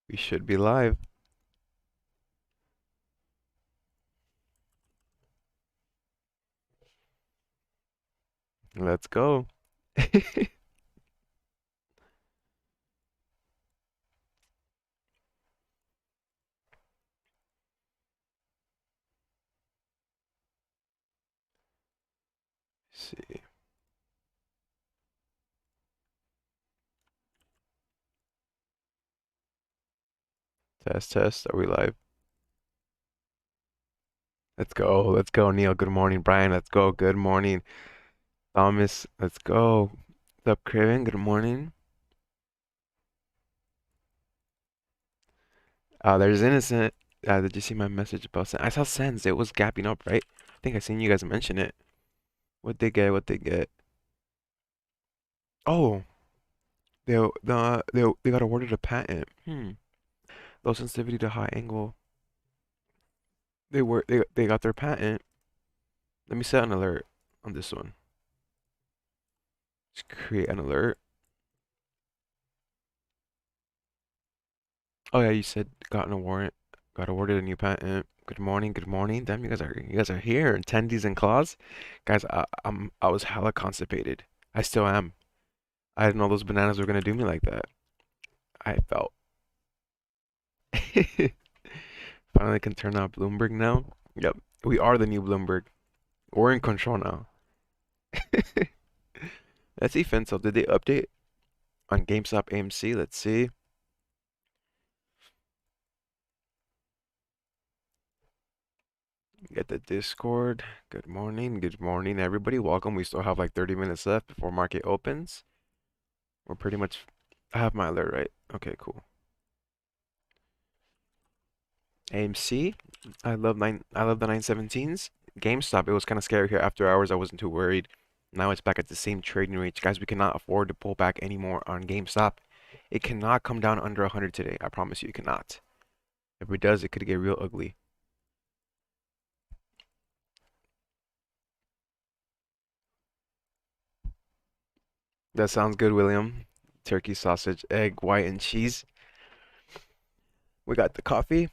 We should be live. Let's go. See. Test, test. Are we live? Let's go. Let's go, Neil. Good morning, Brian. Let's go. Good morning, Thomas. Let's go. What's up, Craven? Good morning. There's Innocent. Did you see my message about Sens? I saw Sens. It was gapping up, right? I think I seen you guys mention it. What they get? What they get? Oh, they got awarded a patent. Low sensitivity to high angle. They got their patent. Let me set an alert on this one. Just create an alert. Oh yeah, you said got a warrant, got awarded a new patent. Good morning, good morning. Damn, you guys are here. Attendees and claws, guys. I was hella constipated. I still am. I didn't know those bananas were gonna do me like that. I felt. Finally can turn out Bloomberg now. Yep, we are the new Bloomberg. We're in control now. Let's see, Fentel. Did they update on GameStop AMC? Let's see. Get the Discord. Good morning, everybody. Welcome. We still have like 30 minutes left before market opens. We're pretty much. I have my alert right. Okay, cool. AMC. I love the 917s. GameStop. It was kind of scary here after hours. I wasn't too worried. Now it's back at the same trading range, guys. We cannot afford to pull back anymore on GameStop. It cannot come down under 100 today. I promise you, it cannot. If it does, it could get real ugly. That sounds good, William. Turkey, sausage, egg, white, and cheese. We got the coffee.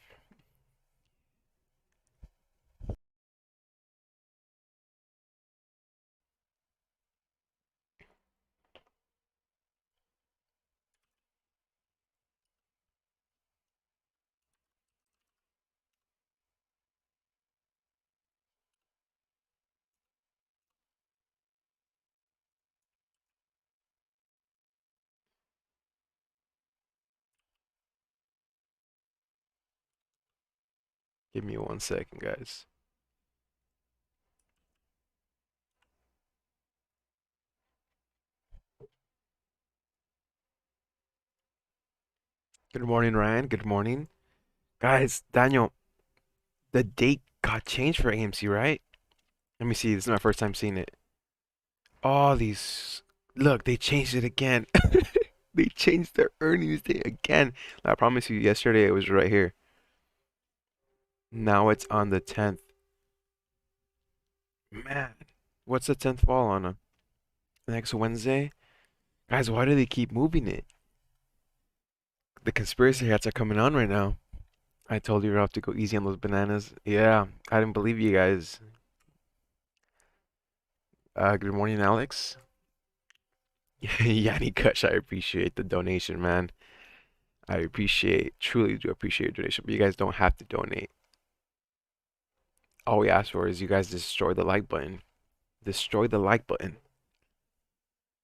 Give me 1 second, guys. Good morning, Ryan. Good morning. Guys, Daniel, the date got changed for AMC, right? Let me see. This is my first time seeing it. All these. Look, they changed it again. They changed their earnings date again. I promise you, yesterday it was right here. Now it's on the 10th. Man, what's the 10th fall on? Next Wednesday? Guys, why do they keep moving it? The conspiracy hats are coming on right now. I told you to have to go easy on those bananas. Yeah, I didn't believe you guys. Good morning, Alex. Yanni Kush, I appreciate the donation, man. I appreciate, truly do appreciate your donation, but you guys don't have to donate. All we ask for is you guys destroy the like button. Destroy the like button.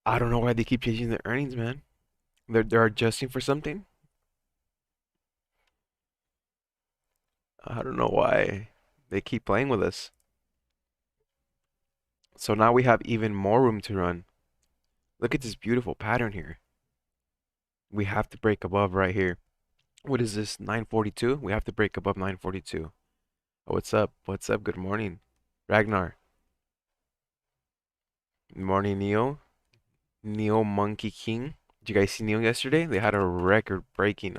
I don't know why they keep changing the earnings, man. They're adjusting for something. I don't know why they keep playing with us. So now we have even more room to run. Look at this beautiful pattern here. We have to break above right here. What is this? 942? We have to break above 942. Oh, what's up? What's up? Good morning. Ragnar. Good morning, Neo. Neo Monkey King. Did you guys see Neo yesterday? They had a record breaking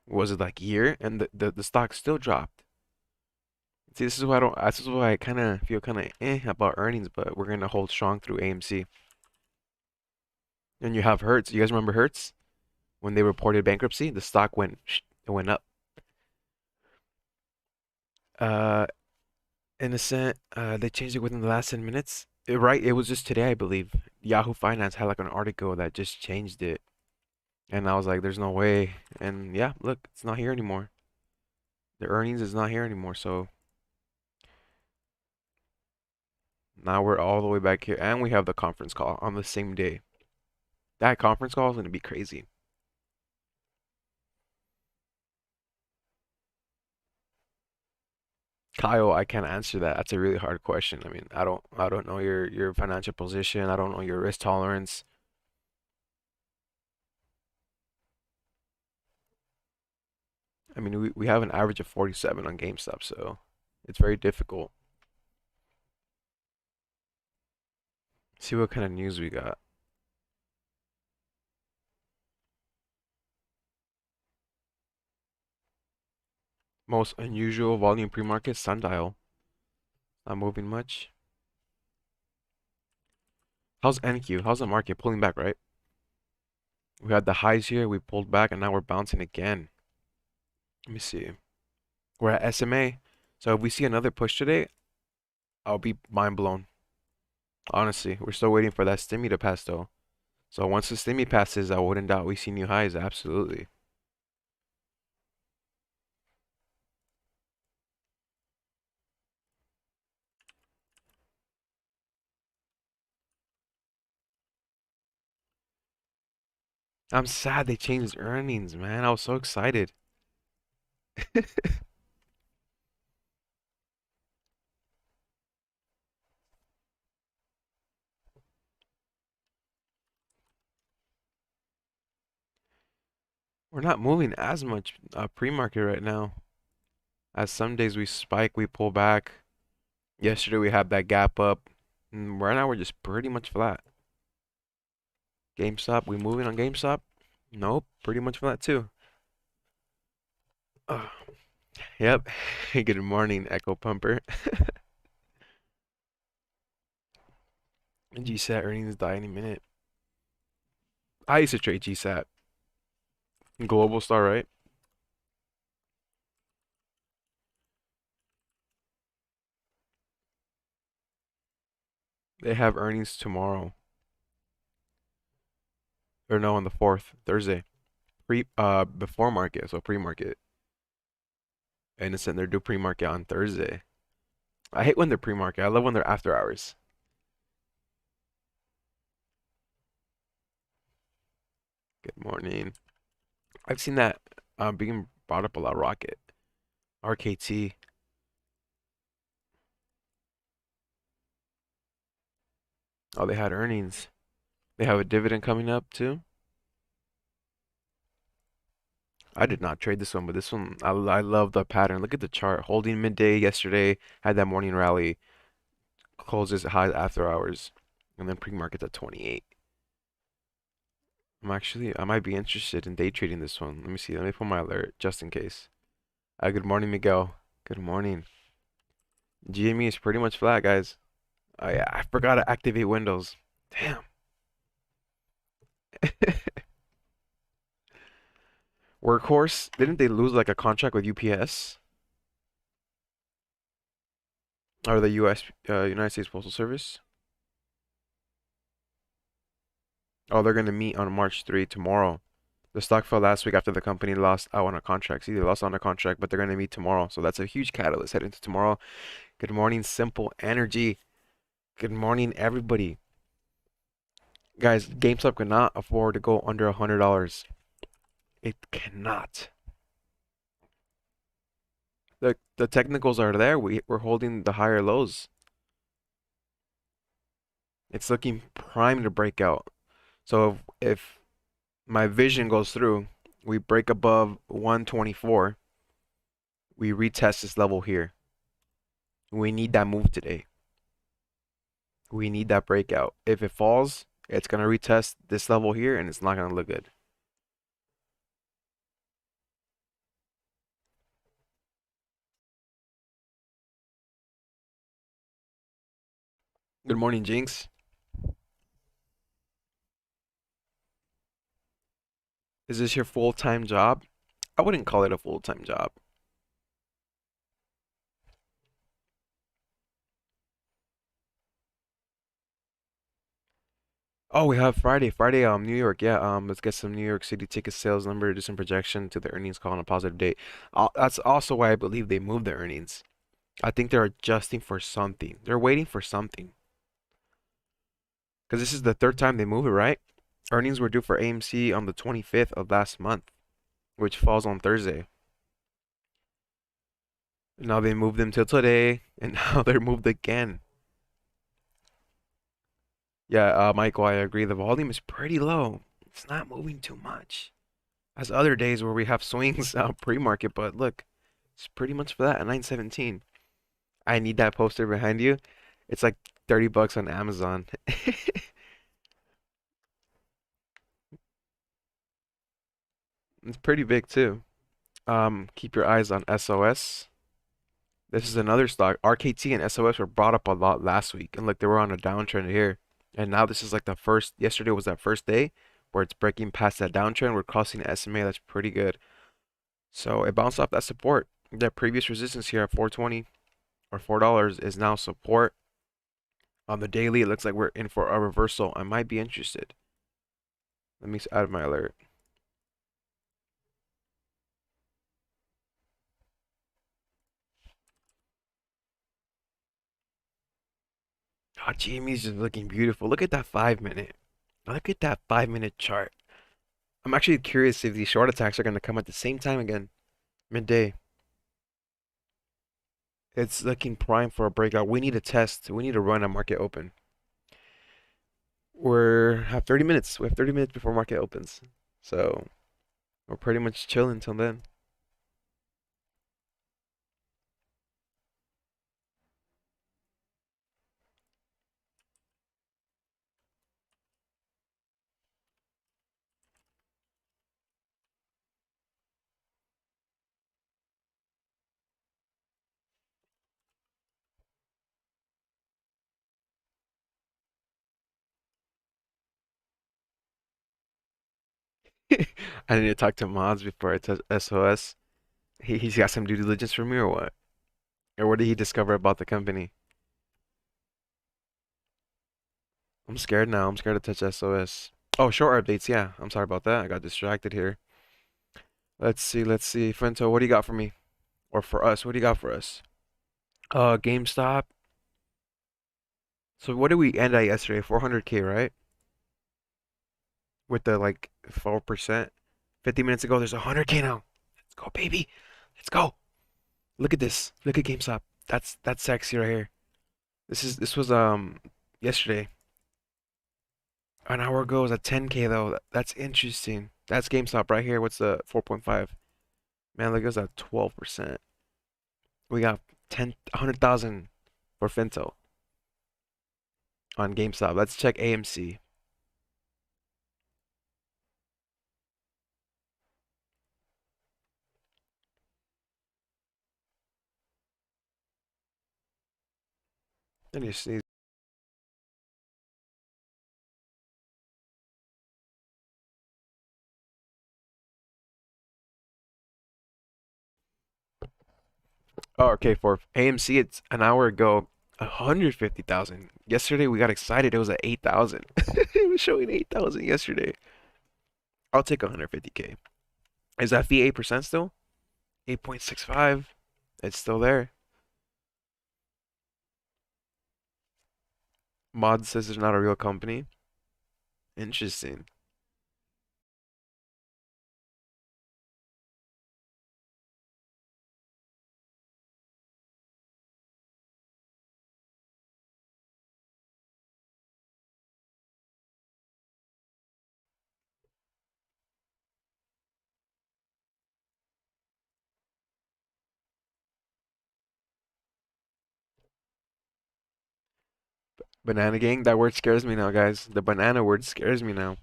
was it like year? And the stock still dropped. See, this is why I kinda feel kinda about earnings, but we're gonna hold strong through AMC. And you have Hertz. You guys remember Hertz? when they reported bankruptcy, the stock it went up. Uh, Innocent. They changed it within the last 10 minutes. Right, it was just today, I believe. Yahoo Finance had like an article that just changed it, and I was like, "There's no way." And yeah, look, it's not here anymore. The earnings is not here anymore, so now we're all the way back here, and we have the conference call on the same day. That conference call is gonna be crazy. Kyle, I can't answer that. That's a really hard question. I mean, I don't know your financial position. I don't know your risk tolerance. I mean, we have an average of 47 on GameStop, so it's very difficult. See what kind of news we got. Most unusual volume pre-market sundial. Not moving much. How's NQ? How's the market pulling back, right? We had the highs here, we pulled back, and now we're bouncing again. Let me see. We're at SMA. So if we see another push today, I'll be mind blown. Honestly, we're still waiting for that stimmy to pass though. So once the stimmy passes, I wouldn't doubt we see new highs. Absolutely. I'm sad they changed earnings, man. I was so excited. We're not moving as much pre-market right now. As some days we spike, we pull back. Yesterday we had that gap up. And right now we're just pretty much flat. GameStop, we moving on GameStop? Nope, pretty much flat too. Uh, yep. Good morning, Echo Pumper. GSAT earnings die any minute. I used to trade GSAT. Global Star, right? They have earnings tomorrow. Or no, on the 4th, Thursday. Before market, so pre-market. And it's in they're due pre-market on Thursday. I hate when they're pre-market. I love when they're after hours. Good morning. I've seen that being brought up a lot. Rocket, RKT. Oh, they had earnings. They have a dividend coming up too. I did not trade this one, but this one I love the pattern. Look at the chart. Holding midday yesterday, had that morning rally, closes high after hours, and then pre-market's at 28. I might be interested in day trading this one. Let me see. Let me put my alert just in case. Good morning, Miguel. Good morning. GME is pretty much flat, guys. Oh yeah, I forgot to activate Windows. Damn. Workhorse, didn't they lose like a contract with UPS or the US United States Postal Service? Oh, they're gonna meet on March 3 tomorrow. The stock fell last week after the company lost out on a contract. See, they lost on a contract, but they're gonna meet tomorrow. So that's a huge catalyst heading to tomorrow. Good morning, Simple Energy. Good morning, everybody. Guys, GameStop cannot afford to go under $100. It cannot. The technicals are there. We're holding the higher lows. It's looking prime to break out. So if my vision goes through, we break above 124, we retest this level here. We need that move today. We need that breakout. If it falls, it's gonna retest this level here and it's not gonna look good. Good morning, Jinx. Is this your full-time job? I wouldn't call it a full-time job. Oh, we have Friday. Friday, New York. Yeah, let's get some New York City ticket sales number, do some projection to the earnings call on a positive date. That's also why I believe they moved the earnings. I think they're adjusting for something. They're waiting for something. Because this is the third time they move it, right? Earnings were due for AMC on the 25th of last month, which falls on Thursday. Now they moved them till today, and now they're moved again. Yeah, Michael, I agree. The volume is pretty low. It's not moving too much. As other days where we have swings pre-market, but look, it's pretty much for that at 917. I need that poster behind you. It's like 30 bucks on Amazon. It's pretty big too. Keep your eyes on SOS. This is another stock. RKT and SOS were brought up a lot last week, and look, they were on a downtrend here. And now this is like the first, yesterday was that first day where it's breaking past that downtrend. We're crossing SMA. That's pretty good. So it bounced off that support. That previous resistance here at 420 or $4 is now support. On the daily, it looks like we're in for a reversal. I might be interested. Let me add my alert. Oh, GME's just looking beautiful. Look at that 5 minute. Look at that 5 minute chart. I'm actually curious if these short attacks are going to come at the same time again. Midday. It's looking prime for a breakout. We need a test. We need to run a market open. We're have 30 minutes. We have 30 minutes before market opens. So we're pretty much chilling until then. I need to talk to Mods before I touch SOS. He's got some due diligence for me or what? Or what did he discover about the company? I'm scared now. I'm scared to touch SOS. Oh, short updates. Yeah, I'm sorry about that. I got distracted here. Let's see. Let's see. Fento, what do you got for me? Or for us? What do you got for us? Gamestop. So what did we end at yesterday? 400K, right? With the like 4%. 50 minutes ago, there's 100K now. Let's go, baby. Let's go. Look at this. Look at GameStop. That's sexy right here. This was yesterday. An hour ago it was at 10K though. That's interesting. That's GameStop right here. What's the 4.5? Man, look, it was at 12%. We got 100,000 for Finto on GameStop. Let's check AMC. Let me see. Oh, okay, for AMC, it's an hour ago, 150,000. Yesterday we got excited. It was at 8,000. It was showing 8,000 yesterday. I'll take 150K. Is that fee 8% still? 8.65. It's still there. Mod says it's not a real company. Interesting. Banana gang, that word scares me now, guys. The banana word scares me now.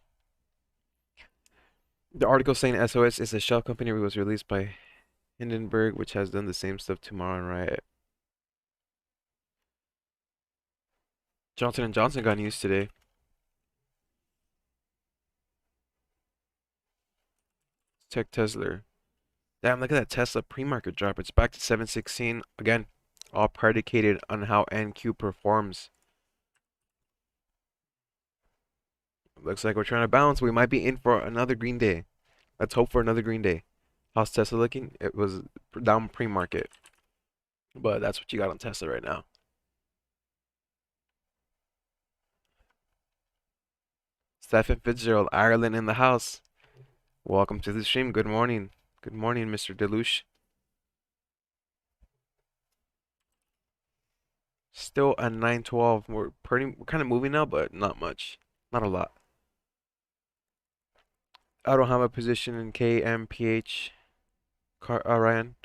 The article saying SOS is a shell company was released by Hindenburg, which has done the same stuff tomorrow and Riot. Johnson and Johnson got news today. Tech Tesla. Damn, look at that Tesla pre-market drop. It's back to 716 again, all predicated on how NQ performs. Looks like we're trying to bounce. We might be in for another green day. Let's hope for another green day. How's Tesla looking? It was down pre-market, but that's what you got on Tesla right now. Stephen Fitzgerald, Ireland in the house. Welcome to the stream. Good morning. Good morning, Mr. Deluche. Still at 912. We're kind of moving now, but not much. Not a lot. I don't have a position in KMPH. Ryan.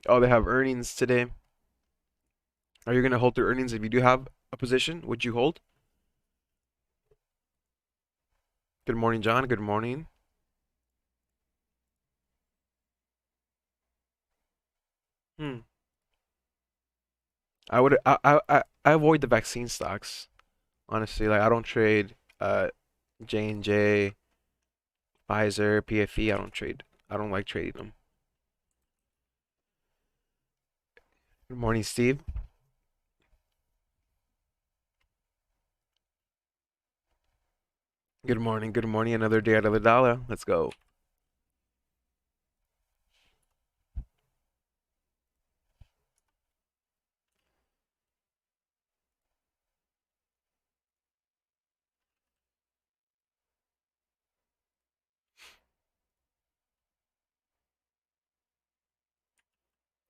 Oh, they have earnings today. Are you gonna hold their earnings if you do have a position? Would you hold? Good morning, John. Good morning. Hmm. I avoid the vaccine stocks. Honestly, like I don't trade J&J, Pfizer, PFE. I don't trade. I don't like trading them. Good morning, Steve. Good morning. Good morning. Another day out of the dollar. Let's go.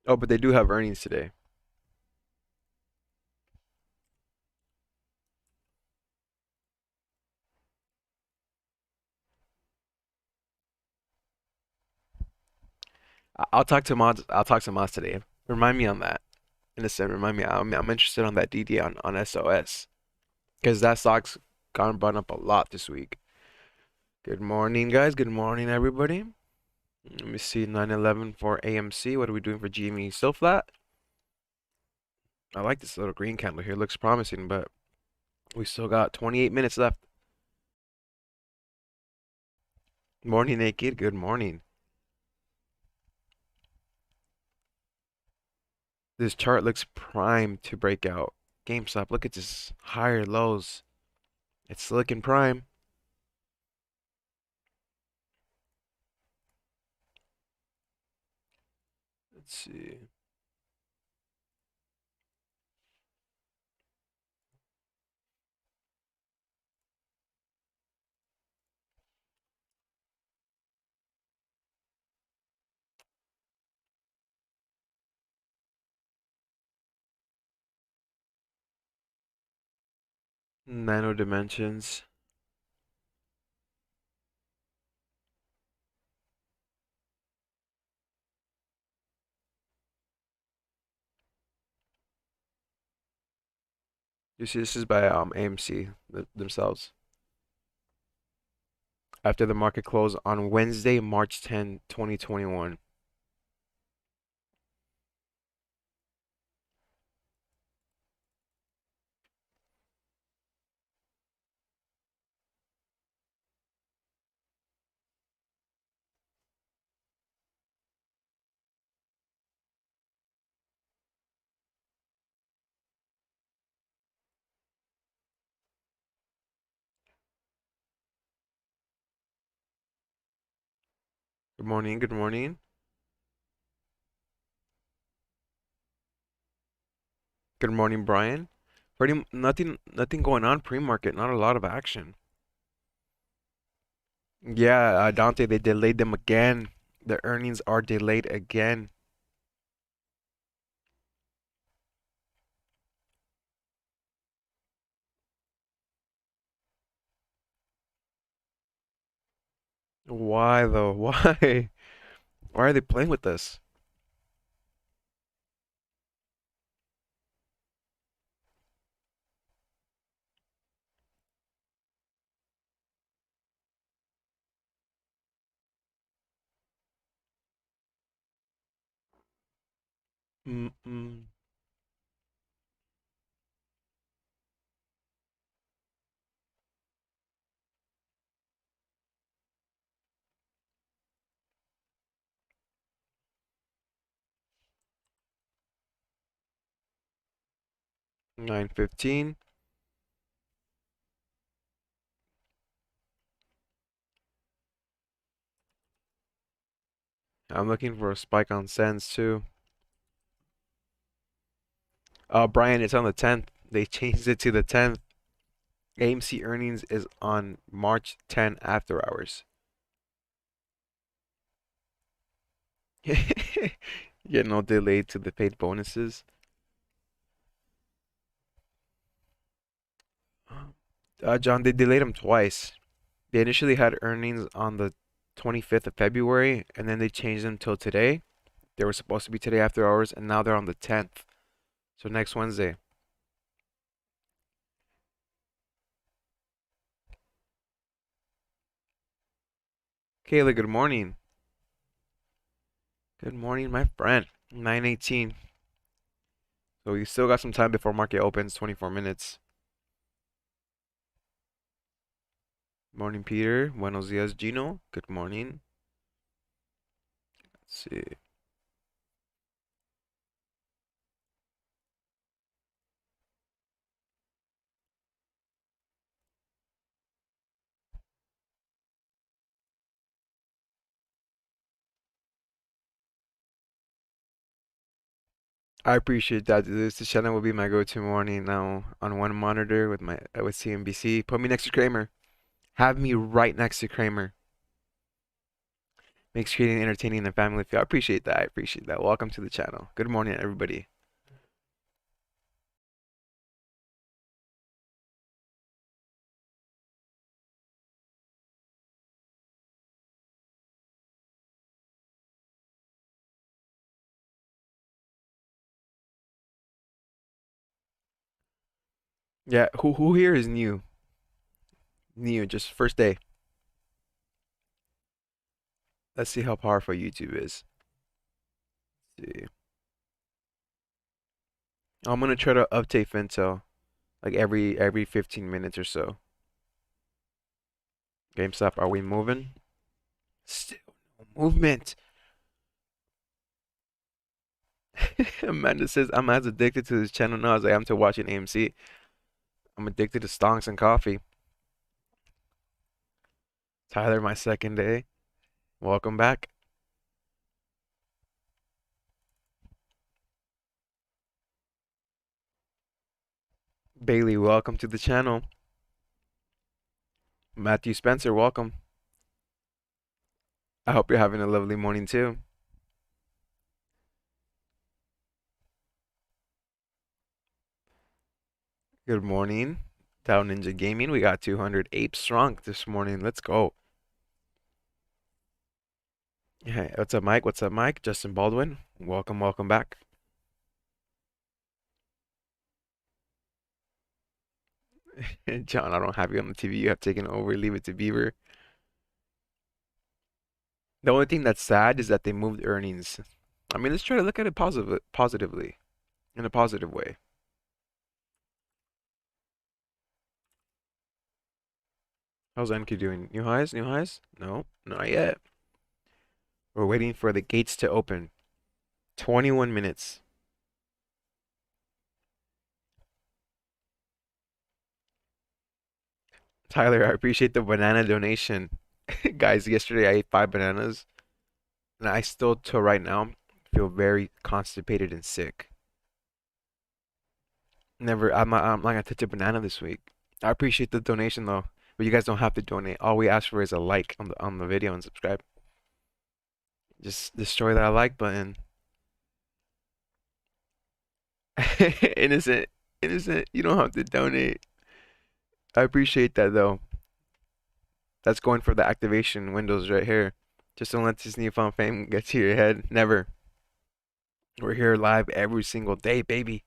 Oh, but they do have earnings today. I'll talk to Mods. I'll talk to Mods today. Remind me on that. Innocent, remind me. I'm interested on that DD on SOS because that stock's gone brought up a lot this week. Good morning, guys. Good morning, everybody. Let me see. 911 for AMC. What are we doing for GME? Still flat? I like this little green candle here. Looks promising, but we still got 28 minutes left. Morning, Naked. Good morning. This chart looks primed to break out. GameStop, look at this higher lows. It's looking prime. Let's see. Nano Dimensions. You see, this is by AMC themselves. After the market closed on Wednesday, March 10, 2021. Good morning. Good morning. Good morning, Brian. Pretty nothing going on pre-market. Not a lot of action. Yeah, Dante, they delayed them again. The earnings are delayed again. Why though? Why? Why are they playing with us? Mm-mm. 9:15. I'm looking for a spike on Sens too. Brian, it's on the 10th. They changed it to the 10th. AMC earnings is on March 10 after hours. Yeah, no delay to the paid bonuses. John, they delayed them twice. They initially had earnings on the 25th of February, and then they changed them till today. They were supposed to be today after hours, and now they're on the 10th. So next Wednesday. Kayla, good morning. Good morning, my friend. 9:18. So we still got some time before market opens, 24 minutes. Morning, Peter. Buenos dias, Gino. Good morning. Let's see. I appreciate that. This channel will be my go-to morning now on one monitor with my with CNBC. Put me next to Kramer. Have me right next to Kramer. Makes trading entertaining and family feel. I appreciate that. I appreciate that. Welcome to the channel. Good morning, everybody. Yeah, who here is new? New, just first day. Let's see how powerful YouTube is. Let's see. I'm gonna try to update Fintel like every 15 minutes or so. GameStop, are we moving? Still no movement. Amanda says I'm as addicted to this channel now as I am to watching AMC. I'm addicted to stonks and coffee. Tyler, my second day. Welcome back. Bailey, welcome to the channel. Matthew Spencer, welcome. I hope you're having a lovely morning too. Good morning. Dow Ninja Gaming. We got 200 apes strong this morning. Let's go. Hey, what's up, Mike? What's up, Mike? Justin Baldwin. Welcome, welcome back. John, I don't have you on the TV. You have taken over. Leave it to Beaver. The only thing that's sad is that they moved earnings. I mean, let's try to look at it positively, in a positive way. How's NQ doing? New highs? New highs? No, not yet. We're waiting for the gates to open. 21 minutes. Tyler, I appreciate the banana donation. Guys, yesterday I ate 5 bananas, and I still, till right now, feel very constipated and sick. Never, I'm not gonna touch a banana this week. I appreciate the donation though, but you guys don't have to donate. All we ask for is a like on the video and subscribe. Just destroy that like button. Innocent, innocent. You don't have to donate. I appreciate that though. That's going for the activation windows right here. Just don't let this newfound fame get to your head. Never. We're here live every single day, baby.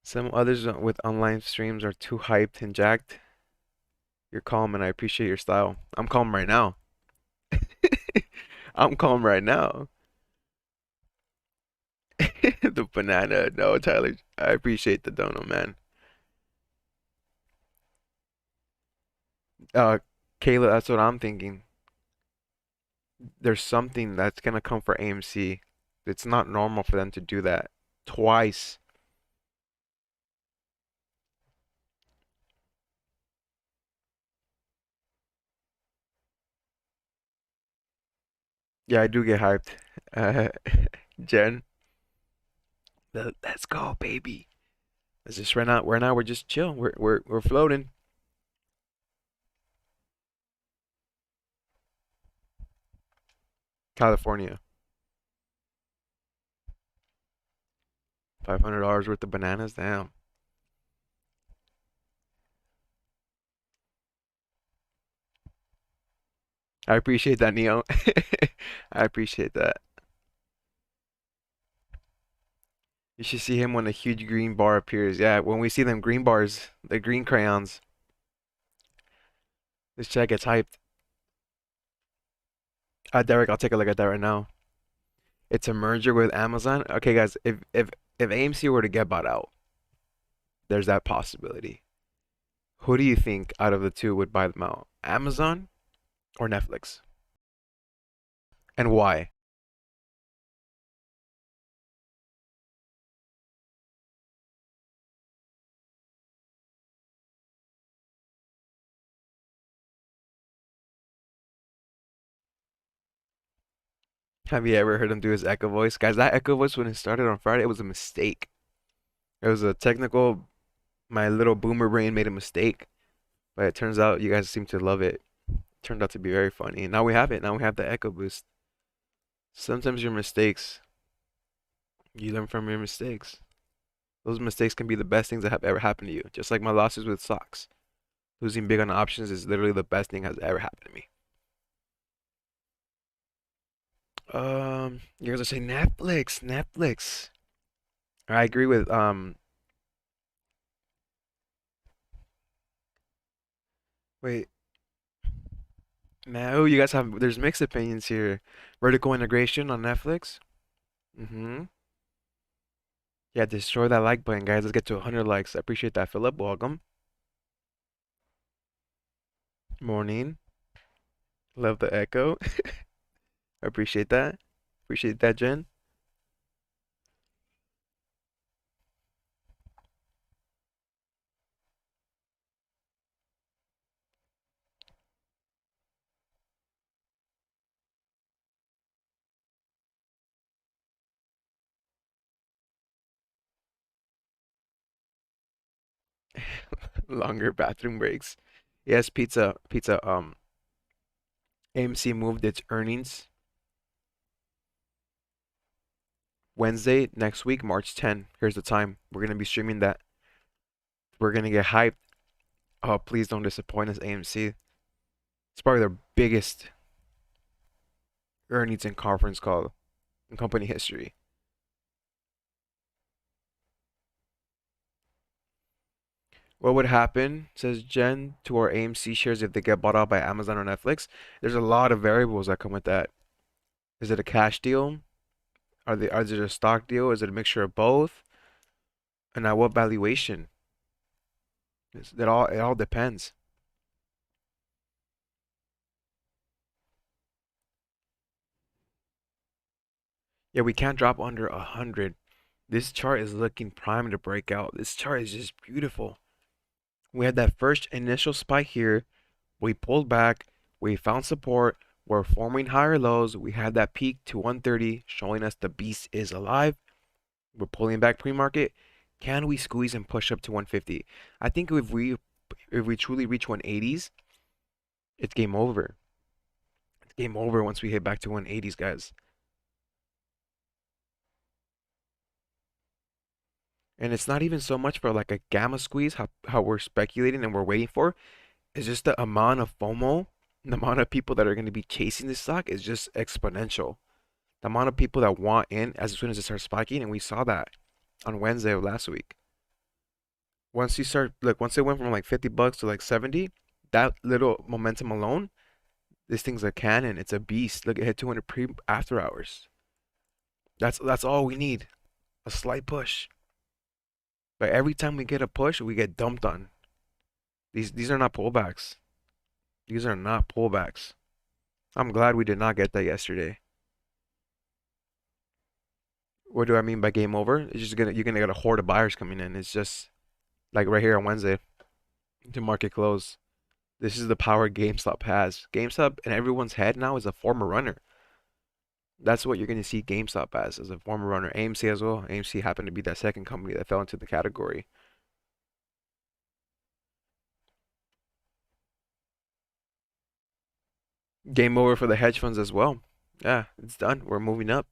Some others with online streams are too hyped and jacked. You're calm and I appreciate your style. I'm calm right now. I'm calm right now. The banana. No, Tyler. I appreciate the dono, man. Uh, Kayla, that's what I'm thinking. There's something that's gonna come for AMC. It's not normal for them to do that twice. Yeah, I do get hyped. Uh, Jen, let's go, baby. Let's just right now we're just chill. We're floating. California. $500 worth of bananas. Damn. I appreciate that, Neo. I appreciate that. You should see him when a huge green bar appears. Yeah, when we see them green bars, the green crayons, this chat gets hyped. Derek, I'll take a look at that right now. It's a merger with Amazon. Okay, guys, if AMC were to get bought out, there's that possibility. Who do you think out of the two would buy them out? Amazon or Netflix? And why? Have you ever heard him do his echo voice? Guys, that echo voice when it started on Friday, it was a mistake. It was a technical, my little boomer brain made a mistake, but it turns out you guys seem to love it. Turned out to be very funny. And now we have it. Now we have the echo boost. Sometimes your mistakes, you learn from your mistakes. Those mistakes can be the best things that have ever happened to you. Just like my losses with stocks. Losing big on options is literally the best thing has ever happened to me. You guys are saying Netflix, Netflix. I agree with wait, man, oh, you guys have there's mixed opinions here. Vertical integration on Netflix. Mm-hmm. Yeah, destroy that like button, guys. Let's get to 100 likes. I appreciate that, Philip. Welcome. Morning. Love the echo. I appreciate that. Appreciate that, Jen. Longer bathroom breaks. Yes, pizza. AMC moved its earnings Wednesday next week, March 10. Here's the time. We're gonna be streaming that. We're gonna get hyped. Oh, please don't disappoint us, AMC. It's probably their biggest earnings and conference call in company history. What would happen, says Jen, to our AMC shares if they get bought out by Amazon or Netflix? There's a lot of variables that come with that. Is it a cash deal? Is it a stock deal? Is it a mixture of both? And at what valuation? It all depends. Yeah, we can't drop under 100. This chart is looking prime to break out. This chart is just beautiful. We had that first initial spike here. We pulled back. We found support. We're forming higher lows. We had that peak to 130, showing us the beast is alive. We're pulling back pre-market. Can we squeeze and push up to 150? I think if we truly reach 180s, it's game over. It's game over once we hit back to 180s, guys. And it's not even so much for like a gamma squeeze, how we're speculating and we're waiting for. It's just the amount of FOMO, the amount of people that are going to be chasing this stock is just exponential. The amount of people that want in as soon as it starts spiking, and we saw that on Wednesday of last week. Once it went from like $50 to like 70, that little momentum alone, this thing's a cannon. It's a beast. Look, it hit 200 pre after hours. That's all we need. A slight push. But every time we get a push, we get dumped on. These are not pullbacks. These are not pullbacks. I'm glad we did not get that yesterday. What do I mean by game over? It's just you're gonna get a horde of buyers coming in. It's just like right here on Wednesday to market close. This is the power GameStop has. GameStop in everyone's head now is a former runner. That's what you're going to see GameStop as a former runner. AMC as well. AMC happened to be that second company that fell into the category. Game over for the hedge funds as well. Yeah, it's done. We're moving up.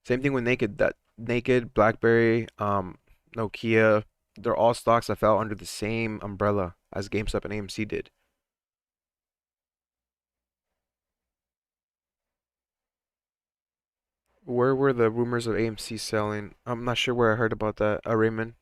Same thing with Naked. That Naked, BlackBerry, Nokia, they're all stocks that fell under the same umbrella as GameStop and AMC did. Where were the rumors of AMC selling? I'm not sure where I heard about that. Raymond.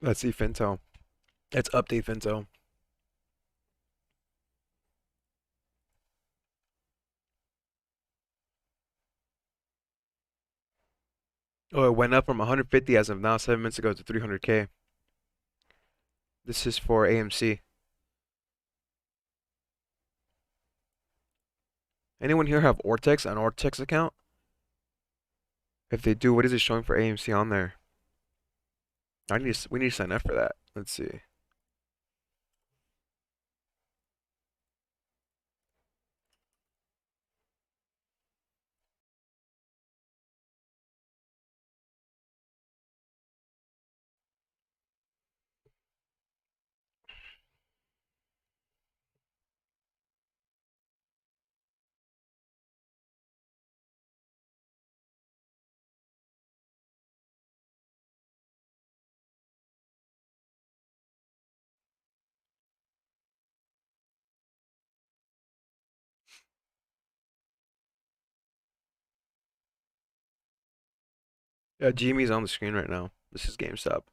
Let's see Fintel. Let's update Fintel. Oh, it went up from 150 as of now, 7 minutes ago to 300K. This is for AMC. Anyone here have Ortex, an Ortex account? If they do, what is it showing for AMC on there? We need to sign up for that. Let's see. Yeah, GME's on the screen right now. This is GameStop.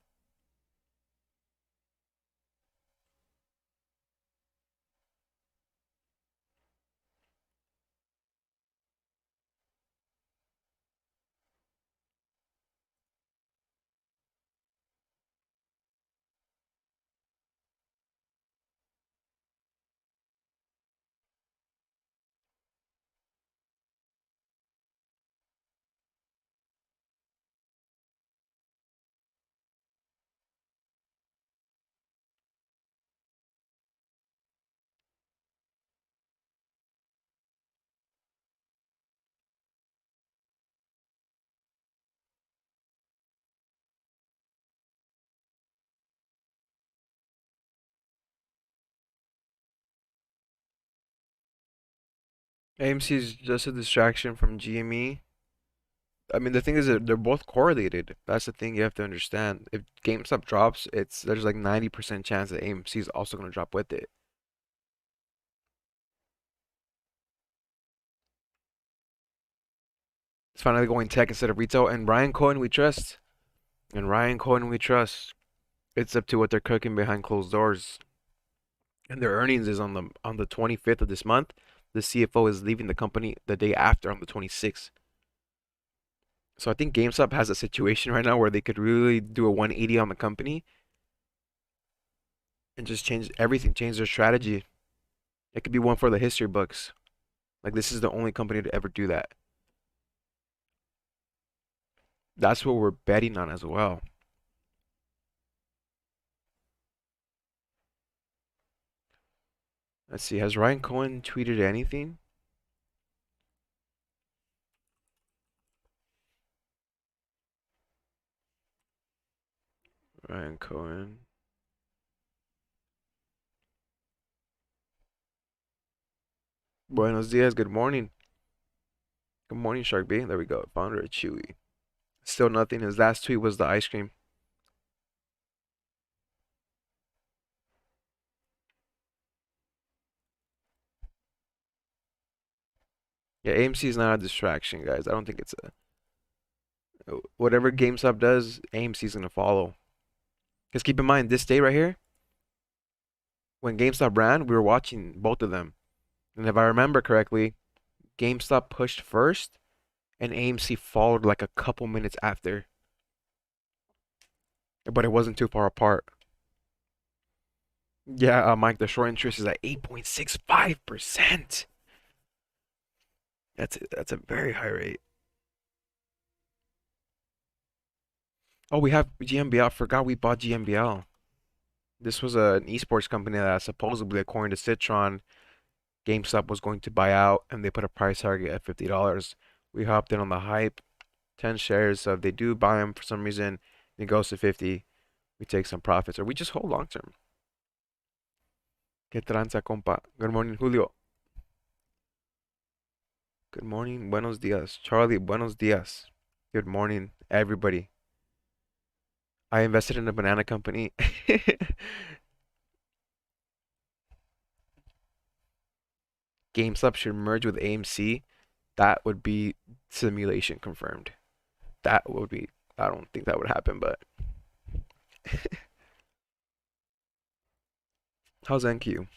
AMC is just a distraction from GME. I mean, the thing is that they're both correlated. That's the thing you have to understand. If GameStop drops, there's like 90% chance that AMC is also going to drop with it. It's finally going tech instead of retail. And Ryan Cohen we trust. And Ryan Cohen we trust. It's up to what they're cooking behind closed doors. And their earnings is on the 25th of this month. The CFO is leaving the company the day after on the 26th. So I think GameStop has a situation right now where they could really do a 180 on the company and just change everything, change their strategy. It could be one for the history books. Like this is the only company to ever do that. That's what we're betting on as well. Let's see, has Ryan Cohen tweeted anything? Ryan Cohen. Buenos dias, good morning. Good morning, Shark B. There we go. Founder of Chewy. Still nothing. His last tweet was the ice cream. Yeah, AMC is not a distraction, guys. I don't think it's a whatever GameStop does, AMC is gonna follow. Because keep in mind, this day right here, when GameStop ran, we were watching both of them. And if I remember correctly, GameStop pushed first and AMC followed like a couple minutes after. But it wasn't too far apart. Yeah, Mike, the short interest is at 8.65%. That's a very high rate. Oh, we have GMBL. I forgot we bought GMBL. This was an esports company that supposedly, according to Citron, GameStop was going to buy out, and they put a price target at $50. We hopped in on the hype, 10 shares. So if they do buy them for some reason, it goes to 50. We take some profits, or we just hold long term. ¿Qué tranza, compa? Good morning, Julio. Good morning, buenos días. Charlie, buenos días. Good morning, everybody. I invested in a banana company. GameStop should merge with AMC. That would be simulation confirmed. That would be, I don't think that would happen, but how's NQ?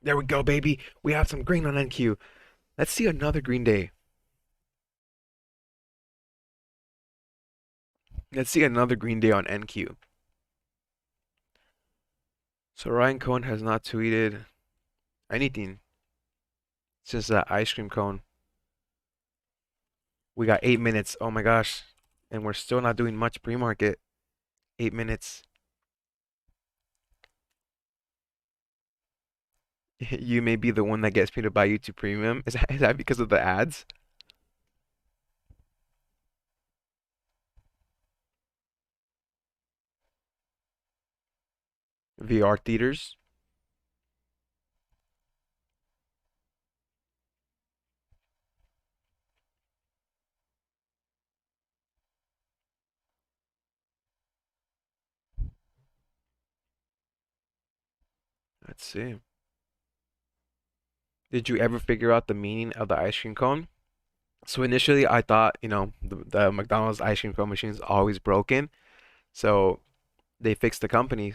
There we go, baby. We have some green on NQ. Let's see another green day. Let's see another green day on NQ. So Ryan Cohen has not tweeted anything since that ice cream cone. We got 8 minutes. Oh my gosh. And we're still not doing much pre-market. 8 minutes. You may be the one that gets me to buy YouTube Premium. Is that because of the ads? VR theaters? Let's see. Did you ever figure out the meaning of the ice cream cone? So initially I thought, the McDonald's ice cream cone machine is always broken. So they fixed the company.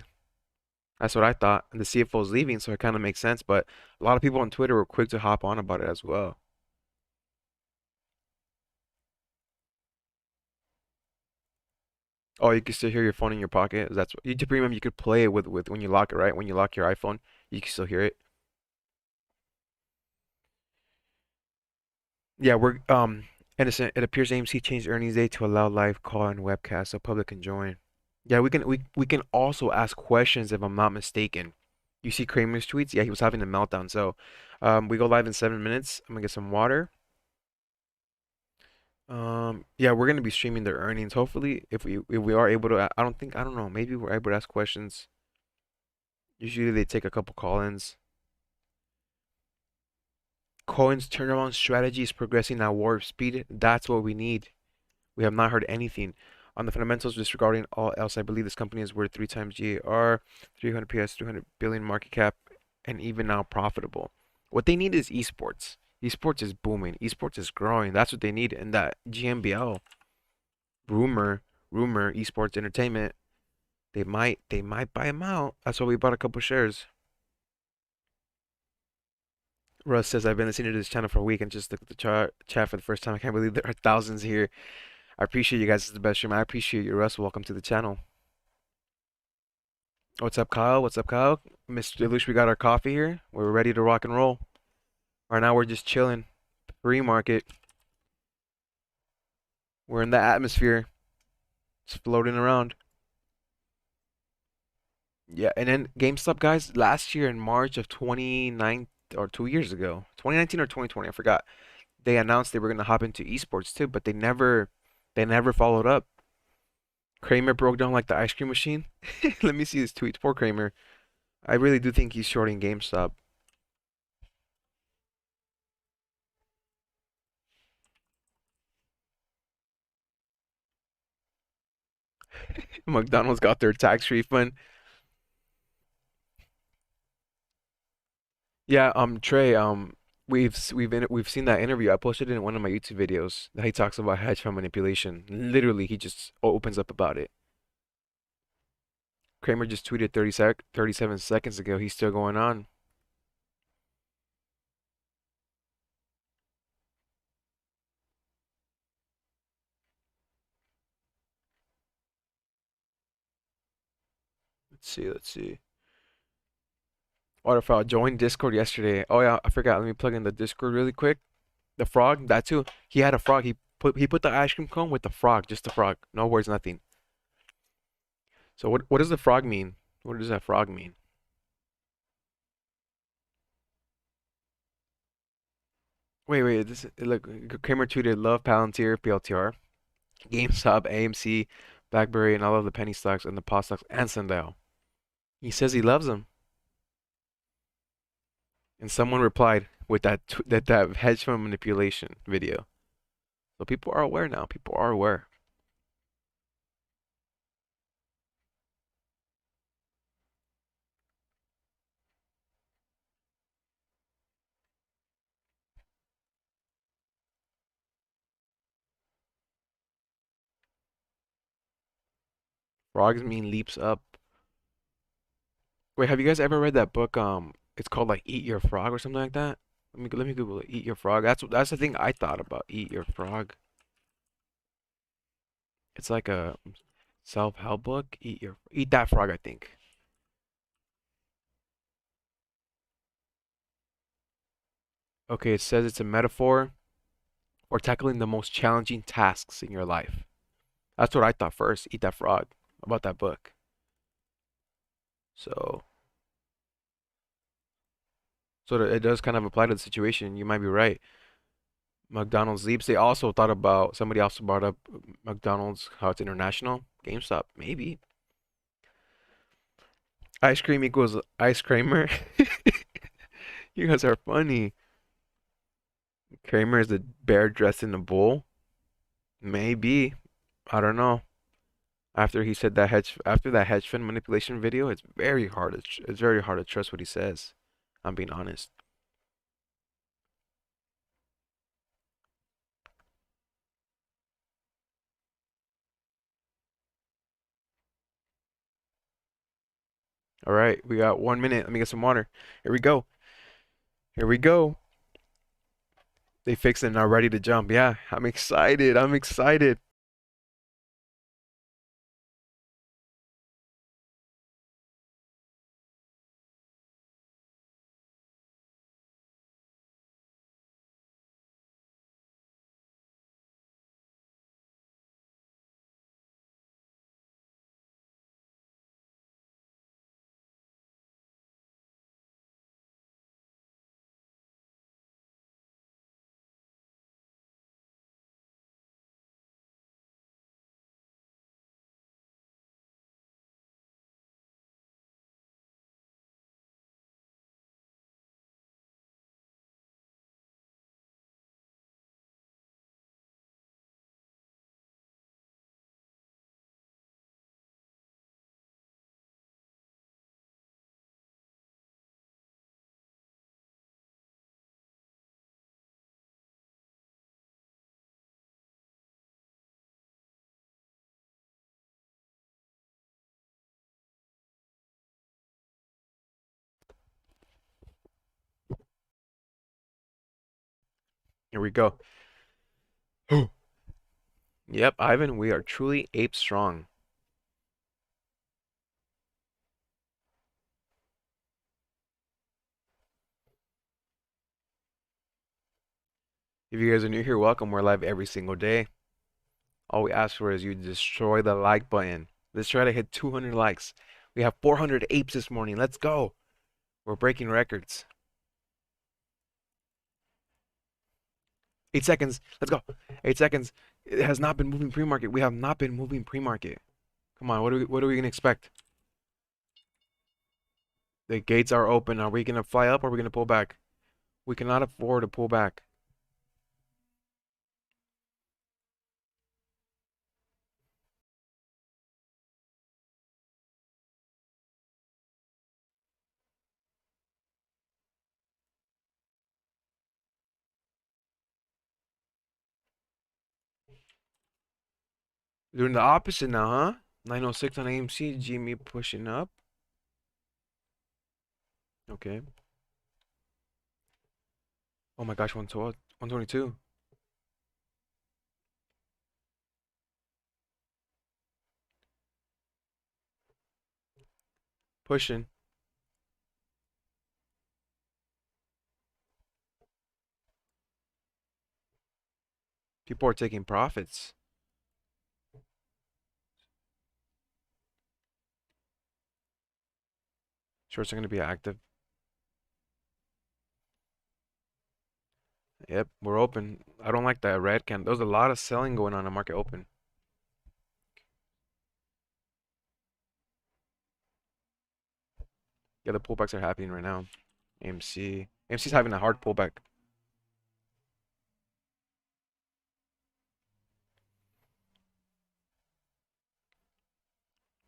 That's what I thought. And the CFO is leaving, so it kind of makes sense. But a lot of people on Twitter were quick to hop on about it as well. Oh, you can still hear your phone in your pocket. That's what YouTube Premium. You could play it with when you lock it, right? When you lock your iPhone, you can still hear it. Yeah, innocent. It appears AMC changed earnings day to allow live call and webcast so public can join. Yeah, we can also ask questions if I'm not mistaken. You see Kramer's tweets? Yeah, he was having a meltdown. So, we go live in 7 minutes. I'm gonna get some water. Yeah, we're gonna be streaming their earnings. Hopefully, if we are able to, I don't know. Maybe we're able to ask questions. Usually they take a couple call-ins. Cohen's turnaround strategy is progressing at warp speed. That's what we need. We have not heard anything. On the fundamentals, disregarding all else, I believe this company is worth 3 times GAR, 300 PS, 300 billion market cap, and even now profitable. What they need is esports. Esports is booming. Esports is growing. That's what they need. And that GMBL rumor, esports entertainment, they might buy them out. That's why we bought a couple shares. Russ says I've been listening to this channel for a week and just looked at the chat for the first time. I can't believe there are thousands here. I appreciate you guys. This is the best stream. I appreciate you, Russ. Welcome to the channel. What's up, Kyle? What's up, Kyle? Mr. Deluxe, we got our coffee here. We're ready to rock and roll. Right now, we're just chilling. Pre-market. We're in the atmosphere. Just floating around. Yeah, and then GameStop, guys, last year in March of 29 or 2 years ago, 2019 or 2020, I forgot. They announced they were gonna hop into esports too, but they never followed up. Kramer broke down like the ice cream machine. Let me see his tweets. Poor Kramer. I really do think he's shorting GameStop. McDonald's got their tax refund. Yeah, Trey, we've seen that interview. I posted it in one of my YouTube videos that he talks about hedge fund manipulation. Literally, he just opens up about it. Kramer just tweeted 37 seconds ago. He's still going on. Let's see. Waterfowl joined Discord yesterday. Oh yeah, I forgot. Let me plug in the Discord really quick. The frog, that too. He had a frog. He put the ice cream cone with the frog, just the frog. No words, nothing. So what does the frog mean? What does that frog mean? Wait. This look. Kramer tweeted, "Love Palantir, PLTR, GameStop, AMC, BlackBerry, and all of the penny stocks and the pot stocks and Sandel." He says he loves them, and someone replied with that hedge fund manipulation video. So people are aware now. People are aware. Frogs mean leaps up. Wait, have you guys ever read that book? It's called like Eat Your Frog or something like that. Let me Google it. Eat Your Frog. That's the thing I thought about. Eat Your Frog. It's like a self-help book. Eat that frog, I think. Okay, it says it's a metaphor for tackling the most challenging tasks in your life. That's what I thought first. Eat that frog about that book. So, it does kind of apply to the situation. You might be right. McDonald's leaps. They also thought about somebody also brought up McDonald's, how it's international. GameStop, maybe. Ice cream equals ice creamer. You guys are funny. Kramer is the bear dressed in a bull. Maybe. I don't know. After that hedge fund manipulation video, it's very hard to trust what he says. I'm being honest. All right, we got 1 minute. Let me get some water. Here we go. Here we go. They fixed it now, ready to jump. Yeah, I'm excited. I'm excited. Here we go. Yep, Ivan, we are truly ape strong. If you guys are new here, welcome. We're live every single day. All we ask for is you destroy the like button. Let's try to hit 200 likes. We have 400 apes this morning. Let's go. We're breaking records. 8 seconds. Let's go. 8 seconds. It has not been moving pre-market. We have not been moving pre-market. Come on, what are we gonna expect? The gates are open. Are we gonna fly up or are we gonna pull back? We cannot afford to pull back. Doing the opposite now, huh? 906 on AMC, GME pushing up. Okay. Oh my gosh, 112, 122. Pushing. People are taking profits. Shorts are going to be active. Yep, we're open. I don't like that red candle. There's a lot of selling going on in market open. Yeah, the pullbacks are happening right now. AMC. AMC's having a hard pullback.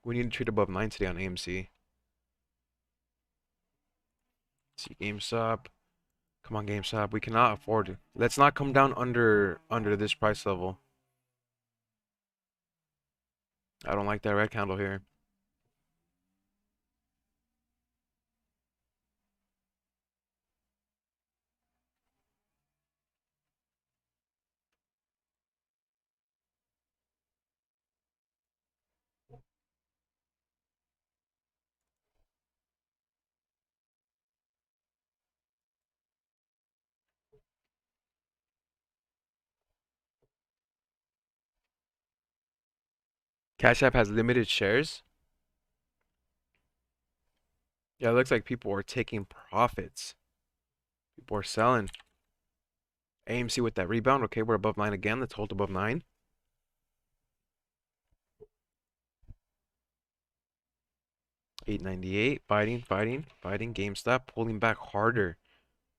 We need to trade above 9 today on AMC. See GameStop. Come on, GameStop. We cannot afford it. Let's not come down under this price level. I don't like that red candle here. Cash App has limited shares. Yeah, it looks like people are taking profits. People are selling. AMC with that rebound. Okay, we're above 9 again. Let's hold above 9. $8.98. Fighting. GameStop pulling back harder.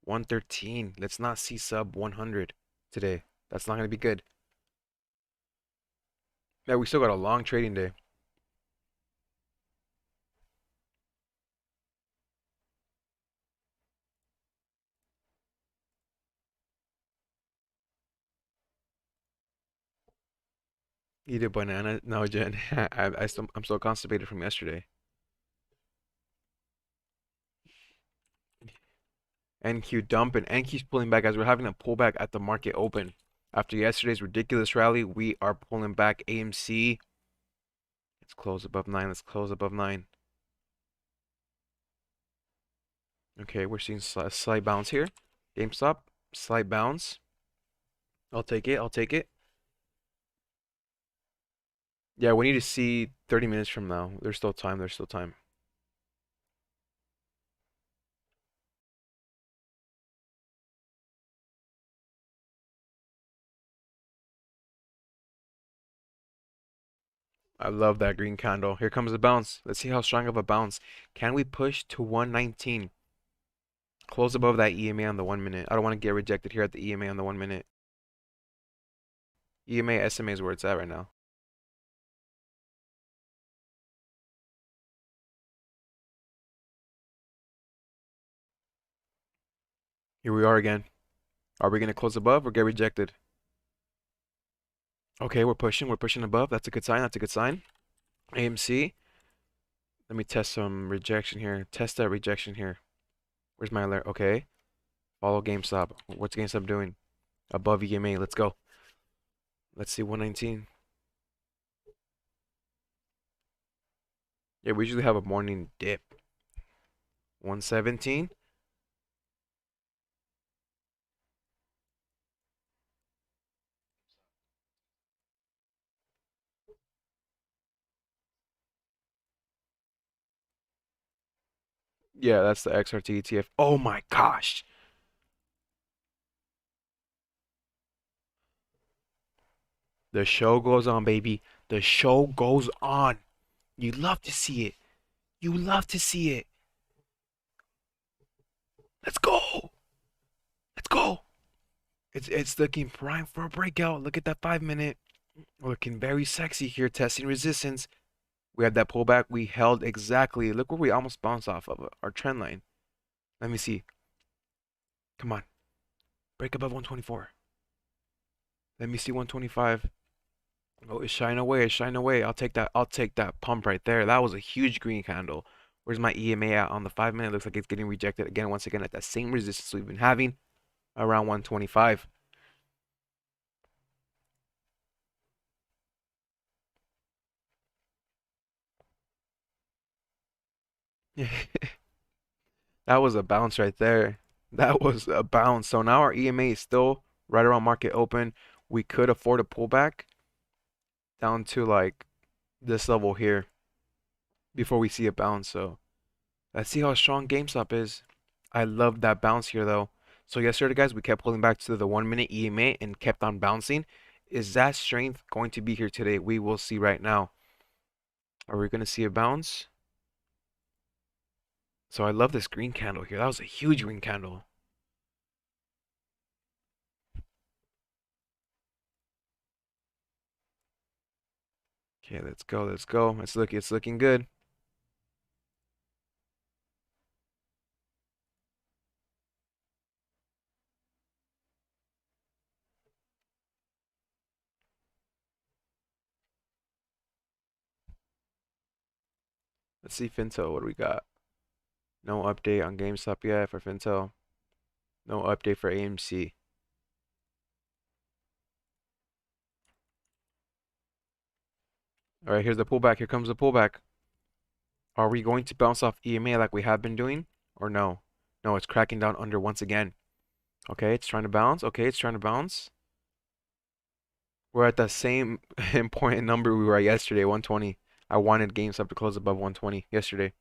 113. Let's not see sub 100 today. That's not going to be good. Yeah, we still got a long trading day. Eat a banana. No, Jen. I'm so constipated from yesterday. NQ dumping. NQ's pulling back as we're having a pullback at the market open. After yesterday's ridiculous rally, we are pulling back. AMC. Let's close above 9. Let's close above 9. Okay, we're seeing a slight bounce here. GameStop, slight bounce. I'll take it. I'll take it. Yeah, we need to see 30 minutes from now. There's still time. There's still time. I love that green candle. Here comes the bounce. Let's see how strong of a bounce. Can we push to 119? Close above that EMA on the 1 minute. I don't want to get rejected here at the EMA on the 1 minute. EMA, SMA is where it's at right now. Here we are again. Are we going to close above or get rejected? Okay, we're pushing. We're pushing above. That's a good sign. That's a good sign. AMC. Let me test some rejection here. Test that rejection here. Where's my alert? Okay. Follow GameStop. What's GameStop doing? Above EMA. Let's go. Let's see 119. Yeah, we usually have a morning dip. 117. Yeah, that's the XRT ETF. Oh my gosh. The show goes on, baby. The show goes on. You love to see it. You love to see it. Let's go. Let's go. It's looking prime for a breakout. Look at that 5 minute. Looking very sexy here, testing resistance. We had that pullback. We held exactly. Look where we almost bounced off of our trend line. Let me see. Come on. Break above 124. Let me see 125. Oh, it's shine away. It's shine away. I'll take that. I'll take that pump right there. That was a huge green candle. Where's my EMA at on the 5 minute? Looks like it's getting rejected again, once again, at that same resistance we've been having around 125. That was a bounce right there. That was a bounce. So now our EMA is still right around market open. We could afford a pullback down to like this level here before we see a bounce. So let's see how strong GameStop is. I love that bounce here though. So yesterday, guys, we kept pulling back to the 1 minute EMA and kept on bouncing. Is that strength going to be here today? We will see right now. Are we going to see a bounce? So I love this green candle here. That was a huge green candle. Okay, let's go. Let's go. It's looking good. Let's see Finto. What do we got? No update on GameStop yet for Finto. No update for AMC. All right, here's the pullback. Here comes the pullback. Are we going to bounce off EMA like we have been doing or no? No, it's cracking down under once again. Okay, it's trying to bounce. Okay, it's trying to bounce. We're at the same important number we were at yesterday, 120. I wanted GameStop to close above 120 yesterday.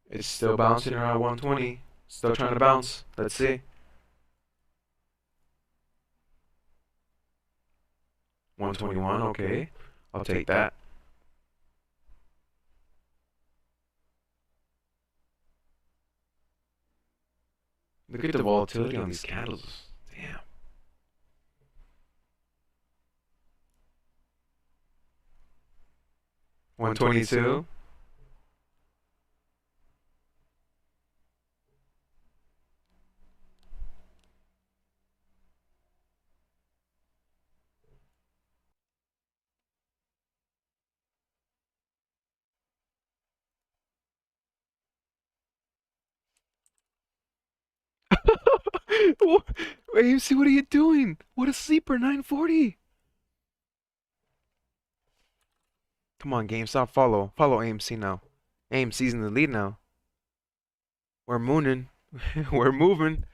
It's still bouncing around 120. Still trying to bounce. Let's see. 121, okay. I'll take that. Look at the volatility on these candles. Damn. 122. AMC, what are you doing? What a sleeper, 940. Come on, GameStop, follow. Follow AMC now. AMC's in the lead now. We're mooning. We're moving.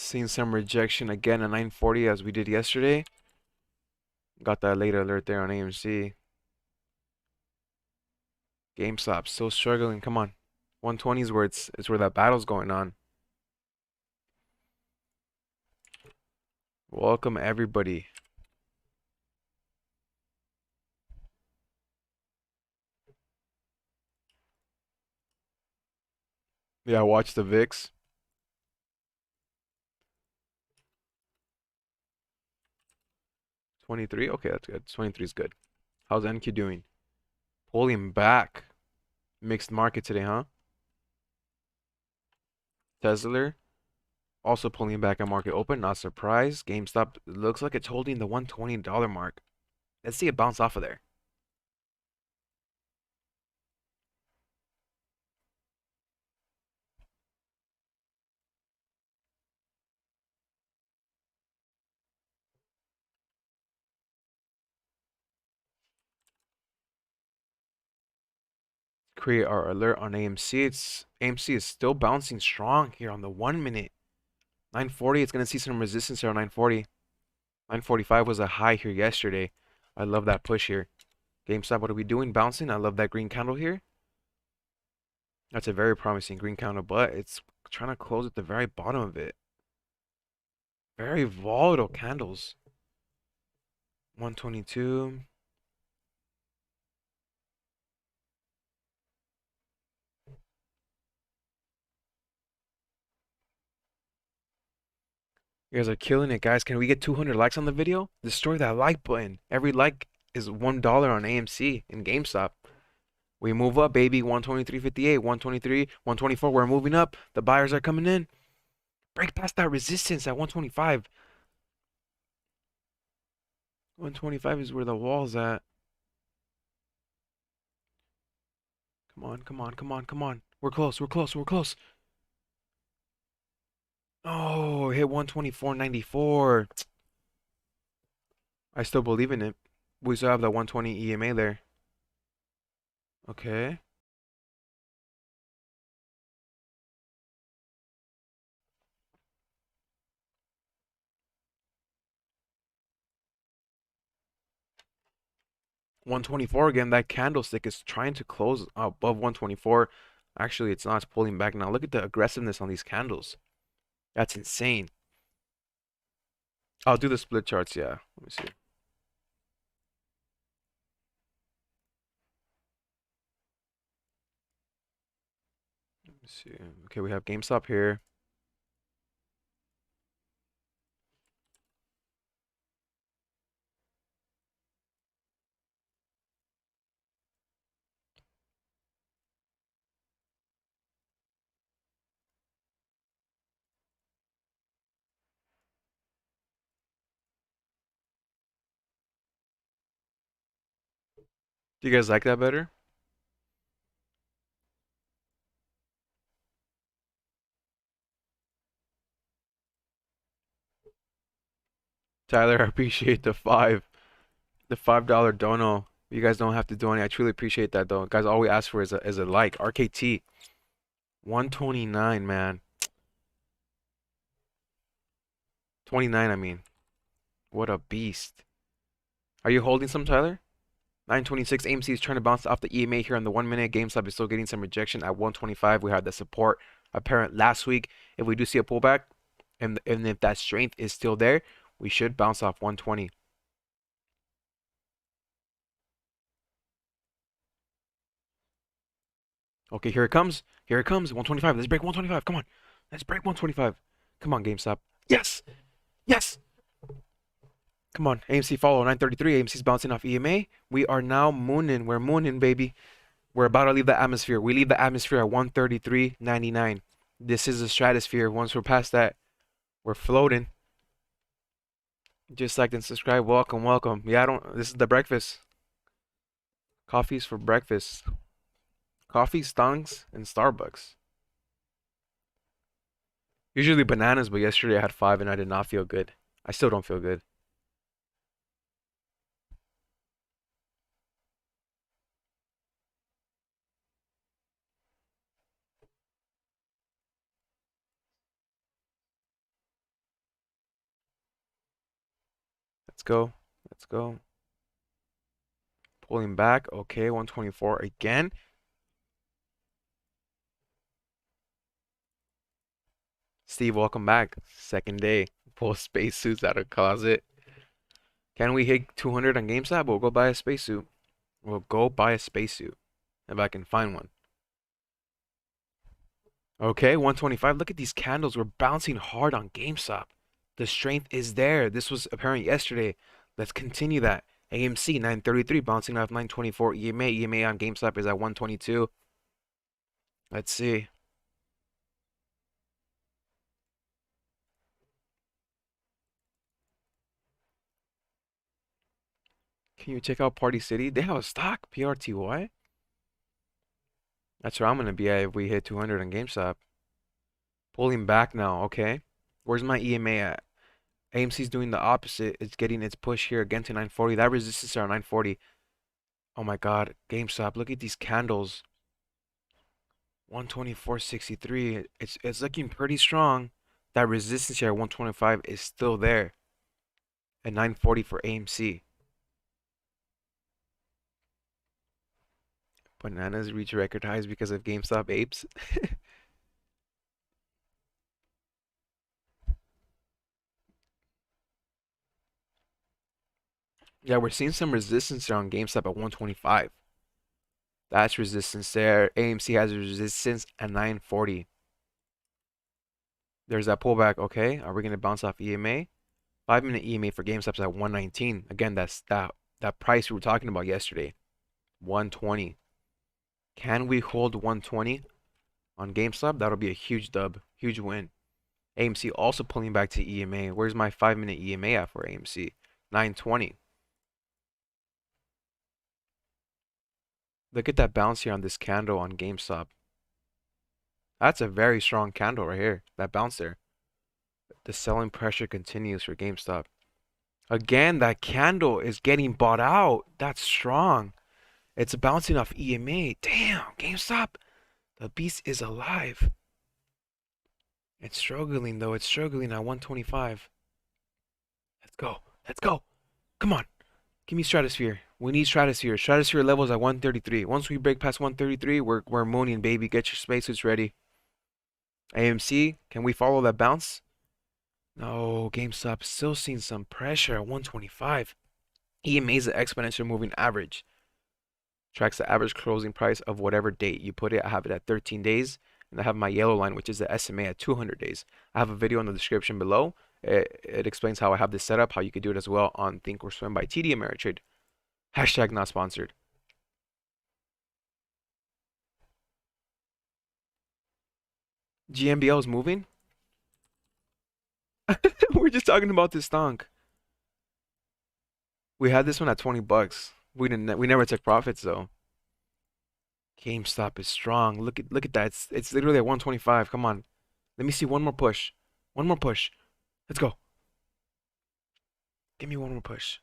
Seeing some rejection again at 940 as we did yesterday. Got that late alert there on AMC. GameStop still struggling. Come on. 120 is where it's where that battle's going on. Welcome everybody. Yeah, watch the VIX. 23. Okay, that's good. 23 is good. How's NQ doing? Pulling back. Mixed market today, huh? Tesla also pulling back at market open. Not surprised. GameStop looks like it's holding the $120 mark. Let's see it bounce off of there. Create our alert on AMC. AMC is still bouncing strong here on the 1 minute. 940, it's gonna see some resistance here on 940. 945 was a high here yesterday. I love that push here. GameStop, what are we doing? Bouncing. I love that green candle here. That's a very promising green candle, but it's trying to close at the very bottom of it. Very volatile candles. 122. You guys are killing it, guys. Can we get 200 likes on the video? Destroy that like button. Every like is $1 on AMC and GameStop. We move up, baby. 123.58, 123, 124. We're moving up. The buyers are coming in. Break past that resistance at 125. 125 is where the wall's at. Come on, come on, come on, come on. We're close, we're close, we're close. Oh, hit 124.94. I still believe in it. We still have the 120 EMA there. Okay. 124 again. That candlestick is trying to close above 124. Actually, it's not. It's pulling back now. Look at the aggressiveness on these candles. That's insane. I'll do the split charts. Yeah. Let me see. Let me see. Okay, we have GameStop here. Do you guys like that better? Tyler, I appreciate the $5 dono. You guys don't have to do any. I truly appreciate that though. Guys, all we ask for is a like. RKT 129, man. 29, I mean. What a beast. Are you holding some, Tyler? 926 AMC is trying to bounce off the EMA here on the 1 minute. GameStop is still getting some rejection at 125. We had the support apparent last week. If we do see a pullback, and if that strength is still there, we should bounce off 120. Okay, here it comes. Here it comes. 125. Let's break 125. Come on. Let's break 125. Come on, GameStop. Yes. Yes. Come on. AMC follow 933. AMC's bouncing off EMA. We are now mooning. We're mooning, baby. We're about to leave the atmosphere. We leave the atmosphere at 133.99. This is the stratosphere. Once we're past that, we're floating. Just like and subscribe. Welcome, welcome. Yeah, I don't. This is the breakfast. Coffee's for breakfast. Coffee, stongs, and Starbucks. Usually bananas, but yesterday I had 5 and I did not feel good. I still don't feel good. Let's go. Let's go. Pulling back. Okay, 124 again. Steve, welcome back. Second day. Pull spacesuits out of closet. Can we hit 200 on GameStop? We'll go buy a spacesuit. We'll go buy a spacesuit if I can find one. Okay, 125. Look at these candles. We're bouncing hard on GameStop. The strength is there. This was apparent yesterday. Let's continue that. AMC 933 bouncing off 924 EMA. EMA on GameStop is at 122. Let's see. Can you check out Party City? They have a stock, PRTY. That's where I'm gonna be at if we hit 200 on GameStop. Pulling back now, okay. Where's my EMA at? AMC's doing the opposite. It's getting its push here again to 940. That resistance around 940. Oh my God, GameStop. Look at these candles. 124.63. It's looking pretty strong. That resistance here at 125 is still there. At 940 for AMC. Bananas reach record highs because of GameStop apes. Yeah, we're seeing some resistance around GameStop at 125. That's resistance there. AMC has resistance at 940. There's that pullback. Okay, are we gonna bounce off EMA? 5-minute EMA for GameStop's at 119. Again, that's that price we were talking about yesterday. 120. Can we hold 120 on GameStop? That'll be a huge dub, huge win. AMC also pulling back to EMA. Where's my 5-minute EMA at for AMC? 920. Look at that bounce here on this candle on GameStop. That's a very strong candle right here. That bounce there. The selling pressure continues for GameStop. Again, that candle is getting bought out. That's strong. It's bouncing off EMA. Damn, GameStop. The beast is alive. It's struggling though. It's struggling at 125. Let's go. Let's go. Come on. Give me Stratosphere. We need Stratosphere. Stratosphere levels at 133. Once we break past 133, we're mooning, baby. Get your spacesuits ready. AMC, can we follow that bounce? No, GameStop still seeing some pressure at 125. EMA is the exponential moving average. Tracks the average closing price of whatever date you put it. I have it at 13 days, and I have my yellow line, which is the SMA at 200 days. I have a video in the description below. It explains how I have this set up, how you could do it as well on Think or Swim by TD Ameritrade. Hashtag not sponsored. GMBL is moving. We're just talking about this stonk. We had this one at 20 bucks. We never took profits though. GameStop is strong. Look at that. It's literally at 125. Come on. Let me see one more push. One more push. Let's go. Give me one more push.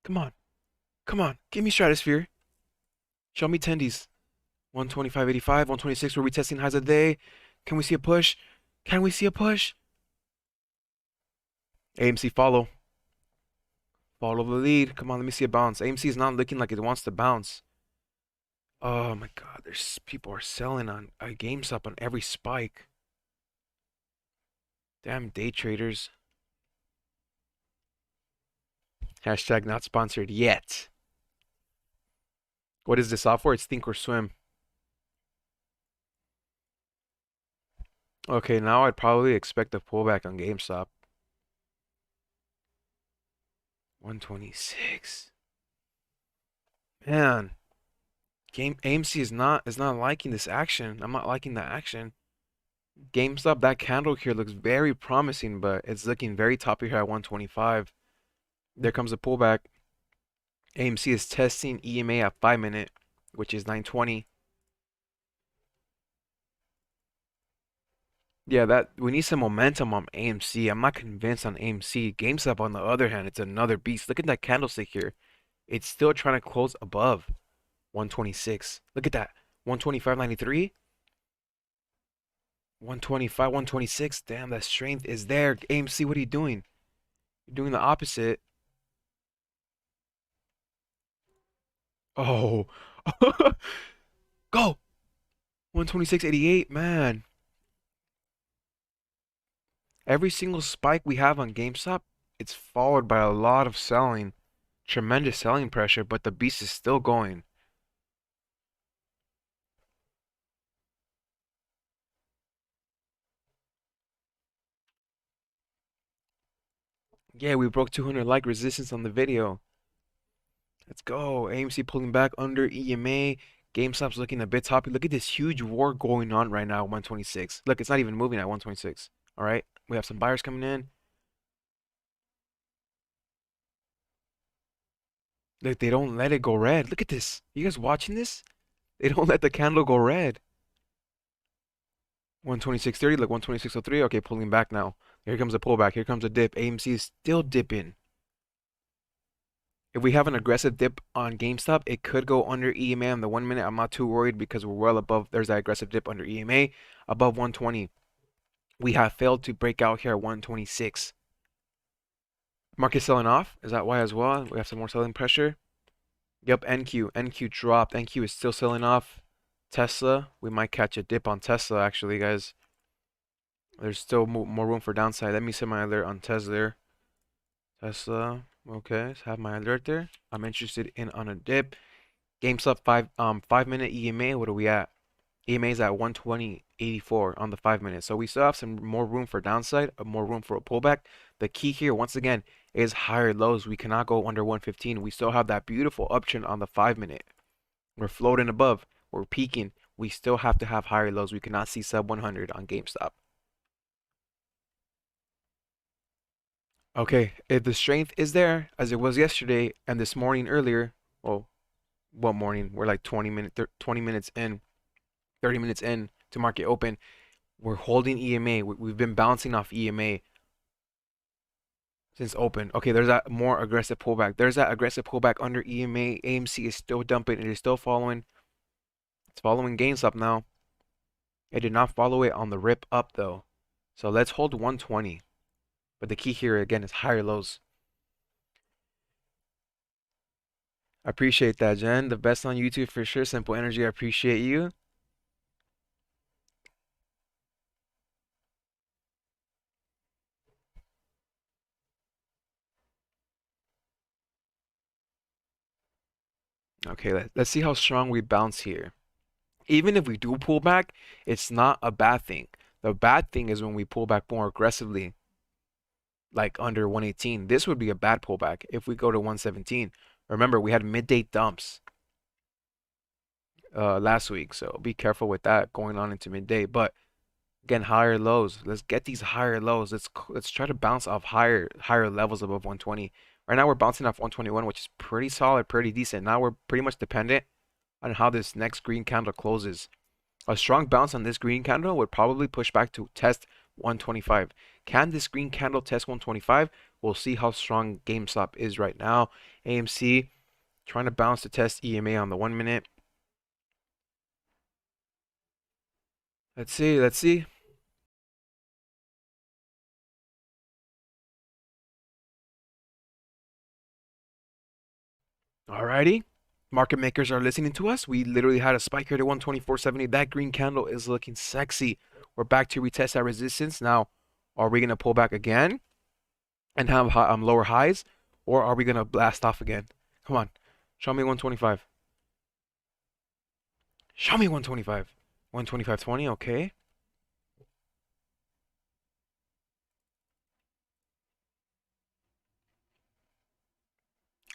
Come on. Come on. Give me Stratosphere. Show me tendies. 125.85, 126. Were we testing highs of the day? Can we see a push? Can we see a push? AMC follow. Follow the lead. Come on, let me see a bounce. AMC is not looking like it wants to bounce. Oh my God, there's people are selling on GameStop on every spike. Damn day traders. Hashtag not sponsored yet. What is this software? It's Think or Swim. Okay, now I'd probably expect a pullback on GameStop. 126. Man, AMC is not liking this action. I'm not liking the action. GameStop, that candle here looks very promising, but it's looking very toppy here at 125. There comes a pullback. AMC is testing EMA at 5-minute, which is 920. Yeah, that we need some momentum on AMC. I'm not convinced on AMC. GameStop, on the other hand, it's another beast. Look at that candlestick here. It's still trying to close above 126. Look at that. 125.93. 125, 126. Damn, that strength is there. AMC, what are you doing? You're doing the opposite. Oh. Go. 126.88, man. Every single spike we have on GameStop, it's followed by a lot of selling. Tremendous selling pressure, but the beast is still going. Yeah, we broke 200 like resistance on the video. Let's go. AMC pulling back under EMA. GameStop's looking a bit toppy. Look at this huge war going on right now at 126. Look, it's not even moving at 126. All right. We have some buyers coming in. Look, they don't let it go red. Look at this. You guys watching this? They don't let the candle go red. 126.30. Look, 126.03. Okay, pulling back now. Here comes a pullback. Here comes a dip. AMC is still dipping. If we have an aggressive dip on GameStop, it could go under EMA on the 1-minute. I'm not too worried because we're well above. There's that aggressive dip under EMA, above 120. We have failed to break out here at 126. Market selling off. Is that why as well? We have some more selling pressure. Yep, NQ. NQ dropped. NQ is still selling off. Tesla. We might catch a dip on Tesla, actually, guys. There's still more room for downside. Let me set my alert on Tesla. Tesla. Okay, so have my alert there. I'm interested in on a dip. GameStop 5 minute EMA. What are we at? EMA is at 120.84 on the 5 minute. So we still have some more room for downside, more room for a pullback. The key here, once again, is higher lows. We cannot go under 115. We still have that beautiful uptrend on the 5 minute. We're floating above. We're peaking. We still have to have higher lows. We cannot see sub 100 on GameStop. Okay, if the strength is there as it was yesterday and this morning earlier, well, what morning? We're like 20 minutes in, 30 minutes in to market open. We're holding EMA. We've been bouncing off EMA since open. Okay, there's that more aggressive pullback. There's that aggressive pullback under EMA. AMC is still dumping. It is still following. It's following GameStop now. It did not follow it on the rip up though. So let's hold 120. But the key here again is higher lows. I appreciate that, Jen. The best on YouTube for sure. Simple Energy, I appreciate you. Okay, let's see how strong we bounce here. Even if we do pull back, it's not a bad thing. The bad thing is when we pull back more aggressively, like under 118. This would be a bad pullback if we go to 117. Remember, we had midday dumps last week, so be careful with that going on into midday. But again, higher lows. Let's get these higher lows. Let's try to bounce off higher levels above 120. Right now we're bouncing off 121, which is pretty solid, pretty decent. Now we're pretty much dependent on how this next green candle closes. A strong bounce on this green candle would probably push back to test 125. Can this green candle test 125? We'll see how strong GameStop is right now. AMC trying to bounce to test EMA on the 1 minute. Let's see, let's see. Alrighty. Market makers are listening to us. We literally had a spike here to 124.70. That green candle is looking sexy. We're back to retest that resistance. Now, are we going to pull back again and have lower highs? Or are we going to blast off again? Come on. Show me 125. Show me 125. 125.20, okay.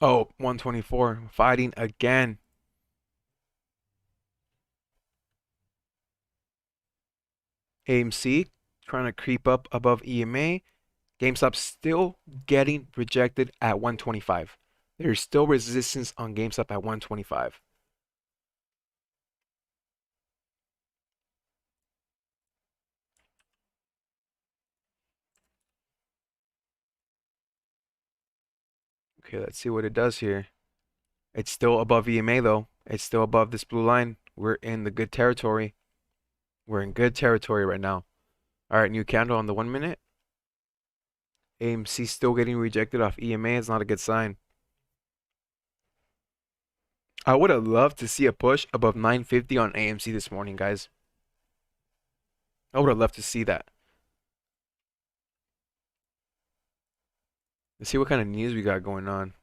Oh, 124. Fighting again. AMC trying to creep up above EMA. GameStop still getting rejected at 125. There's still resistance on GameStop at 125. Okay, let's see what it does here. It's still above EMA though. It's still above this blue line. We're in the good territory. We're in good territory right now. All right, new candle on the 1 minute. AMC still getting rejected off EMA. It's not a good sign. I would have loved to see a push above 950 on AMC this morning, guys. I would have loved to see that. Let's see what kind of news we got going on.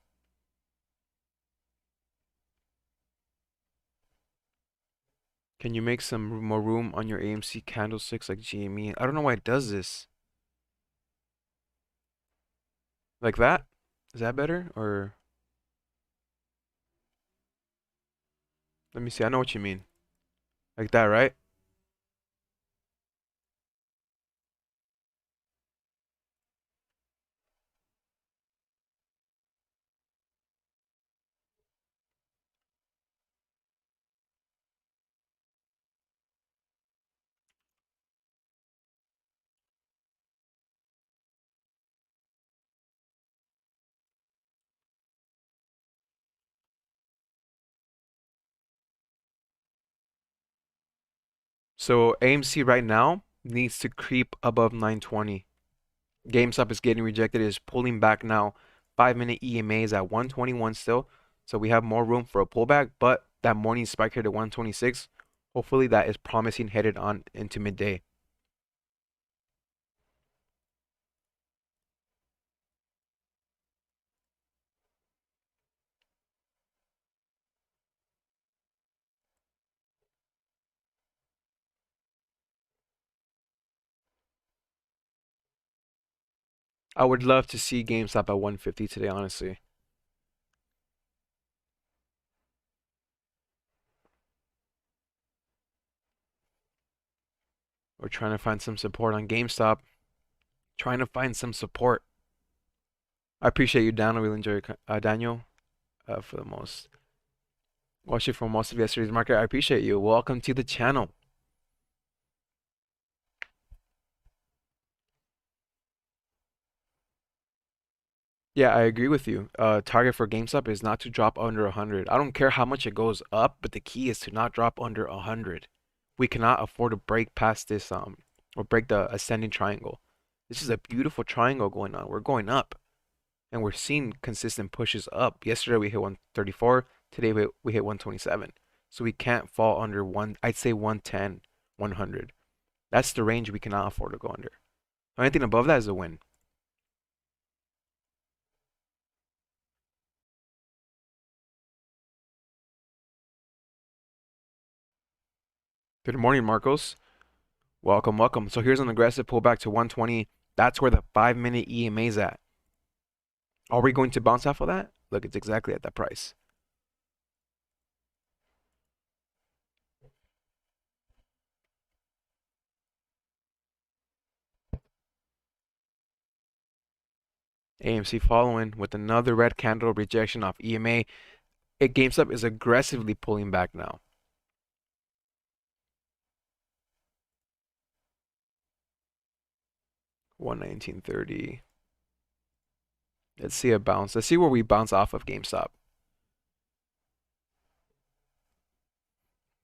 Can you make some more room on your AMC candlesticks like GME? I don't know why it does this. Like that? Is that better? Or let me see. I know what you mean. Like that, right? So AMC right now needs to creep above 920. GameStop is getting rejected. It is pulling back now. 5 minute EMA is at 121 still. So we have more room for a pullback, but that morning spike here to 126, hopefully that is promising headed on into midday. I would love to see GameStop at 150 today, honestly. We're trying to find some support on GameStop. Trying to find some support. I appreciate you, Dan. I really enjoy Daniel, for the most. Watched it for most of yesterday's market. I appreciate you. Welcome to the channel. Yeah, I agree with you. Target for GameStop is not to drop under 100. I don't care how much it goes up, but the key is to not drop under 100. We cannot afford to break past this or break the ascending triangle. This is a beautiful triangle going on. We're going up, and we're seeing consistent pushes up. Yesterday we hit 134. Today we hit 127. So we can't fall under one. I'd say 110, 100. That's the range we cannot afford to go under. Anything above that is a win. Good morning, Marcos. Welcome, welcome. So here's an aggressive pullback to 120. That's where the 5-minute EMA is at. Are we going to bounce off of that? Look, it's exactly at that price. AMC following with another red candle rejection off EMA. GameStop is aggressively pulling back now. $119.30. Let's see a bounce. Let's see where we bounce off of GameStop.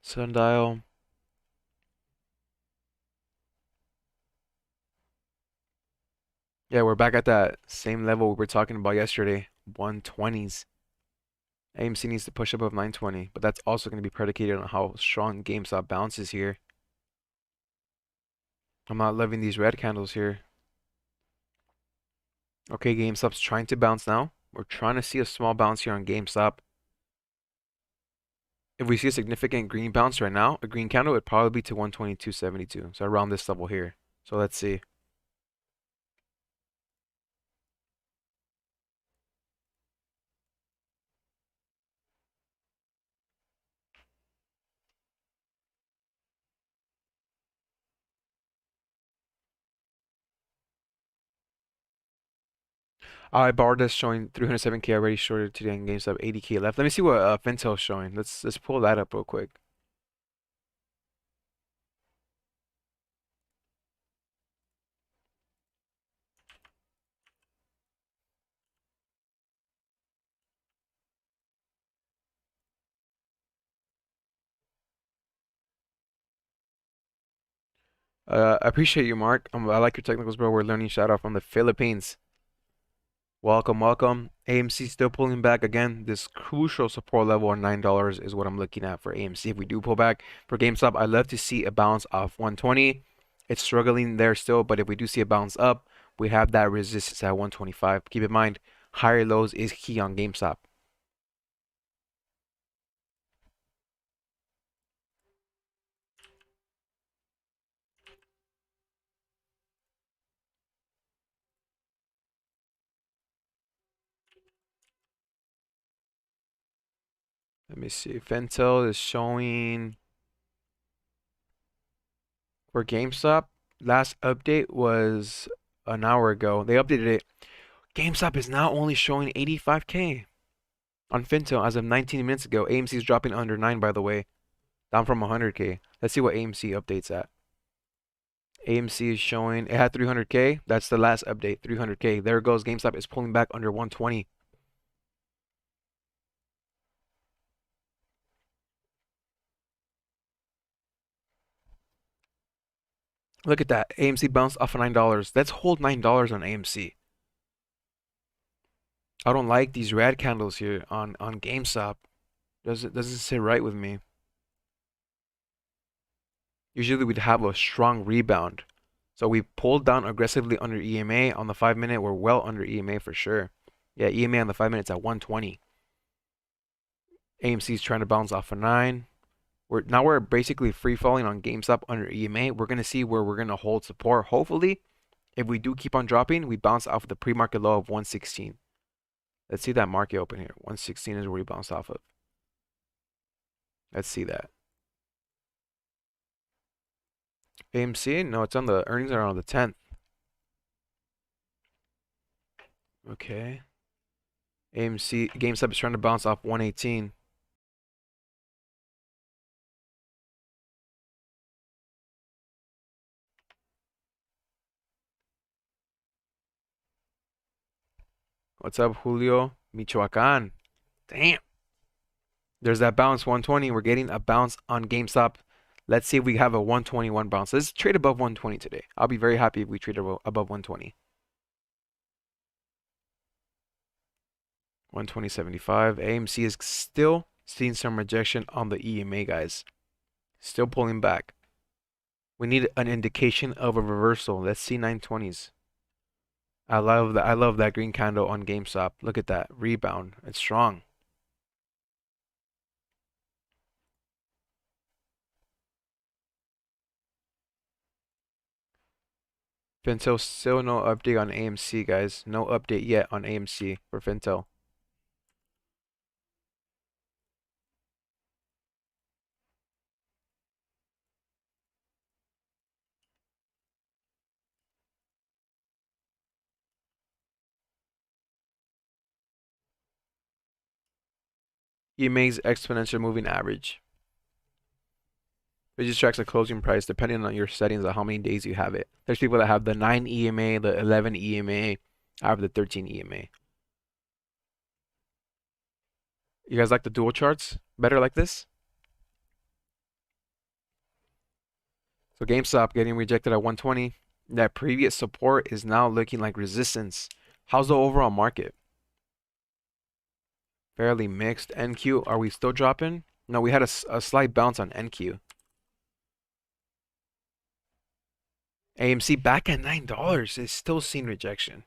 Sundial. Yeah, we're back at that same level we were talking about yesterday. 120s. AMC needs to push above 920, but that's also going to be predicated on how strong GameStop bounces here. I'm not loving these red candles here. Okay, GameStop's trying to bounce now. We're trying to see a small bounce here on GameStop. If we see a significant green bounce right now, a green candle would probably be to 122.72. So around this level here. So let's see. I borrowed this showing 307K already shorted today in GameStop, 80K left. Let me see what Fintel's showing. Let's pull that up real quick. I appreciate you, Mark. I like your technicals, bro. We're learning shout out from the Philippines. Welcome, welcome. AMC still pulling back again. This crucial support level on $9 is what I'm looking at for AMC. If we do pull back for GameStop, I'd love to see a bounce off 120. It's struggling there still, but if we do see a bounce up, we have that resistance at 125. Keep in mind, higher lows is key on GameStop. Let me see. Ventel is showing for GameStop. Last update was an hour ago. They updated it. GameStop is now only showing 85K on Fintel as of 19 minutes ago. AMC is dropping under 9, by the way, down from 100K. Let's see what AMC updates at. AMC is showing it had 300K. That's the last update, 300K. There it goes. GameStop is pulling back under 120. Look at that. AMC bounced off of $9. Let's hold $9 on AMC. I don't like these red candles here on GameStop. Doesn't sit right with me. Usually we'd have a strong rebound. So we pulled down aggressively under EMA on the 5-minute. We're well under EMA for sure. Yeah, EMA on the 5-minute's at 120. AMC's trying to bounce off of 9. We're basically free falling on GameStop under EMA. We're gonna see where we're gonna hold support. Hopefully, If we do keep on dropping, we bounce off of the pre-market low of 116. Let's see that market open here. 116 is where we bounce off of. Let's see that. AMC? No, it's on the earnings are on the 10th. Okay. AMC GameStop is trying to bounce off 118. What's up, Julio? Michoacan. Damn. There's that bounce 120. We're getting a bounce on GameStop. Let's see if we have a 121 bounce. Let's trade above 120 today. I'll be very happy if we trade above 120. 120.75. AMC is still seeing some rejection on the EMA, guys. Still pulling back. We need an indication of a reversal. Let's see 920s. I love that green candle on GameStop. Look at that rebound. It's strong. Fintel still no update on AMC, guys. No update yet on AMC for Fintel. EMA's exponential moving average. It just tracks the closing price depending on your settings of how many days you have it. There's people that have the 9 EMA, the 11 EMA. I have the 13 EMA. You guys like the dual charts better like this? So GameStop getting rejected at 120. That previous support is now looking like resistance. How's the overall market? Fairly mixed. NQ, are we still dropping? No, we had a slight bounce on NQ. AMC back at $9 is still seeing rejection.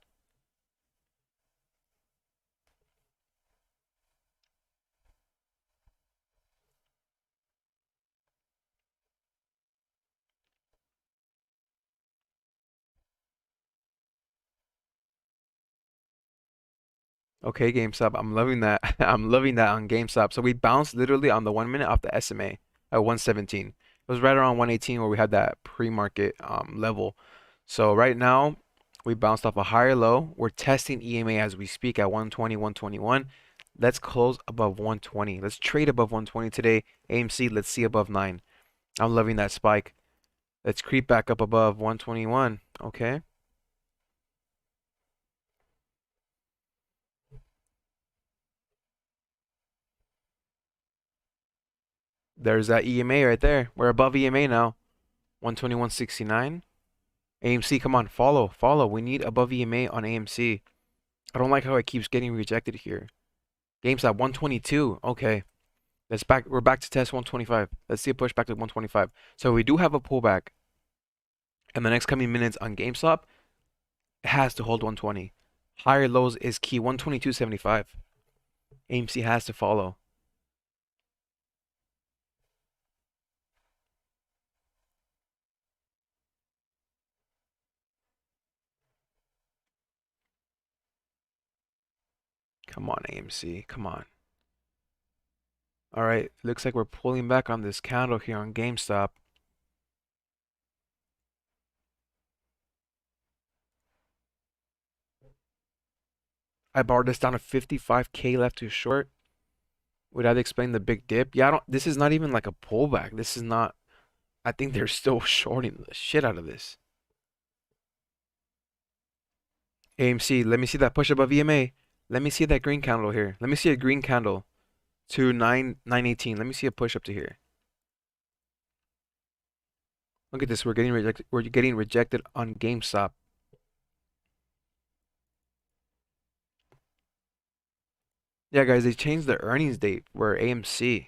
Okay, GameStop. I'm loving that. I'm loving that on GameStop. So we bounced literally on the 1 minute off the SMA at 117. It was right around 118 where we had that pre-market level. So right now we bounced off a higher low. We're testing EMA as we speak at 120, 121. Let's close above 120. Let's trade above 120 today. AMC, let's see above 9. I'm loving that spike. Let's creep back up above 121. Okay. There's that EMA right there. We're above EMA now. 121.69. AMC, come on, follow, follow. We need above EMA on AMC. I don't like how it keeps getting rejected here. GameStop 122. Okay. We're back to test 125. Let's see a push back to 125. So we do have a pullback. In the next coming minutes on GameStop, it has to hold 120. Higher lows is key. 122.75. AMC has to follow. Come on, AMC. Come on. All right. Looks like we're pulling back on this candle here on GameStop. I borrowed this down to 55K left to short. Would that explain the big dip? Yeah, I don't. This is not even like a pullback. This is not. I think they're still shorting the shit out of this. AMC, let me see that push above EMA. Let me see that green candle here. Let me see a green candle to 918. Let me see a push up to here. Look at this. We're getting rejected. We're getting rejected on GameStop. Yeah, guys, they changed the earnings date for AMC.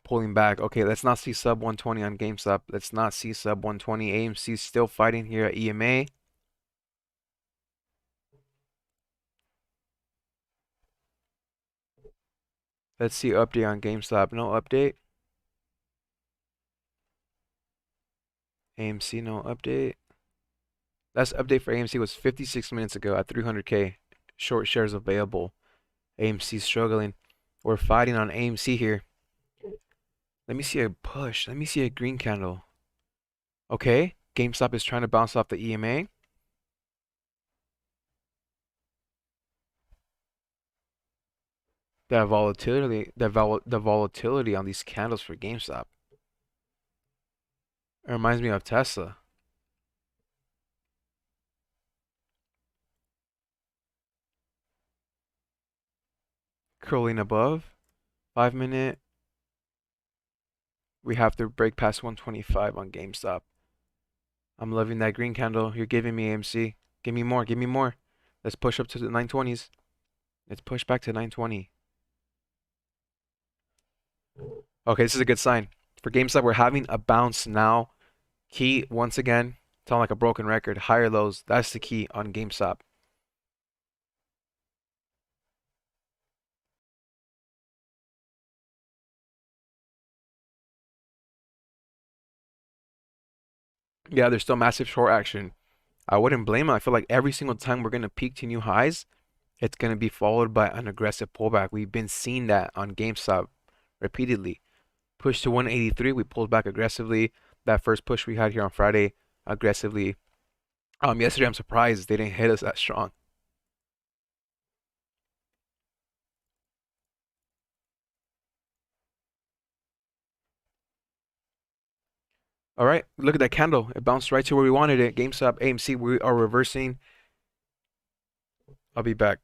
Pulling back. Okay, let's not see sub 120 on GameStop. Let's not see sub 120. AMC still fighting here at EMA. Let's see update on GameStop. No update. AMC, no update. Last update for AMC was 56 minutes ago at 300K. Short shares available. AMC struggling. We're fighting on AMC here. Let me see a push. Let me see a green candle. Okay. GameStop is trying to bounce off the EMA. The volatility on these candles for GameStop. It reminds me of Tesla. Curling above. 5 minute. We have to break past 125 on GameStop. I'm loving that green candle. You're giving me AMC. Give me more. Give me more. Let's push up to the 920s. Let's push back to 920. Okay, this is a good sign. For GameStop, we're having a bounce now. Key, once again, sound like a broken record. Higher lows. That's the key on GameStop. Yeah, there's still massive short action. I wouldn't blame them. I feel like every single time we're going to peak to new highs, it's going to be followed by an aggressive pullback. We've been seeing that on GameStop repeatedly. Push to 183, we pulled back aggressively. That first push we had here on Friday, aggressively. Yesterday I'm surprised they didn't hit us that strong. All right, look at that candle. It bounced right to where we wanted it. GameStop, AMC, we are reversing. I'll be back.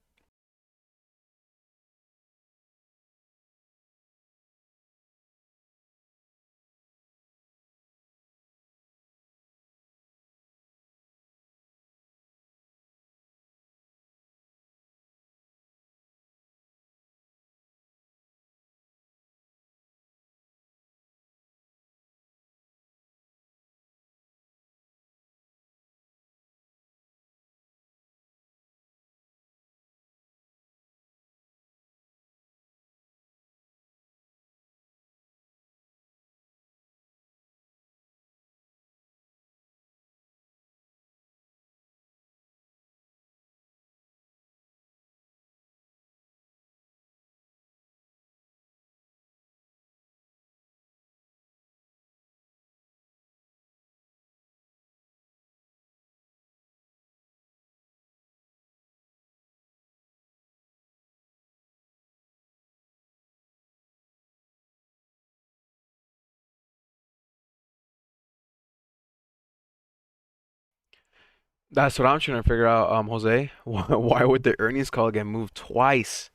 That's what I'm trying to figure out, Jose. Why would the earnings call get moved twice?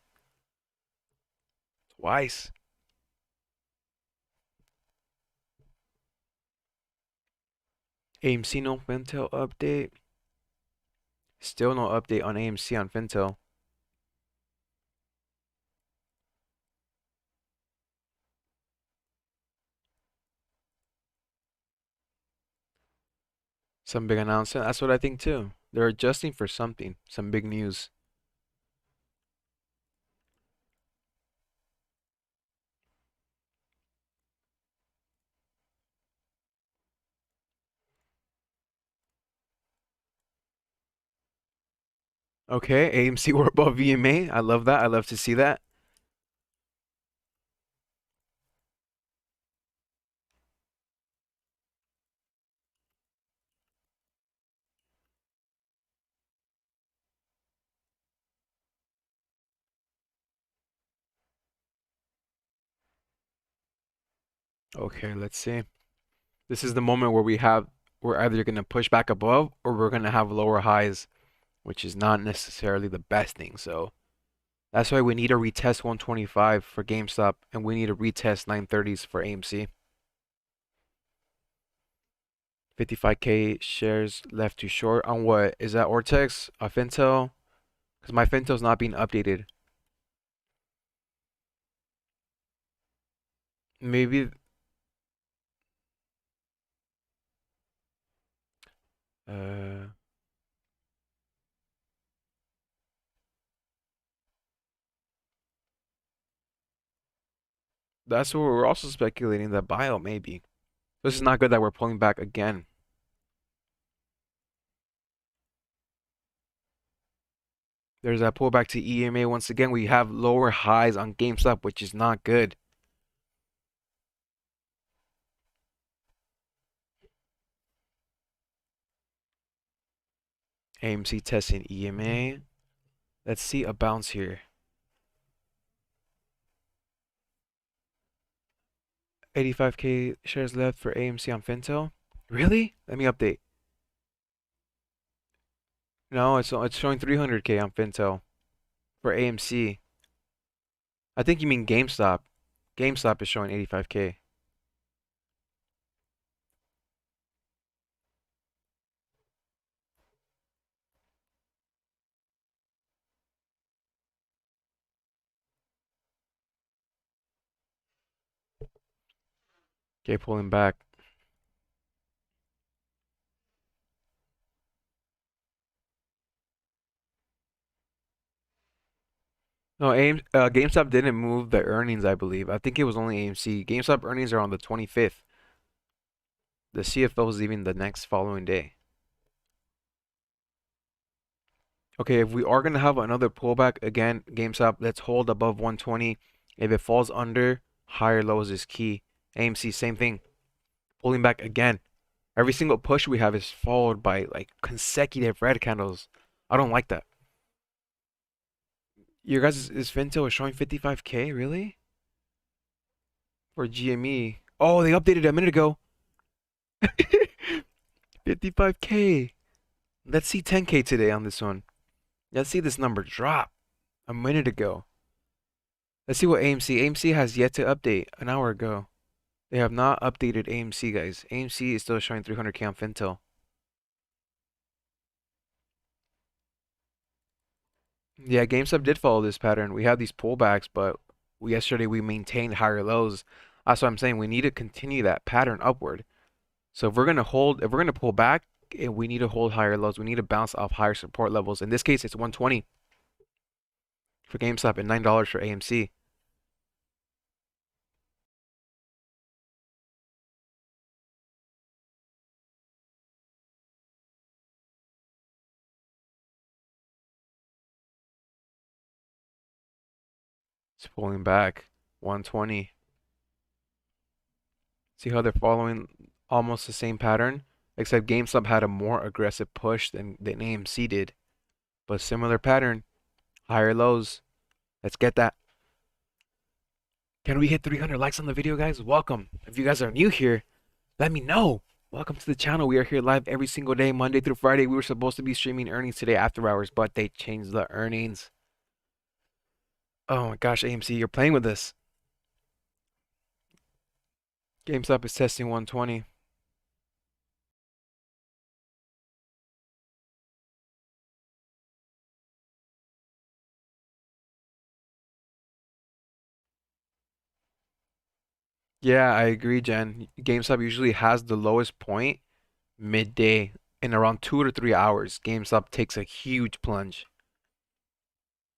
Twice. AMC no Fintel update. Still no update on AMC on Fintel. Some big announcement. That's what I think too. They're adjusting for something. Some big news. Okay, AMC we're above VMA. I love that. I love to see that. Okay, let's see. This is the moment where we're either gonna push back above or we're gonna have lower highs, which is not necessarily the best thing. So that's why we need to retest 125 for GameStop and we need to retest 930s for AMC. 55K shares left too short on what? Is that Ortex? Fintel? Because my Fintel's not being updated. Maybe uh That's what we're also speculating that buyout maybe. This is not good that we're pulling back again. There's that pullback to EMA once again. We have lower highs on GameStop, which is not good. AMC testing EMA. Let's see a bounce here. 85K shares left for AMC on Fintel. Really? Let me update. No, it's showing 300K on Fintel for AMC. I think you mean GameStop. GameStop is showing 85K. Okay, pulling back. No, GameStop didn't move the earnings, I believe. I think it was only AMC. GameStop earnings are on the 25th. The CFO is leaving the next following day. Okay, if we are going to have another pullback, again, GameStop, let's hold above 120. If it falls under, higher lows is key. AMC, same thing. Pulling back again. Every single push we have is followed by like consecutive red candles. I don't like that. Your guys' is Fintel is showing 55K, really? For GME. Oh, they updated a minute ago. 55K. Let's see 10K today on this one. Let's see this number drop a minute ago. Let's see what AMC. AMC has yet to update an hour ago. They have not updated AMC, guys. AMC is still showing 300K on Fintel. Yeah, GameStop did follow this pattern. We have these pullbacks, but yesterday we maintained higher lows. That's what I'm saying. We need to continue that pattern upward. So if we're gonna pull back, we need to hold higher lows. We need to bounce off higher support levels. In this case, it's 120 for GameStop and $9 for AMC. It's pulling back 120. See how they're following almost the same pattern, except GameStop had a more aggressive push than AMC did. But similar pattern, higher lows. Let's get that. Can we hit 300 likes on the video, guys? Welcome. If you guys are new here, let me know. Welcome to the channel. We are here live every single day, Monday through Friday. We were supposed to be streaming earnings today after hours, but they changed the earnings. Oh my gosh, AMC, you're playing with this. GameStop is testing 120. Yeah, I agree, Jen. GameStop usually has the lowest point midday in around 2 to 3 hours. GameStop takes a huge plunge.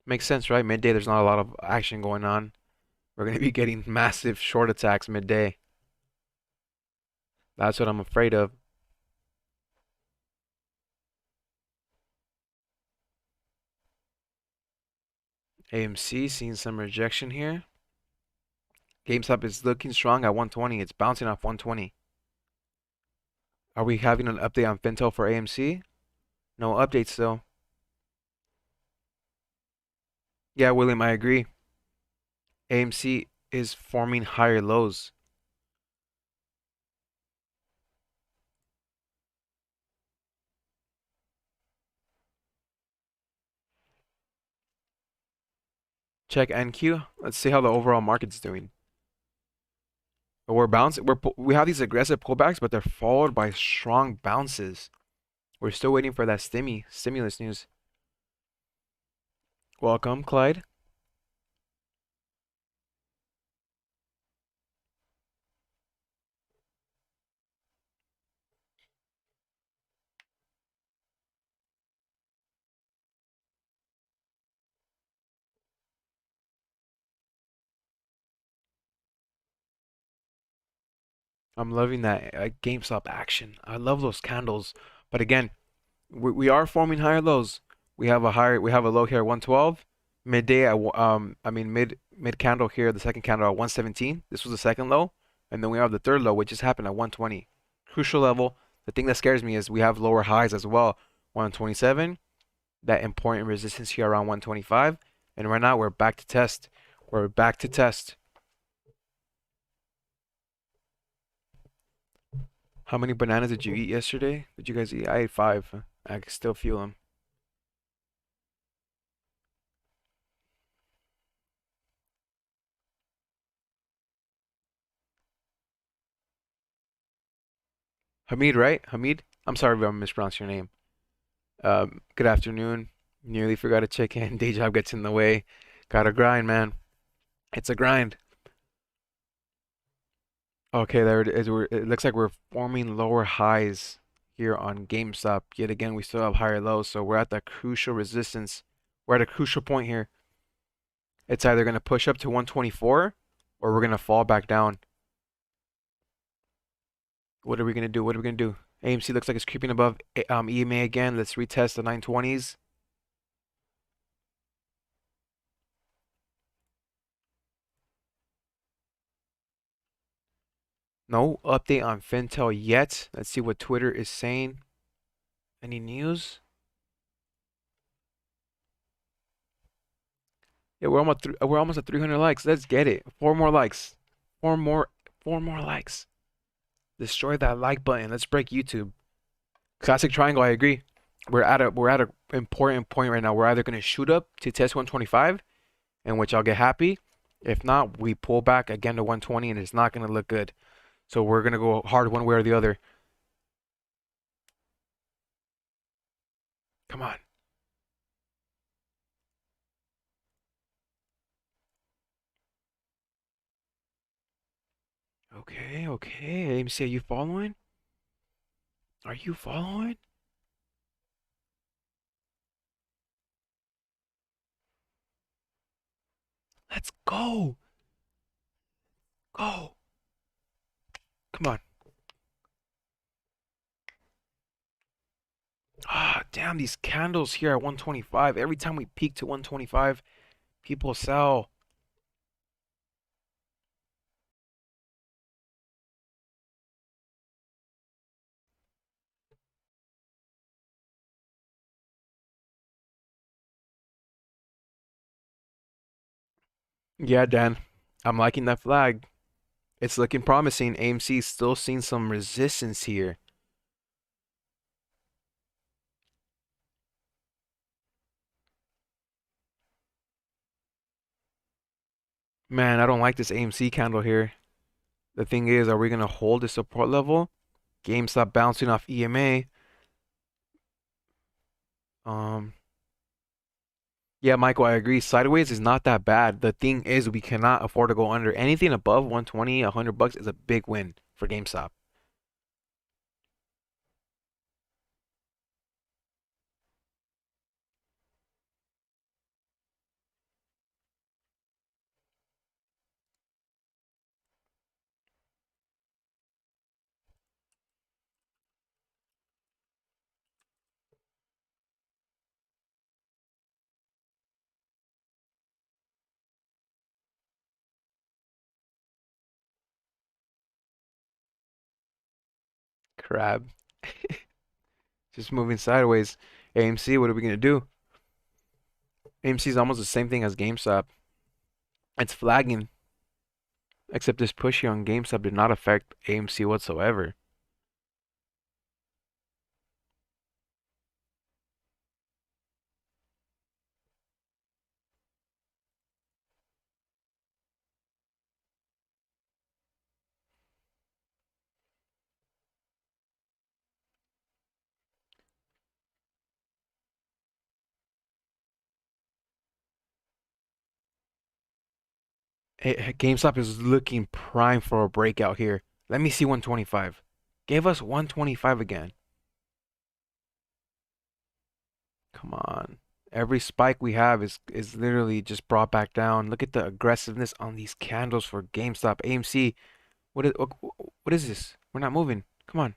Makes sense, right? Midday, there's not a lot of action going on. We're going to be getting massive short attacks midday. That's what I'm afraid of. AMC seeing some rejection here. GameStop is looking strong at 120. It's bouncing off 120. Are we having an update on Fintel for AMC? No updates though. Yeah, William, I agree. AMC is forming higher lows. Check NQ. Let's see how the overall market's doing. But we're bouncing. We have these aggressive pullbacks, but they're followed by strong bounces. We're still waiting for that stimulus news. Welcome, Clyde. I'm loving that GameStop action. I love those candles. But again, we are forming higher lows. We have a low here at 112. Midday at I mean mid candle here, the second candle at 117. This was the second low, and then we have the third low, which just happened at 120. Crucial level. The thing that scares me is we have lower highs as well. 127, that important resistance here around 125, and right now we're back to test. We're back to test. How many bananas did you eat yesterday? Did you guys eat? I ate five. I can still feel them. Hamid, right? Hamid? I'm sorry if I'm mispronouncing your name. Good afternoon. Nearly forgot to check in. Day job gets in the way. Gotta grind, man. It's a grind. Okay, there it is. It looks like we're forming lower highs here on GameStop. Yet again, we still have higher lows, so we're at that crucial resistance. We're at a crucial point here. It's either going to push up to 124 or we're going to fall back down. What are we going to do? What are we going to do? AMC looks like it's creeping above EMA again. Let's retest the 920s. No update on Fintel yet. Let's see what Twitter is saying. Any news? Yeah, we're almost at 300 likes. Let's get it. Four more likes. Four more four more likes. Destroy that like button. Let's break YouTube. Classic triangle, I agree. We're at a important point right now. We're either gonna shoot up to test 125, in which I'll get happy. If not, we pull back again to 120 and it's not gonna look good. So we're gonna go hard one way or the other. Come on. Okay, okay. AMC, are you following? Are you following? Let's go. Go. Come on. Ah, damn, these candles here at 125. Every time we peak to 125, people sell. Yeah, Dan. I'm liking that flag. It's looking promising. AMC still seeing some resistance here. Man, I don't like this AMC candle here. The thing is, are we gonna hold the support level? GameStop bouncing off EMA. Um, yeah, Michael, I agree. Sideways is not that bad. The thing is, we cannot afford to go under. Anything above 120, $100 is a big win for GameStop. Crab. Just moving sideways. AMC, what are we gonna do? AMC is almost the same thing as GameStop. It's flagging, except this push here on GameStop did not affect AMC whatsoever. GameStop is looking prime for a breakout here. Let me see 125. Give us 125 again. Come on. Every spike we have is literally just brought back down. Look at the aggressiveness on these candles for GameStop. AMC, What is this? We're not moving. Come on.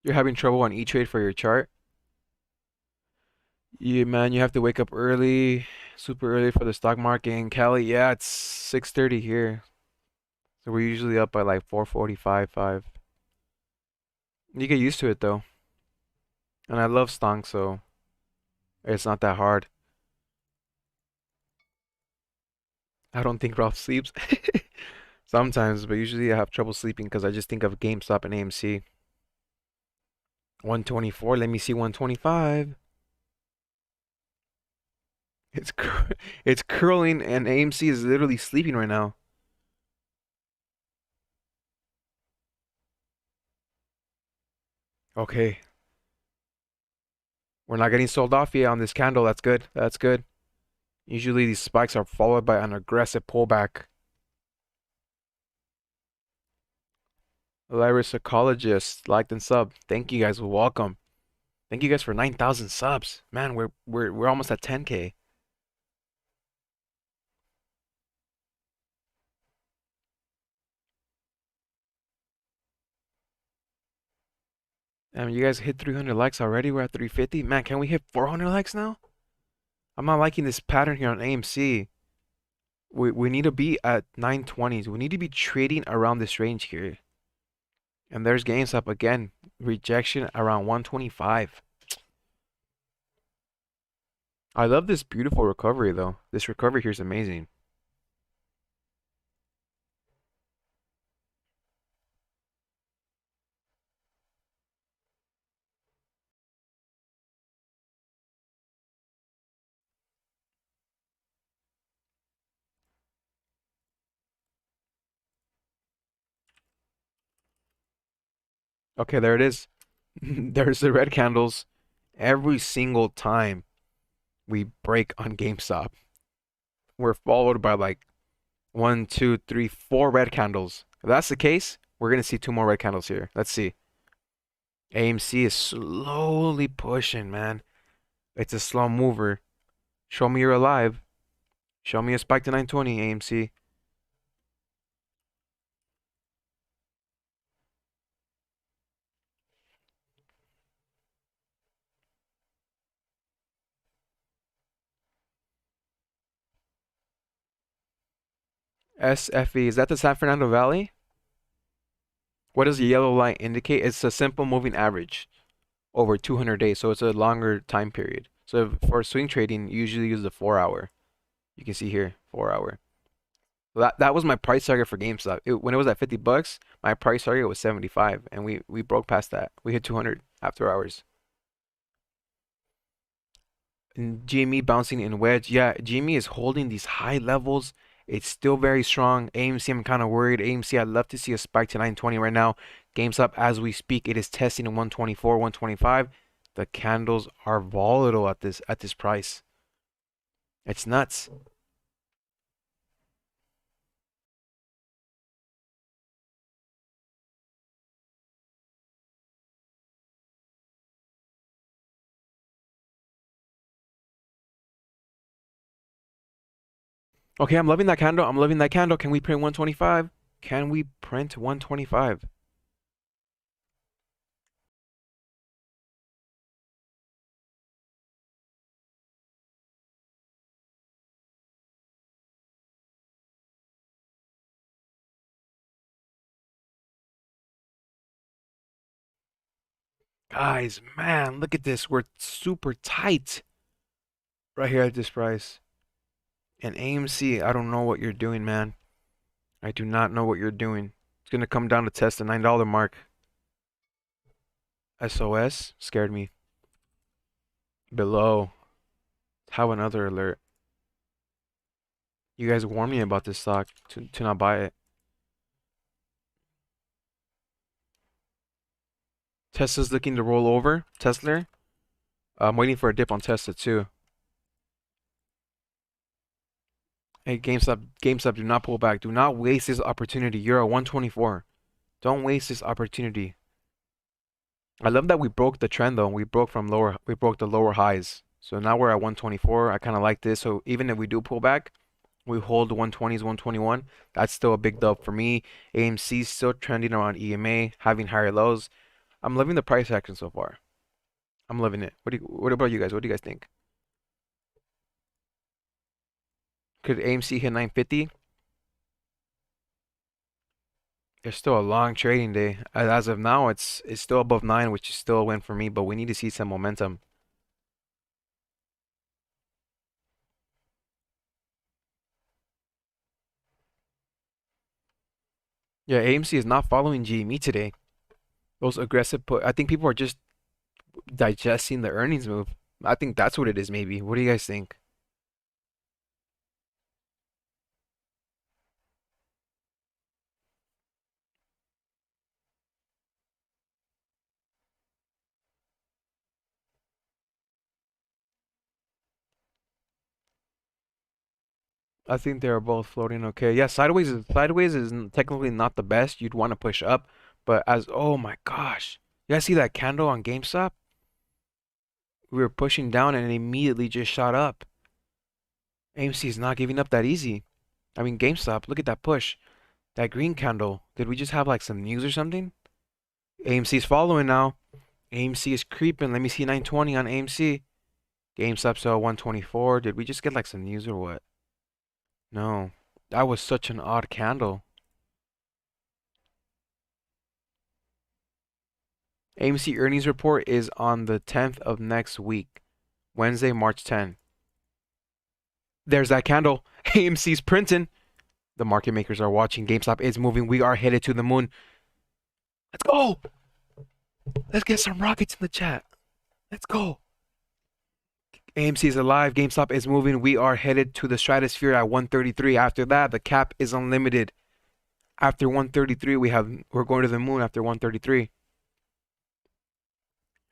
You're having trouble on E-Trade for your chart? You man, you have to wake up early, super early for the stock market in Cali. Yeah, it's 6:30 here. So we're usually up by like 4:45, 5. You get used to it though. And I love stonks, so it's not that hard. I don't think Ralph sleeps. Sometimes, but usually I have trouble sleeping because I just think of GameStop and AMC. 124, let me see 125. It's it's curling and AMC is literally sleeping right now. Okay, we're not getting sold off yet on this candle. That's good. That's good. Usually these spikes are followed by an aggressive pullback. Lyra Psychologist, liked and sub. Thank you guys. Welcome. Thank you guys for 9,000 subs. Man, we're almost at 10K. I mean, you guys hit 300 likes already. We're at 350. Man, can we hit 400 likes now? I'm not liking this pattern here on AMC. We need to be at 920s. We need to be trading around this range here. And there's GameStop again. Rejection around 125. I love this beautiful recovery though. This recovery here is amazing. Okay, there it is. There's the red candles. Every single time we break on GameStop, we're followed by like one, two, three, four red candles. If that's the case, we're gonna see two more red candles here. Let's see. AMC is slowly pushing, man. It's a slow mover. Show me you're alive. Show me a spike to 920, AMC. SFE, is that the San Fernando Valley? What does the yellow line indicate? It's a simple moving average over 200 days, so it's a longer time period. So for swing trading, you usually use the 4 hour. You can see here, 4 hour. That was my price target for GameStop. When it was at 50 bucks, my price target was 75, and we broke past that. We hit 200 after hours. And GME bouncing in wedge. Yeah, GME is holding these high levels. It's still very strong. AMC, I'm kind of worried. AMC, I'd love to see a spike to 920 right now. GameStop, as we speak, it is testing in 124, 125. The candles are volatile at this price. It's nuts. Okay, I'm loving that candle. I'm loving that candle. Can we print 125? Can we print 125? Guys, man, look at this. We're super tight right here at this price. And AMC, I don't know what you're doing, man. I do not know what you're doing. It's gonna come down to test the $9 mark. SOS scared me. Below. Have another alert. You guys warned me about this stock to not buy it. Tesla's looking to roll over. Tesla. I'm waiting for a dip on Tesla too. Hey, GameStop, do not pull back. Do not waste this opportunity. You're at 124. Don't waste this opportunity. I love that we broke the trend though. We broke the lower highs. So now we're at 124. I kind of like this. So even if we do pull back, we hold 120s, 121. That's still a big dub for me. AMC still trending around EMA, having higher lows. I'm loving the price action so far. I'm loving it. What about you guys? What do you guys think? Could AMC hit 950? There's still a long trading day. As of now, it's still above 9, which is still a win for me, but we need to see some momentum. Yeah, AMC is not following GME today. Those aggressive put. I think people are just digesting the earnings move. I think that's what it is, maybe. What do you guys think? I think they're both floating okay. Yeah, sideways is technically not the best. You'd want to push up, but as oh my gosh, you guys see that candle on GameStop? We were pushing down and it immediately just shot up. AMC is not giving up that easy. I mean, GameStop, look at that push. That green candle. Did we just have like some news or something? AMC's following now. AMC is creeping. Let me see 920 on AMC. GameStop sell 124. Did we just get like some news or what? No. That was such an odd candle. AMC earnings report is on the 10th of next week, Wednesday, March 10th. There's that candle. AMC's printing. The market makers are watching. GameStop is moving. We are headed to the moon. Let's go. Let's get some rockets in the chat. Let's go. AMC is alive. GameStop is moving. We are headed to the stratosphere at 133. After that, the cap is unlimited. After 133, we're going to the moon after 133.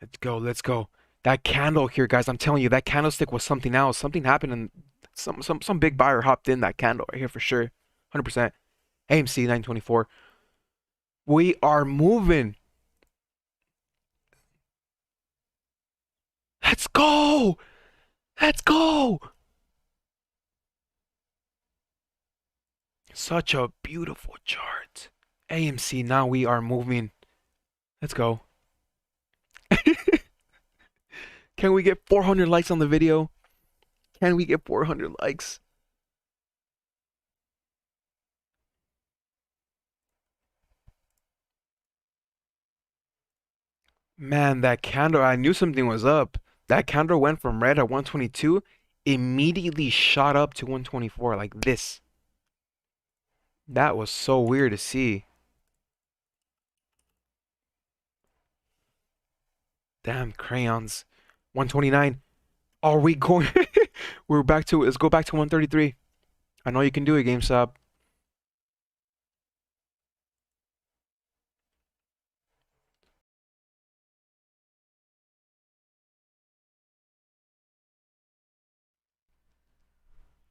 Let's go. Let's go. That candle here, guys. I'm telling you, that candlestick was something else. Something happened and some big buyer hopped in that candle right here for sure. 100%. AMC 924. We are moving. Let's go. Let's go. Such a beautiful chart. AMC, now we are moving. Let's go. Can we get 400 likes on the video? Can we get 400 likes? Man, that candle, I knew something was up. That candle went from red at 122, immediately shot up to 124 like this. That was so weird to see. Damn crayons. 129. Are we going? We're back to, let's go back to 133. I know you can do it, GameStop.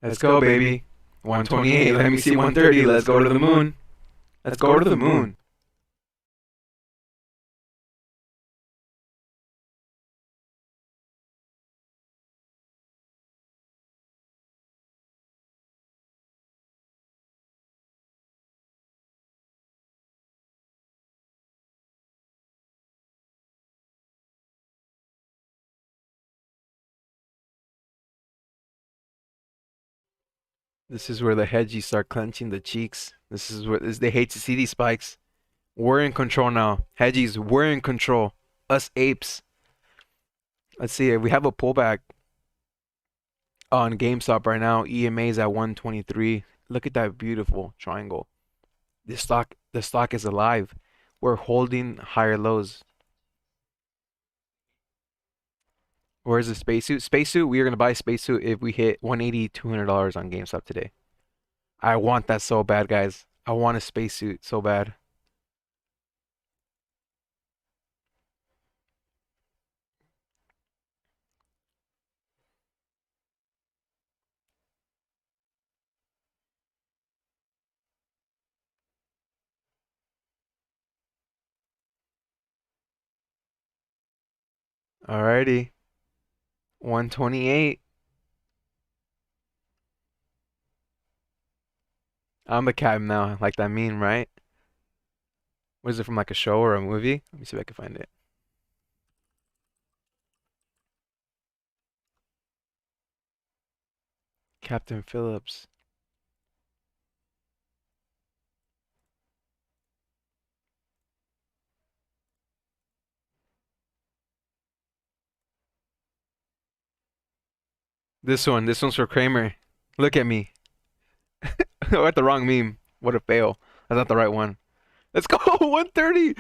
Let's go, baby. 128. Let me see 130. Let's go to the moon. Let's go to the moon. This is where the hedgies start clenching the cheeks. This is where they hate to see these spikes. We're in control now. Hedgies, we're in control. Us apes. Let's see if we have a pullback on GameStop right now. EMA is at 123. Look at that beautiful triangle. The stock is alive. We're holding higher lows. Where's the spacesuit? Spacesuit, we are gonna buy spacesuit if we hit 180, $200 on GameStop today. I want that so bad, guys. I want a spacesuit so bad. Alrighty. 128. I'm the captain now, like that meme, right? Was it from like a show or a movie? Let me see if I can find it. Captain Phillips. This one's for Kramer. Look at me. I got the wrong meme. What a fail. That's not the right one. Let's go 130.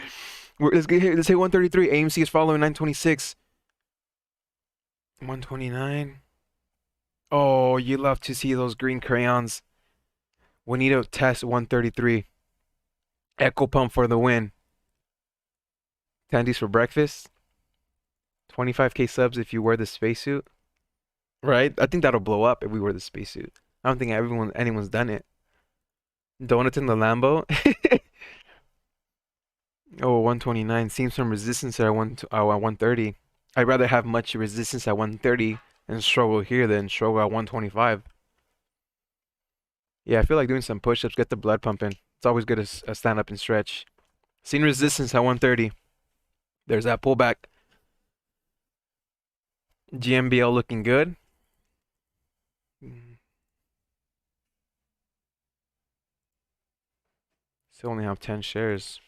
Let's hit 133. AMC is following 926. 129. Oh, you love to see those green crayons. We need to test 133. Echo pump for the win. Tandies for breakfast. 25K subs if you wear the spacesuit. Right? I think that'll blow up if we wear the spacesuit. I don't think anyone's done it. Donuts in the Lambo. Oh, 129. Seems some resistance at 130. I'd rather have much resistance at 130 and struggle here than struggle at 125. Yeah, I feel like doing some push-ups, get the blood pumping. It's always good to stand up and stretch. Seen resistance at 130. There's that pullback. GMBL looking good. Still only have 10 shares.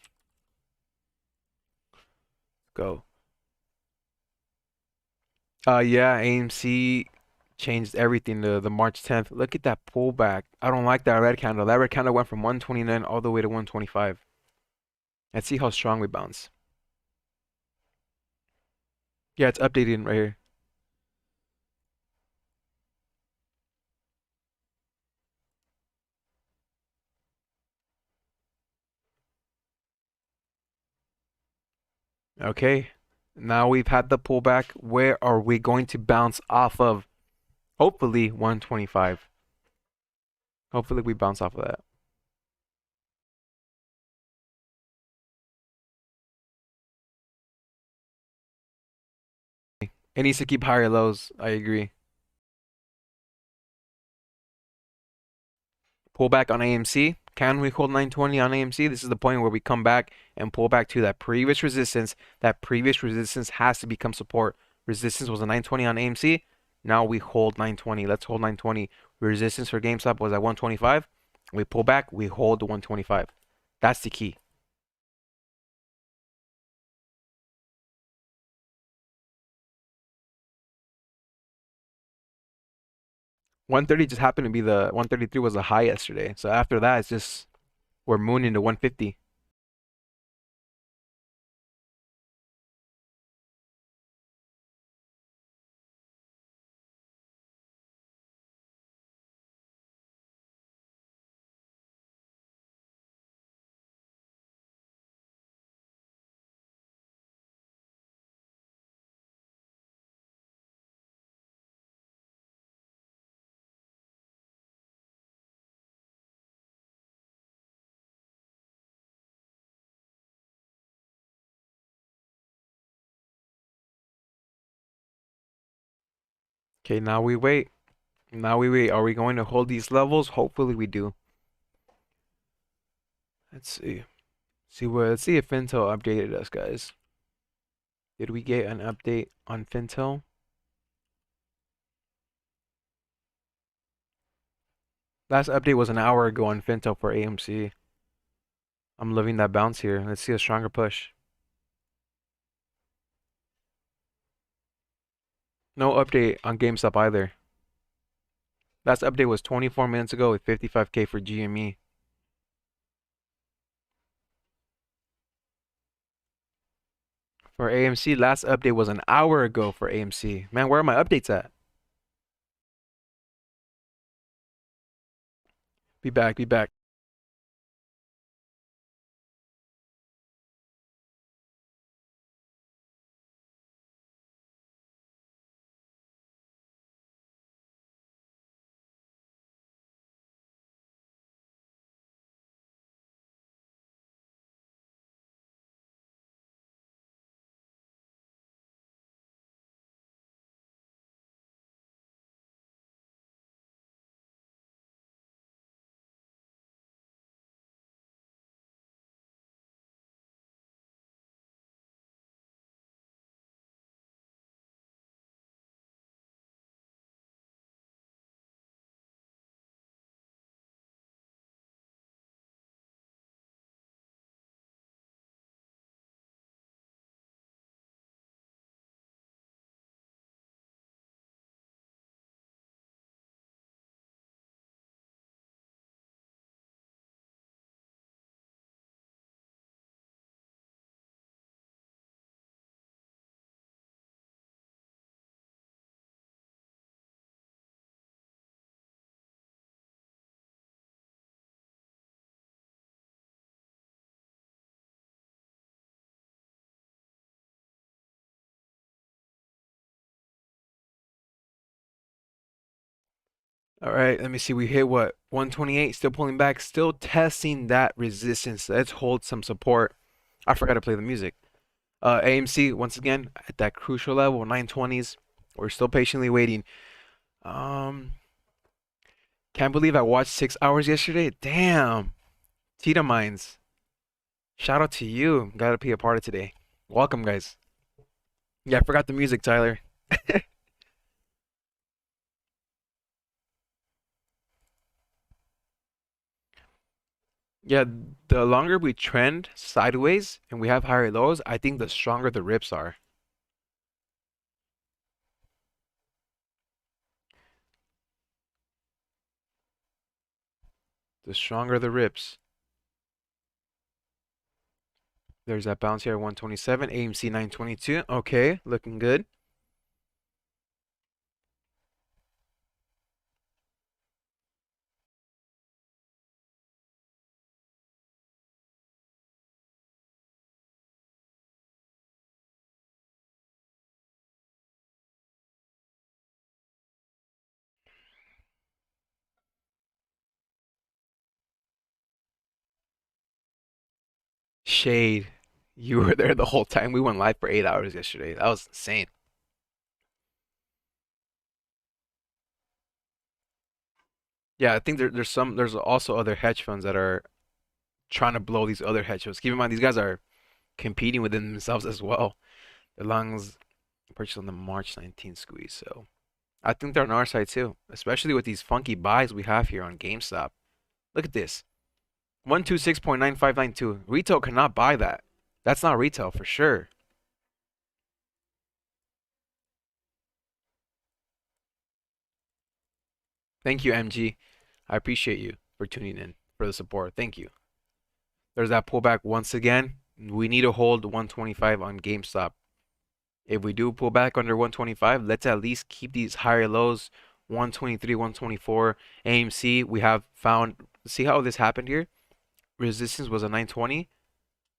Go. Yeah, AMC changed everything to the March 10th. Look at that pullback. I don't like that red candle. That red candle went from 129 all the way to 125. Let's see how strong we bounce. Yeah, it's updating right here. Okay. Now we've had the pullback. Where are we going to bounce off of? Hopefully 125. Hopefully we bounce off of that. It needs to keep higher lows. I agree. Pull back on AMC. Can we hold 920 on AMC? This is the point where we come back and pull back to that previous resistance. That previous resistance has to become support. Resistance was a 920 on AMC. Now we hold 920. Let's hold 920. Resistance for GameStop was at 125. We pull back. We hold the 125. That's the key. 130 just happened to be the 133 was the high yesterday. So after that, it's just we're mooning to 150. Okay, now we wait. Now we wait. Are we going to hold these levels? Hopefully we do. Let's see. Let's see if Fintel updated us, guys. Did we get an update on Fintel? Last update was an hour ago on Fintel for AMC. I'm loving that bounce here. Let's see a stronger push. No update on GameStop either. Last update was 24 minutes ago with 55K for GME. For AMC, last update was an hour ago for AMC. Man, where are my updates at? Be back, be back. All right, let me see. We hit what? 128, still pulling back, still testing that resistance. Let's hold some support. I forgot to play the music. AMC, once again, at that crucial level, 920s. We're still patiently waiting. Um, can't believe I watched 6 hours yesterday. Damn. Tita Mines. Shout out to you. Gotta be a part of today. Welcome, guys. Yeah, I forgot the music, Tyler. Yeah, the longer we trend sideways and we have higher lows, I think the stronger the rips are. The stronger the rips. There's that bounce here at 127, AMC 922. Okay, looking good. Shade. You were there the whole time. We went live for 8 hours yesterday. That was insane. Yeah, I think there's also other hedge funds that are trying to blow these other hedge funds. Keep in mind these guys are competing within themselves as well. The longs purchased on the March 19th squeeze, so I think they're on our side too, especially with these funky buys we have here on GameStop. Look at this. 126.9592. Retail cannot buy that. That's not retail for sure. Thank you, MG. I appreciate you for tuning in for the support. Thank you. There's that pullback once again. We need to hold 125 on GameStop. If we do pull back under 125, let's at least keep these higher lows. 123, 124. AMC, we have found. See how this happened here? Resistance was a 920.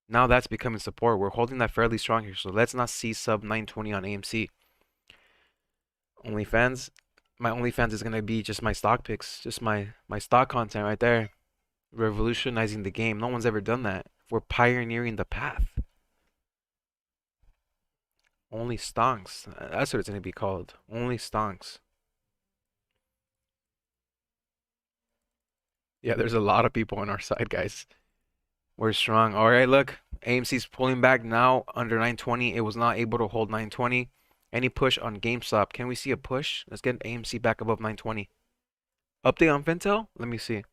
Now that's becoming support. We're holding that fairly strong here. So let's not see sub 920 on AMC. OnlyFans. My OnlyFans is gonna be just my stock picks, just my stock content right there. Revolutionizing the game. No one's ever done that. We're pioneering the path. Only stonks. That's what it's gonna be called. Only stonks. Yeah, there's a lot of people on our side, guys. We're strong. All right, look. AMC's pulling back now under 920. It was not able to hold 920. Any push on GameStop? Can we see a push? Let's get AMC back above 920. Update on Fintel? Let me see.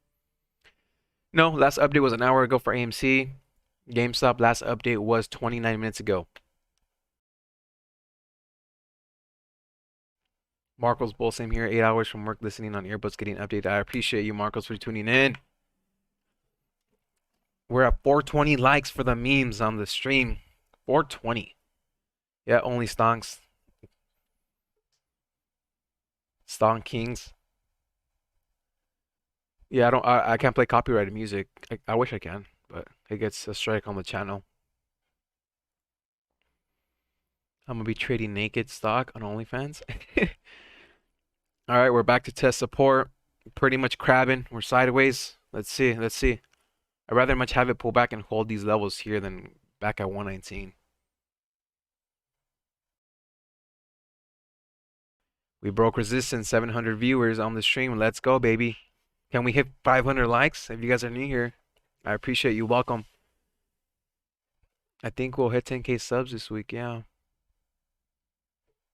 No, last update was an hour ago for AMC. GameStop last update was 29 minutes ago. Marcos Bull, same here. 8 hours from work listening on earbuds, getting updated. I appreciate you, Marcos, for tuning in. We're at 420 likes for the memes on the stream. 420. Yeah, only stonks. Stonk Kings. Yeah, I can't play copyrighted music. I wish I can, but it gets a strike on the channel. I'm gonna be trading naked stock on OnlyFans. All right, we're back to test support. Pretty much crabbing. We're sideways. Let's see. Let's see. I'd rather much have it pull back and hold these levels here than back at 119. We broke resistance. 700 viewers on the stream. Let's go, baby. Can we hit 500 likes? If you guys are new here, I appreciate you. Welcome. I think we'll hit 10K subs this week. Yeah.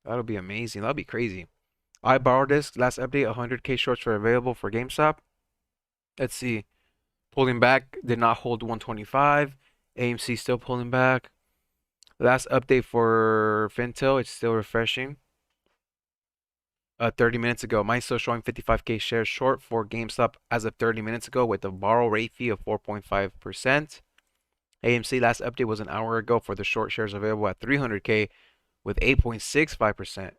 That'll be amazing. That'll be crazy. I borrowed this last update. 100K shorts are available for GameStop. Let's see. Pulling back. Did not hold 125. AMC still pulling back. Last update for Fintel. It's still refreshing. 30 minutes ago. Mine's still showing 55K shares short for GameStop as of 30 minutes ago with a borrow rate fee of 4.5%. AMC last update was an hour ago for the short shares available at 300K with 8.65%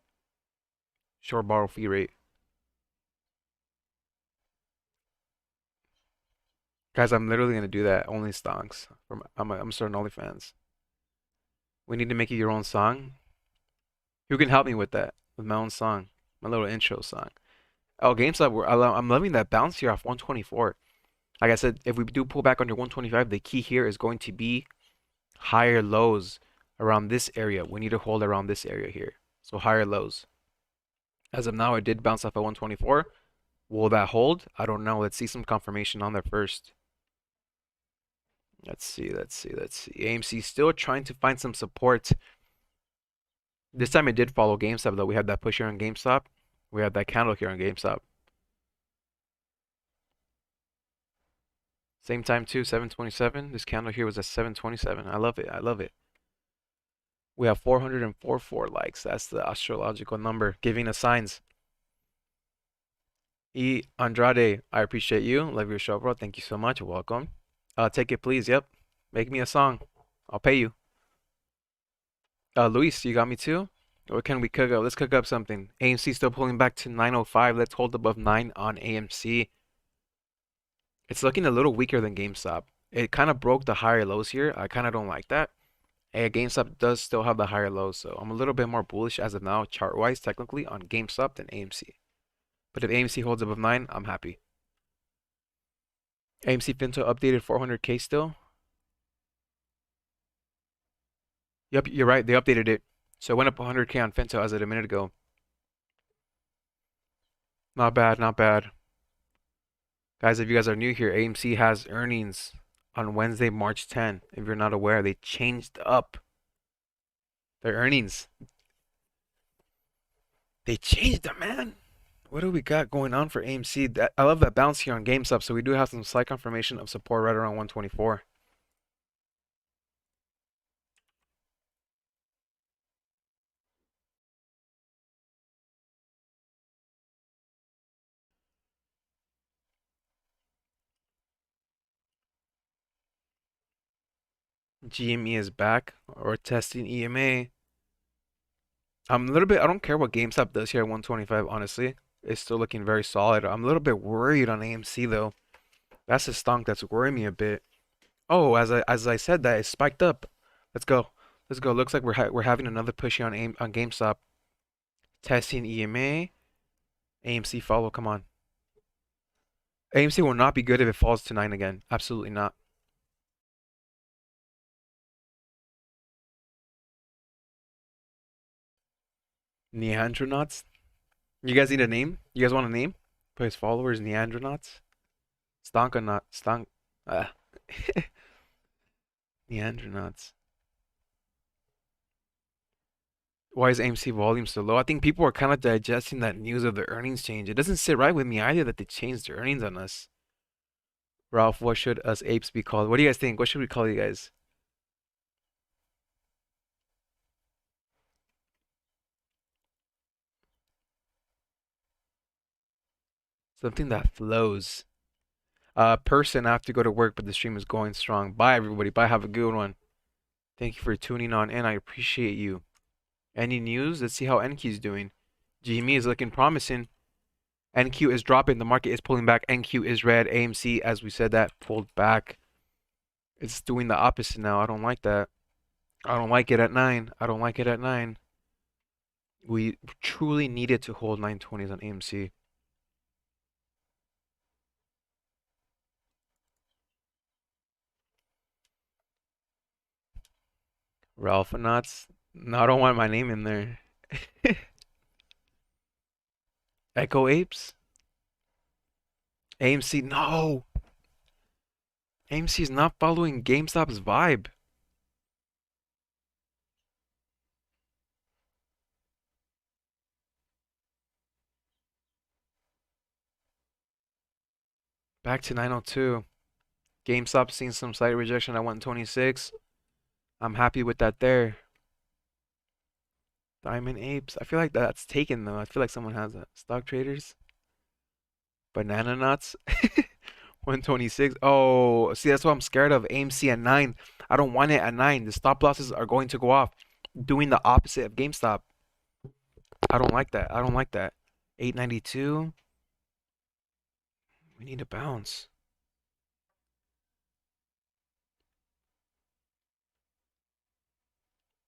short borrow fee rate. Guys, I'm literally gonna do that. Only stonks. I'm starting OnlyFans. We need to make it your own song. Who can help me with that? With my own song, my little intro song. Oh, GameStop, I'm loving that bounce here off 124. Like I said, if we do pull back under 125, the key here is going to be higher lows around this area. We need to hold around this area here. So higher lows. As of now, it did bounce off at 124. Will that hold? I don't know. Let's see some confirmation on there first. Let's see, let's see, let's see. AMC still trying to find some support. This time it did follow GameStop though. We had that push here on GameStop. We had that candle here on GameStop. Same time too, 727. This candle here was at 727. I love it. I love it. We have 444 likes. That's the astrological number giving us signs. E Andrade, I appreciate you. Love your show, bro. Thank you so much. Welcome. Take it, please. Yep. Make me a song. I'll pay you. Luis, you got me too? What can we cook up? Let's cook up something. AMC still pulling back to 905. Let's hold above 9 on AMC. It's looking a little weaker than GameStop. It kind of broke the higher lows here. I kind of don't like that. Hey, GameStop does still have the higher lows, so I'm a little bit more bullish as of now, chart-wise, technically, on GameStop than AMC. But if AMC holds above 9, I'm happy. AMC Finto updated 400K still. Yep, you're right. They updated it. So it went up 100K on Finto as of a minute ago. Not bad, not bad. Guys, if you guys are new here, AMC has earnings on Wednesday, March 10. If you're not aware, they changed up their earnings. They changed them, man. What do we got going on for AMC? I love that bounce here on GameStop. So we do have some slight confirmation of support right around 124. GME is back or testing EMA. I'm a little bit, I don't care what GameStop does here at 125, honestly. It's still looking very solid. I'm a little bit worried on AMC though. That's the stunk that's worrying me a bit. Oh, as I said that, it spiked up. Let's go. Let's go. Looks like we're having another push here on GameStop. Testing EMA. AMC follow. Come on. AMC will not be good if it falls to 9 again. Absolutely not. Neandronauts. You guys need a name? You guys want a name? Put his followers Neandronauts. Stonkonaut. Stonk. Uh, Neandronauts. Why is AMC volume so low? I think people are kind of digesting that news of the earnings change. It doesn't sit right with me either that they changed their earnings on us. Ralph, what should us apes be called? What do you guys think? What should we call you guys? Something that flows. Person, I have to go to work, but the stream is going strong. Bye, everybody. Bye. Have a good one. Thank you for tuning on in. I appreciate you. Any news? Let's see how NQ is doing. GME is looking promising. NQ is dropping. The market is pulling back. NQ is red. AMC, as we said, that pulled back. It's doing the opposite now. I don't like that. I don't like it at 9. I don't like it at 9. We truly needed to hold 920s on AMC. Ralph Nuts. No, I don't want my name in there. Echo Apes. AMC. No. AMC is not following GameStop's vibe. Back to 902. GameStop seeing some slight rejection at 126. I'm happy with that there. Diamond Apes. I feel like that's taken though. I feel like someone has that. Stock traders. Banana nuts. 126. Oh, see, that's what I'm scared of. AMC at 9. I don't want it at 9. The stop losses are going to go off. Doing the opposite of GameStop. I don't like that. I don't like that. 892. We need to bounce.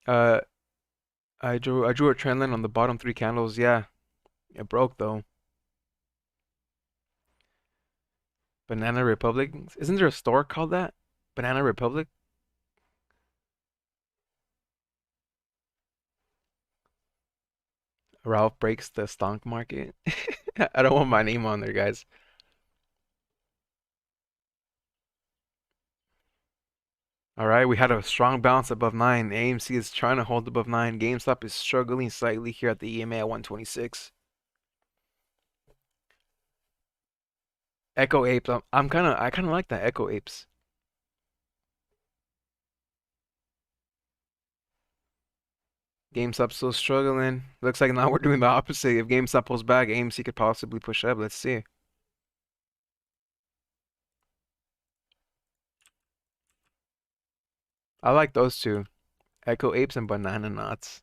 Uh, I drew a trend line on the bottom 3 candles. Yeah, it broke though. Banana Republic. Isn't there a store called that? Banana Republic? Ralph breaks the stock market. I don't want my name on there, guys. All right, we had a strong bounce above 9. AMC is trying to hold above 9. GameStop is struggling slightly here at the EMA at 126. Echo Apes. I kind of like that Echo Apes. GameStop still struggling. Looks like now we're doing the opposite. If GameStop pulls back, AMC could possibly push up. Let's see. I like those two. Echo Apes and Banana Knots.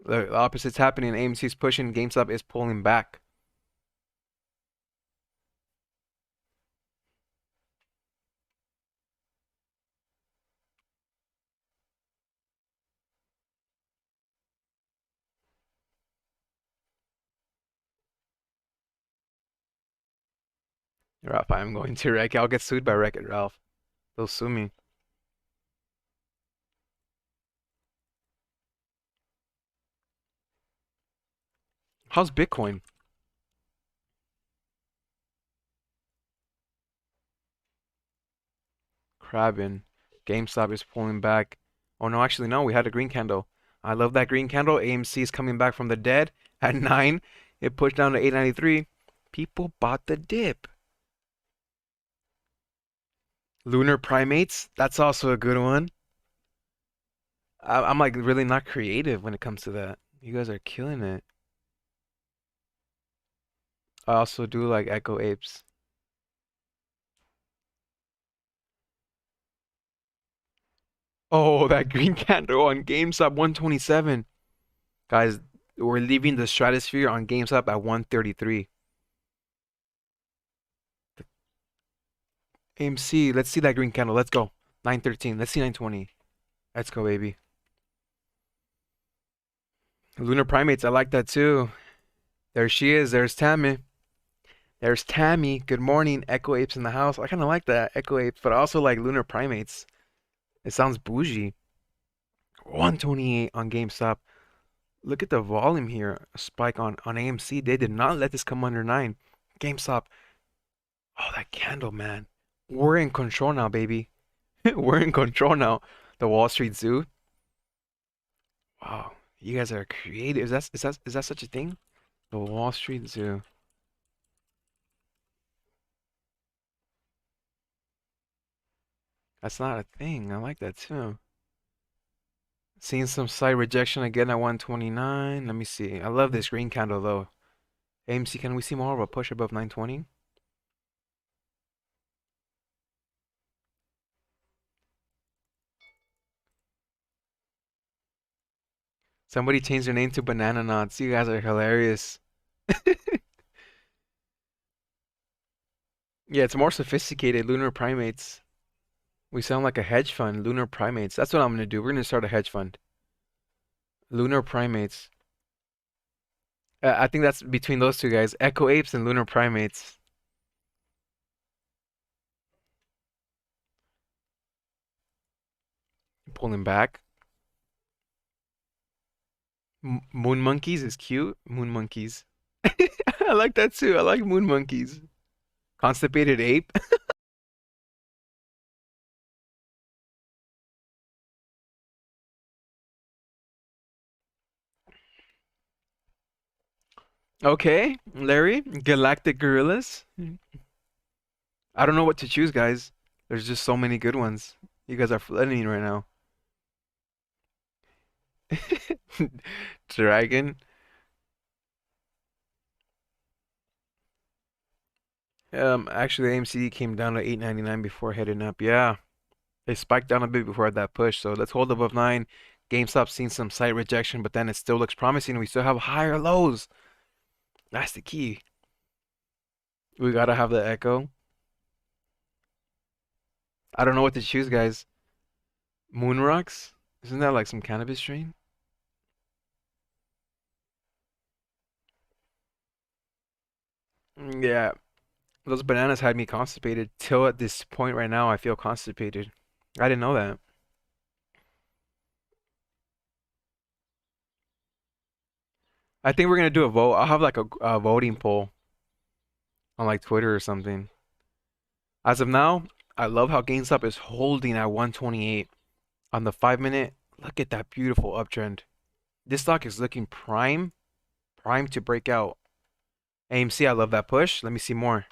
The opposite's happening. AMC's pushing. GameStop is pulling back. Ralph, I'm going to wreck. I'll get sued by Wreck-It Ralph. They'll sue me. How's Bitcoin? Crabbing. GameStop is pulling back. Oh no, actually no, we had a green candle. I love that green candle. AMC is coming back from the dead at 9. It pushed down to 893. People bought the dip. Lunar Primates, that's also a good one. I'm like really not creative when it comes to that. You guys are killing it. I also do like Echo Apes. Oh, that green candle on GameStop 127. Guys, we're leaving the stratosphere on GameStop at 133. AMC, let's see that green candle. Let's go. 913. Let's see 920. Let's go, baby. Lunar Primates, I like that too. There she is. There's Tammy. There's Tammy. Good morning. Echo Apes in the house. I kind of like that, Echo Apes, but I also like Lunar Primates. It sounds bougie. 128 on GameStop. Look at the volume here. A spike on AMC. They did not let this come under 9. GameStop. Oh, that candle, man. We're in control now, baby. We're in control now. The Wall Street Zoo. Wow. You guys are creative. Is that such a thing? The Wall Street Zoo. That's not a thing. I like that too. Seeing some slight rejection again at 129. Let me see. I love this green candle though. AMC, can we see more of a push above 920? Somebody changed their name to Banana Knots. You guys are hilarious. Yeah, it's more sophisticated. Lunar Primates. We sound like a hedge fund. Lunar Primates. That's what I'm gonna do. We're gonna start a hedge fund. Lunar Primates. I think that's between those two guys. Echo Apes and Lunar Primates. Pulling back. Moon Monkeys is cute. Moon Monkeys. I like that too. I like Moon Monkeys. Constipated Ape. Okay, Larry. Galactic Gorillas. I don't know what to choose, guys. There's just so many good ones. You guys are flooding right now. Dragon. Actually, AMC came down to 899 before heading up. Yeah, they spiked down a bit before that push. So let's hold above 9. GameStop seen some slight rejection, but then it still looks promising. We still have higher lows. That's the key. We gotta have the echo. I don't know what to choose, guys. Moon rocks? Isn't that like some cannabis strain? Yeah, those bananas had me constipated. Till at this point right now, I feel constipated. I didn't know that. I think we're gonna do a vote. I'll have like a voting poll on like Twitter or something. As of now, I love how GameStop is holding at 128 on the 5 minute. Look at that beautiful uptrend. This stock is looking prime to break out. AMC, I love that push. Let me see more.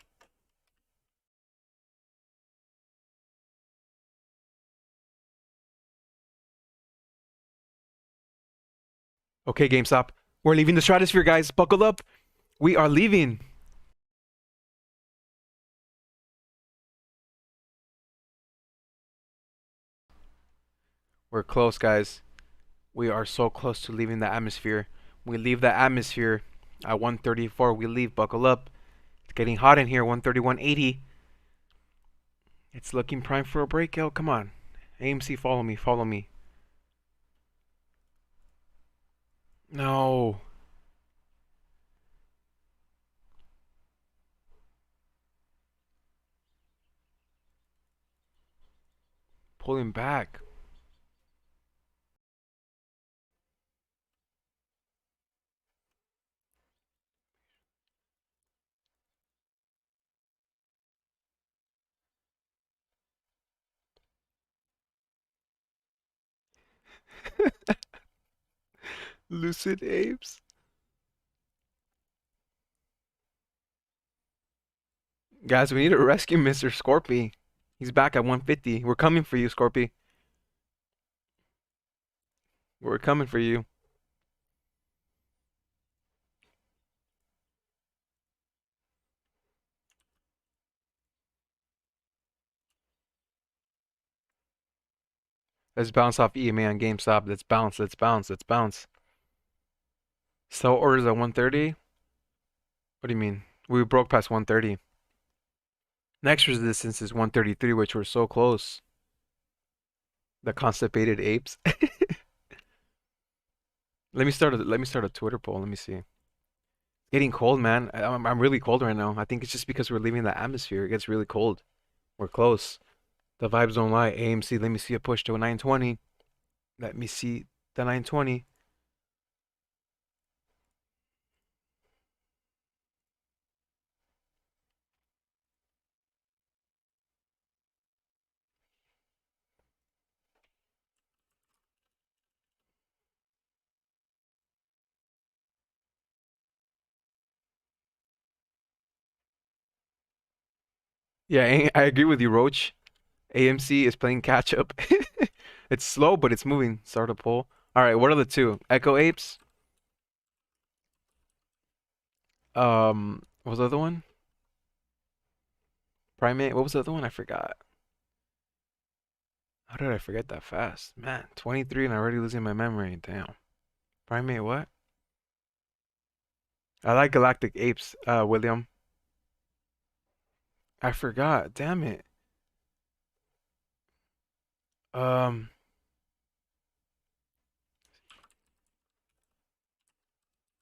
Okay, GameStop. We're leaving the stratosphere, guys. Buckle up. We are leaving. We're close, guys. We are so close to leaving the atmosphere. We leave the atmosphere at 134. We leave. Buckle up. It's getting hot in here. 131.80. It's looking prime for a breakout. Come on. AMC, follow me. Follow me. No. Pulling back. Lucid apes. Guys, we need to rescue Mr. Scorpy. He's back at 150. We're coming for you, Scorpy. We're coming for you. Let's bounce off EMA on GameStop. Let's bounce. Let's bounce. Let's bounce. Sell orders at 130. What do you mean? We broke past 130. Next resistance is 133, which we're so close. The constipated apes. Let me start a Twitter poll. Let me see. Getting cold, man. I'm really cold right now. I think it's just because we're leaving the atmosphere. It gets really cold. We're close. The vibes don't lie. AMC, let me see a push to a 920. Let me see the 920. Yeah, I agree with you, Roach. AMC is playing catch up. It's slow, but it's moving. Start a poll. All right, what are the two? Echo Apes. What was the other one? Primate. What was the other one? I forgot. How did I forget that fast? Man, 23 and I'm already losing my memory. Damn. Primate what? I like Galactic Apes, William. I forgot. Damn it. Um,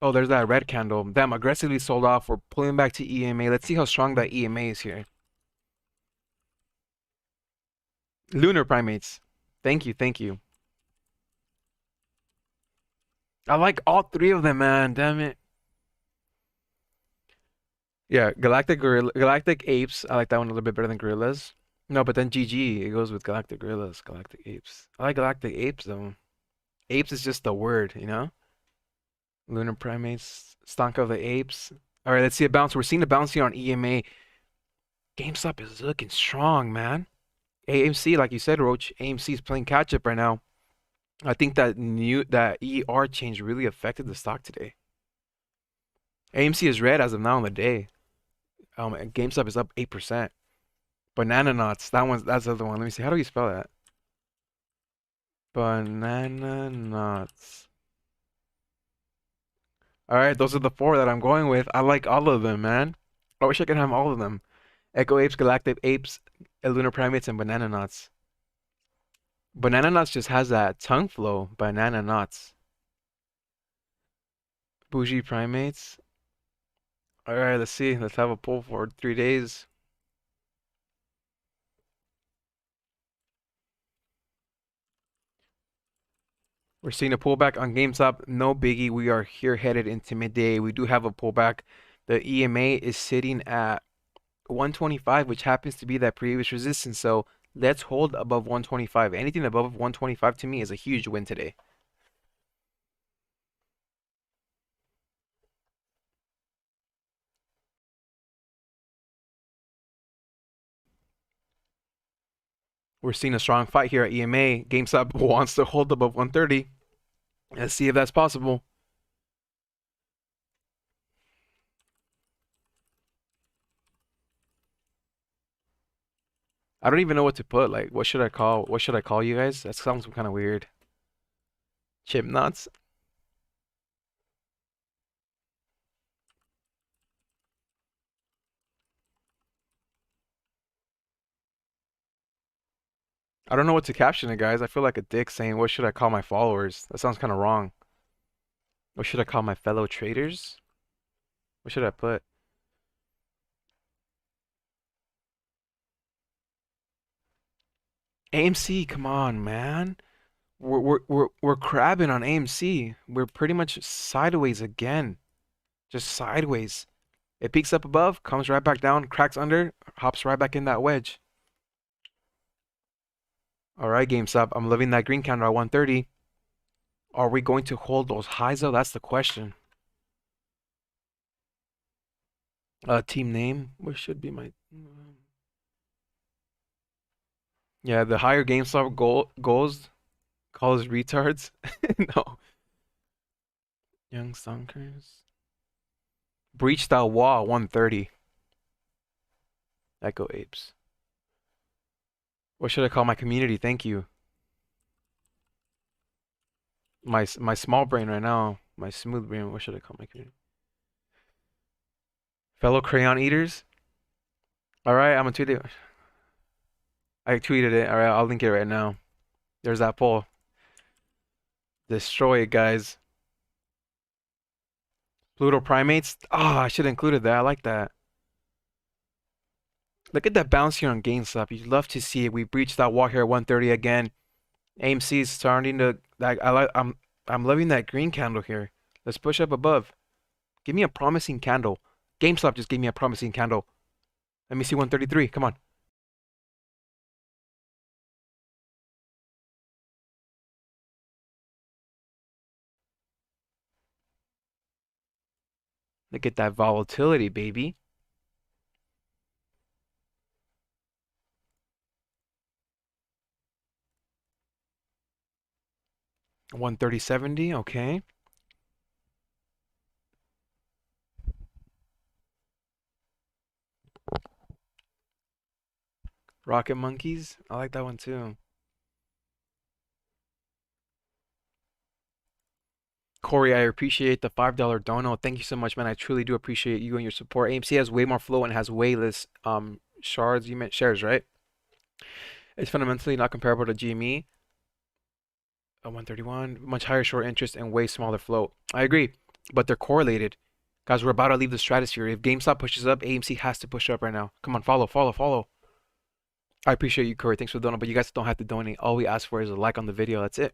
oh, there's that red candle. Damn, aggressively sold off. We're pulling back to EMA. Let's see how strong that EMA is here. Lunar Primates. Thank you, thank you. I like all three of them, man. Damn it. Yeah, Galactic Apes. I like that one a little bit better than Gorillas. No, but then GG, it goes with Galactic Gorillas, Galactic Apes. I like Galactic Apes though. Apes is just the word, you know? Lunar Primates, Stonk of the Apes. All right, let's see a bounce. We're seeing a bounce here on EMA. GameStop is looking strong, man. AMC, like you said, Roach, AMC is playing catch up right now. I think that ER change really affected the stock today. AMC is red as of now on the day. And GameStop is up 8%. Banana nuts. That's the other one. Let me see. How do you spell that? Banana nuts. All right, those are the four that I'm going with. I like all of them, man. I wish I could have all of them. Echo Apes, Galactic Apes, Lunar Primates, and Banana Nuts. Banana Nuts just has that tongue flow. Banana Nuts. Bougie Primates. All right, let's see. Let's have a pull for 3 days. We're seeing a pullback on GameStop. No biggie. We are here headed into midday. We do have a pullback. The EMA is sitting at 125, which happens to be that previous resistance. So let's hold above 125. Anything above 125 to me is a huge win today. We're seeing a strong fight here at EMA. GameStop wants to hold above 130. Let's see if that's possible. I don't even know what to put. Like, what should I call? What should I call you guys? That sounds kind of weird. Chip nuts. I don't know what to caption it, guys. I feel like a dick saying, what should I call my followers? That sounds kind of wrong. What should I call my fellow traders? What should I put? AMC, come on, man. We're crabbing on AMC. We're pretty much sideways again. Just sideways. It peaks up above, comes right back down, cracks under, hops right back in that wedge. All right, GameStop. I'm loving that green counter at 130. Are we going to hold those highs though? That's the question. Team name. What should be my? Yeah, the higher GameStop goes calls retards. No. Young Stonkers. Breach that wall 130. Echo Apes. What should I call my community? Thank you. My small brain right now. My smooth brain. What should I call my community? Fellow crayon eaters. All right, I'm gonna tweet it. I tweeted it. All right, I'll link it right now. There's that poll. Destroy it, guys. Pluto primates. Oh, I should have included that. I like that. Look at that bounce here on GameStop. You'd love to see it. We breached that wall here at 130 again. AMC is starting to. I'm loving that green candle here. Let's push up above. Give me a promising candle. GameStop just gave me a promising candle. Let me see 133. Come on. Look at that volatility, baby. One 130.70. Okay. Rocket Monkeys. I like that one too. Corey, I appreciate the $5 dono. Thank you so much, man. I truly do appreciate you and your support. AMC has way more flow and has way less shards. You meant shares, right? It's fundamentally not comparable to GME. 131, much higher short interest and way smaller float. I agree, but they're correlated. Guys, we're about to leave the stratosphere. If GameStop pushes up, AMC has to push up right now. Come on, follow, follow, follow. I appreciate you, Corey. Thanks for the donut, but you guys don't have to donate. All we ask for is a like on the video. That's it.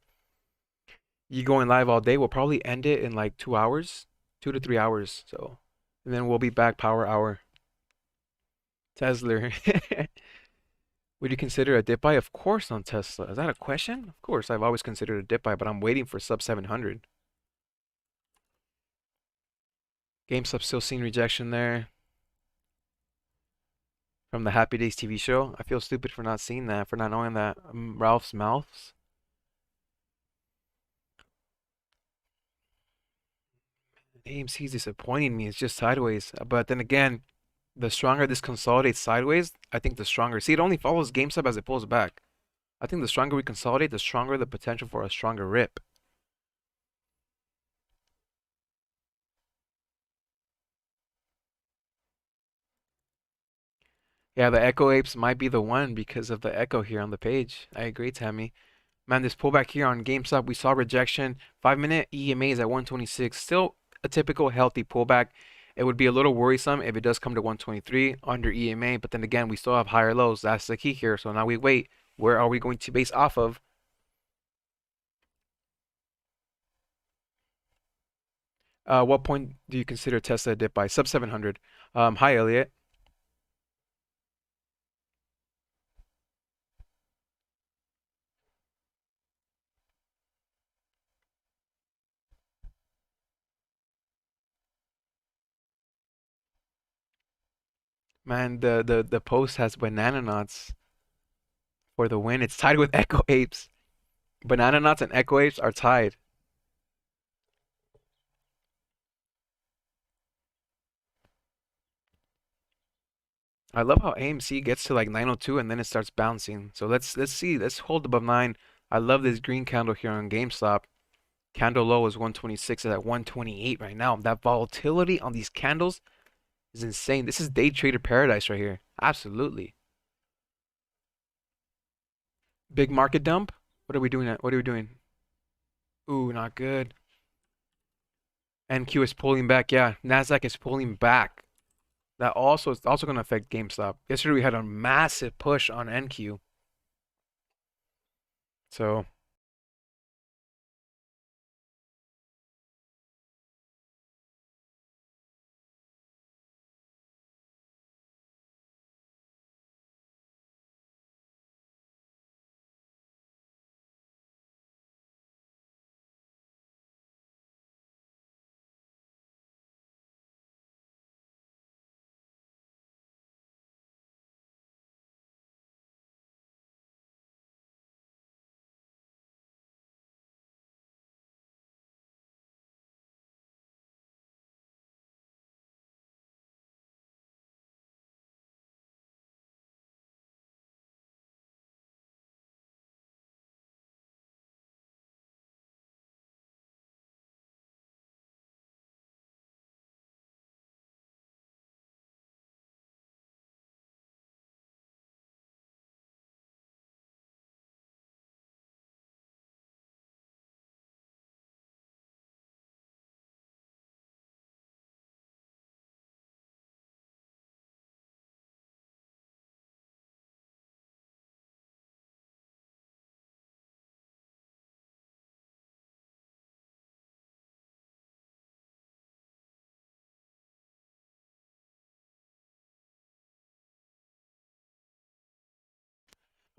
You going live all day? We'll probably end it in like 2 hours, 2 to 3 hours. So, and then we'll be back power hour. Tesla. Would you consider a dip buy? Of course on Tesla. Is that a question? Of course, I've always considered a dip buy, but I'm waiting for sub 700. GameStop still seeing rejection there from the Happy Days TV show. I feel stupid for not seeing that, for not knowing that. Ralph's Mouths. AMC is disappointing me. It's just sideways. But then again, the stronger this consolidates sideways, I think the stronger. See, it only follows GameStop as it pulls back. I think the stronger we consolidate, the stronger the potential for a stronger rip. Yeah, the Echo Apes might be the one because of the echo here on the page. I agree, Tammy. Man, this pullback here on GameStop, we saw rejection. 5-minute EMA is at 126. Still a typical healthy pullback. It would be a little worrisome if it does come to 123 under EMA, but then again, we still have higher lows. That's the key here. So now we wait. Where are we going to base off of? What point do you consider Tesla a dip by? Sub 700. Hi, Elliot. Man, the post has banana nuts for the win. It's tied with Echo Apes. Banana nuts and Echo Apes are tied. I love how AMC gets to like 902 and then it starts bouncing. So let's see. Let's hold above 9. I love this green candle here on GameStop. Candle low is 126. It's at 128 right now. That volatility on these candles is insane. This is day trader paradise right here. Absolutely. Big market dump. What are we doing? What are we doing? Ooh, not good. NQ is pulling back. Yeah, Nasdaq is pulling back. That also is also going to affect GameStop. Yesterday we had a massive push on NQ. So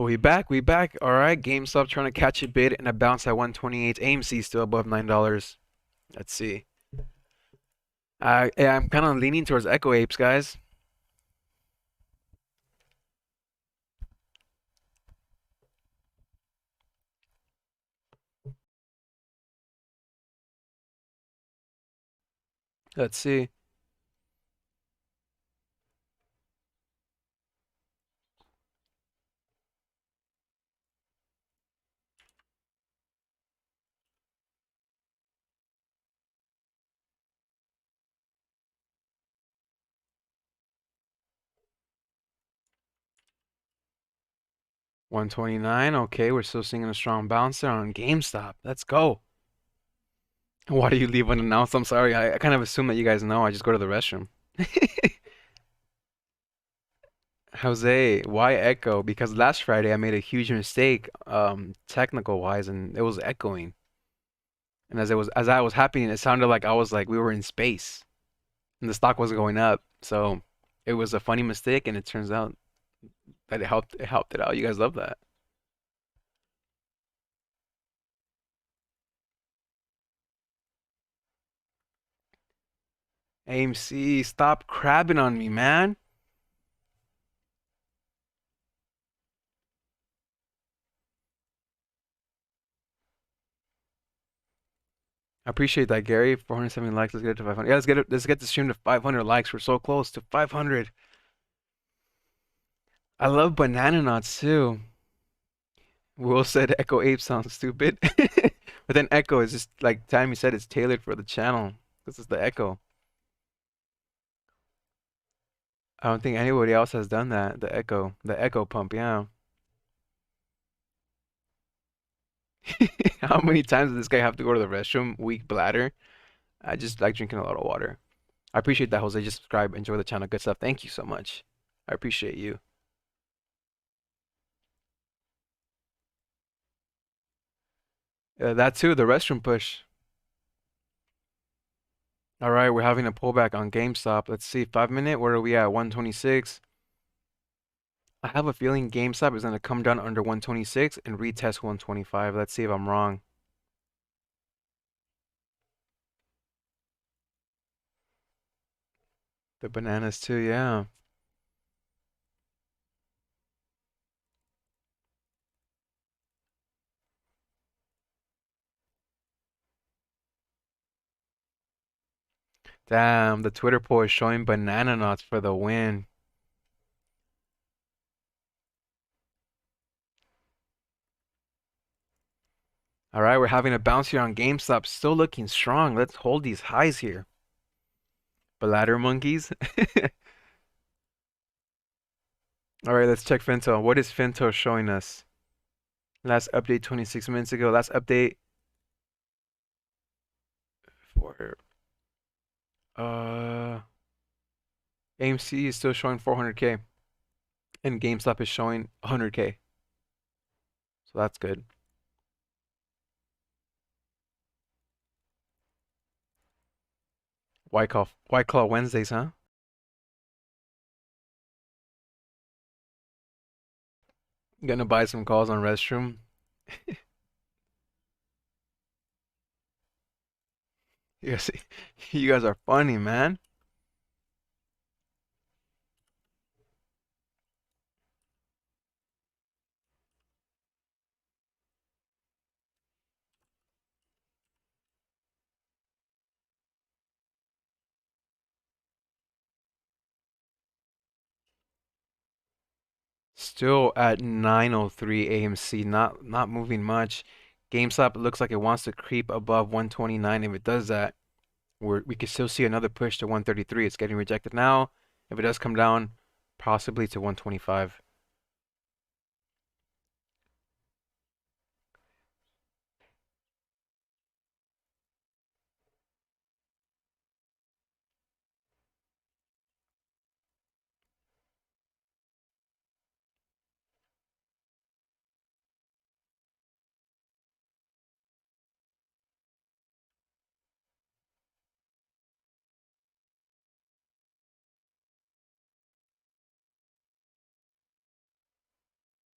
we back, we back. All right, GameStop trying to catch a bid and a bounce at 128. AMC still above $9. Let's see. Yeah, I'm kind of leaning towards Echo Apes, guys. Let's see. $129. Okay, we're still seeing a strong bounce there on GameStop. Let's go. Why do you leave unannounced? I'm sorry. I kind of assume that you guys know. I just go to the restroom. Jose, why echo? Because last Friday I made a huge mistake, technical wise, and it was echoing. And as I was happening, it sounded like I was like we were in space, and the stock was going up. So it was a funny mistake, and it turns out that it helped it out. You guys love that. AMC, stop crabbing on me, man. I appreciate that, Gary. 470 likes. Let's get it to 500. Yeah, let's get the stream to 500 likes. We're so close to 500. I love banana nuts too. Will said Echo Ape sounds stupid. But then Echo is just like Tammy said, it's tailored for the channel. This is the Echo. I don't think anybody else has done that. The Echo pump, yeah. How many times does this guy have to go to the restroom? Weak bladder. I just like drinking a lot of water. I appreciate that, Jose. Just subscribe, enjoy the channel, good stuff. Thank you so much. I appreciate you. That too, the restroom push. All right, we're having a pullback on GameStop. Let's see, 5 minute. Where are we at? 126. I have a feeling GameStop is going to come down under 126 and retest 125. Let's see if I'm wrong. The bananas too, yeah. Damn, the Twitter poll is showing banana nuts for the win. All right, we're having a bounce here on GameStop. Still looking strong. Let's hold these highs here. Bladder monkeys. All right, let's check Finto. What is Finto showing us? Last update 26 minutes ago. Last update for AMC is still showing 400K and GameStop is showing 100K. So that's good. White Claw Wednesdays, huh? Gonna buy some calls on restroom. You guys, you guys are funny, man. Still at 903 AMC, not moving much. GameStop looks like it wants to creep above 129. If it does that, we could still see another push to 133. It's getting rejected now. If it does come down, possibly to 125.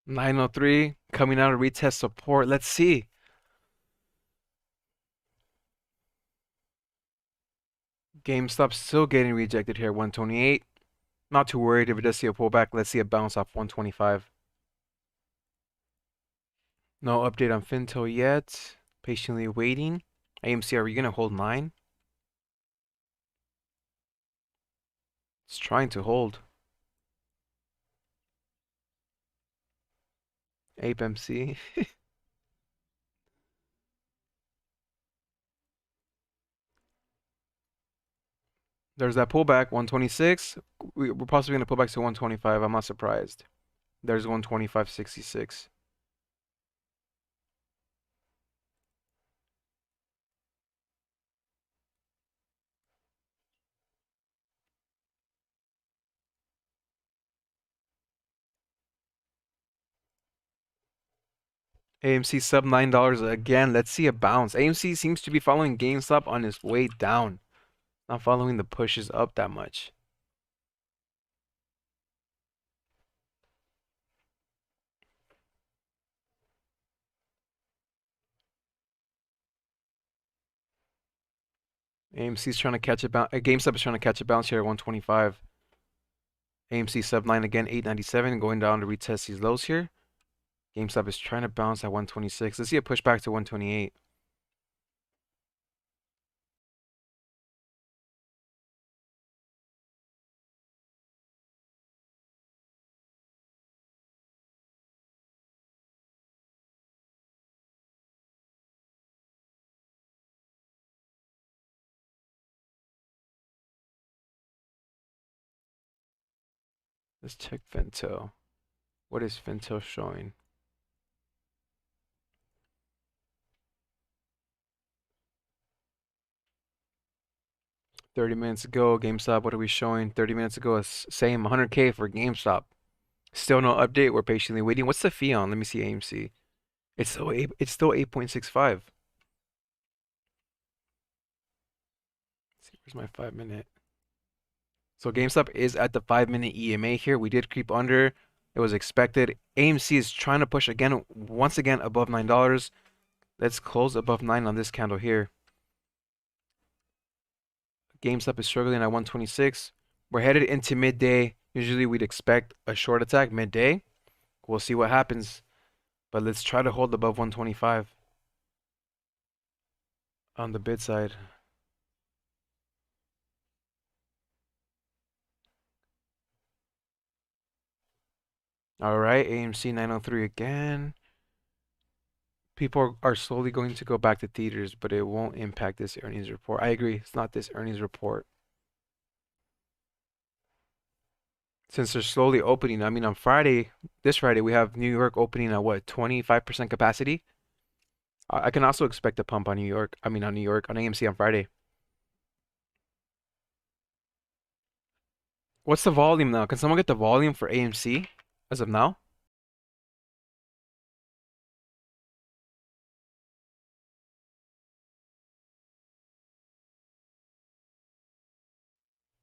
$903 coming out of retest support. Let's see. GameStop still getting rejected here, 128. Not too worried if it does see a pullback. Let's see a bounce off 125. No update on Finto yet. Patiently waiting. AMC, are we gonna hold 9? It's trying to hold. Ape MC. There's that pullback, 126. We're possibly gonna pull back to 125. I'm not surprised. There's 125.66. AMC sub $9 again. Let's see a bounce. AMC seems to be following GameStop on its way down, not following the pushes up that much. AMC's trying to catch a bounce. GameStop is trying to catch a bounce here at 125. AMC sub 9 again, 897, going down to retest these lows here. GameStop is trying to bounce at 126. Let's see a pushback to 128. Let's check Finto. What is Finto showing? 30 minutes ago, GameStop, what are we showing? 30 minutes ago, same 100K for GameStop. Still no update. We're patiently waiting. What's the fee on? Let me see AMC. It's still 8.65. See, where's my 5 minute? So GameStop is at the 5 minute EMA here. We did creep under. It was expected. AMC is trying to push again, once again above $9. Let's close above 9 on this candle here. GameStop is struggling at 126. We're headed into midday. Usually we'd expect a short attack midday. We'll see what happens. But let's try to hold above 125 on the bid side. All right, AMC 903 again. People are slowly going to go back to theaters, but it won't impact this earnings report. I agree. It's not this earnings report. Since they're slowly opening, I mean, on Friday, this Friday, we have New York opening at what, 25% capacity? I can also expect a pump on New York. I mean, on New York, on AMC on Friday. What's the volume now? Can someone get the volume for AMC as of now?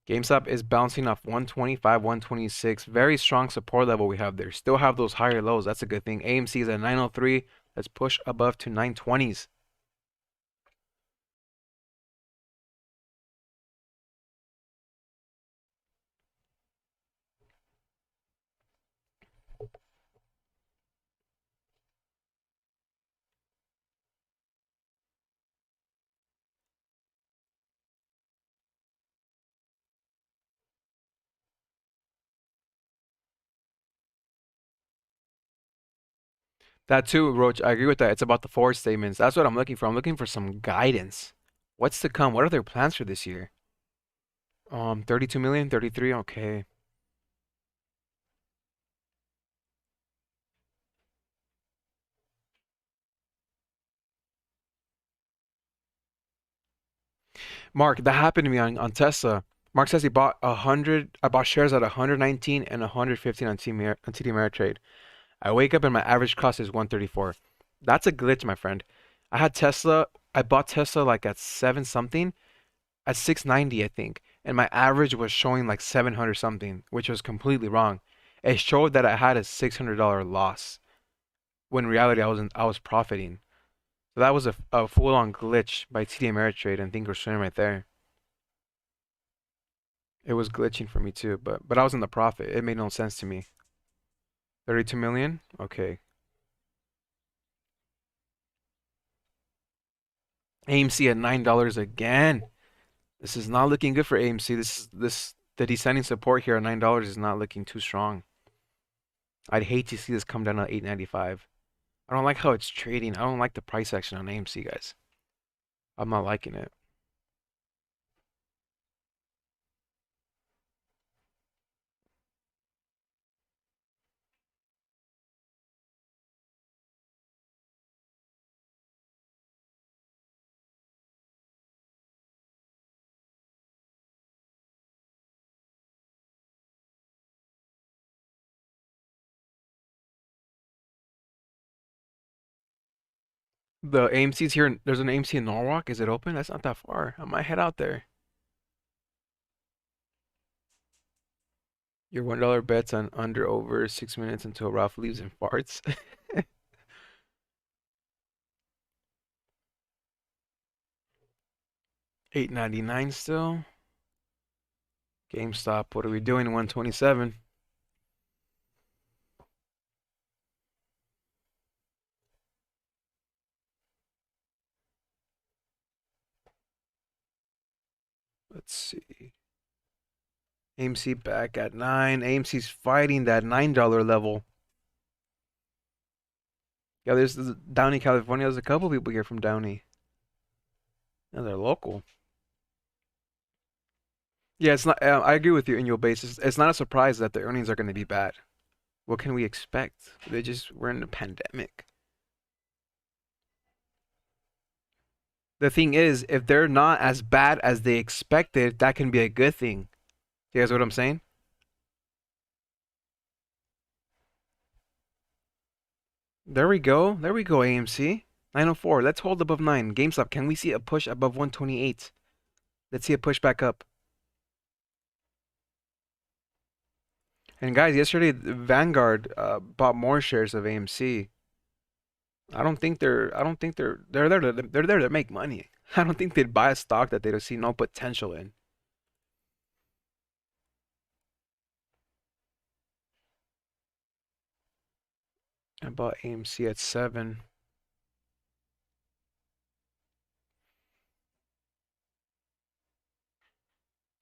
GameStop is bouncing off 125, 126. Very strong support level we have there. Still have those higher lows. That's a good thing. AMC is at 903. Let's push above to 920s. That too, Roach, I agree with that. It's about the forward statements. That's what I'm looking for. I'm looking for some guidance. What's to come? What are their plans for this year? 32 million, 33, okay. Mark, that happened to me on Tesla. Mark says he bought 100, I bought shares at 119 and 115 on TD Ameritrade. I wake up and my average cost is 134. That's a glitch, my friend. I had Tesla, I bought Tesla like at 7 something, at 690, I think, and my average was showing like 700 something, which was completely wrong. It showed that I had a $600 loss when in reality I was profiting. So that was a full-on glitch by TD Ameritrade and Thinkorswim right there. It was glitching for me too, but I was in the profit. It made no sense to me. 32 million? Okay. AMC at $9 again. This is not looking good for AMC. The descending support here at $9 is not looking too strong. I'd hate to see this come down to 8.95. I don't like how it's trading. I don't like the price action on AMC, guys. I'm not liking it. The AMC's here. There's an AMC in Norwalk. Is it open? That's not that far. I might head out there. Your $1 bets on under over 6 minutes until Ralph leaves and farts. 8.99 still. GameStop. What are we doing? 127. Let's see. AMC back at 9. AMC's fighting that $9 level. Yeah, there's Downey, California. There's a couple people here from Downey. Yeah, they're local. Yeah, it's not. I agree with you in your basis. It's not a surprise that the earnings are going to be bad. What can we expect? We're in a pandemic. The thing is, if they're not as bad as they expected, that can be a good thing. You guys know what I'm saying? There we go. There we go, AMC. 904. Let's hold above 9. GameStop, can we see a push above 128? Let's see a push back up. And guys, yesterday Vanguard bought more shares of AMC. I don't think they're there to make money. I don't think they'd buy a stock that they don't see no potential in. I bought AMC at 7.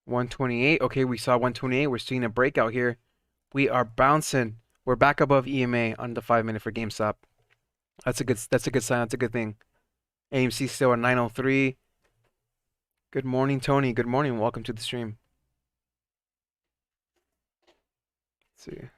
128. Okay, we saw 128. We're seeing a breakout here. We are bouncing. We're back above EMA on the 5 minute for GameStop. That's a good sign. That's a good thing. AMC still at 903. Good morning, Tony. Good morning. Welcome to the stream. Let's see.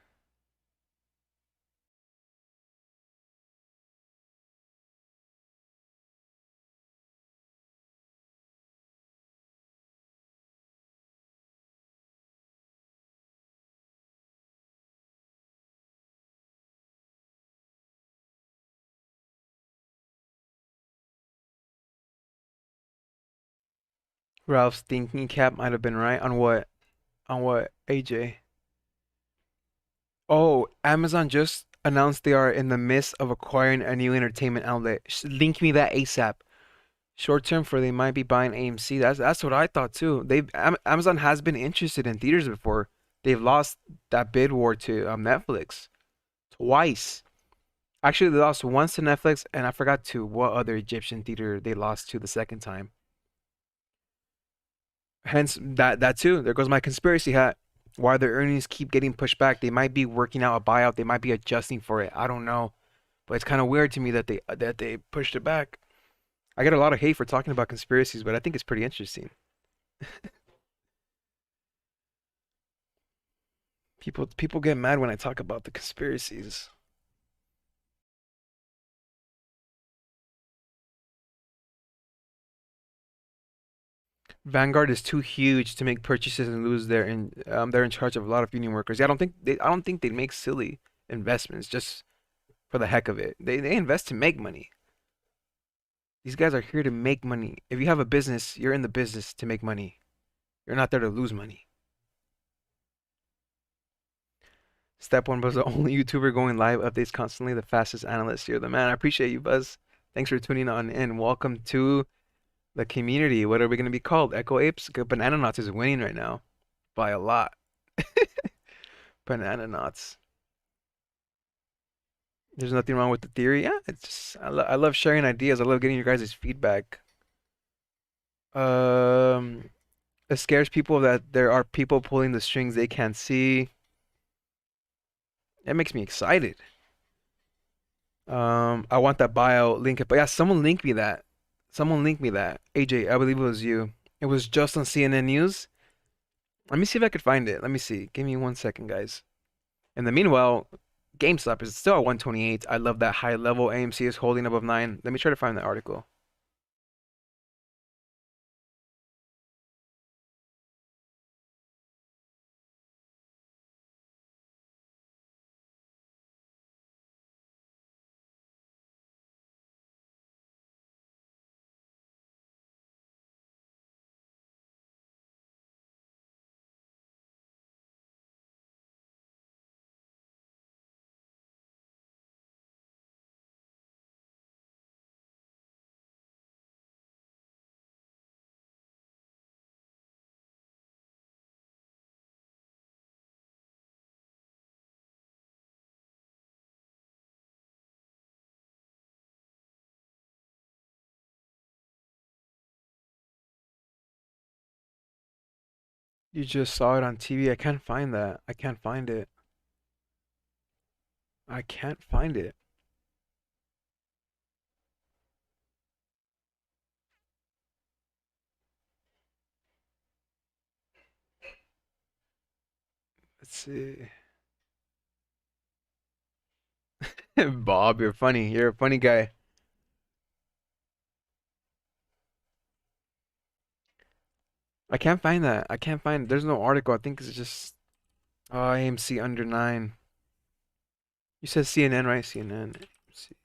Ralph's thinking cap might have been right on what? On what, AJ? Oh, Amazon just announced they are in the midst of acquiring a new entertainment outlet. Link me that ASAP. Short term for they might be buying AMC. That's what I thought too. Amazon has been interested in theaters before. They've lost that bid war to Netflix twice. Actually, they lost once to Netflix, and I forgot to what other Egyptian theater they lost to the second time. Hence that too. There goes my conspiracy hat. Why their earnings keep getting pushed back? They might be working out a buyout. They might be adjusting for it. I don't know, but it's kind of weird to me that they pushed it back. I get a lot of hate for talking about conspiracies, but I think it's pretty interesting. People get mad when I talk about the conspiracies. Vanguard is too huge to make purchases and lose they're in charge of a lot of union workers. Yeah, I don't think they make silly investments just for the heck of it. They invest to make money. These guys are here to make money. If you have a business, you're in the business to make money. You're not there to lose money. Step One was the only YouTuber going live updates constantly, the fastest analyst. You're the man. I appreciate you, Buzz. Thanks for tuning on in. Welcome to the community. What are we going to be called? Echo Apes? Good. Banana Knots is winning right now by a lot. Banana Knots. There's nothing wrong with the theory. Yeah, it's just, I love sharing ideas. I love getting your guys' feedback. Um, it scares people that there are people pulling the strings they can't see. It makes me excited. I want that bio link it, but yeah, someone link me that. Someone link me that. AJ, I believe it was you. It was just on CNN News. Let me see if I could find it. Let me see. Give me 1 second, guys. In the meanwhile, GameStop is still at 128. I love that high level. AMC is holding above 9. Let me try to find the article. You just saw it on TV. I can't find that. I can't find it. I can't find it. Let's see. Bob, you're funny. You're a funny guy. I can't find that. I can't find. There's no article. I think it's just AMC under 9. You said CNN, right? CNN. See.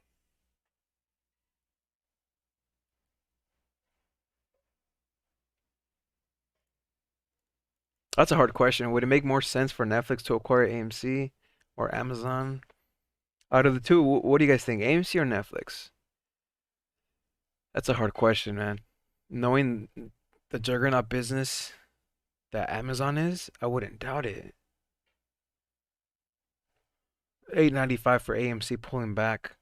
That's a hard question. Would it make more sense for Netflix to acquire AMC or Amazon? Out of the two, what do you guys think? AMC or Netflix? That's a hard question, man. Knowing the juggernaut business that Amazon is, I wouldn't doubt it. 8.95 for AMC pulling back.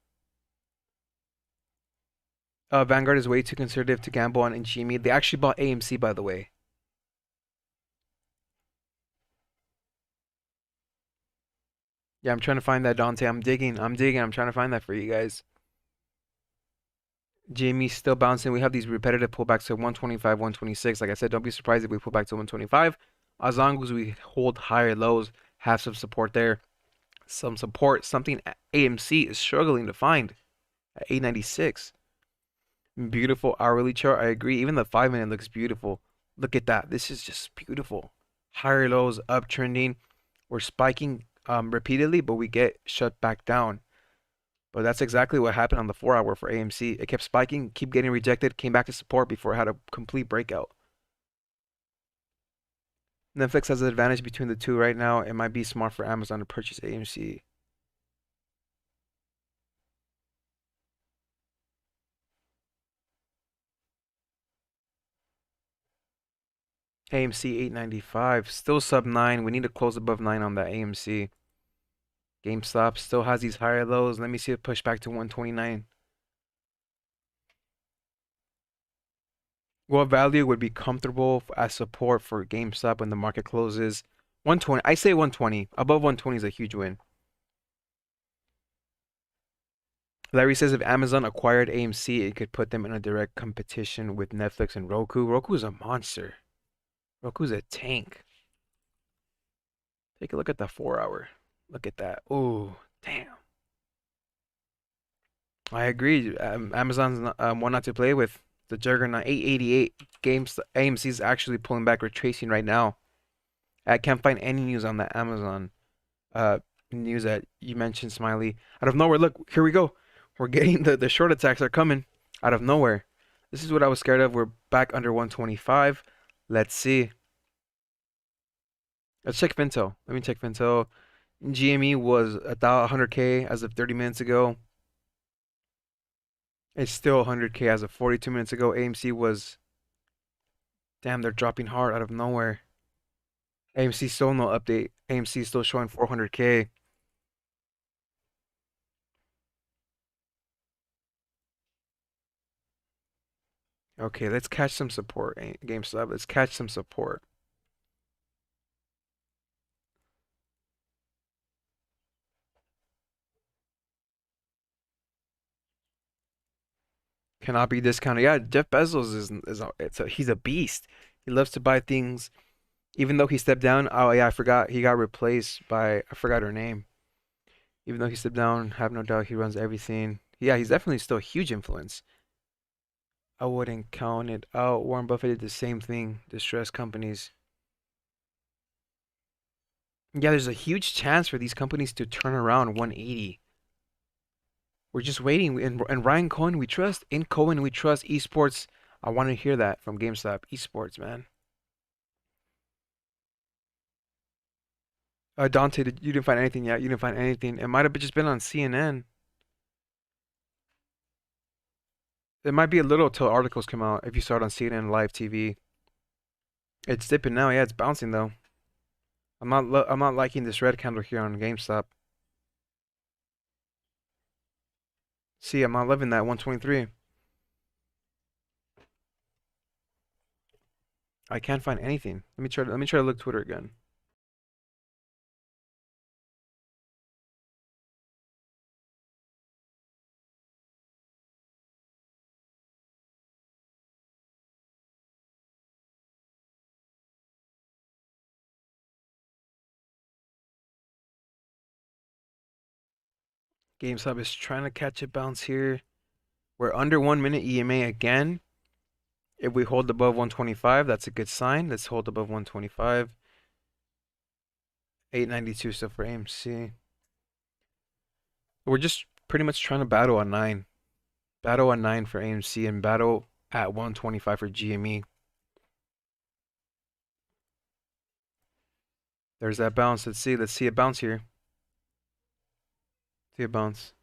Vanguard is way too conservative to gamble on in GME. They actually bought AMC, by the way. Yeah, I'm trying to find that, Dante. I'm digging. I'm digging. I'm trying to find that for you guys. GME's still bouncing. We have these repetitive pullbacks to 125, 126. Like I said, don't be surprised if we pull back to 125. As long as we hold higher lows, have some support there. Some support, something AMC is struggling to find at 896. Beautiful hourly chart. I agree. Even the 5 minute looks beautiful. Look at that. This is just beautiful. Higher lows, uptrending. We're spiking repeatedly, but we get shut back down. But that's exactly what happened on the 4 hour for AMC. It kept spiking, keep getting rejected, came back to support before it had a complete breakout. Netflix has an advantage between the two right now. It might be smart for Amazon to purchase AMC. AMC 895, still sub 9. We need to close above 9 on that AMC. GameStop still has these higher lows. Let me see it push back to 129. What value would be comfortable as support for GameStop when the market closes? 120. I say 120. Above 120 is a huge win. Larry says if Amazon acquired AMC, it could put them in a direct competition with Netflix and Roku. Roku's a monster. Roku's a tank. Take a look at the 4 hour. Look at that. Oh, damn. I agree. Amazon's not, one not to play with. The juggernaut 888 games. AMC is actually pulling back, retracing right now. I can't find any news on that Amazon uh news that you mentioned, Smiley. Out of nowhere, look, here we go. We're getting the short attacks are coming out of nowhere. This is what I was scared of. We're back under 125. Let's see. Let's check Fintel. Let me check Fintel. GME was about 100K as of 30 minutes ago. It's still 100K as of 42 minutes ago. AMC was, damn, they're dropping hard out of nowhere. AMC still no update. AMC still showing 400K. Okay, let's catch some support. GameStop, let's catch some support. Cannot be discounted. Yeah, Jeff Bezos he's a beast. He loves to buy things, even though he stepped down. Oh yeah, I forgot he got replaced by I forgot her name. Even though he stepped down, have no doubt he runs everything. Yeah, he's definitely still a huge influence. I wouldn't count it out. Warren Buffett did the same thing. Distressed companies. Yeah, there's a huge chance for these companies to turn around 180. We're just waiting. And Ryan Cohen, we trust. In Cohen, we trust. Esports. I want to hear that from GameStop. Esports, man. Dante, you didn't find anything yet. You didn't find anything. It might have just been on CNN. It might be a little till articles come out if you start on CNN live TV. It's dipping now. Yeah, it's bouncing though. I'm not liking this red candle here on GameStop. See, I'm not loving that 123. I can't find anything. Let me try to look Twitter again. GameStop is trying to catch a bounce here. We're under 1 minute EMA again. If we hold above 125, that's a good sign. Let's hold above 125. 892 still for AMC. We're just pretty much trying to battle on 9. Battle on 9 for AMC and battle at 125 for GME. There's that bounce. Let's see. Let's see a bounce here. See a bounce.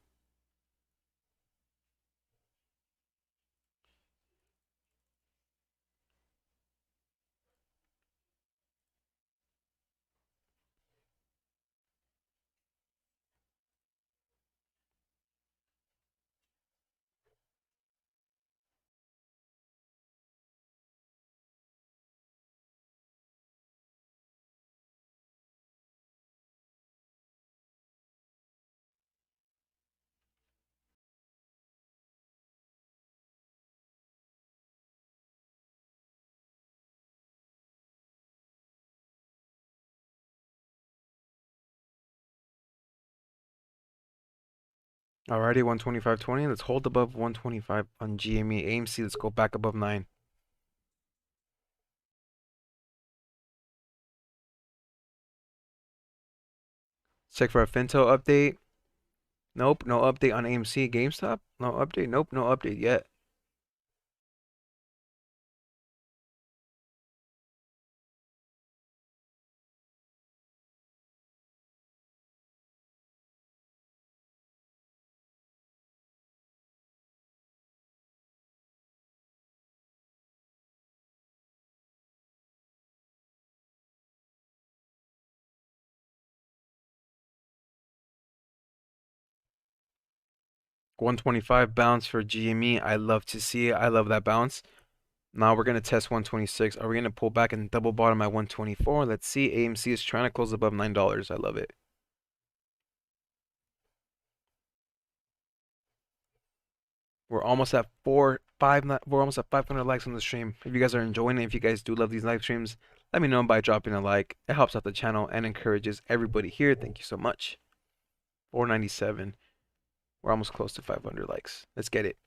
Alrighty, 125.20. Let's hold above 125 on GME. AMC, let's go back above 9. Check for a Finto update. Nope, no update on AMC. Gamestop? No update. Nope, no update yet. One 125 bounce for GME. I love to see it. I love that bounce. Now we're going to test 126. Are we going to pull back and double bottom at 124? Let's see. AMC is trying to close above $9. I love it. We're almost at we're almost at 500 likes on the stream. If you guys are enjoying it, if you guys do love these live streams, let me know by dropping a like. It helps out the channel and encourages everybody here. Thank you so much. 497. We're almost close to 500 likes. Let's get it.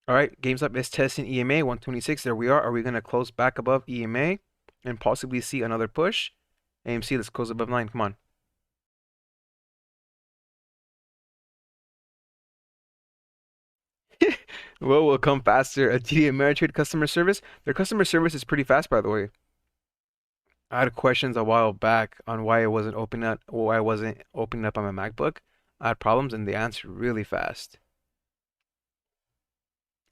All right, Gamestop is testing EMA 126. There we are. Are we going to close back above EMA and possibly see another push? AMC, let's close above 9. Come on. What will come faster? A TD Ameritrade customer service? Their customer service is pretty fast, by the way. I had questions a while back on why I wasn't opening up on my MacBook. I had problems and they answered really fast.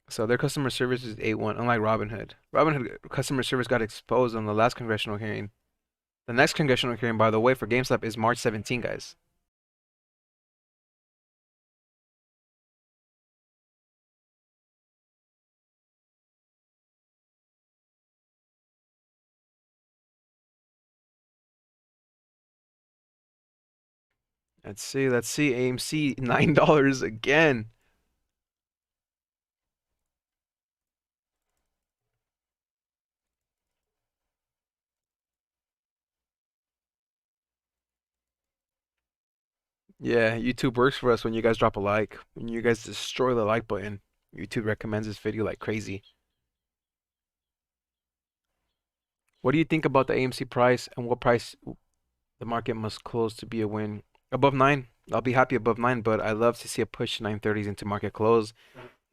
So their customer service is A1, unlike Robinhood. Robinhood customer service got exposed on the last congressional hearing. The next congressional hearing, by the way, for GameStop is March 17, guys. Let's see. AMC $9 again. Yeah, YouTube works for us when you guys drop a like. When you guys destroy the like button, YouTube recommends this video like crazy. What do you think about the AMC price and what price the market must close to be a win? Above 9. I'll be happy above 9, but I love to see a push 930s into market close.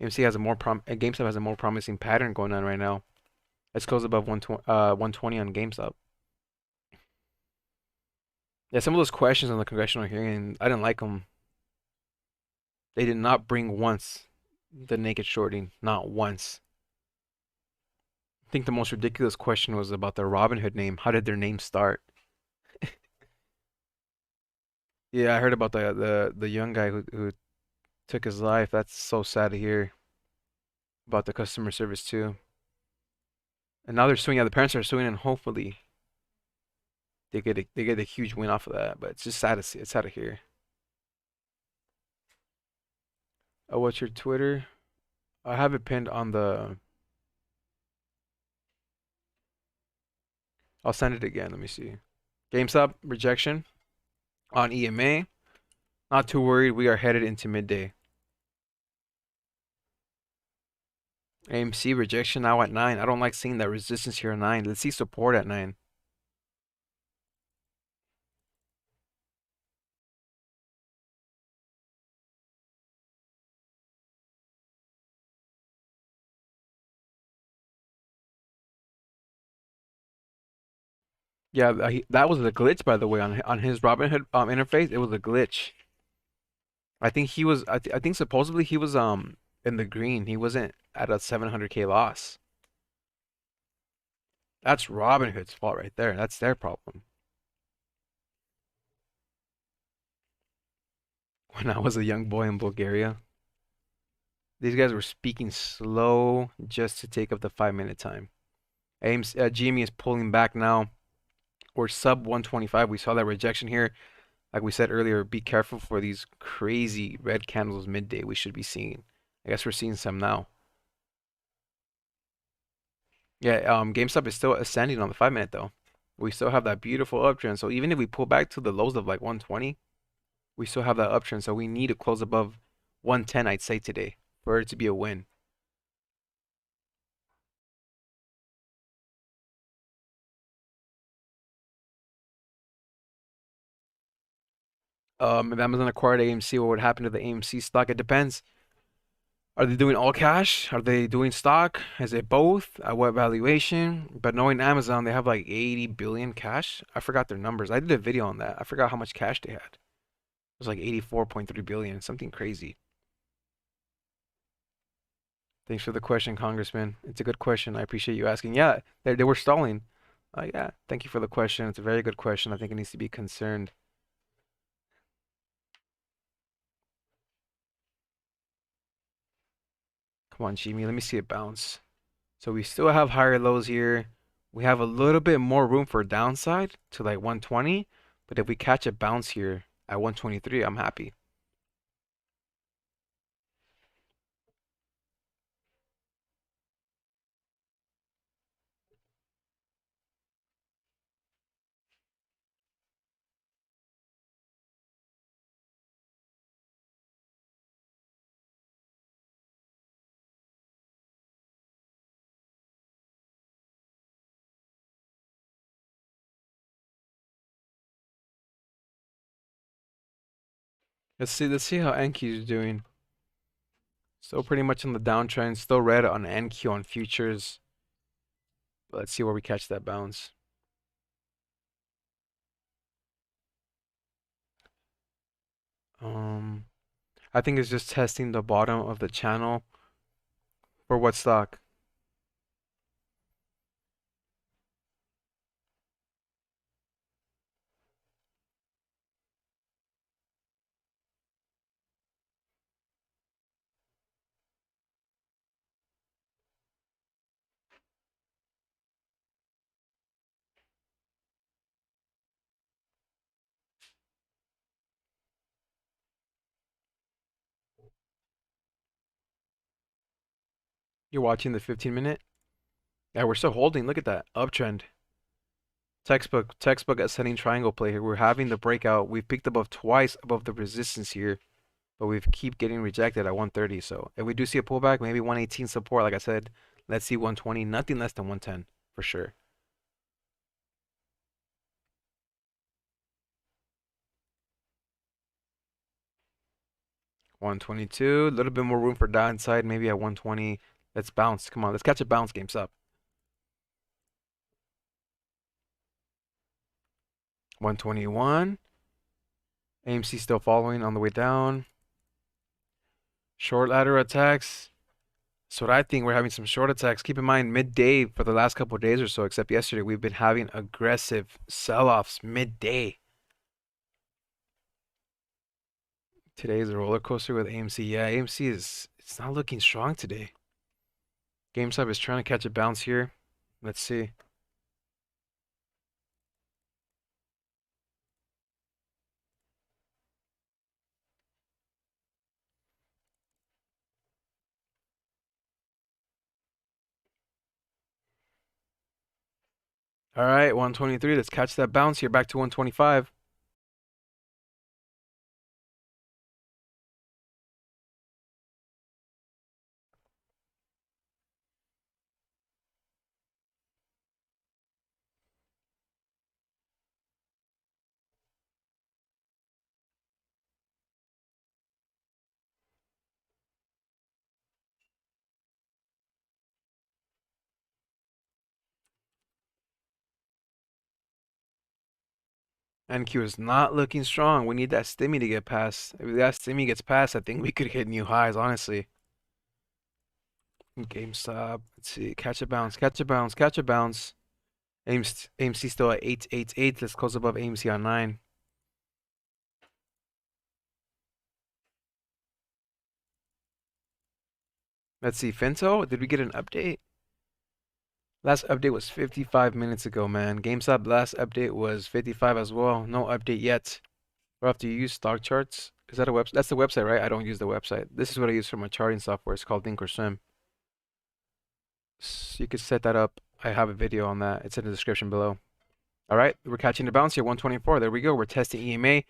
AMC has a GameStop has a more promising pattern going on right now. Let's close above 120 on GameStop. Yeah, some of those questions on the congressional hearing, I didn't like them. They did not bring once the naked shorting, not once. I think the most ridiculous question was about their Robinhood name. How did their name start? Yeah, I heard about the young guy who took his life. That's so sad to hear about the customer service too. And now they're suing. Yeah, the parents are suing, and hopefully they get a huge win off of that. But it's just sad to see. It's sad to hear. Oh, what's your Twitter? I have it pinned on the. I'll send it again. Let me see. GameStop rejection on EMA. Not too worried. We are headed into midday. AMC rejection now at 9. I don't like seeing that resistance here at 9. Let's see support at 9. Yeah, that was a glitch, by the way, on his Robinhood interface. It was a glitch. I think he was. I think supposedly he was in the green. He wasn't at a 700K loss. That's Robinhood's fault right there. That's their problem. When I was a young boy in Bulgaria, these guys were speaking slow just to take up the 5 minute time. AIM's GME is pulling back now. We're sub 125. We saw that rejection here. Like we said earlier, be careful for these crazy red candles midday we should be seeing. I guess we're seeing some now. Yeah, GameStop is still ascending on the 5 minute though. We still have that beautiful uptrend. So even if we pull back to the lows of like 120, we still have that uptrend. So we need to close above 110, I'd say today, for it to be a win. If Amazon acquired AMC, what would happen to the AMC stock? It depends. Are they doing all cash? Are they doing stock? Is it both? At what valuation? But knowing Amazon, they have like 80 billion cash. I forgot their numbers. I did a video on that. I forgot how much cash they had. It was like 84.3 billion, something crazy. Thanks for the question, Congressman. It's a good question. I appreciate you asking. Yeah, they were stalling. Yeah, thank you for the question. It's a very good question. I think it needs to be concerned. Come on, Jimmy. Let me see it bounce. So we still have higher lows here. We have a little bit more room for downside to like 120. But if we catch a bounce here at 123, I'm happy. Let's see how NQ is doing. Still pretty much on the downtrend. Still red on NQ on futures. But let's see where we catch that bounce. Um, I think it's just testing the bottom of the channel. For what stock? You're watching the 15 minute? Yeah, we're still holding. Look at that uptrend. Textbook ascending triangle play here. We're having the breakout. We've peaked above twice above the resistance here, but we keep getting rejected at 130. So if we do see a pullback, maybe 118 support. Like I said, let's see 120. Nothing less than 110 for sure. 122. A little bit more room for downside. Maybe at 120. Let's bounce. Come on, let's catch a bounce. GameStop. 121. AMC still following on the way down. Short ladder attacks. So what I think, we're having some short attacks. Keep in mind, midday for the last couple of days or so, except yesterday, we've been having aggressive sell-offs midday. Today's a roller coaster with AMC. Yeah, AMC it's not looking strong today. GameStop is trying to catch a bounce here. Let's see. All right, 123. Let's catch that bounce here back to 125. NQ is not looking strong. We need that stimmy to get past. If that stimmy gets past, I think we could hit new highs, honestly. GameStop. Let's see. Catch a bounce. Catch a bounce. Catch a bounce. AMC still at 888. Let's close above AMC on 9. Let's see. Finto. Did we get an update? Last update was 55 minutes ago, man. GameStop last update was 55 as well. No update yet. We'll have to use stock charts. Is that a website? That's the website, right? I don't use the website. This is what I use for my charting software. It's called Thinkorswim. You could set that up. I have a video on that. It's in the description below. All right, we're catching the bounce here, 124. There we go. We're testing EMA.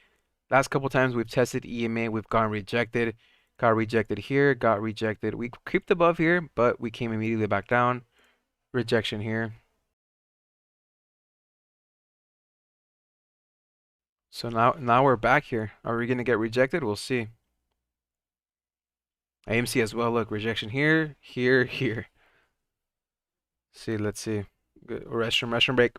Last couple times we've tested EMA, we've gotten rejected. Got rejected here, got rejected. We creeped above here, but we came immediately back down. Rejection here. So now we're back here. Are we gonna get rejected? We'll see. AMC as well. Look, rejection here, here, here. See, let's see. Good. Restroom break.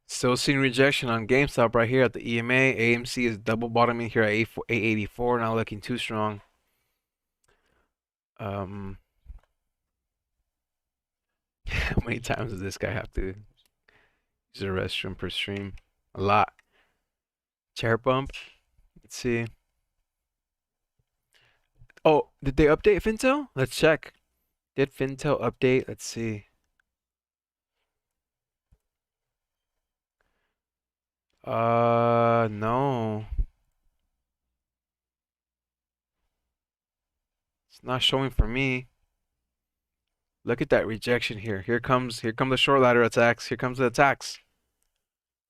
Still seeing rejection on GameStop right here at the EMA. AMC is double bottoming here at 884, not looking too strong. How many times does this guy have to use the restroom per stream? A lot. Chair bump. Let's see. Oh, did they update Fintel? Let's check. Did Fintel update? Let's see. No. It's not showing for me. Look at that rejection here. Here comes the short ladder attacks. Here comes the attacks.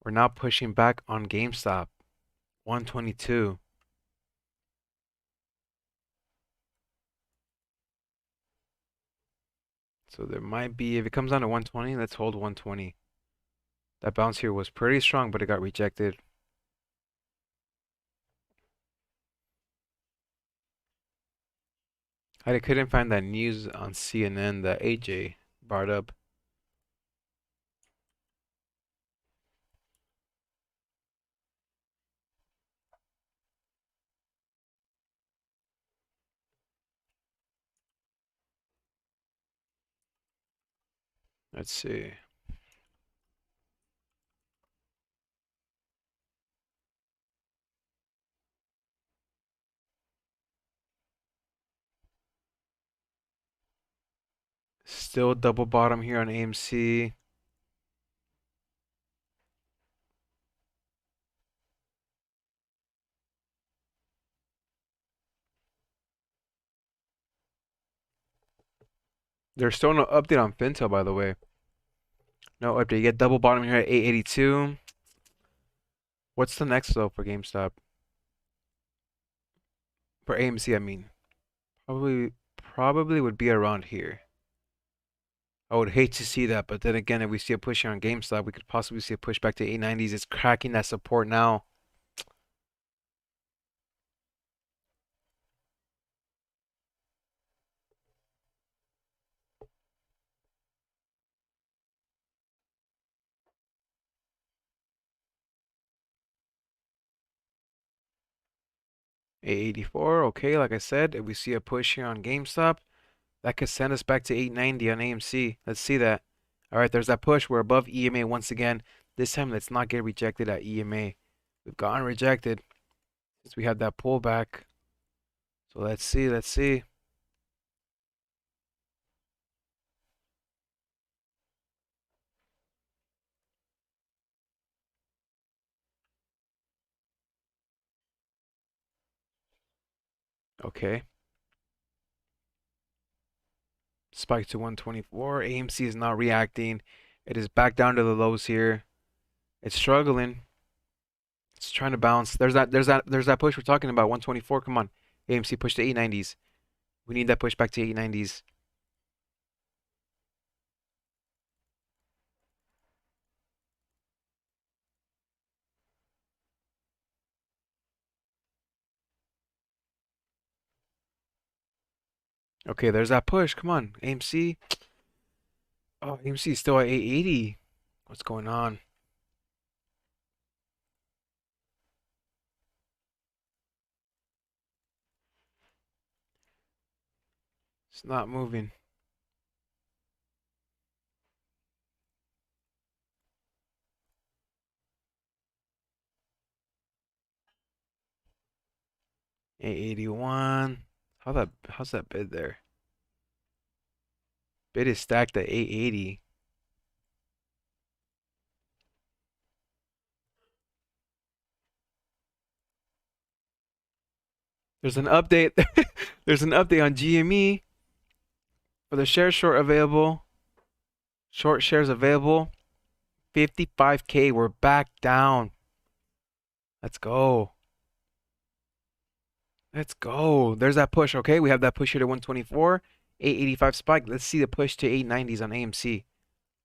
We're now pushing back on GameStop. 122. So there might be, if it comes down to 120, let's hold 120. That bounce here was pretty strong, but it got rejected. I couldn't find that news on CNN that AJ brought up. Let's see. Still double bottom here on AMC. There's still no update on Fintel, by the way. No update. You get double bottom here at 882. What's the next though for GameStop? For AMC, I mean. Probably would be around here. I would hate to see that, but then again, if we see a push here on GameStop, we could possibly see a push back to 890s. It's cracking that support now. A84, okay, like I said, if we see a push here on GameStop, that could send us back to 890 on AMC. Let's see that. All right, there's that push. We're above EMA once again. This time, let's not get rejected at EMA. We've gotten rejected since we had that pullback. So let's see, let's see. Okay. Spike to 124. AMC is not reacting. It is back down to the lows here. It's struggling. It's trying to bounce. There's that push we're talking about. 124. Come on. AMC push to 890s. We need that push back to 890s. Okay, there's that push. Come on. AMC. Oh, AMC is still at 880. What's going on? It's not moving. $881. How's that bid there? Bid is stacked at 880. There's an update. There's an update on GME for the share short available. Short shares available. 55K. We're back down. Let's go. Let's go. There's that push. Okay, we have that push here to 124. 885 spike. Let's see the push to 890s on AMC.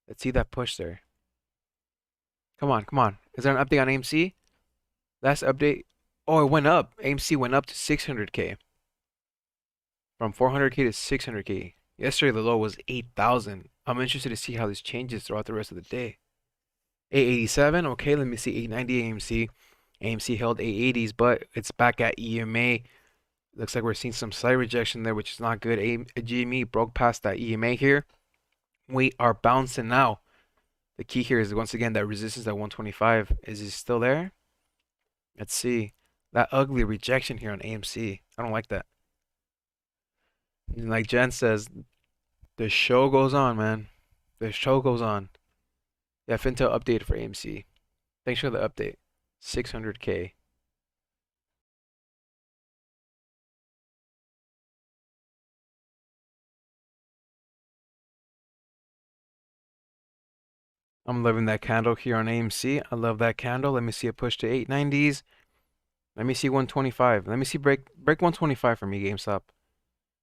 Let's see that push there. Come on, come on. Is there an update on AMC? Last update. Oh, it went up. AMC went up to 600K. From 400K to 600K. Yesterday the low was 8,000. I'm interested to see how this changes throughout the rest of the day. 887. Okay, let me see 890 AMC. AMC held 880s, but it's back at EMA. Looks like we're seeing some slight rejection there, which is not good. GME broke past that EMA here. We are bouncing now. The key here is once again that resistance at 125. Is it still there? Let's see. That ugly rejection here on AMC. I don't like that. And like Jen says, the show goes on, man. The show goes on. Yeah, Fintel updated for AMC. Thanks for the update. 600K. I'm loving that candle here on AMC. I love that candle. Let me see a push to 890s. Let me see 125. Let me see break 125 for me, GameStop.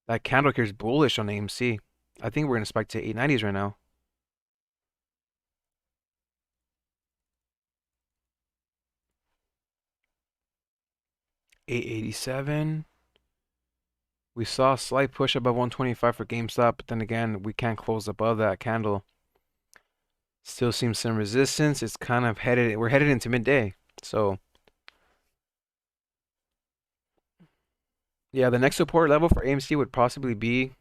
That candle here is bullish on AMC. I think we're gonna spike to 890s right now. $887. We saw a slight push above 125 for GameStop, but then again, we can't close above that candle. Still seems some resistance. It's kind of headed, we're headed into midday. So, yeah, the next support level for AMC would possibly be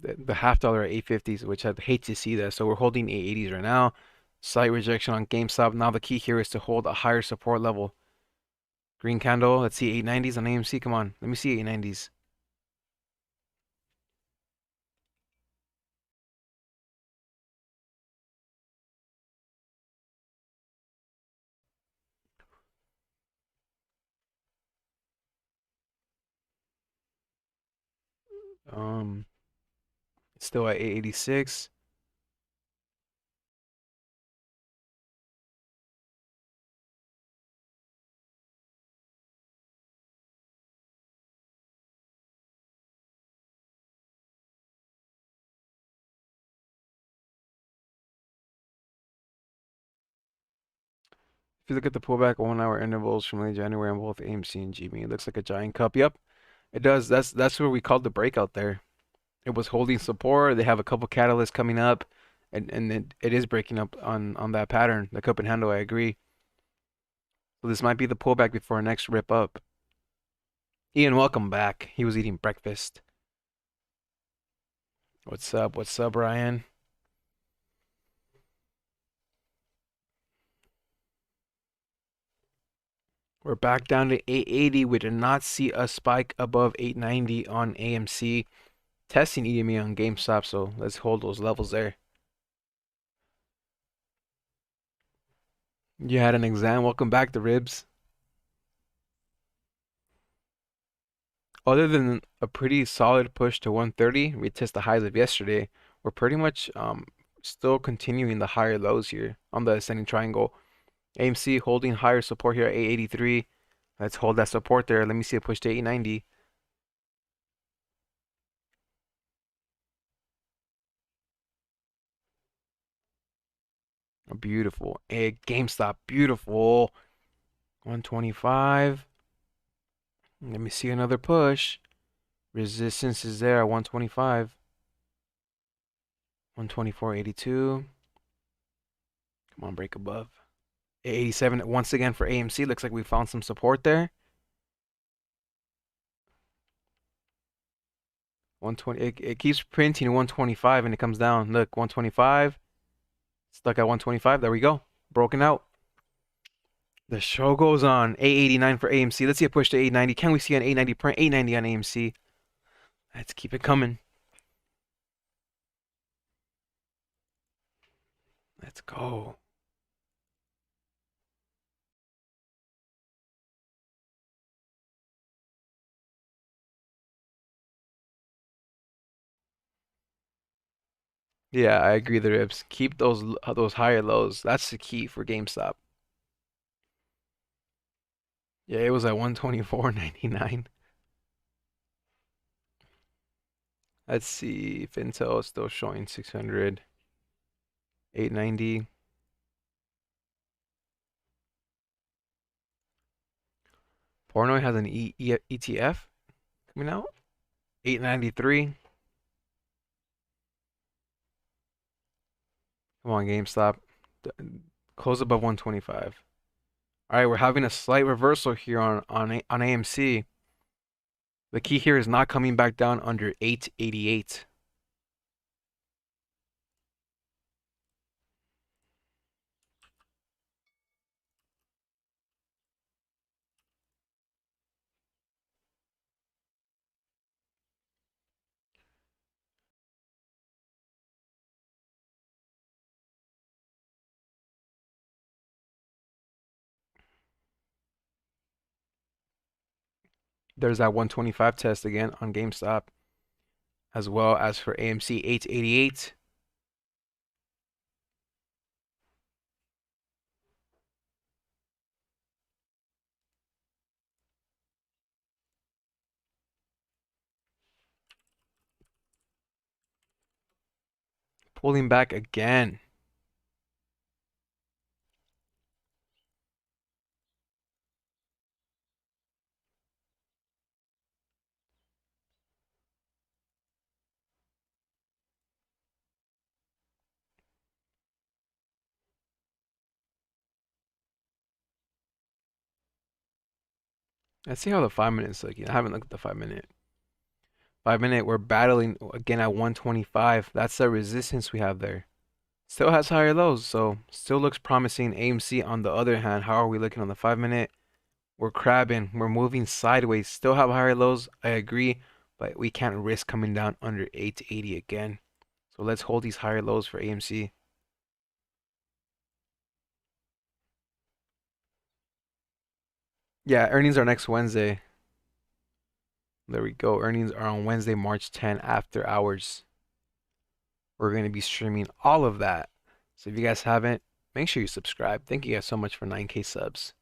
the half dollar at 850s, which I'd hate to see that. So we're holding 880s right now. Slight rejection on GameStop. Now the key here is to hold a higher support level. Green candle. Let's see 890s on AMC. Come on. Let me see 890s. Um, it's still at 886. If you look at the pullback 1 hour intervals from late January on both AMC and GME, it looks like a giant cup. Yep, it does. That's where we called the breakout there. It was holding support. They have a couple catalysts coming up, and it is breaking up on that pattern. The cup and handle, I agree. So this might be the pullback before our next rip up. Ian, welcome back. He was eating breakfast. What's up? What's up, Ryan? We're back down to 880. We did not see a spike above 890 on AMC. Testing EME on GameStop, so let's hold those levels there. You had an exam. Welcome back, the ribs. Other than a pretty solid push to 130, we test the highs of yesterday. We're pretty much still continuing the higher lows here on the ascending triangle. AMC holding higher support here at 883. Let's hold that support there. Let me see a push to 890. Oh, beautiful. A GameStop, beautiful. 125. Let me see another push. Resistance is there at 125. 124.82. Come on, break above. 87 once again for AMC. Looks like we found some support there. 120. It keeps printing 125 and it comes down. Look, 125. Stuck at 125. There we go. Broken out. The show goes on. 889 for AMC. Let's see a push to 890. Can we see an 890 print? 890 on AMC. Let's keep it coming. Let's go. Yeah, I agree, the ribs. Keep those higher lows. That's the key for GameStop. Yeah, it was at 124.99. Let's see if Intel is still showing 600, 890. Portnoy has an ETF coming out. 893. Come on, GameStop. Close above 125. All right, we're having a slight reversal here on AMC. The key here is not coming back down under 888. There's that 125 test again on GameStop, as well as for AMC 888. Pulling back again. Let's see how the 5 minutes look. I haven't looked at the 5 minute. 5 minute, we're battling again at 125. That's the resistance we have there. Still has higher lows, so still looks promising. AMC on the other hand, how are we looking on the 5 minute? We're crabbing. We're moving sideways. Still have higher lows. I agree, but we can't risk coming down under 880 again. So let's hold these higher lows for AMC. Yeah, earnings are next Wednesday. There we go. Earnings are on Wednesday, March 10 after hours. We're going to be streaming all of that. So if you guys haven't, make sure you subscribe. Thank you guys so much for 9K subs.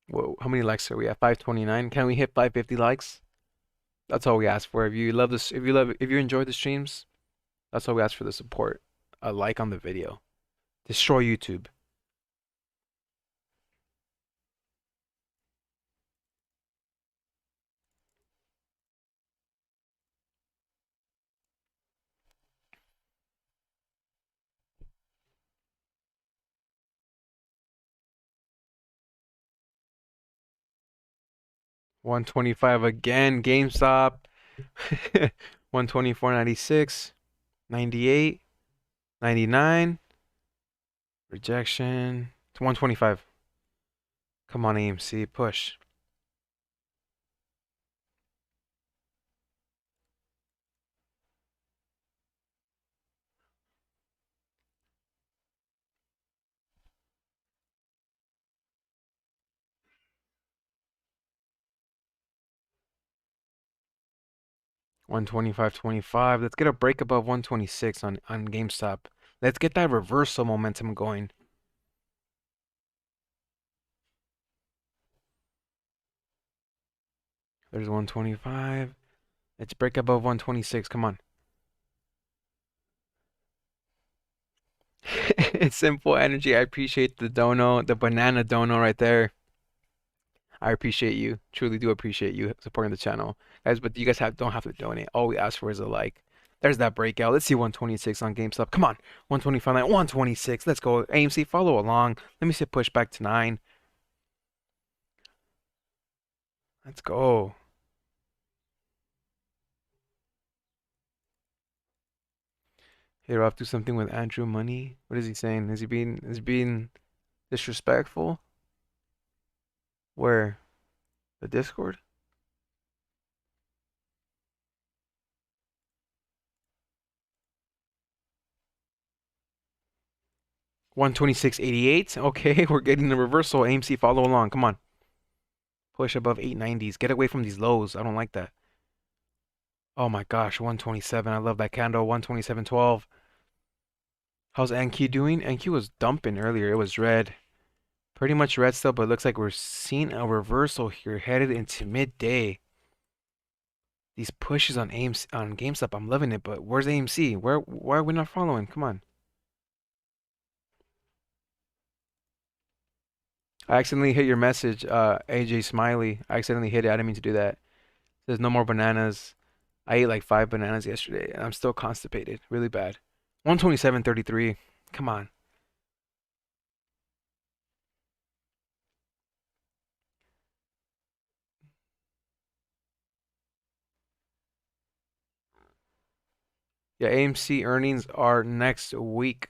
Whoa, how many likes are we at? 529. Can we hit 550 likes? That's all we ask for. If you love this, if you enjoy the streams, that's all we ask for, the support. A like on the video. Destroy YouTube. 125 again. GameStop. 124.96. 98. 99. Rejection. It's 125. Come on, AMC. Push. 125.25. Let's get a break above 126 on GameStop. Let's get that reversal momentum going. There's 125. Let's break above 126. Come on. It's simple energy. I appreciate the dono, the banana dono right there. I appreciate you. Truly do appreciate you supporting the channel. Guys, but you guys don't have to donate. All we ask for is a like. There's that breakout. Let's see 126 on GameStop. Come on. 125, 126. Let's go. AMC, follow along. Let me see push back to 9. Let's go. Hey, Rob, do something with Andrew Money. What is he saying? Is he being disrespectful? Where? The Discord? 126.88. Okay, we're getting the reversal. AMC, follow along. Come on. Push above 890s. Get away from these lows. I don't like that. Oh my gosh, 127. I love that candle. 127.12. How's NQ doing? NQ was dumping earlier. It was red. Pretty much red still, but it looks like we're seeing a reversal here headed into midday. These pushes on AMC, on GameStop, I'm loving it, but where's AMC? Why are we not following? Come on. I accidentally hit your message, AJ Smiley. I accidentally hit it. I didn't mean to do that. There's no more bananas. I ate like 5 bananas yesterday, and I'm still constipated. Really bad. 127.33. Come on. Yeah, AMC earnings are next week.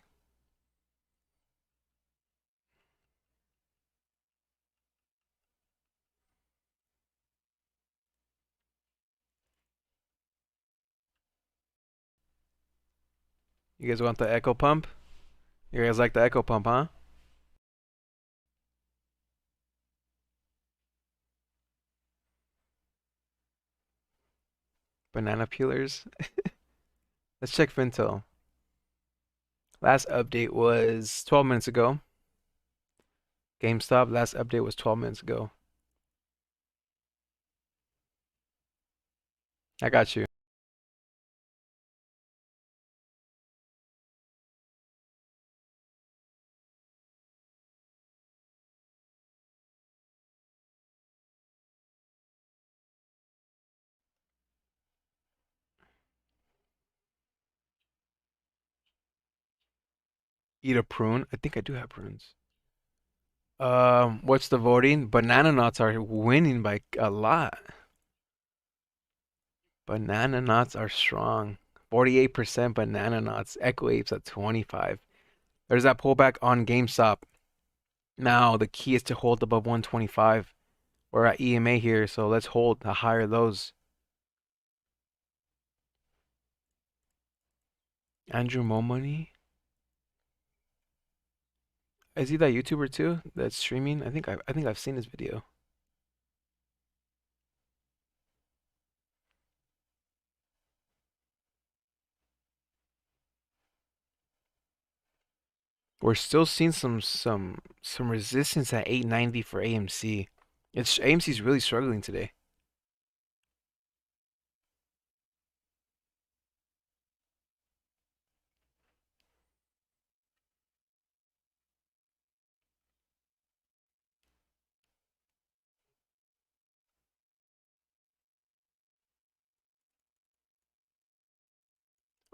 You guys want the echo pump? You guys like the echo pump, huh? Banana peelers. Let's check Fintel. Last update was 12 minutes ago. GameStop, last update was 12 minutes ago. I got you. Eat a prune. I think I do have prunes. What's the voting? Banana nuts are winning by a lot. Banana nuts are strong. 48% banana nuts. Echo apes at 25. There's that pullback on GameStop. Now the key is to hold above 125. We're at EMA here, so let's hold the higher lows. Andrew Mo Money. Is he that YouTuber too that's streaming? I think I've seen his video. We're still seeing some resistance at 890 for AMC. It's AMC's really struggling today.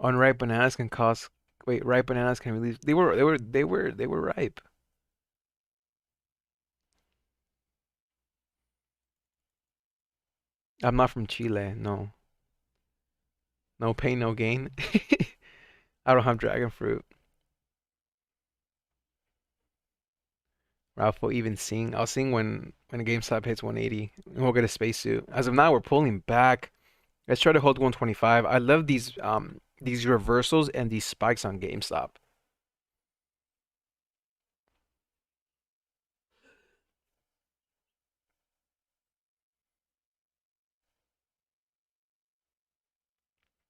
Unripe bananas can cost. Wait, ripe bananas can release. They were ripe. I'm not from Chile. No, no pain, no gain. I don't have dragon fruit. Ralph will even sing. I'll sing when a GameStop hits 180, and we'll get a spacesuit. As of now, we're pulling back. Let's try to hold 125. I love these reversals and these spikes on GameStop.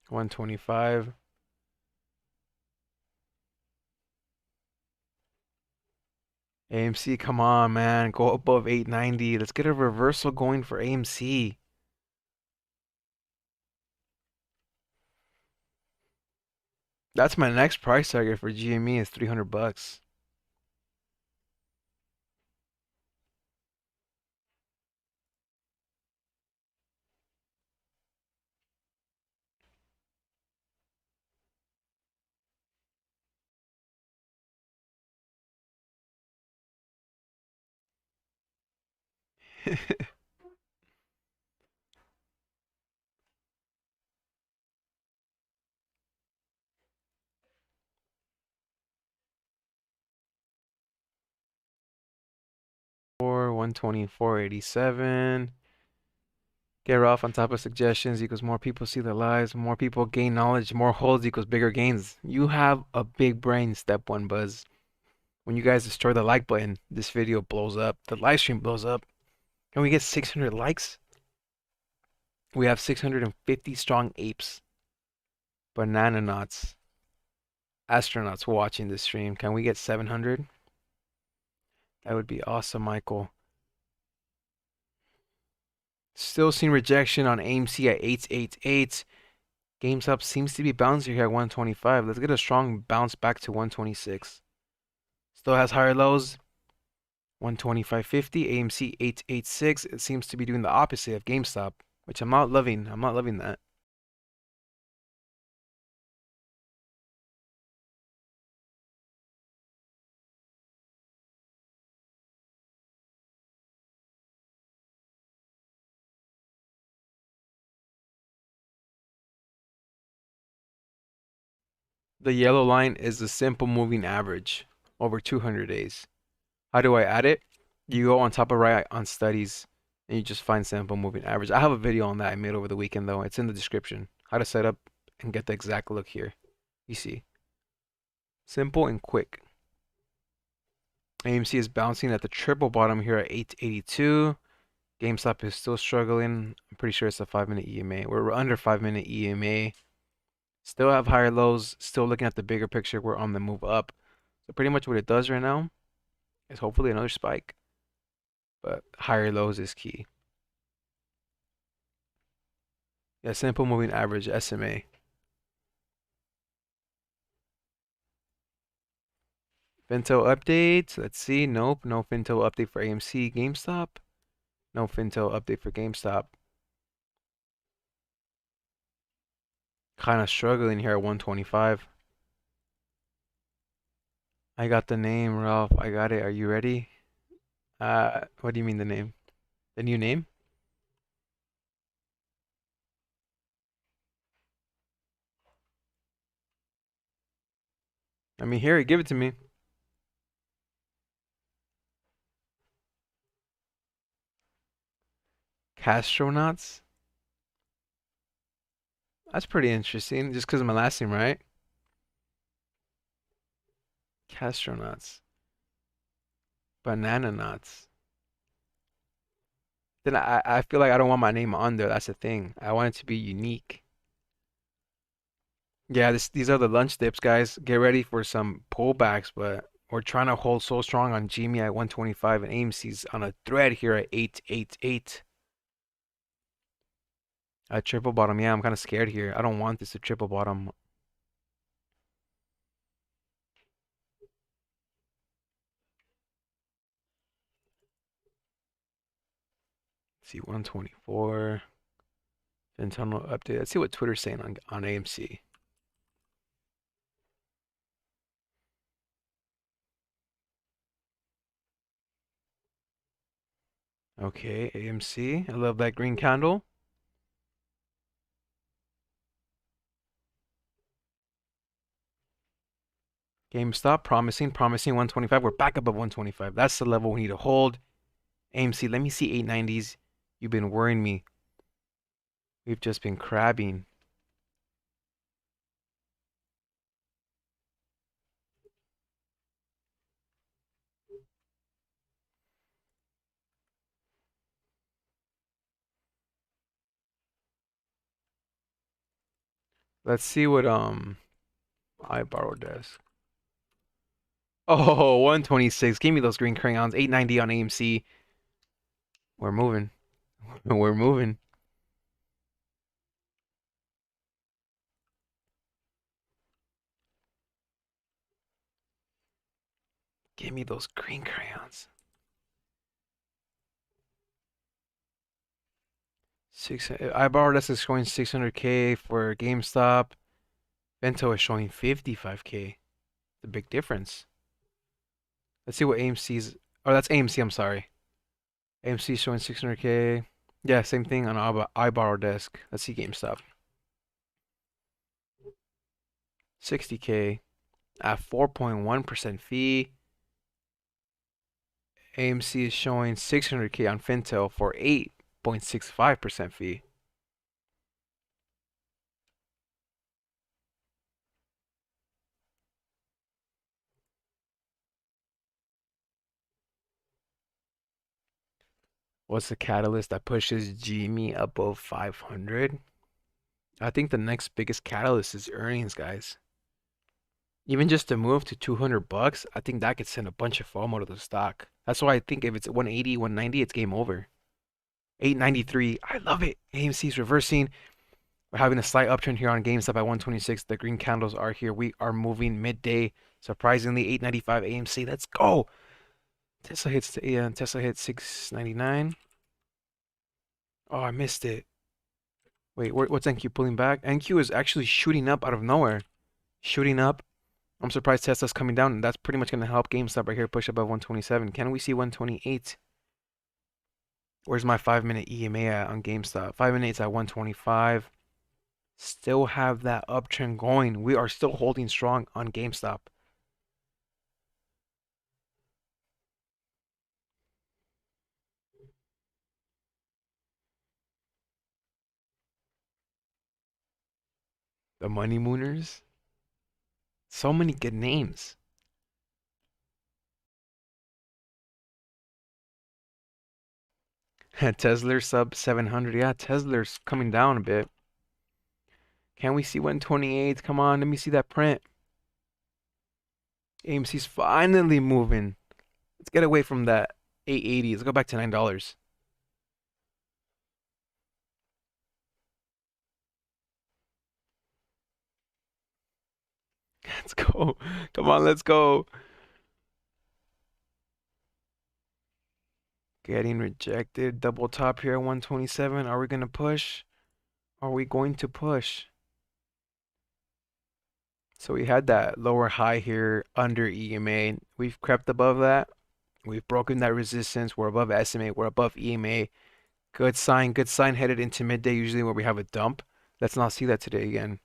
125. AMC, come on, man. Go above 890. Let's get a reversal going for AMC. That's my next price target for GME is 300 bucks. Four, 124.87. Get off on top of suggestions equals more people see the lives, more people gain knowledge, more holds equals bigger gains. You have a big brain, step one, Buzz. When you guys destroy the like button, this video blows up. The live stream blows up. Can we get 600 likes? We have 650 strong apes, banana nuts, astronauts watching this stream. Can we get 700? That would be awesome, Michael. Still seeing rejection on AMC at 888. GameStop seems to be bouncing here at 125. Let's get a strong bounce back to 126. Still has higher lows. 125.50. AMC 886. It seems to be doing the opposite of GameStop, which I'm not loving. I'm not loving that. The yellow line is the simple moving average over 200 days. How do I add it? You go on top of right on studies and you just find simple moving average. I have a video on that I made over the weekend though. It's in the description. How to set up and get the exact look here. You see. Simple and quick. AMC is bouncing at the triple bottom here at 882. GameStop is still struggling. I'm pretty sure it's a 5-minute EMA. We're under 5-minute EMA. Still have higher lows. Still looking at the bigger picture. We're on the move up. So pretty much what it does right now is hopefully another spike. But higher lows is key. Yeah, simple moving average, SMA. Finto update. Let's see. Nope. No Finto update for AMC. GameStop. No Finto update for GameStop. Kind of struggling here at 125. I got the name, Ralph. I got it. Are you ready? What do you mean the name? The new name? I mean, here, give it to me. Castronauts? That's pretty interesting, just because of my last name, right? Castronauts. Banana nuts. Then I feel like I don't want my name on there. That's the thing. I want it to be unique. Yeah, these are the lunch dips, guys. Get ready for some pullbacks, but we're trying to hold so strong on GME at 125 and AMC's on a thread here at 888. A triple bottom. Yeah, I'm kind of scared here. I don't want this to triple bottom. Let's see, 124. Internal update. Let's see what Twitter's saying on AMC. Okay, AMC. I love that green candle. GameStop, promising, promising 125. We're back above 125. That's the level we need to hold. AMC, let me see 890s. You've been worrying me. We've just been crabbing. Let's see what I borrowed desk. Oh, 126. Give me those green crayons. 890 on AMC. We're moving. We're moving. Give me those green crayons. I borrowed desk is showing 600K for GameStop. Vento is showing 55K. The big difference. Let's see what AMC's. Oh, that's AMC. I'm sorry. AMC is showing 600K. Yeah, same thing on iBorrow desk. Let's see GameStop. 60K at 4.1% fee. AMC is showing 600K on Fintel for 8.65% fee. What's the catalyst that pushes GME above 500? I think the next biggest catalyst is earnings, guys. Even just to move to 200 bucks, I think that could send a bunch of FOMO to the stock. That's why I think if it's 180, 190, it's game over. 893, I love it. AMC's reversing. We're having a slight uptrend here on GameStop at 126. The green candles are here. We are moving midday. Surprisingly, 895 AMC. Let's go. Tesla hits 699. Oh, I missed it. Wait, what's NQ pulling back? NQ is actually shooting up out of nowhere. Shooting up. I'm surprised Tesla's coming down, and that's pretty much going to help GameStop right here push above 127. Can we see 128? Where's my 5-minute EMA at on GameStop? 5-minute's at 125. Still have that uptrend going. We are still holding strong on GameStop. The Money Mooners. So many good names. Tesla sub 700. Yeah, Tesla's coming down a bit. Can we see 128? Come on, let me see that print. AMC's finally moving. Let's get away from that 880. Let's go back to $9. Let's go. Come on, let's go. Getting rejected. Double top here, 127. Are we going to push? Are we going to push? So we had that lower high here under EMA. We've crept above that. We've broken that resistance. We're above SMA. We're above EMA. Good sign. Good sign headed into midday, usually where we have a dump. Let's not see that today again.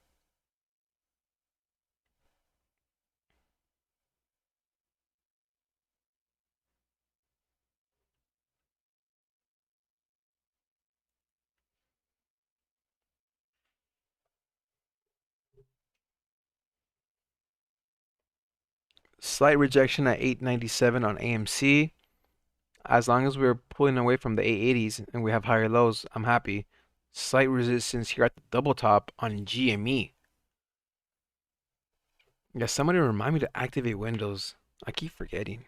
Slight rejection at 897 on AMC. As long as we're pulling away from the 880s and we have higher lows, I'm happy. Slight resistance here at the double top on GME. Yeah, somebody remind me to activate Windows. I keep forgetting.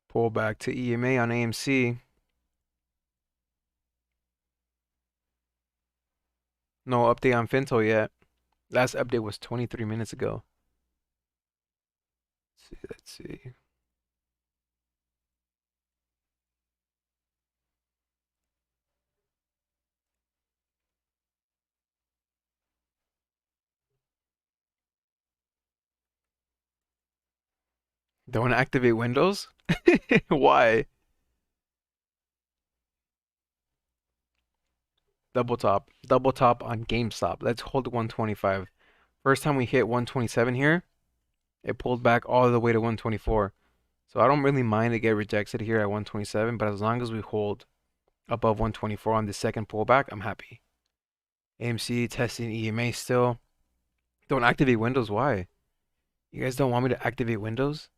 Pull back to EMA on AMC. No update on Finto yet. Last update was 23 minutes ago. Let's see. Don't activate windows? Why? Double top on GameStop. Let's hold 125. First time we hit 127 here, it pulled back all the way to 124. So I don't really mind to get rejected here at 127, but as long as we hold above 124 on the second pullback, I'm happy. AMC testing EMA still. Don't activate windows. Why? You guys don't want me to activate windows?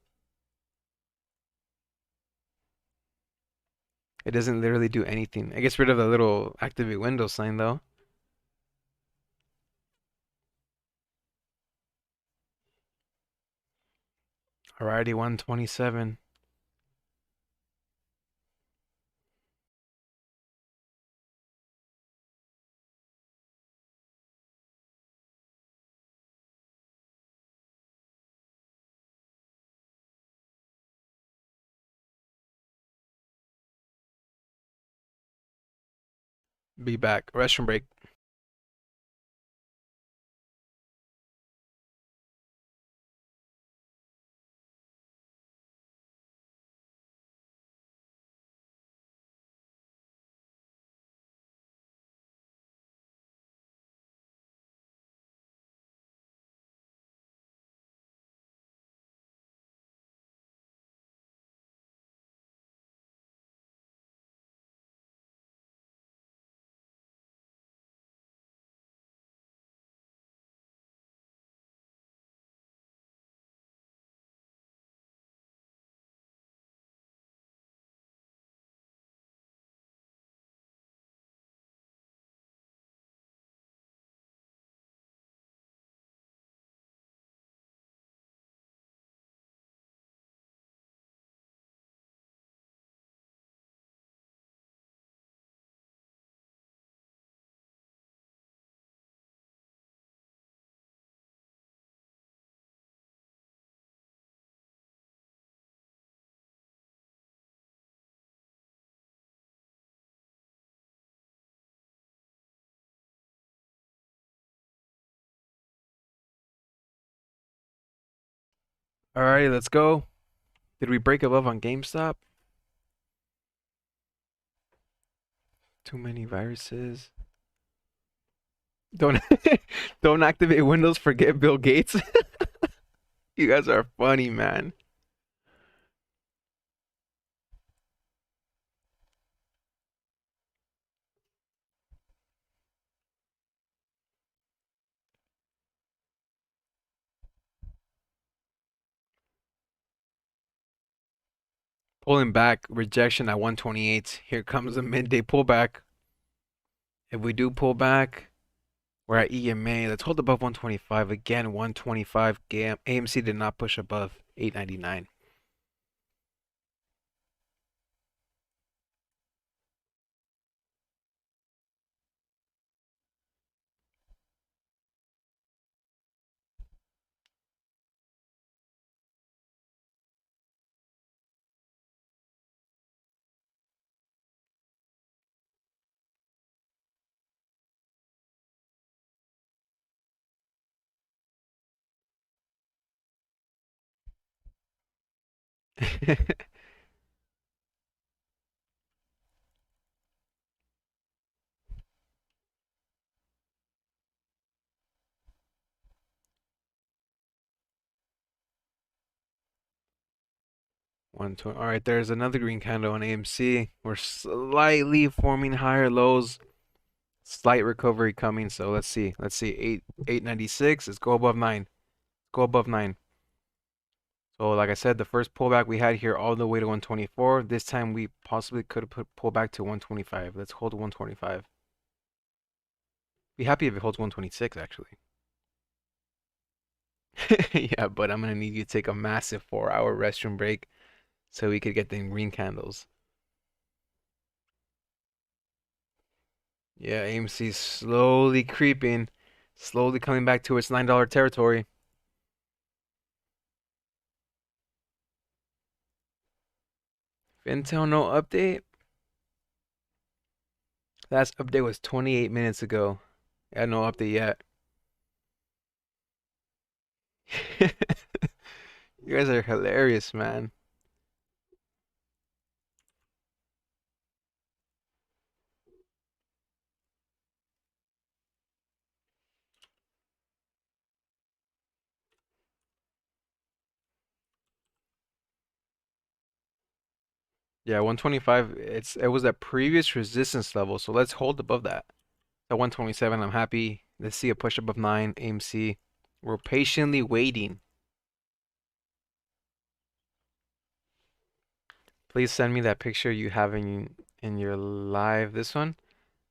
It doesn't literally do anything. It gets rid of the little activate windows sign though. Alrighty, 127. Be back. Restroom break. Alrighty, let's go. Did we break above on GameStop? Too many viruses. Don't don't activate Windows, forget Bill Gates. You guys are funny, man. Pulling back, rejection at 128. Here comes a midday pullback. If we do pull back, we're at EMA. Let's hold above 125. Again, 125. AMC did not push above 899. All right, there's another green candle on AMC. We're slightly forming higher lows. Slight recovery coming. So let's see. Let's see. 896. Let's go above 9. Go above 9. So like I said, the first pullback we had here all the way to 124. This time we possibly could have pulled back to 125. Let's hold 125. Be happy if it holds 126 actually. Yeah, but I'm gonna need you to take a massive 4-hour restroom break so we could get the green candles. Yeah, AMC slowly creeping, slowly coming back to its $9 territory. Intel no update. Last update was 28 minutes ago. Yeah, no update yet. You guys are hilarious, man. Yeah, 125, it was that previous resistance level, so let's hold above that. At 127, I'm happy. Let's see a push above 9, AMC. We're patiently waiting. Please send me that picture you have in your live, this one,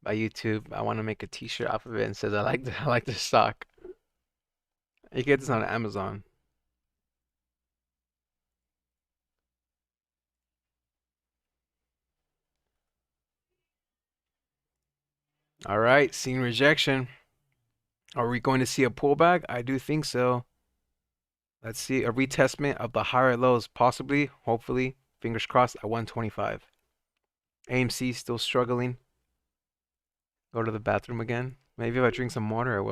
by YouTube. I want to make a t-shirt off of it and says I like the stock. You get this on Amazon. All right, seeing rejection. Are we going to see a pullback? I do think so. Let's see a retestment of the higher lows, possibly, hopefully, fingers crossed at 125. AMC still struggling. Go to the bathroom again. Maybe if I drink some water, I will.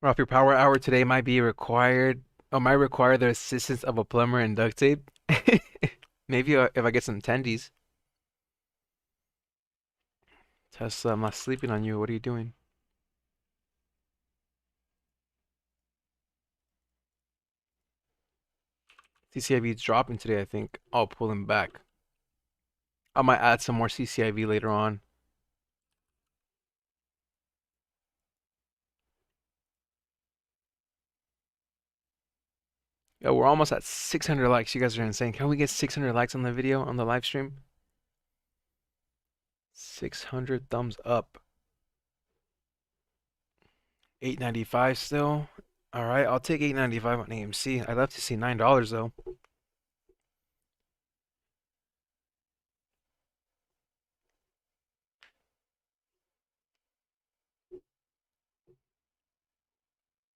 Well, if your power hour today might be required, or might require the assistance of a plumber and duct tape. Maybe if I get some tendies. Tesla, I'm not sleeping on you. What are you doing? CCIV is dropping today, I think. I'll pull him back. I might add some more CCIV later on. Yeah, we're almost at 600 likes. You guys are insane. Can we get 600 likes on the video, on the live stream? 600 thumbs up. 895 still. All right, I'll take 895 on AMC. I'd love to see $9 though.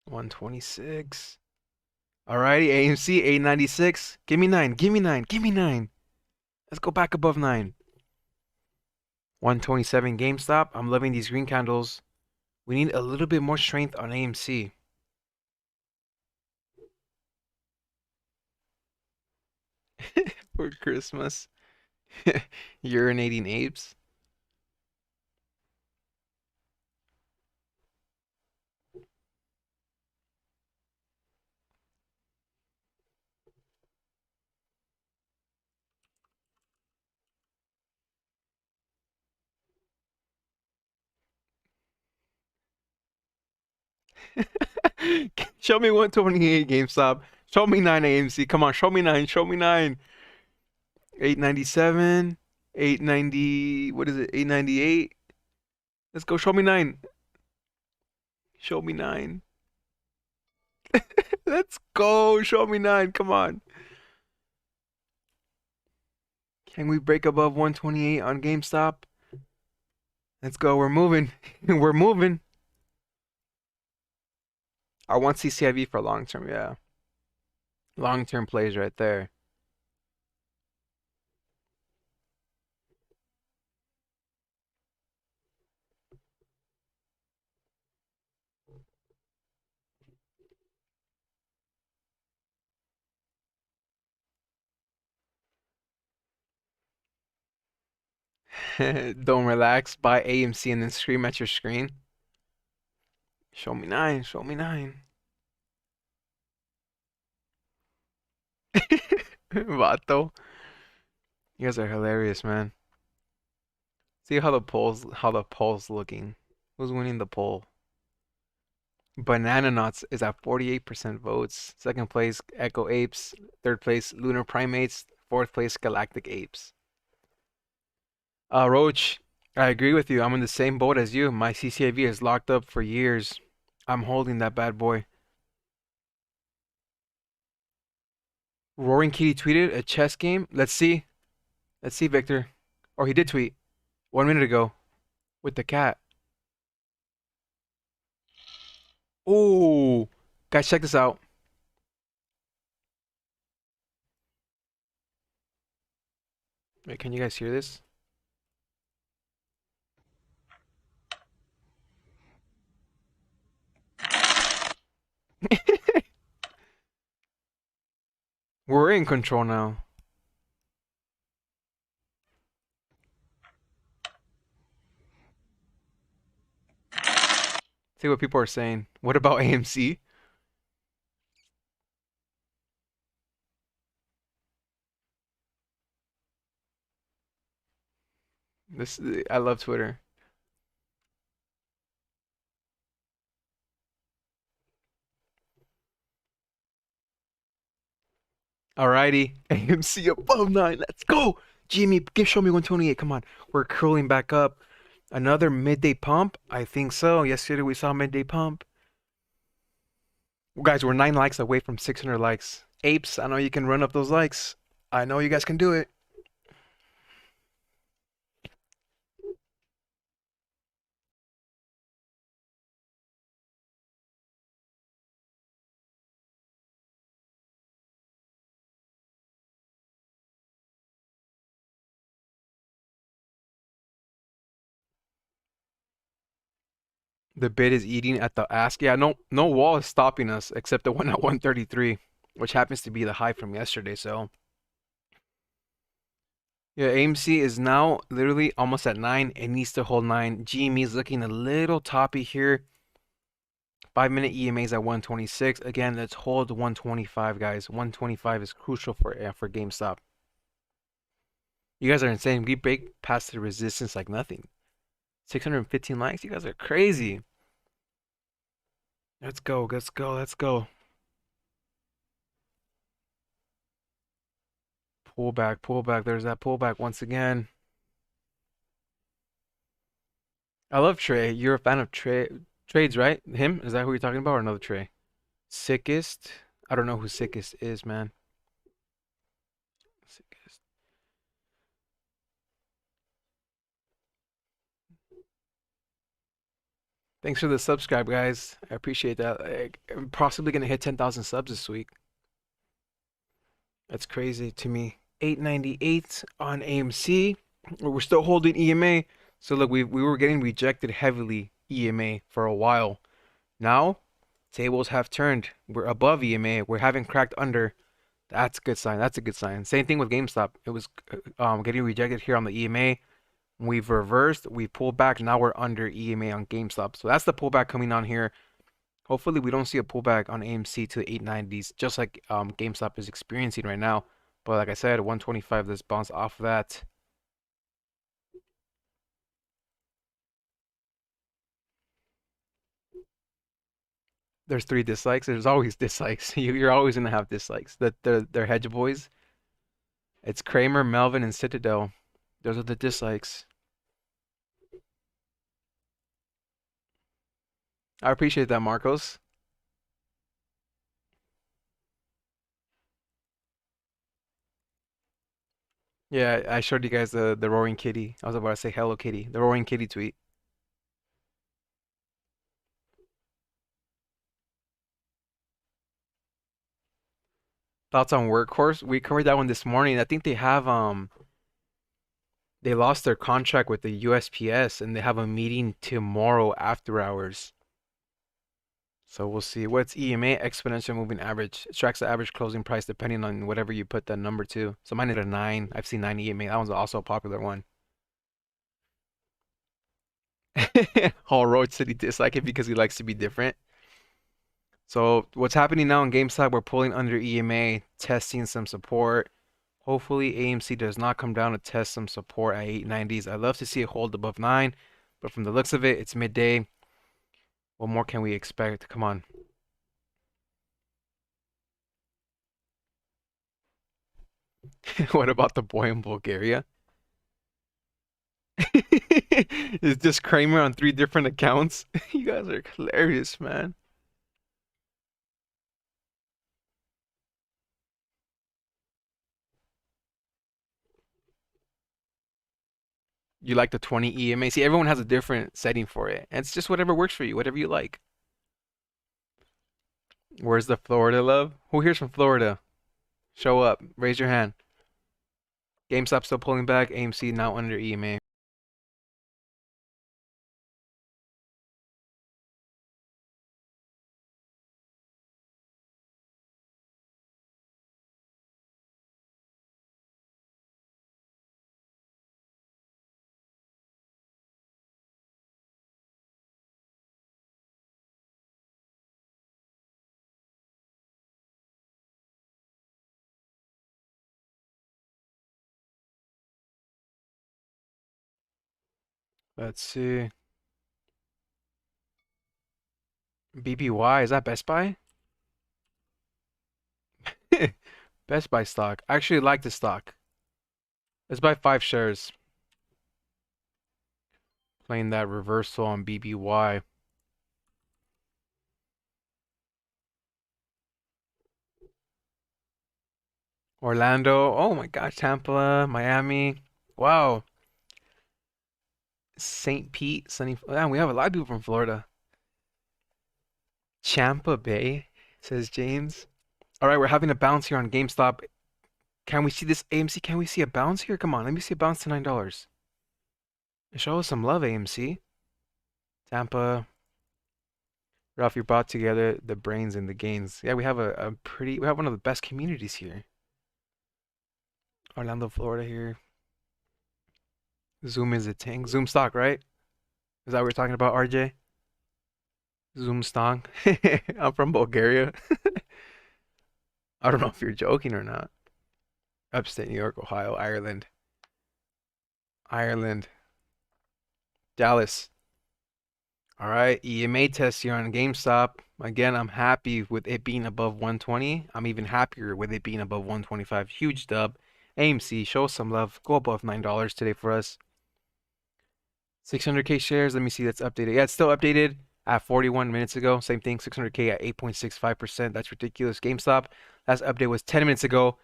$126. All righty, AMC 896. Give me 9. Give me 9. Give me 9. Let's go back above 9. 127 GameStop. I'm loving these green candles. We need a little bit more strength on AMC. For Christmas. Urinating apes. Show me 128 GameStop. Show me 9 AMC. Come on, show me 9. Show me 9. 897. 890. What is it? 898. Let's go. Show me 9. Show me 9. Let's go. Show me 9. Come on. Can we break above 128 on GameStop? Let's go. We're moving. We're moving. I want CCIV for long term. Yeah. Long term plays right there. Don't relax. Buy AMC and then scream at your screen. Show me 9. Show me 9. Vato. You guys are hilarious, man. See how the poll's looking. Who's winning the poll? Banana Nuts is at 48% votes. Second place, Echo Apes. Third place, Lunar Primates. Fourth place, Galactic Apes. Roach, I agree with you. I'm in the same boat as you. My CCIV is locked up for years. I'm holding that bad boy. Roaring Kitty tweeted a chess game. Let's see. Let's see, Victor. Or he did tweet 1 minute ago with the cat. Oh, guys, check this out. Wait, can you guys hear this? We're in control now. See what people are saying. What about AMC? This I love Twitter. Alrighty, AMC above 9. Let's go. Jimmy, show me 128. Come on. We're curling back up. Another midday pump? I think so. Yesterday we saw midday pump. Guys, we're 9 likes away from 600 likes. Apes, I know you can run up those likes. I know you guys can do it. The bid is eating at the ask. Yeah, no wall is stopping us except the one at 133, which happens to be the high from yesterday. So yeah, AMC is now literally almost at 9. It needs to hold 9. GME is looking a little toppy here. 5-minute EMA is at 126. Again, let's hold 125, guys. 125 is crucial for GameStop. You guys are insane. We break past the resistance like nothing. 615 likes. You guys are crazy. Let's go. Let's go. Let's go. Pull back. Pull back. There's that pullback once again. I love Trey. You're a fan of trades, right? Him? Is that who you're talking about or another Trey? Sickest? I don't know who sickest is, man. Sickest. Thanks for the subscribe, guys. I appreciate that. I'm possibly gonna hit 10,000 subs this week. That's crazy to me. 898 on AMC. We're still holding EMA. So look, we were getting rejected heavily EMA for a while. Now, tables have turned. We're above EMA. We haven't cracked under. That's a good sign. That's a good sign. Same thing with GameStop. It was getting rejected here on the EMA. We've reversed. We pulled back. Now we're under EMA on GameStop. So that's the pullback coming on here. Hopefully we don't see a pullback on AMC to the 890s, just like GameStop is experiencing right now. But like I said, 125, let's bounce off of that. There's 3 dislikes. There's always dislikes. You're always gonna have dislikes. They're hedge boys. It's Kramer, Melvin, and Citadel. Those are the dislikes. I appreciate that, Marcos. Yeah, I showed you guys the Roaring Kitty. I was about to say Hello Kitty. The Roaring Kitty tweet. Thoughts on Workhorse? We covered that one this morning. I think they lost their contract with the USPS and they have a meeting tomorrow after hours. So we'll see. What's EMA? Exponential moving average. It tracks the average closing price depending on whatever you put the number to. So mine is a 9. I've seen 9 EMA. That one's also a popular one. Hall Road City dislike it because he likes to be different. So what's happening now in GameStop, we're pulling under EMA, testing some support. Hopefully AMC does not come down to test some support at 890s. I'd love to see it hold above 9, but from the looks of it, it's midday. What more can we expect? Come on. What about the boy in Bulgaria? Is this Kramer on 3 different accounts? You guys are hilarious, man. You like the 20 EMA? See, everyone has a different setting for it. And it's just whatever works for you, whatever you like. Where's the Florida love? Who here's from Florida? Show up. Raise your hand. GameStop still pulling back. AMC now under EMA. Let's see. BBY, is that Best Buy? Best Buy stock. I actually like the stock. Let's buy 5 shares. Playing that reversal on BBY. Orlando. Oh my gosh, Tampa, Miami. Wow. St. Pete, sunny. Damn, we have a lot of people from Florida. Champa Bay, says James. All right, we're having a bounce here on GameStop. Can we see this AMC? Can we see a bounce here? Come on, let me see a bounce to $9. Show us some love, AMC. Tampa. Ralph, you brought together the brains and the gains. Yeah, we have we have one of the best communities here. Orlando, Florida here. Zoom is a tank. Zoom stock, right? Is that what we're talking about, RJ? Zoom stock. I'm from Bulgaria. I don't know if you're joking or not. Upstate New York, Ohio, Ireland. Ireland. Dallas. All right, EMA test here on GameStop. Again, I'm happy with it being above 120. I'm even happier with it being above 125. Huge dub. AMC, show some love. Go above $9 today for us. 600K shares. Let me see that's updated. Yeah, it's still updated at 41 minutes ago. Same thing, 600K at 8.65%. That's ridiculous. GameStop, last update was 10 minutes ago,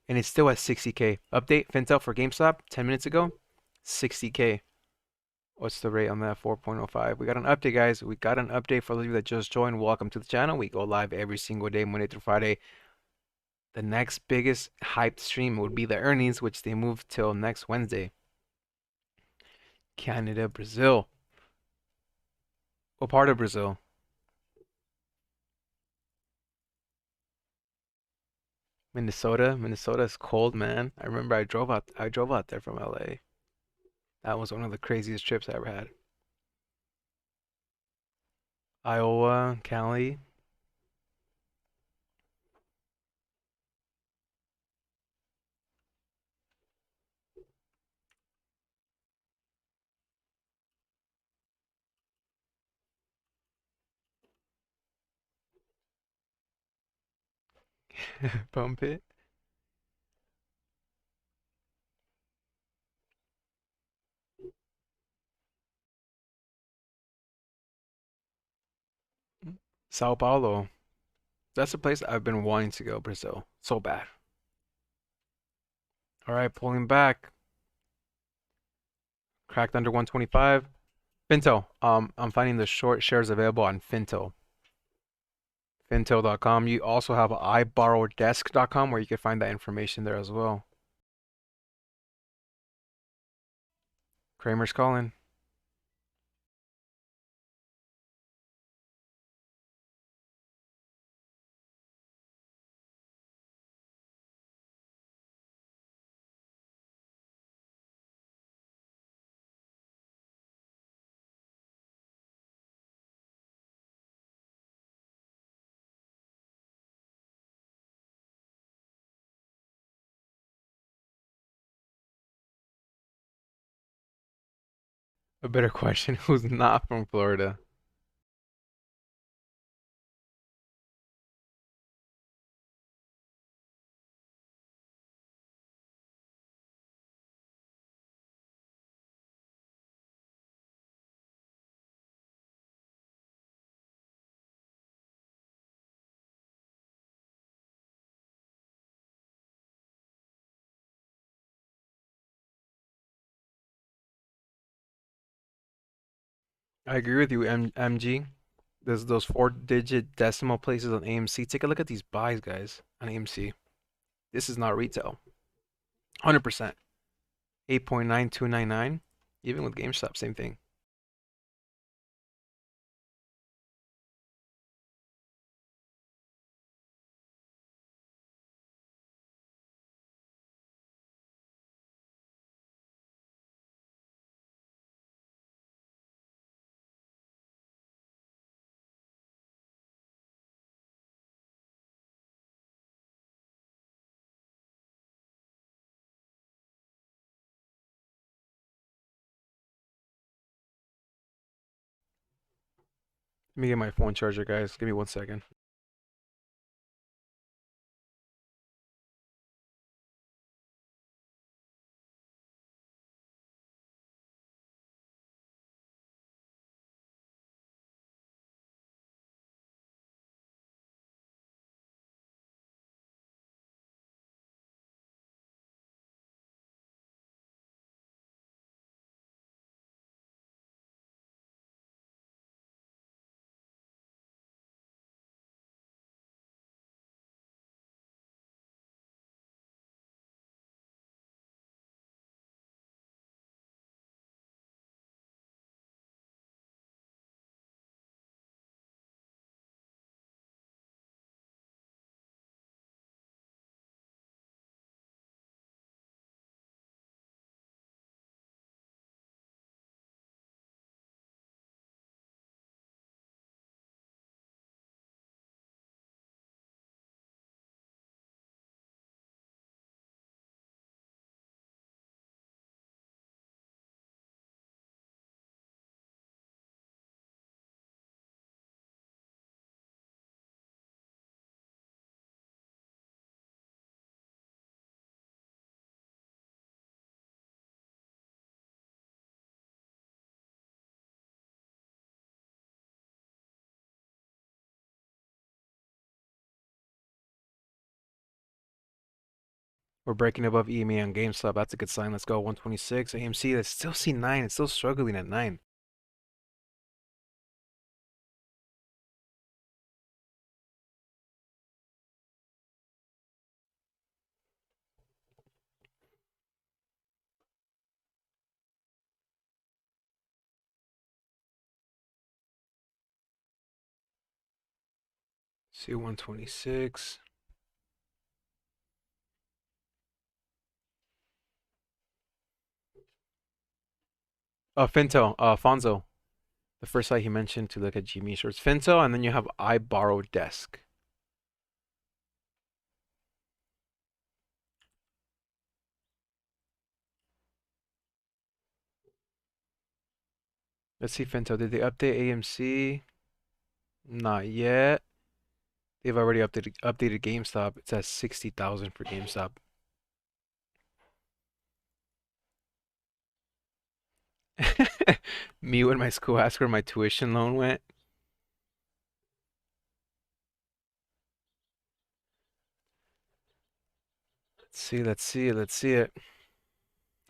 and it's still at 60K. Update, Fintel for GameStop, 10 minutes ago, 60K. What's the rate on that? 4.05. We got an update, guys. We got an update for those of you that just joined. Welcome to the channel. We go live every single day, Monday through Friday. The next biggest hyped stream would be the earnings, which they moved till next Wednesday. Canada, Brazil. What part of Brazil? Minnesota. Minnesota is cold, man. I remember I drove out there from LA. That was one of the craziest trips I ever had. Iowa, Cali. Pump it. Sao Paulo. That's a place I've been wanting to go, Brazil. So bad. All right, pulling back. Cracked under 125. Finto. I'm finding the short shares available on Finto. Finto.com. You also have iborrowdesk.com where you can find that information there as well. Kramer's calling. A better question. Who's not from Florida? I agree with you, MG. There's those 4-digit decimal places on AMC. Take a look at these buys, guys, on AMC. This is not retail. 100%. 8.9299. Even with GameStop, same thing. Let me get my phone charger, guys. Give me 1 second. We're breaking above EMA on GameStop. That's a good sign. Let's go. 126. AMC, let's still see 9. It's still struggling at 9. See 126. Finto, Fonzo. The first site he mentioned to look at GME shorts. Finto, and then you have I Borrow Desk. Let's see Finto. Did they update AMC? Not yet. They've already updated GameStop. It's at 60,000 for GameStop. Me when my school asked where my tuition loan went. Let's see it.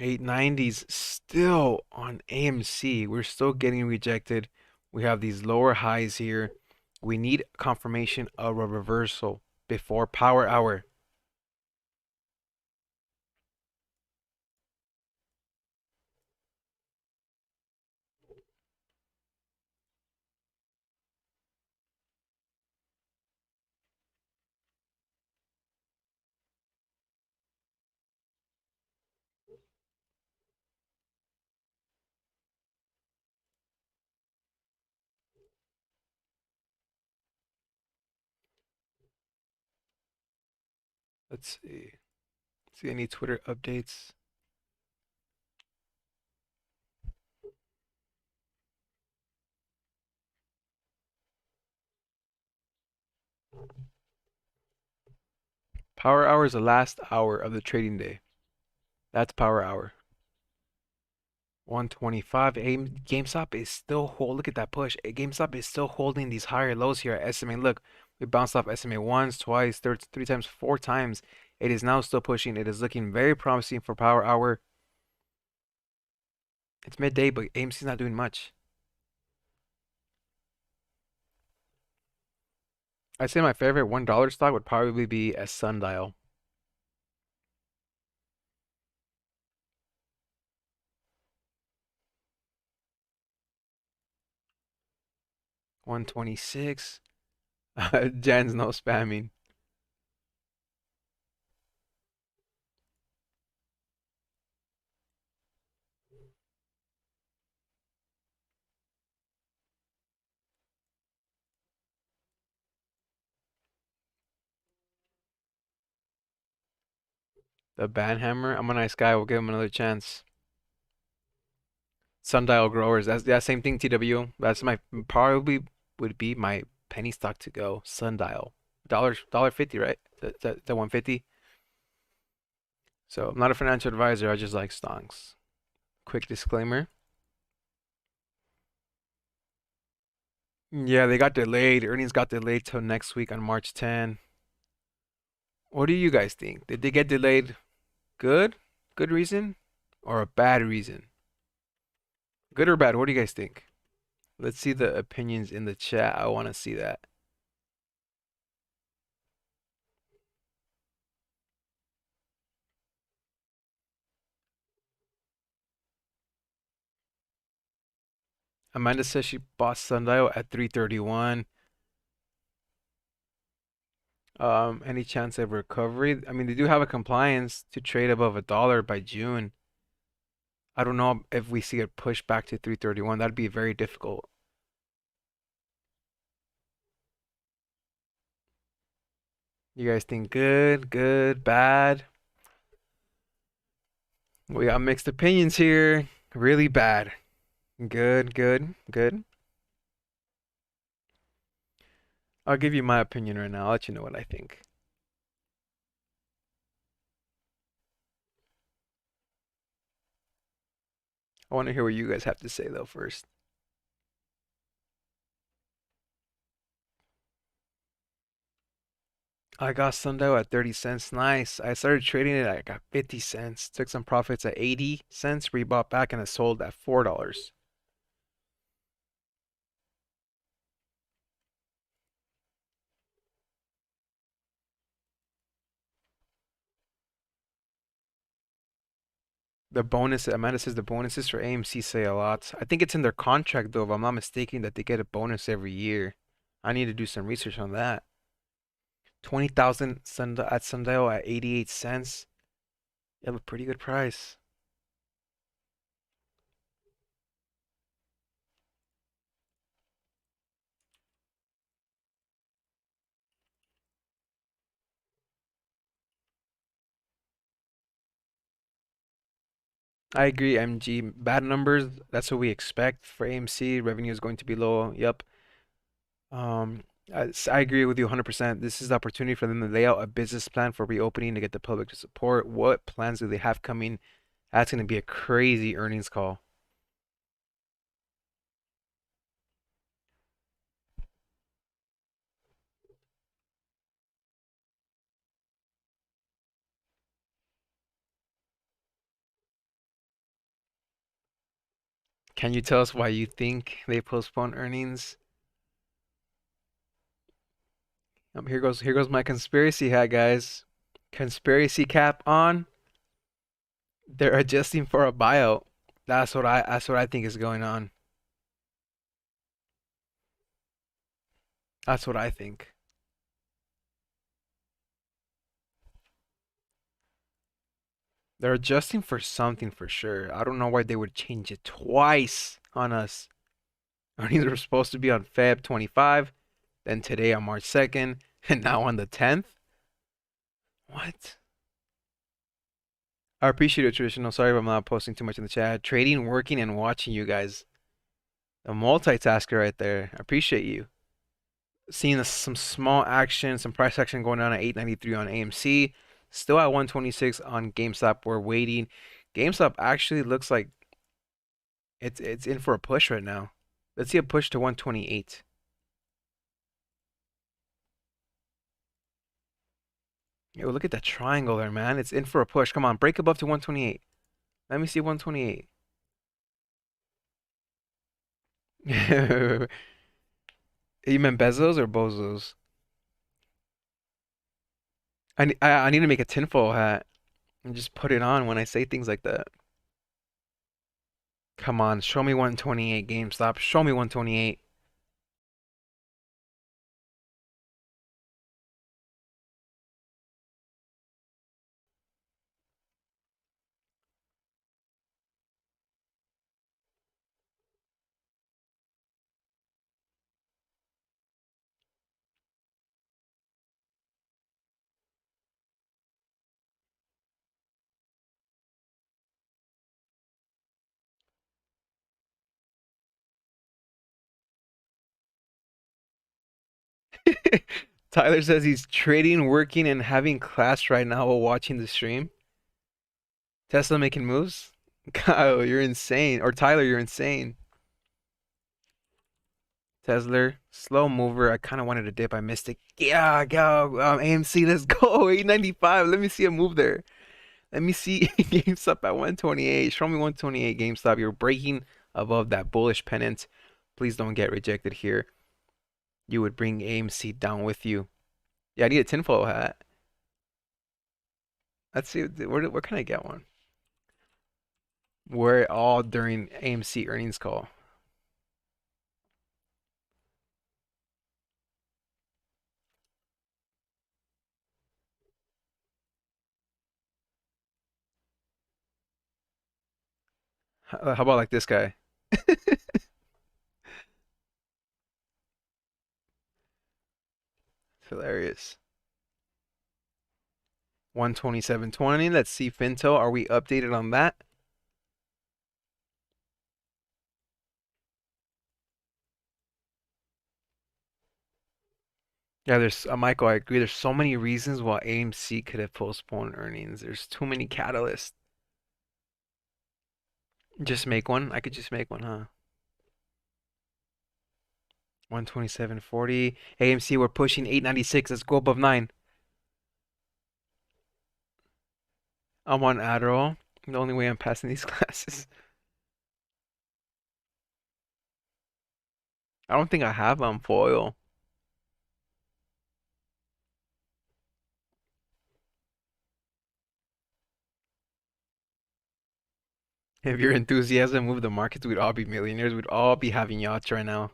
890s still on AMC. We're still getting rejected. We have these lower highs here. We need confirmation of a reversal before power hour. Let's see. See any Twitter updates? Power hour is the last hour of the trading day. That's power hour. 125. GameStop is still look at that push. GameStop is still holding these higher lows here at SMA. Look, we bounced off SMA once, twice, three times, 4 times. It is now still pushing. It is looking very promising for power hour. It's midday, but AMC's not doing much. I'd say my favorite $1 stock would probably be a sundial. 126. Jen's no spamming. The Banhammer. I'm a nice guy. We'll give him another chance. Sundial growers. That's yeah, same thing. TW. That's my probably would be my penny stock to go. Sundial. Dollar 50, right? The 150. So I'm not a financial advisor. I just like stocks. Quick disclaimer. Yeah, they got delayed. Earnings got delayed till next week on March 10. What do you guys think? Did they get delayed? Good? Good reason? Or a bad reason? Good or bad? What do you guys think? Let's see the opinions in the chat. I want to see that. Amanda says she bought Sundial at 331. Any chance of recovery? I mean, they do have a compliance to trade above $1 by June. I don't know if we see it push back to 331. That'd be very difficult. You guys think good, good, bad? We got mixed opinions here. Really bad. Good, good, good. I'll give you my opinion right now. I'll let you know what I think. I want to hear what you guys have to say though first. I got Sundial at 30 cents. Nice. I started trading it. I got 50 cents. Took some profits at 80 cents. Rebought back and I sold at $4. The bonus, Amanda says the bonuses for AMC say a lot. I think it's in their contract though, if I'm not mistaken, that they get a bonus every year. I need to do some research on that. 20,000 at Sundial at 88 cents. You have a pretty good price. I agree, MG. Bad numbers, that's what we expect for AMC. Revenue is going to be low. Yep. Um, I agree with you 100%. This is the opportunity for them to lay out a business plan for reopening to get the public to support. What plans do they have coming? That's going to be a crazy earnings call. Can you tell us why you think they postponed earnings? Here goes my conspiracy hat, guys. Conspiracy cap on. They're adjusting for a buyout. That's what I think is going on. That's what I think. They're adjusting for something for sure. I don't know why they would change it twice on us. Earnings were supposed to be on Feb 25, then today on March 2nd, and now on the 10th. What? I appreciate it, traditional. Sorry if I'm not posting too much in the chat. Trading, working, and watching you guys. A multitasker right there. I appreciate you. Seeing some small action, some price action going on at 893 on AMC. Still at 126 on GameStop. We're waiting. GameStop actually looks like it's in for a push right now. Let's see a push to 128. Yo, look at that triangle there, man. It's in for a push. Come on, break above to 128. Let me see 128. You meant Bezos or Bozos? I need to make a tinfoil hat and just put it on when I say things like that. Come on, show me 128 GameStop. Show me 128. Tyler says he's trading, working, and having class right now while watching the stream. Tesla making moves? Kyle, you're insane. Or Tyler, you're insane. Tesla, slow mover. I kind of wanted to dip. I missed it. Yeah, go. AMC, let's go. 895. Let me see a move there. Let me see GameStop at 128. Show me 128 GameStop. You're breaking above that bullish pennant. Please don't get rejected here. You would bring AMC down with you. Yeah, I need a tinfoil hat. Let's see. Where can I get one? Wear it all during AMC earnings call. How about like this guy? Hilarious. 127.20. Let's see Finto. Are we updated on that? Yeah, there's Michael, I agree. There's so many reasons why AMC could have postponed earnings. There's too many catalysts. Just make one. I could just make one, huh? 127.40. AMC, we're pushing 896. Let's go above 9. I'm on Adderall. The only way I'm passing these classes. I don't think I have foil. If your enthusiasm moved the markets, we'd all be millionaires. We'd all be having yachts right now.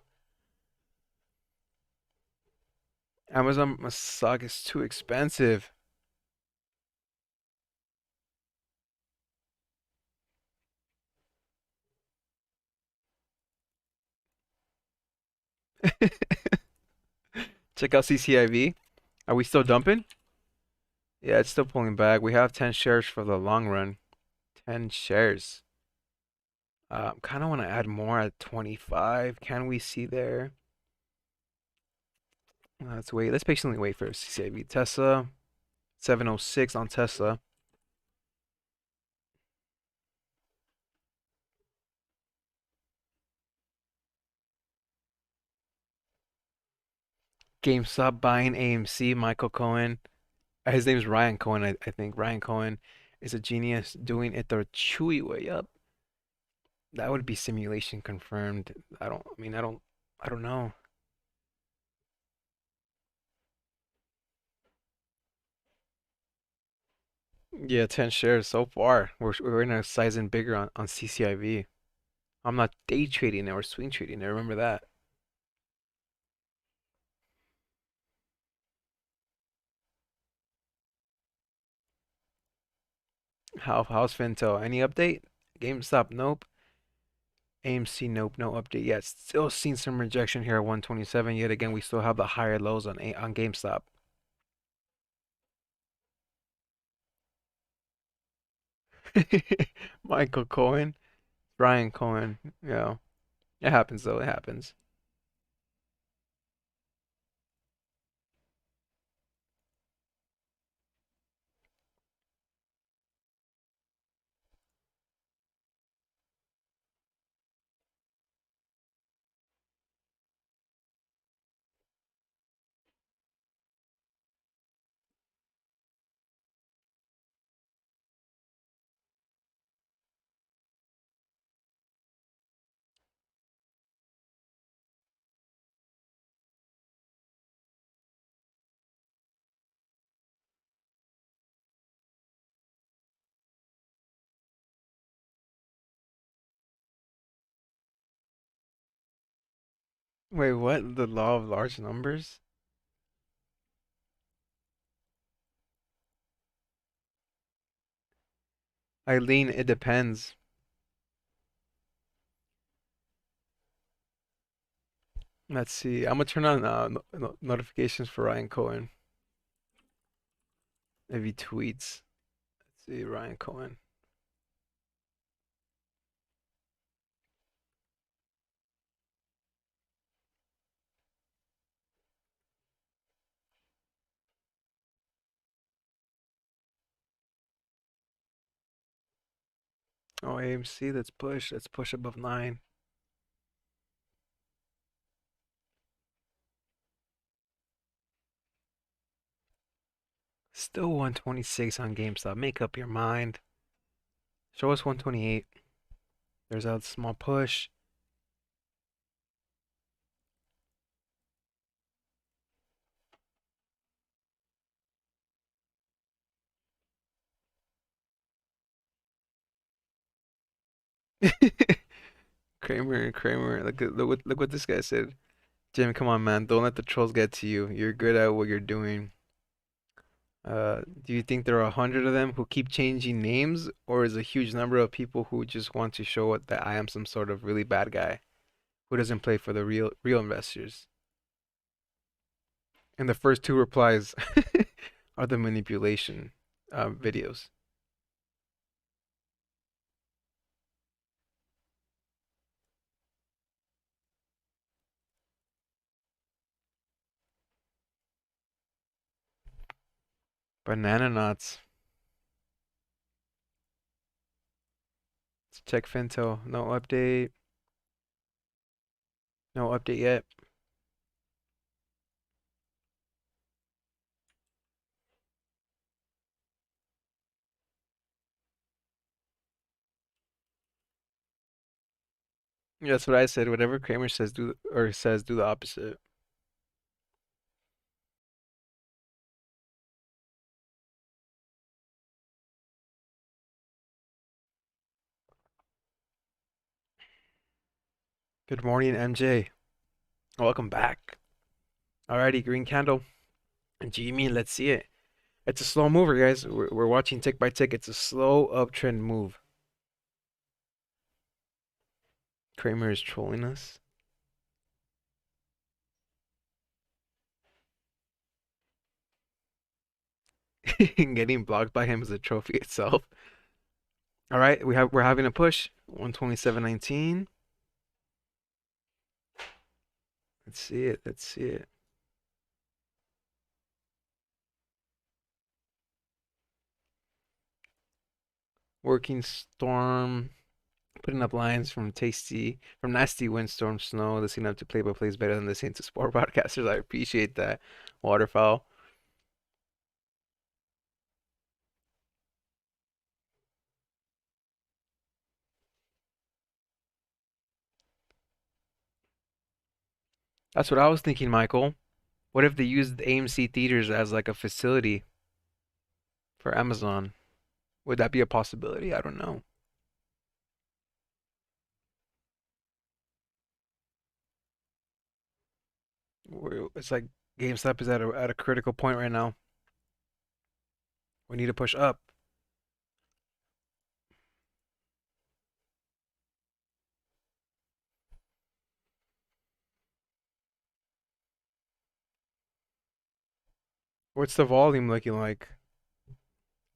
Amazon must suck. It's too expensive. Check out CCIV. Are we still dumping? Yeah, it's still pulling back. We have 10 shares for the long run. 10 shares. Kind of want to add more at 25. Can we see there? Let's wait. Let's patiently wait for CCIV. Tesla, 706 on Tesla. GameStop buying AMC. Michael Cohen. His name is Ryan Cohen, I think. Ryan Cohen is a genius doing it the Chewy way up. That would be simulation confirmed. I don't know. Yeah, 10 shares so far. We're in a size and bigger on CCIV. I'm not day trading it or swing trading it. Remember that. How's Fintel? Any update? GameStop, nope. AMC, nope, no update yet. Still seeing some rejection here at 127. Yet again, we still have the higher lows on GameStop. Michael Cohen, Brian Cohen. Yeah, it happens though. It happens. Wait, what? The law of large numbers? Eileen, it depends. Let's see. I'm gonna turn on notifications for Ryan Cohen if he tweets. Let's see, Ryan Cohen. Oh, AMC, let's push. Let's push above 9. Still 126 on GameStop. Make up your mind. Show us 128. There's a small push. Kramer, look what this guy said. Jim, come on, man. Don't let the trolls get to you. You're good at what you're doing. Do you think there are 100 of them who keep changing names, or is a huge number of people who just want to show it that I am some sort of really bad guy who doesn't play for the real investors? And the first two replies are the manipulation videos. Banana nuts. Let's check Finto. No update. No update yet. Yeah, that's what I said. Whatever Kramer says, do the opposite. Good morning, MJ. Welcome back. Alrighty, green candle. GME, let's see it. It's a slow mover, guys. We're watching tick by tick. It's a slow uptrend move. Kramer is trolling us. Getting blocked by him is a trophy itself. All right, we're having a push. 127.19. Let's see it. Let's see it. Working storm. Putting up lines from nasty windstorm snow. Listening up to play-by-plays better than listening to sport broadcasters. I appreciate that. Waterfowl. That's what I was thinking, Michael. What if they used AMC theaters as like a facility for Amazon? Would that be a possibility? I don't know. It's like GameStop is at a critical point right now. We need to push up. What's the volume looking like?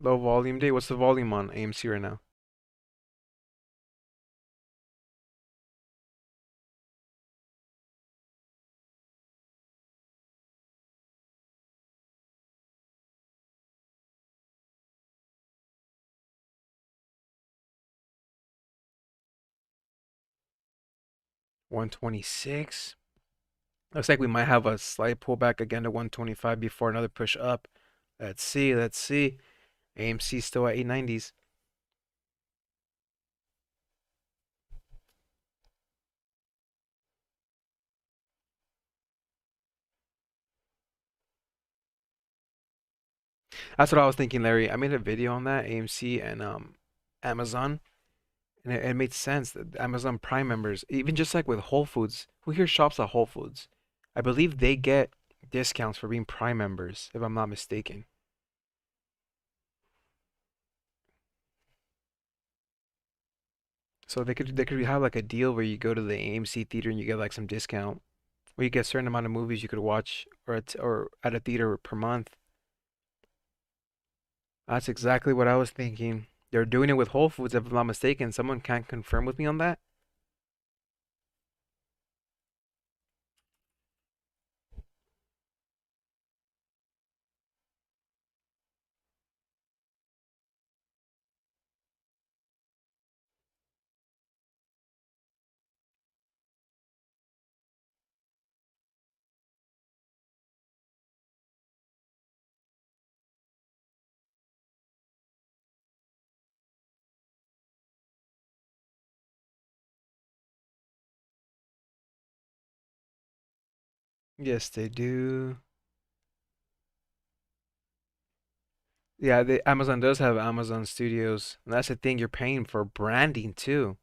Low volume day. What's the volume on AMC right now? — 126. Looks like we might have a slight pullback again to 125 before another push up. Let's see. Let's see. AMC still at 890s. That's what I was thinking, Larry. I made a video on that, AMC and Amazon, and it made sense that Amazon Prime members, even just like with Whole Foods, who here shops at Whole Foods? I believe they get discounts for being Prime members, if I'm not mistaken. So they could have like a deal where you go to the AMC theater and you get like some discount, or you get a certain amount of movies you could watch or at a theater per month. That's exactly what I was thinking. They're doing it with Whole Foods, if I'm not mistaken. Someone can confirm with me on that. Yes, they do. Yeah, Amazon does have Amazon Studios. And that's the thing, you're paying for branding too.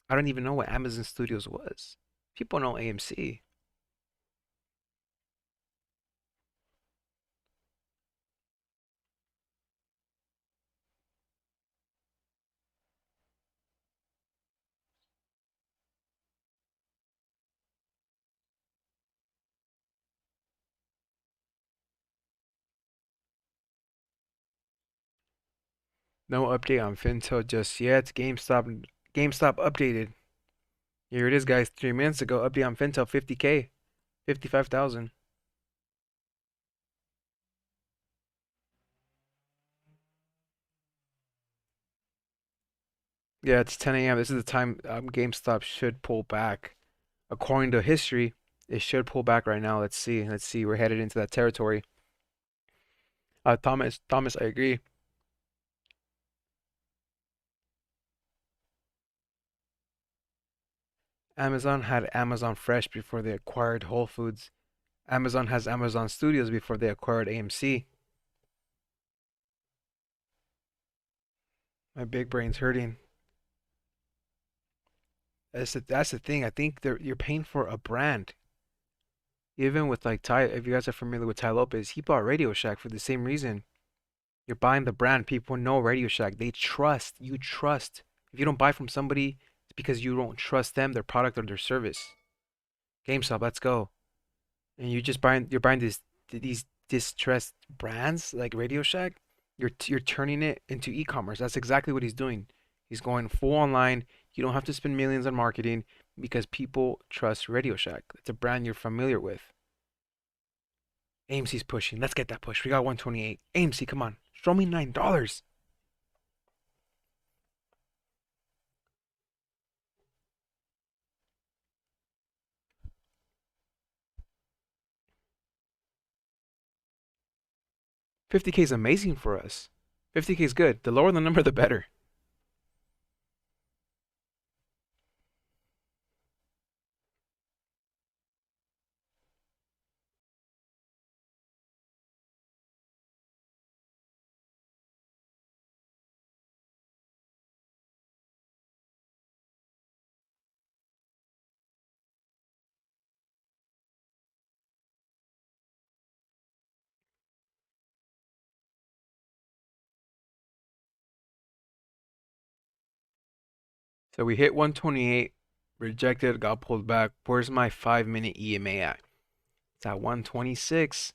I don't even know what Amazon Studios was. People know AMC. No update on Fintel just yet. GameStop updated. Here it is, guys. 3 minutes ago, update on Fintel 50K, 55,000. Yeah, it's 10 a.m. This is the time GameStop should pull back. According to history, it should pull back right now. Let's see. Let's see. We're headed into that territory. Thomas, I agree. Amazon had Amazon Fresh before they acquired Whole Foods. Amazon has Amazon Studios before they acquired AMC. My big brain's hurting. That's the thing. I think you're paying for a brand. Even with like Ty, if you guys are familiar with Ty Lopez, he bought Radio Shack for the same reason. You're buying the brand. People know Radio Shack. They trust. You trust. If you don't buy from somebody, it's because you don't trust them, their product, or their service. GameStop, let's go. And you're buying these distressed brands like Radio Shack. You're turning it into e-commerce. That's exactly what he's doing. He's going full online. You don't have to spend millions on marketing because people trust Radio Shack. It's a brand you're familiar with. AMC's pushing. Let's get that push. We got 128. AMC, come on. Show me $9. 50K is amazing for us. 50K is good. The lower the number, the better. So we hit 128, rejected, got pulled back. Where's my 5 minute EMA at? It's at 126.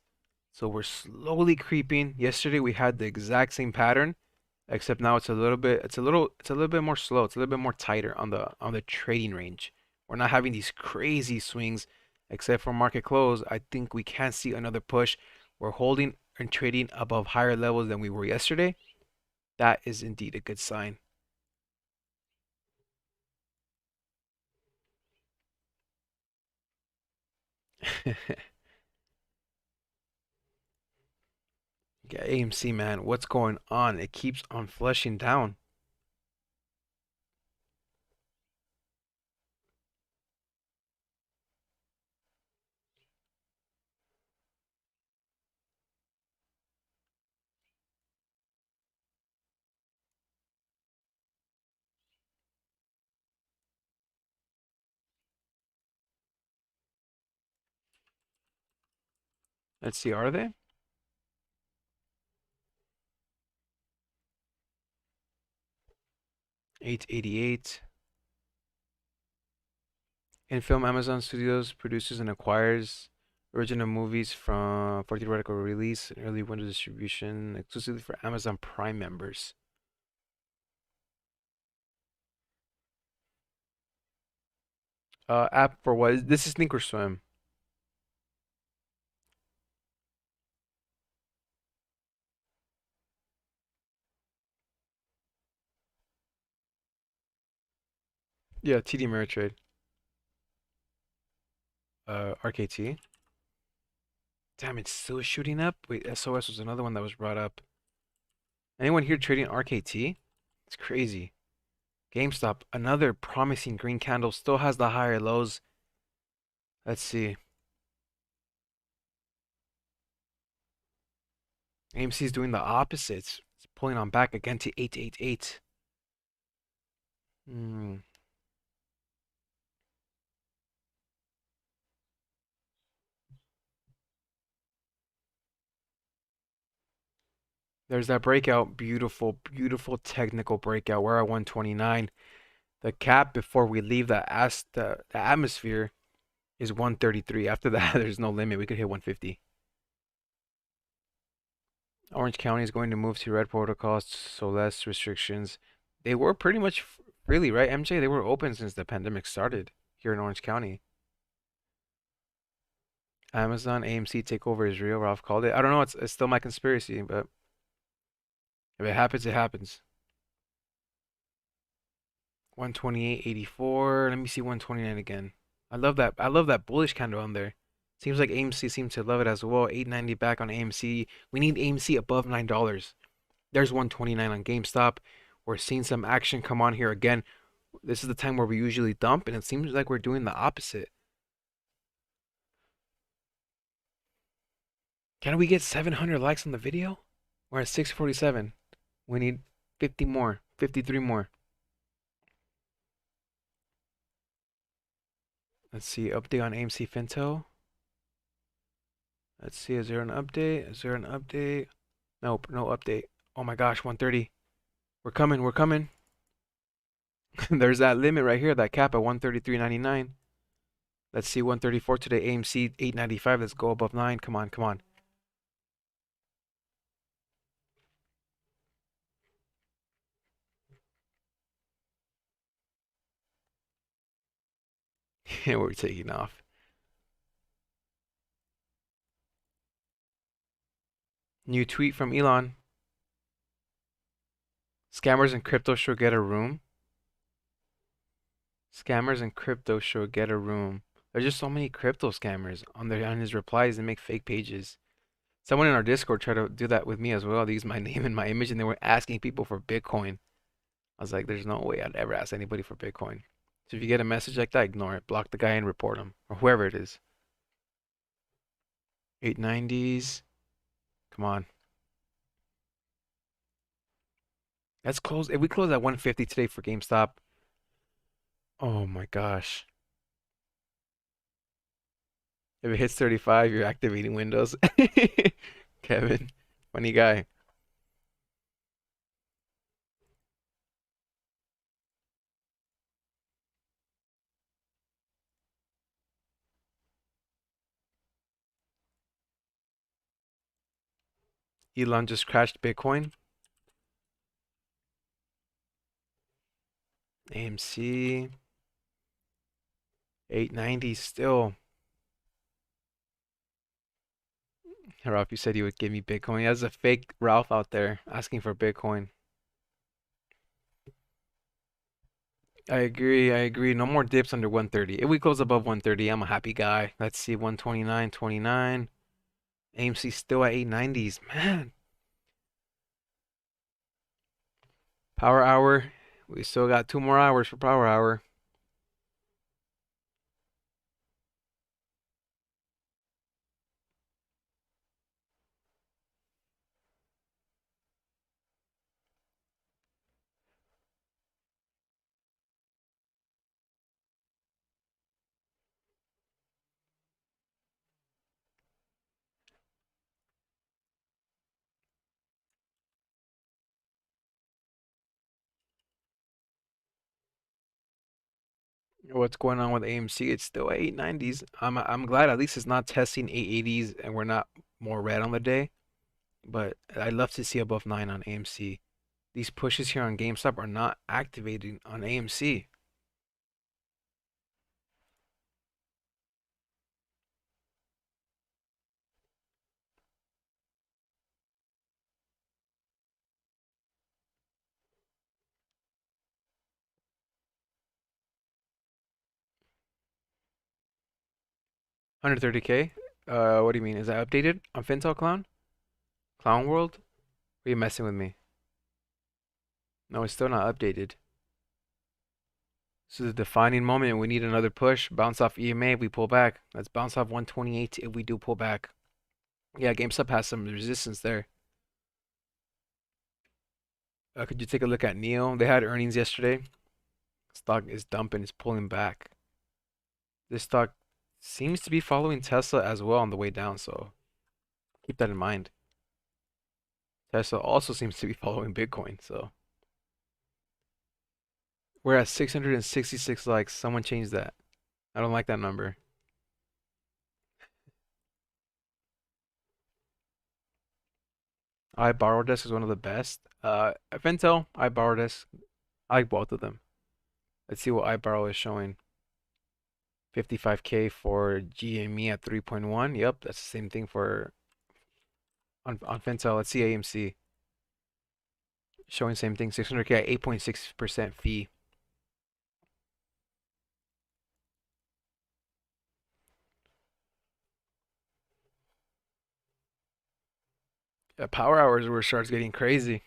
So we're slowly creeping. Yesterday we had the exact same pattern, except now it's a little bit more slow. It's a little bit more tighter on the trading range. We're not having these crazy swings, except for market close. I think we can see another push. We're holding and trading above higher levels than we were yesterday. That is indeed a good sign. Yeah, AMC, man, what's going on? It keeps on flushing down. Let's see, are they? 888. In film, Amazon Studios produces and acquires original movies for theatrical release and early window distribution exclusively for Amazon Prime members. App for what? This is Thinkorswim. Yeah, TD Ameritrade. RKT. Damn, it's still shooting up. Wait, SOS was another one that was brought up. Anyone here trading RKT? It's crazy. GameStop, another promising green candle, still has the higher lows. Let's see. AMC is doing the opposites. It's pulling on back again to 888. Hmm. There's that breakout. Beautiful, beautiful technical breakout. We're at 129. The cap before we leave the atmosphere is 133. After that, there's no limit. We could hit 150. Orange County is going to move to red protocols, so less restrictions. They were pretty much really, right, MJ? They were open since the pandemic started here in Orange County. Amazon AMC takeover is real. Ralph called it. I don't know. It's still my conspiracy, but if it happens, it happens. 128.84. Let me see 129 again. I love that. I love that bullish candle on there. Seems like AMC seems to love it as well. 890 back on AMC. We need AMC above $9. There's 129 on GameStop. We're seeing some action come on here again. This is the time where we usually dump, and it seems like we're doing the opposite. Can we get 700 likes on the video? We're at 647. We need 50 more, 53 more. Let's see, update on AMC Fintel. Let's see, is there an update? Is there an update? Nope, no update. Oh my gosh, 130. We're coming, we're coming. There's that limit right here, that cap at 133.99. Let's see, 134 today, AMC 895. Let's go above 9. Come on, come on. We're taking off. New tweet from Elon. Scammers in crypto should get a room. Scammers in crypto should get a room. There's just so many crypto scammers on his replies and make fake pages. Someone in our Discord tried to do that with me as well. They used my name and my image and they were asking people for Bitcoin. I was like, there's no way I'd ever ask anybody for Bitcoin. So if you get a message like that, ignore it. Block the guy and report him. Or whoever it is. 890s. Come on. Let's close. If we close at 150 today for GameStop. Oh my gosh. If it hits 35, you're activating Windows. Kevin, funny guy. Elon just crashed Bitcoin. AMC 890 still. Ralph, you said you would give me Bitcoin. There's a fake Ralph out there asking for Bitcoin. I agree. I agree. No more dips under 130. If we close above 130, I'm a happy guy. Let's see 129.29. AMC still at 890s. Man. Power hour. We still got 2 more hours for power hour. What's going on with AMC? It's still at 890s. I'm glad at least it's not testing 880s and we're not more red on the day. But I'd love to see above 9 on AMC. These pushes here on GameStop are not activating on AMC. Hundred 30K. What do you mean? Is that updated on Fintel Clown? Clown World? Are you messing with me? No, it's still not updated. This is a defining moment. We need another push. Bounce off EMA if we pull back. Let's bounce off 128 if we do pull back. Yeah, GameStop has some resistance there. Could you take a look at Neo? They had earnings yesterday. Stock is dumping, it's pulling back. This stock seems to be following Tesla as well on the way down, so keep that in mind. Tesla also seems to be following Bitcoin, so we're at 666 likes. Someone changed that. I don't like that number. iBorrowdesk is one of the best. Fintel, iBorrowdesk, I like both of them. Let's see what iBorrow is showing. 55K for GME at 3.1. Yep, that's the same thing for on Fintel. Let's see AMC. Showing same thing, 600K at 8.6% fee. Yeah, power hours where it starts getting crazy.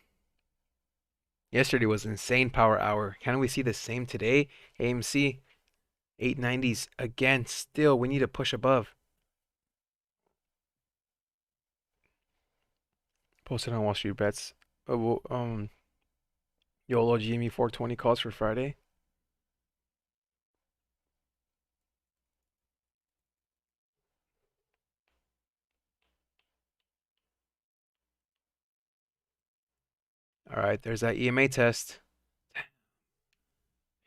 Yesterday was insane power hour. Can we see the same today? AMC 890s again. Still, we need to push above. Posted on Wall Street Bets. YOLO GME 420 calls for Friday. All right, there's that EMA test.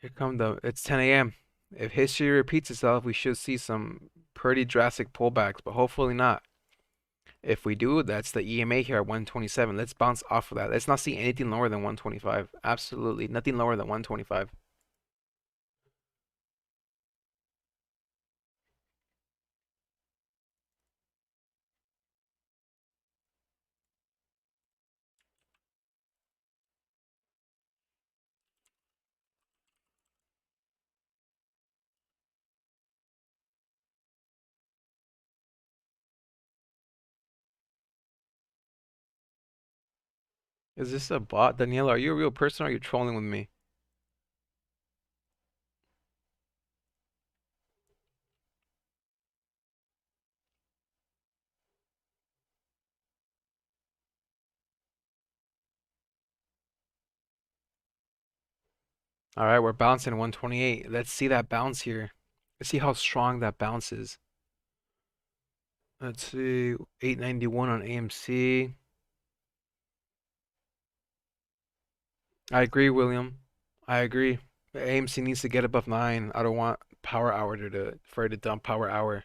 Here come it's 10 a.m. If history repeats itself, we should see some pretty drastic pullbacks, but hopefully not. If we do, that's the EMA here at 127. Let's bounce off of that. Let's not see anything lower than 125. Absolutely nothing lower than 125. Is this a bot? Daniela, are you a real person or are you trolling with me? All right, we're bouncing 128. Let's see that bounce here. Let's see how strong that bounce is. Let's see, 891 on AMC. I agree, William. I agree. AMC needs to get above 9. I don't want power hour for it to dump power hour.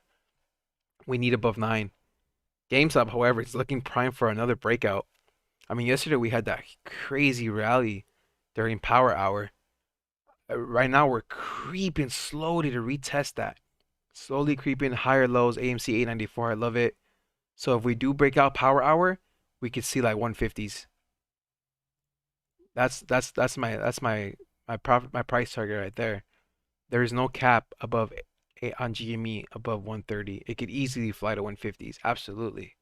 We need above 9. GameStop, however, is looking prime for another breakout. I mean, yesterday we had that crazy rally during power hour. Right now we're creeping slowly to retest that. Slowly creeping higher lows, AMC 894, I love it. So if we do break out power hour, we could see like 150s. That's my price target right there. There is no cap above on GME above 130. It could easily fly to 150s. Absolutely.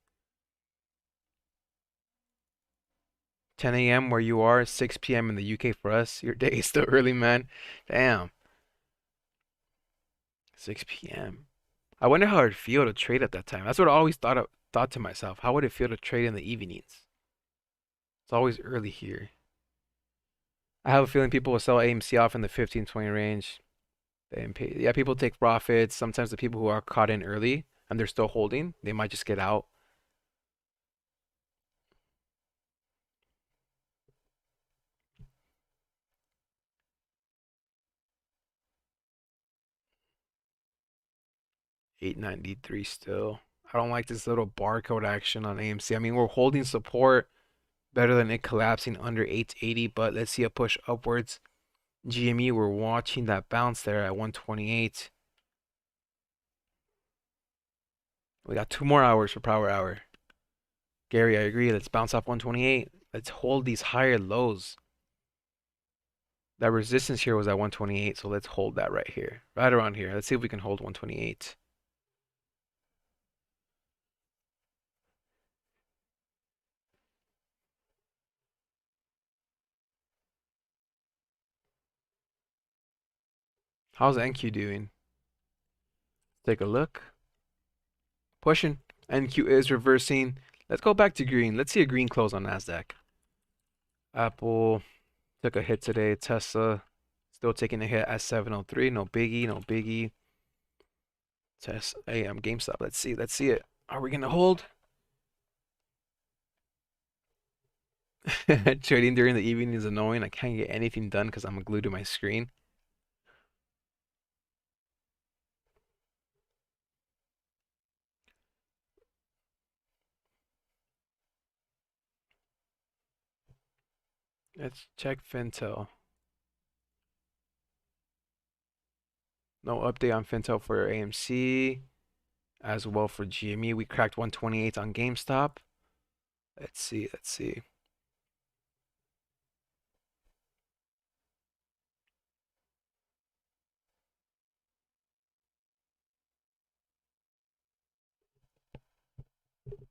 10 a.m. where you are, 6 p.m. in the UK for us. Your day is still early, man. Damn. 6 p.m. I wonder how it'd feel to trade at that time. That's what I always thought to myself. How would it feel to trade in the evenings? It's always early here. I have a feeling people will sell AMC off in the 15-20 range. Yeah, people take profits. Sometimes the people who are caught in early and they're still holding, they might just get out. $893 still. I don't like this little barcode action on AMC. I mean, we're holding support better than it collapsing under 880, but let's see a push upwards. GME, we're watching that bounce there at 128. We got 2 more hours for power hour. Gary, I agree. Let's bounce off 128. Let's hold these higher lows. That resistance here was at 128, so let's hold that right here. Right around here. Let's see if we can hold 128. How's NQ doing? Take a look. Pushing. NQ is reversing. Let's go back to green. Let's see a green close on NASDAQ. Apple took a hit today. Tesla still taking a hit at 703. No biggie, no biggie. GameStop. Let's see. Let's see it. Are we gonna hold? Trading during the evening is annoying. I can't get anything done because I'm glued to my screen. Let's check Fintel. No update on Fintel for AMC, as well for GME. We cracked 128 on GameStop. Let's see. Let's see.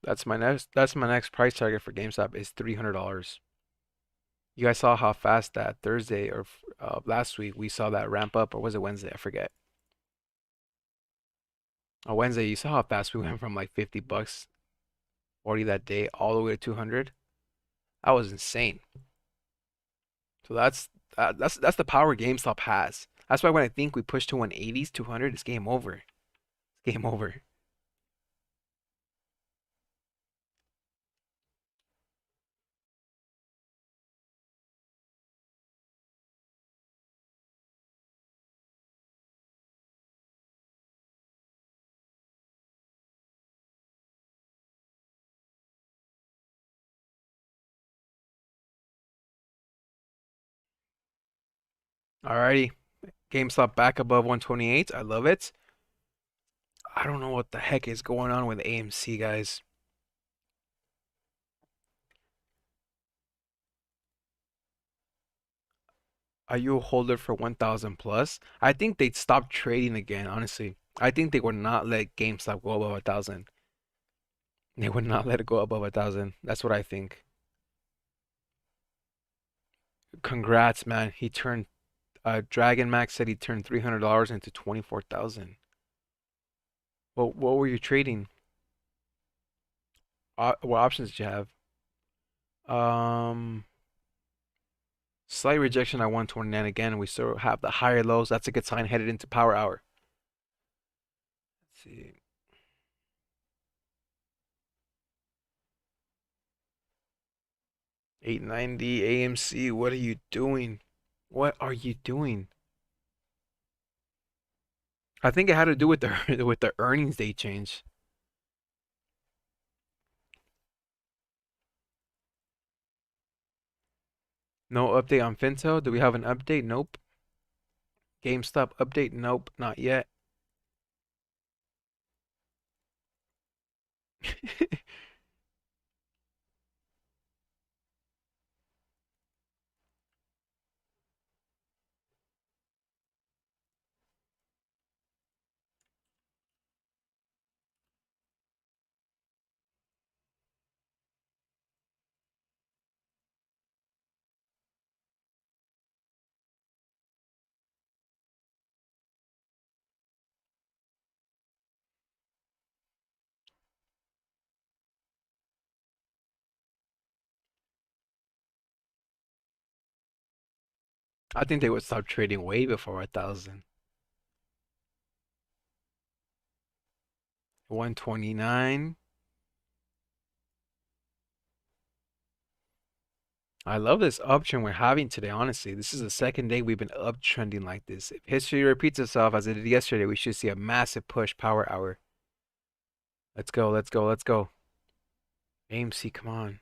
That's my next price target for GameStop is $300. You guys saw how fast that Thursday or last week we saw that ramp up, or was it Wednesday? I forget. On Wednesday, you saw how fast we went from like $50, 40 that day, all the way to 200. That was insane. So that's the power GameStop has. That's why when I think we push to 180s, 200, it's game over. It's game over. Alrighty, GameStop back above 128. I love it. I don't know what the heck is going on with AMC, guys. Are you a holder for 1,000 plus? I think they'd stop trading again, honestly. I think they would not let GameStop go above 1,000. They would not let it go above 1,000. That's what I think. Congrats, man. He turned Dragon Max said he turned $300 into 24,000. What were you trading? What options did you have? Um, Slight rejection at 129 again. We still have the higher lows. That's a good sign headed into power hour. Let's see. 890 AMC. What are you doing? What are you doing? I think it had to do with the with the earnings day change. No update on Fintel. Do we have an update? Nope. GameStop update? Nope, not yet. I think they would stop trading way before 1,000. 129. I love this uptrend we're having today, honestly. This is the second day we've been uptrending like this. If history repeats itself as it did yesterday, we should see a massive push power hour. Let's go, let's go, let's go. AMC, come on.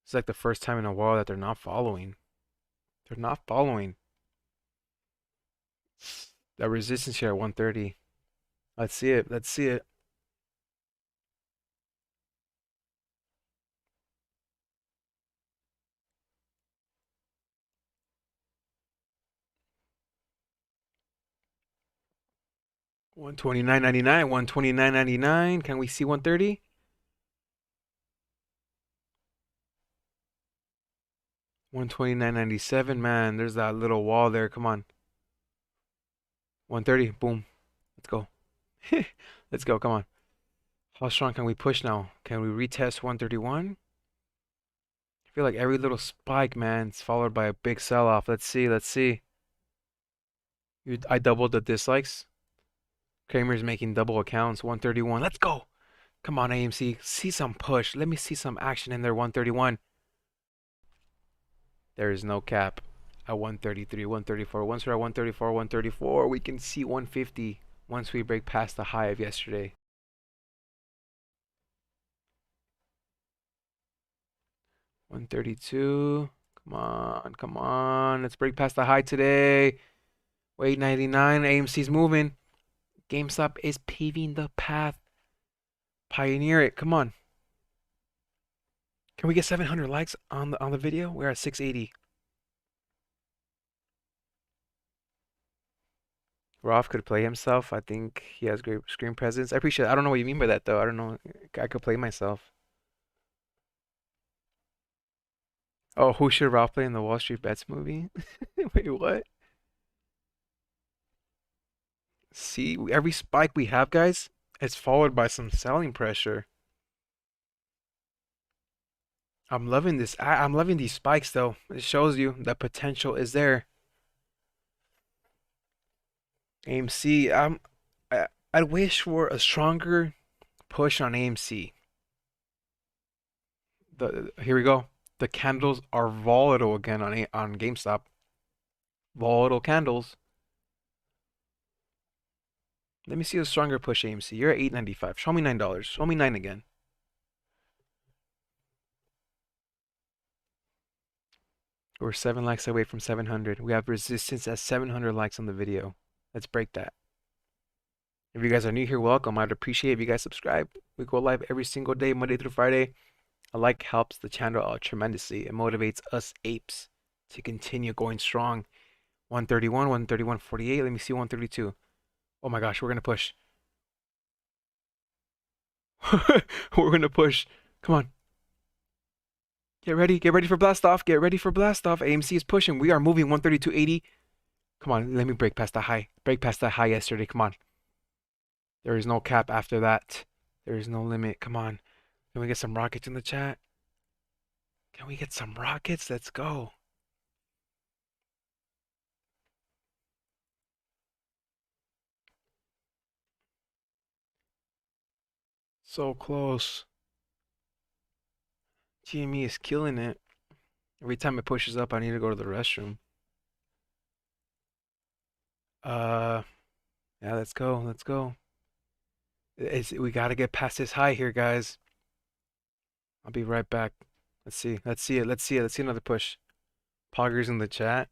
It's like the first time in a while that they're not following. They're not following. That resistance here at 130. Let's see it. Let's see it. 129.99, 129.99. Can we see 130? 129.97. Man, there's that little wall there. Come on. 130. Boom. Let's go. Let's go. Come on. How strong can we push now? Can we retest 131? feel like every little spike, man, is followed by a big sell-off. Let's see, let's see. I doubled the dislikes. Kramer's making double accounts. 131. Let's go. Come on, AMC. See some push. Let me see some action in there. 131. There is no cap at 133, 134. Once we're at 134, 134, we can see 150 once we break past the high of yesterday. 132. Come on, come on. Let's break past the high today. Wait, 99. AMC's moving. GameStop is paving the path. Pioneer it. Come on. Can we get 700 likes on the video? We're at 680. Rolf could play himself. I think he has great screen presence. I appreciate it. I don't know what you mean by that though. I don't know. I could play myself. Oh, who should Ralph play in the Wall Street Bets movie? Wait, what? See, every spike we have, guys, it's followed by some selling pressure. I'm loving this. I'm loving these spikes, though. It shows you the potential is there. AMC, I'd wish for a stronger push on AMC. Here we go. The candles are volatile again on GameStop. Volatile candles. Let me see a stronger push, AMC. You're at 8.95. Show me $9. Show me 9 again. We're 7 likes away from 700. We have resistance at 700 likes on the video. Let's break that. If you guys are new here, welcome. I'd appreciate if you guys subscribe. We go live every single day, Monday through Friday. A like helps the channel out tremendously. It motivates us apes to continue going strong. 131, 131.48. Let me see 132. Oh my gosh, we're gonna push. We're gonna push. Come on. Get ready for blast off. Get ready for blast off. AMC is pushing. We are moving 132.80. Come on, let me break past the high. Break past the high yesterday. Come on. There is no cap after that. There is no limit. Come on. Can we get some rockets in the chat? Can we get some rockets? Let's go. So close. GME is killing it. Every time it pushes up, I need to go to the restroom. Yeah, let's go. Let's go. We got to get past this high here, guys. I'll be right back. Let's see. Let's see it. Let's see it. Let's see another push. Poggers in the chat.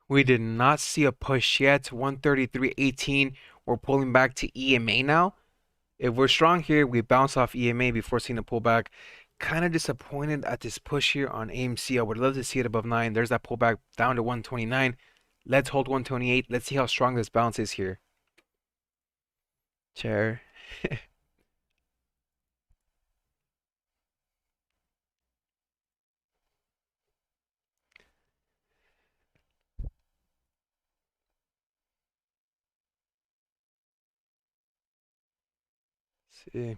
We did not see a push yet. 133.18. We're pulling back to EMA now. If we're strong here, we bounce off EMA before seeing a pullback. Kind of disappointed at this push here on AMC. I would love to see it above 9. There's that pullback down to 129. Let's hold 128. Let's see how strong this bounce is here. Chair. See.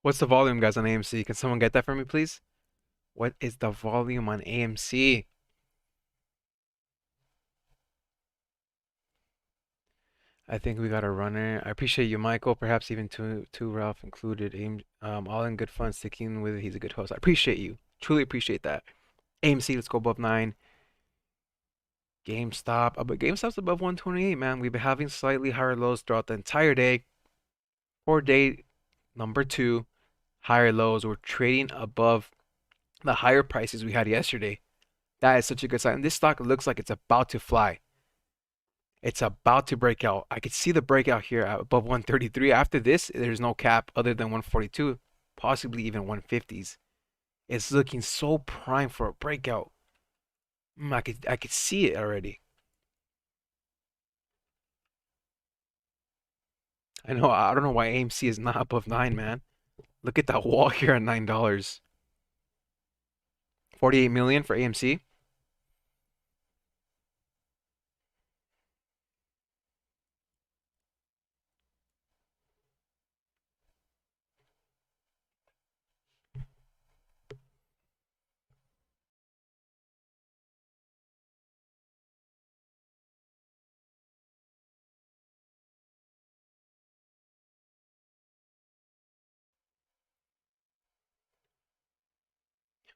What's the volume, guys, on AMC? Can someone get that for me, please? What is the volume on AMC? I think we got a runner. I appreciate you, Michael. Perhaps even two Ralph included. All in good fun, sticking with it. He's a good host. I appreciate you. Truly appreciate that. AMC, let's go above 9. GameStop, but GameStop's above 128, man. We've been having slightly higher lows throughout the entire day. For day number 2, higher lows. We're trading above the higher prices we had yesterday. That is such a good sign. This stock looks like it's about to fly. It's about to break out. I could see the breakout here at above 133. After this, there's no cap other than 142, possibly even 150s. It's looking so prime for a breakout. I could see it already. I know. I don't know why AMC is not above 9, man. Look at that wall here at $9. 48 million for AMC.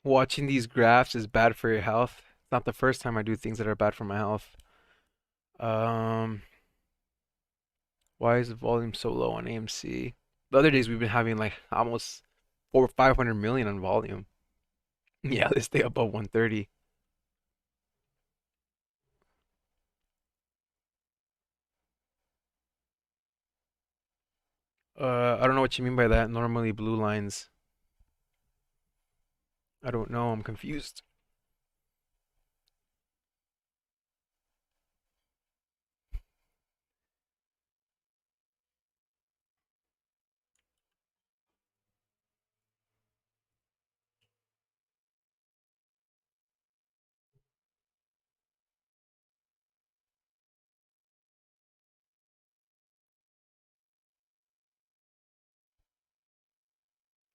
Watching these graphs is bad for your health. It's not the first time I do things that are bad for my health. Um, why is the volume so low on AMC? The other days we've been having like almost over 500 million on volume. Yeah, they stay above 130. I don't know what you mean by that. Normally blue lines. I don't know. I'm confused.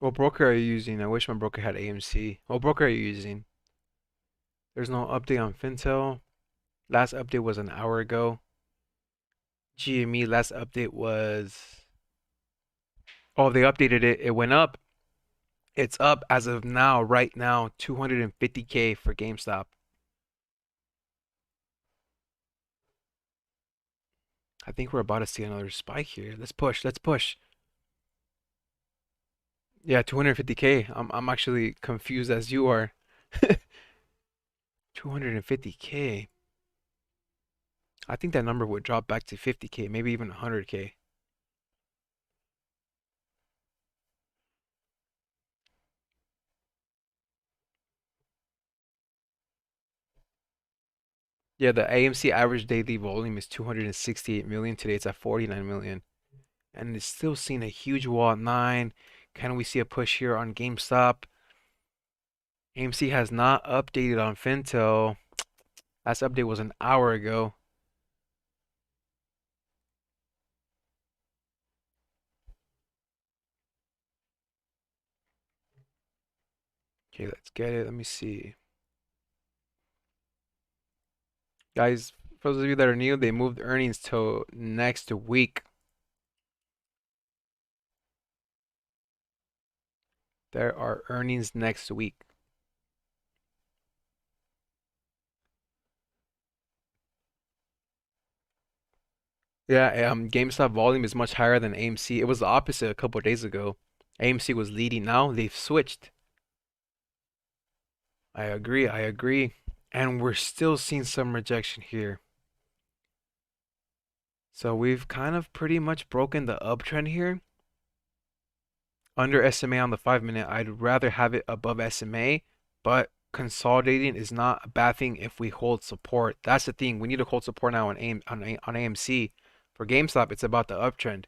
What broker are you using? I wish my broker had AMC. What broker are you using? There's no update on Fintel. Last update was an hour ago. GME last update was, oh, they updated it. It went up. It's up as of now, right now, 250K for GameStop. I think we're about to see another spike here. Let's push. Let's push. Yeah, 250K. I'm actually confused as you are. 250K. I think that number would drop back to 50K, maybe even 100K. Yeah, the AMC average daily volume is 268 million. Today it's at 49 million. And it's still seeing a huge wall at 9. Can we see a push here on GameStop? AMC has not updated on Fintel. Last update was an hour ago. Okay, let's get it. Let me see. Guys, for those of you that are new, they moved earnings till next week. There are earnings next week. Yeah, GameStop volume is much higher than AMC. It was the opposite a couple of days ago. AMC was leading. Now they've switched. I agree. I agree. And we're still seeing some rejection here. So we've kind of pretty much broken the uptrend here. Under SMA on the 5 minute, I'd rather have it above SMA, but consolidating is not a bad thing if we hold support. That's the thing. We need to hold support now on AMC. For GameStop, it's about the uptrend.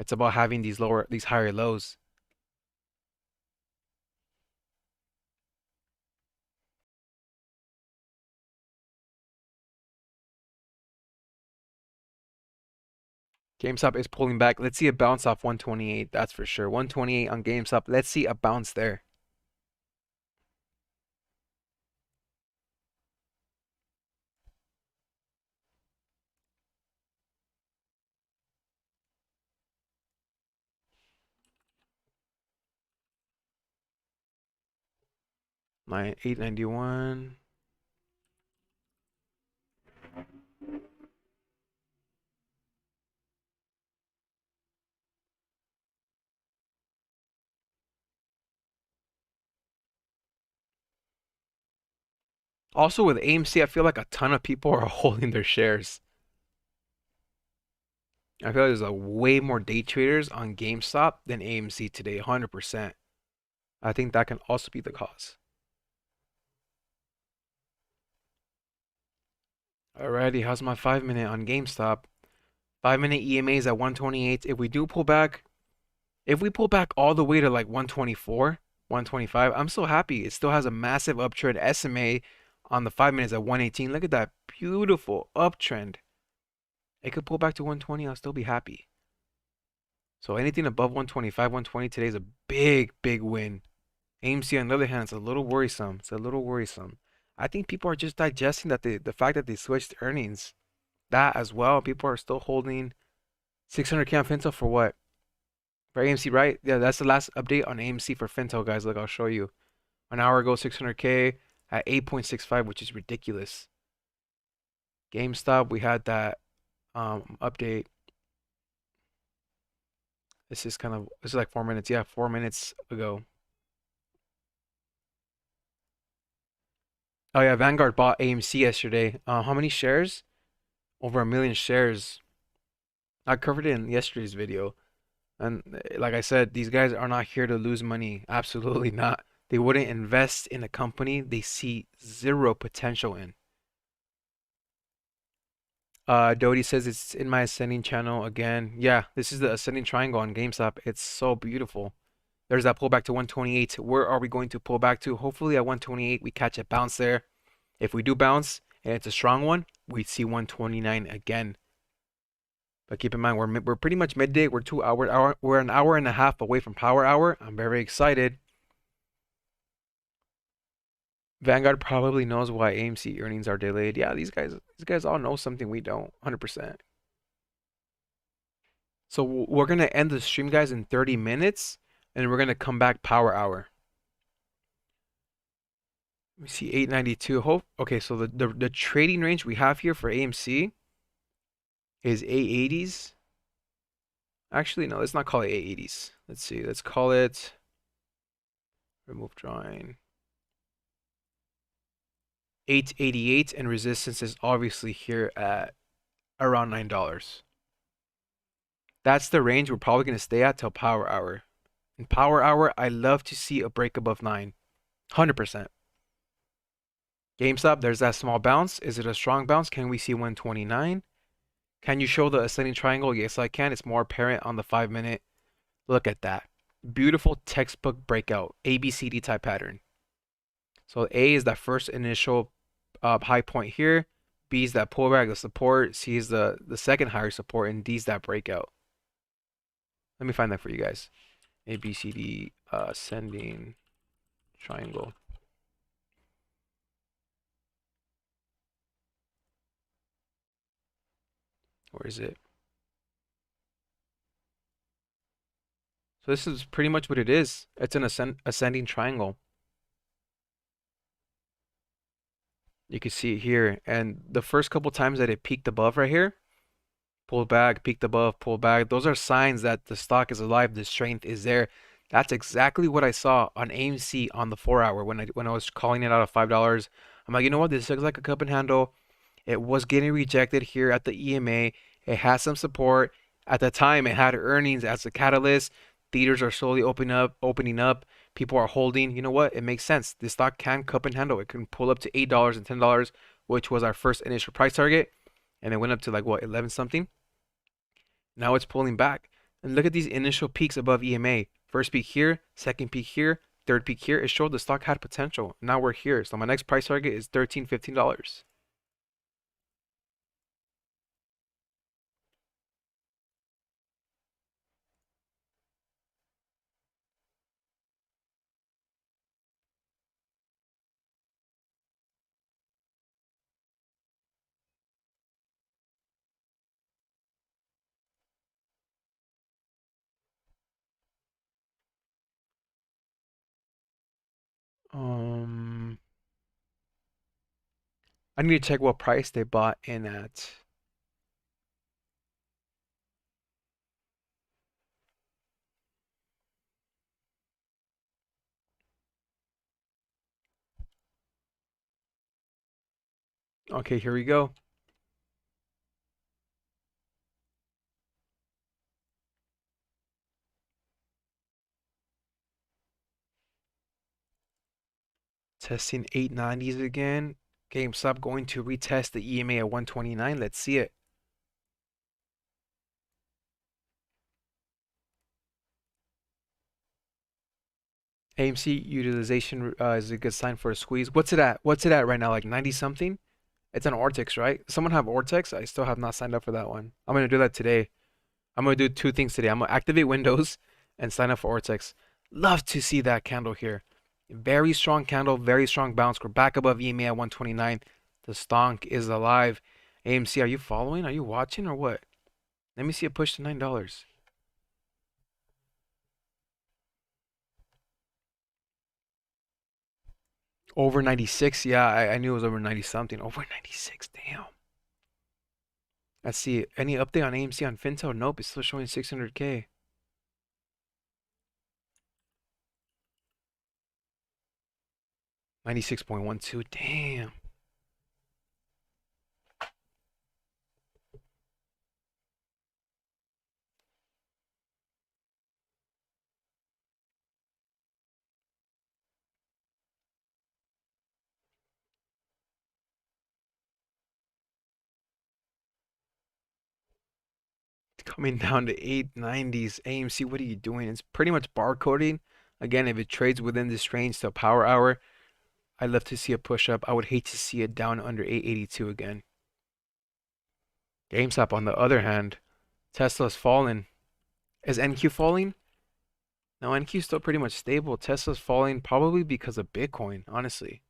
It's about having these higher lows. GameStop is pulling back. Let's see a bounce off 128. That's for sure. 128 on GameStop. Let's see a bounce there. My 891. Also with AMC, I feel like a ton of people are holding their shares. I feel like there's a way more day traders on GameStop than AMC today, 100%. I think that can also be the cause. Alrighty, how's my 5 minute on GameStop? 5 minute EMA is at 128. If we do pull back, if we pull back all the way to like 124, 125, I'm so happy. It still has a massive uptrend. SMA on the 5 minutes at 118. Look at that beautiful uptrend. It could pull back to 120. I'll still be happy. So anything above 125, 120 today is a big, big win. AMC on the other hand, it's a little worrisome. It's a little worrisome. I think people are just digesting that the fact that they switched earnings. That as well. People are still holding 600K on Fintel for what? For AMC, right? Yeah, that's the last update on AMC for Fintel, guys. Look, I'll show you. An hour ago, 600K at 8.65, which is ridiculous. GameStop, we had that update. This is like 4 minutes. Yeah, 4 minutes ago. Oh yeah, Vanguard bought AMC yesterday. How many shares? Over 1 million shares. I covered it in yesterday's video. And like I said, these guys are not here to lose money. Absolutely not. They wouldn't invest in a company they see zero potential in. Dodie says it's in my ascending channel again. Yeah, this is the ascending triangle on GameStop. It's so beautiful. There's that pullback to 128. Where are we going to pull back to? Hopefully at 128 we catch a bounce there. If we do bounce and it's a strong one, we'd see 129 again. But keep in mind, we're pretty much midday. We're we're an hour and a half away from power hour. I'm very excited. Vanguard probably knows why AMC earnings are delayed. Yeah, these guys all know something we don't, 100%. So we're gonna end the stream, guys, in 30 minutes, and we're gonna come back power hour. Let me see, 892. Okay, so the trading range we have here for AMC is 880s. Actually, no, let's not call it 880s. Let's see, let's call it remove drawing. 888, and resistance is obviously here at around $9. That's the range we're probably going to stay at till power hour. In power hour, I love to see a break above 9. 100%. GameStop, there's that small bounce. Is it a strong bounce? Can we see 129? Can you show the ascending triangle? Yes, I can. It's more apparent on the 5 minute. Look at that. Beautiful textbook breakout. ABCD type pattern. So A is that first initial high point here. B is that pullback, the support. C is the second higher support. And D is that breakout. Let me find that for you guys. ABCD ascending triangle. Where is it? So this is pretty much what it is. It's an ascending triangle. You can see it here. And the first couple times that it peaked above right here, pulled back, peaked above, pulled back. Those are signs that the stock is alive, the strength is there. That's exactly what I saw on AMC on the 4 hour when I was calling it out of $5. I'm like, you know what? This looks like a cup and handle. It was getting rejected here at the EMA. It has some support. At the time, it had earnings as a catalyst. Theaters are slowly opening up. People are holding. You know what? It makes sense. This stock can cup and handle. It can pull up to $8 and $10, which was our first initial price target, and it went up to like what 11 something. Now it's pulling back. And look at these initial peaks above EMA. First peak here, second peak here, third peak here. It showed the stock had potential. Now we're here. So my next price target is $13, $15. Um, I need to check what price they bought in at. Okay, here we go. Testing 890s again. GameStop going to retest the EMA at 129. Let's see it. AMC utilization is a good sign for a squeeze. What's it at? What's it at right now? Like 90 something? It's an Ortex, right? Someone have Ortex? I still have not signed up for that one. I'm gonna do that today. I'm gonna do two things today. I'm gonna activate Windows and sign up for Ortex. Love to see that candle here. Very strong candle, very strong bounce. We're back above EMA at 129. The stonk is alive. AMC, are you following? Are you watching or what? Let me see it push to $9. Over 96. Yeah, I knew it was over 90 something. Over 96. Damn. Let's see. Any update on AMC on Fintel? Nope, it's still showing 600K. 96.12. Damn. Coming down to 890s. AMC, what are you doing? It's pretty much barcoding. Again, if it trades within this range to a power hour, I'd love to see a push up. I would hate to see it down under 882 again. GameStop, on the other hand, Tesla's fallen. Is NQ falling? No, NQ's still pretty much stable. Tesla's falling probably because of Bitcoin, honestly.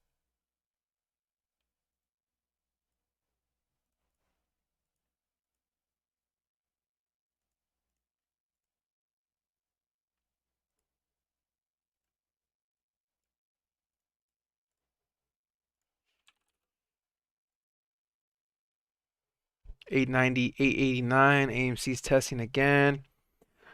890, 889. AMC's testing again.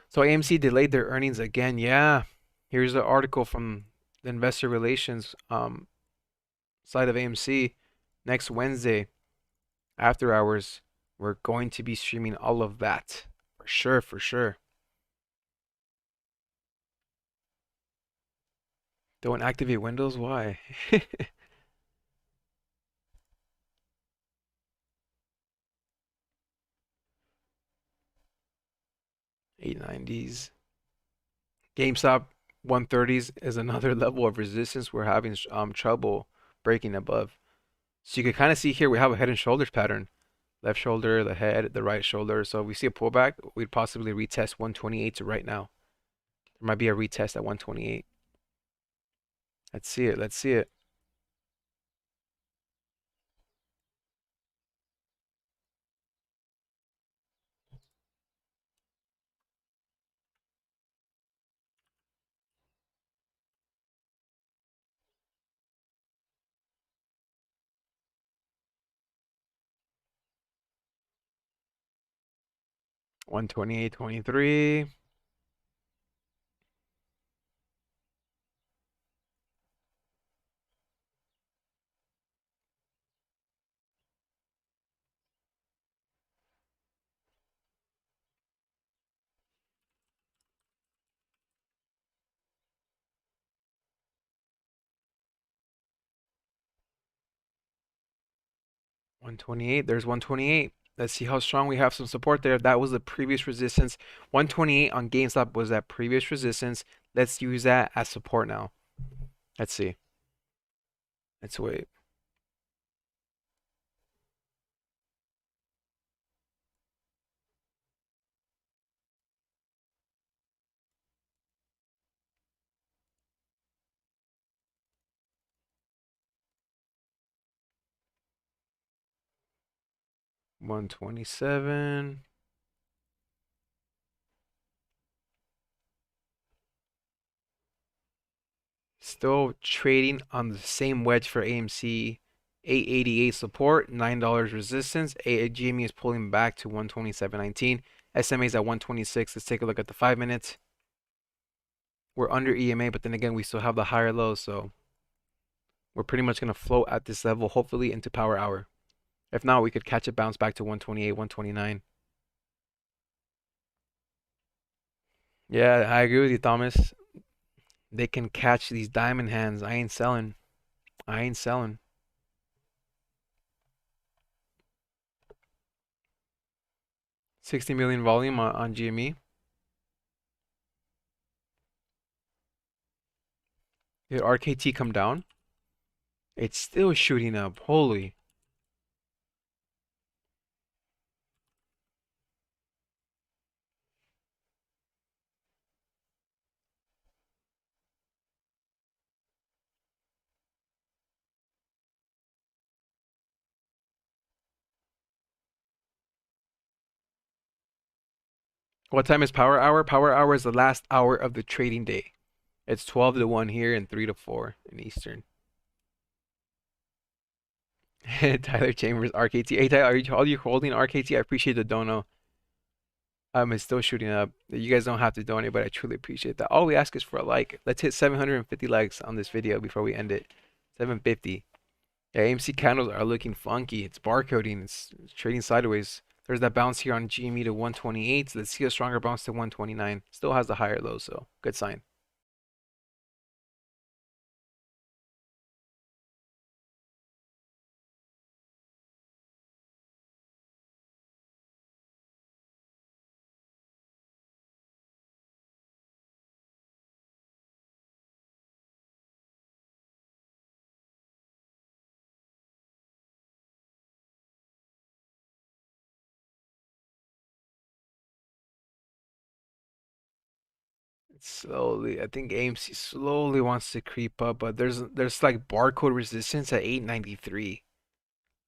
So AMC delayed their earnings again. Yeah. Here's the article from the investor relations side of AMC. Next Wednesday, after hours, we're going to be streaming all of that. For sure, for sure. Don't activate Windows? Why? 890s. GameStop 130s is another level of resistance we're having trouble breaking above. So you can kind of see here we have a head and shoulders pattern. Left shoulder, the head, the right shoulder. So if we see a pullback, we'd possibly retest 128 to right now. There might be a retest at 128. Let's see it. Let's see it. 128.23. 128. There's 128. Let's see how strong we have some support there. That was the previous resistance. 128 on GameStop was that previous resistance. Let's use that as support now. Let's see. Let's wait. $127. Still trading on the same wedge for AMC. 888 support, $9 resistance. GME is pulling back to 127.19. SMA is at 126. Let's take a look at the 5 minutes. We're under EMA, but then again, we still have the higher low, so we're pretty much going to float at this level, hopefully into power hour. If not, we could catch a bounce back to 128, 129. Yeah, I agree with you, Thomas. They can catch these diamond hands. I ain't selling. I ain't selling. 60 million volume on GME. Did RKT come down? It's still shooting up. Holy. What time is power hour? Power hour is the last hour of the trading day. It's 12 to 1 here and 3 to 4 in Eastern. Tyler Chambers, RKT. Hey, Tyler, are you holding RKT? I appreciate the dono. It's still shooting up. You guys don't have to donate, but I truly appreciate that. All we ask is for a like. Let's hit 750 likes on this video before we end it. 750. Yeah, AMC candles are looking funky. It's barcoding. It's trading sideways. There's that bounce here on GME to 128. So let's see a stronger bounce to 129. Still has the higher low, so good sign. Slowly, I think AMC slowly wants to creep up, but there's like barcode resistance at 893.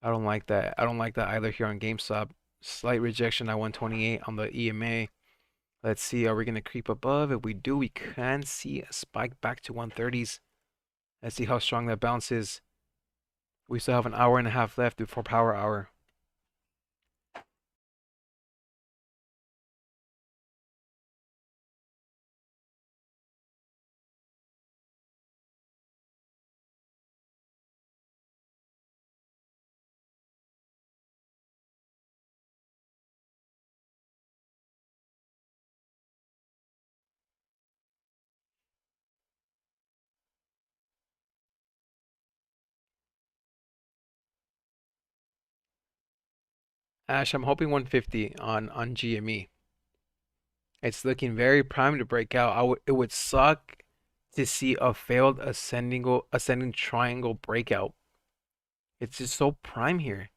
I don't like that. I don't like that either here on GameStop. Slight rejection at 128 on the EMA. Let's see, are we gonna creep above? If we do, we can see a spike back to 130s. Let's see how strong that bounce is. We still have an hour and a half left before power hour. Ash, I'm hoping 150 on GME. It's looking very prime to break out. It would suck to see a failed ascending triangle breakout. It's just so prime here.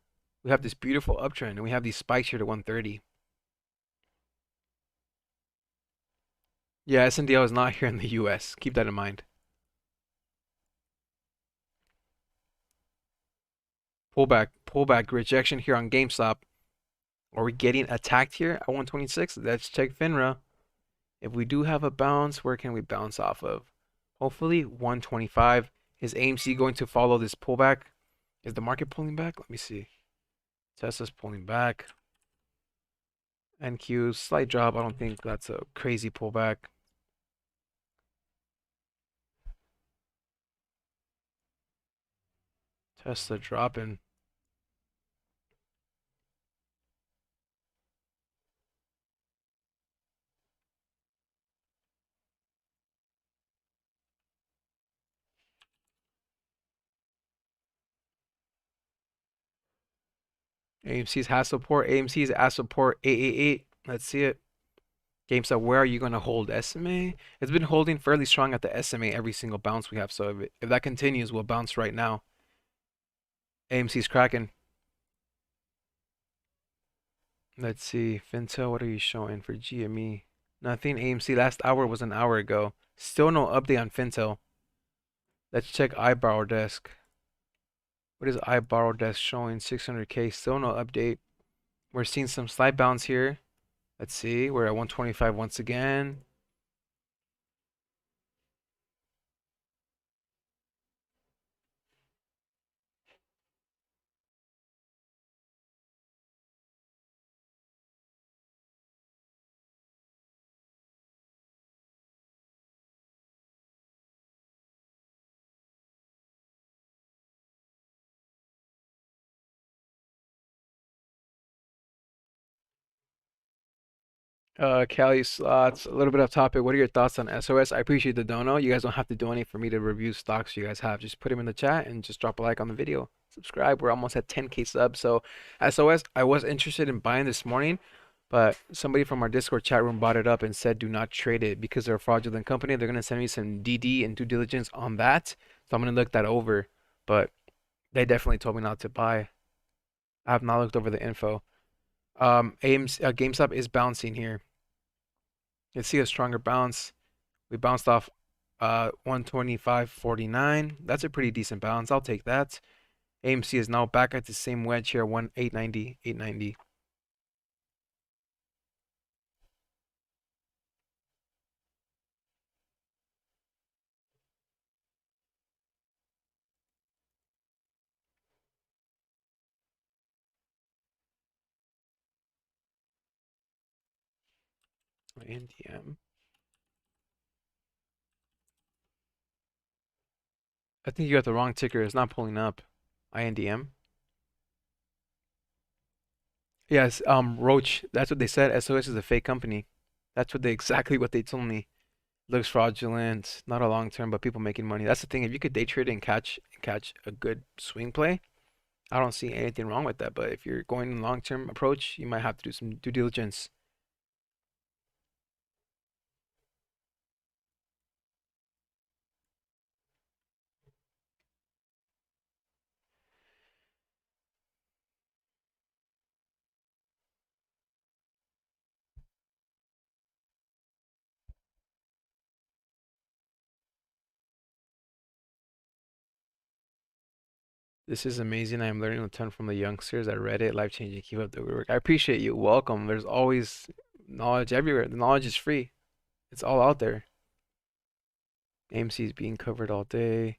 We have this beautiful uptrend and we have these spikes here to 130. Yeah, SNDL is not here in the US. Keep that in mind. Pullback, rejection here on GameStop. Are we getting attacked here at 126? Let's check FINRA. If we do have a bounce, where can we bounce off of? Hopefully 125. Is AMC going to follow this pullback? Is the market pulling back? Let me see. Tesla's pulling back. NQ, slight drop. I don't think that's a crazy pullback. Tesla dropping. AMC's has support. AMC's at support 888. Let's see it. GameStop, where are you going to hold? SMA? It's been holding fairly strong at the SMA every single bounce we have. So if that continues, we'll bounce right now. AMC's cracking. Let's see. Fintel, what are you showing for GME? Nothing. AMC last hour was an hour ago. Still no update on Fintel. Let's check iBorrow Desk. What is iBorrow Desk showing? 600K. Still no update. We're seeing some slight bounce here. Let's see. We're at 125 once again. Cali slots, a little bit off topic. What are your thoughts on SOS? I appreciate the dono. You guys don't have to do anything for me to review stocks you guys have. Just put them in the chat and just drop a like on the video. Subscribe. We're almost at 10K subs. So SOS, I was interested in buying this morning, but somebody from our Discord chat room brought it up and said do not trade it because they're a fraudulent company. They're gonna send me some DD and due diligence on that. So I'm gonna look that over. But they definitely told me not to buy. I have not looked over the info. AMC, GameStop is bouncing here. You see a stronger bounce. We bounced off 125.49. That's a pretty decent bounce. I'll take that. AMC is now back at the same wedge here, 890, 890. NDM. I think you got the wrong ticker. It's not pulling up. INDM. Yes, Roach. That's what they said. SOS is a fake company. That's exactly what they told me. Looks fraudulent, not a long term, but people making money. That's the thing. If you could day trade and catch a good swing play, I don't see anything wrong with that. But if you're going long term approach, you might have to do some due diligence. This is amazing. I am learning a ton from the youngsters at Reddit. Life changing. Keep up the good work. I appreciate you. Welcome. There's always knowledge everywhere. The knowledge is free. It's all out there. AMC is being covered all day.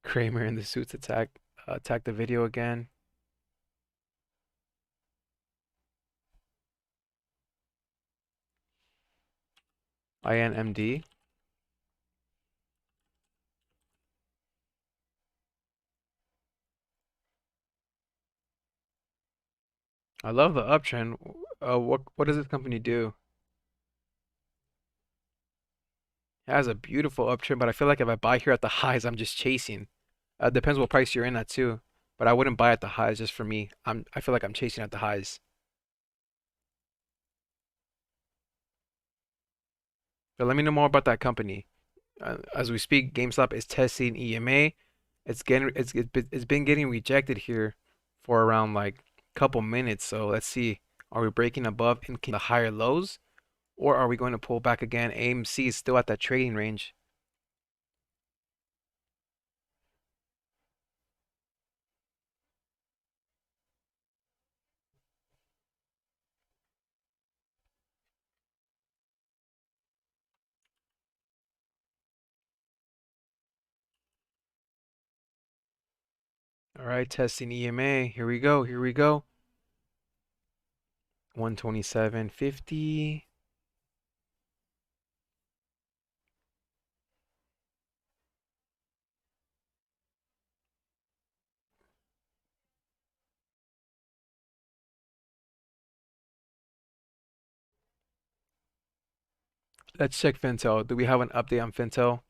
Kramer in the suits attack the video again. INMD. I love the uptrend. What does this company do? It has a beautiful uptrend, but I feel like if I buy here at the highs, I'm just chasing. Depends what price you're in at too. But I wouldn't buy at the highs just for me. I feel like I'm chasing at the highs. But let me know more about that company. As we speak, GameStop is testing EMA. It's been getting rejected here for around like a couple minutes. So let's see. Are we breaking above in the higher lows? Or are we going to pull back again? AMC is still at that trading range. All right, testing EMA. Here we go. Here we go. 127.50. Let's check Fintel. Do we have an update on Fintel?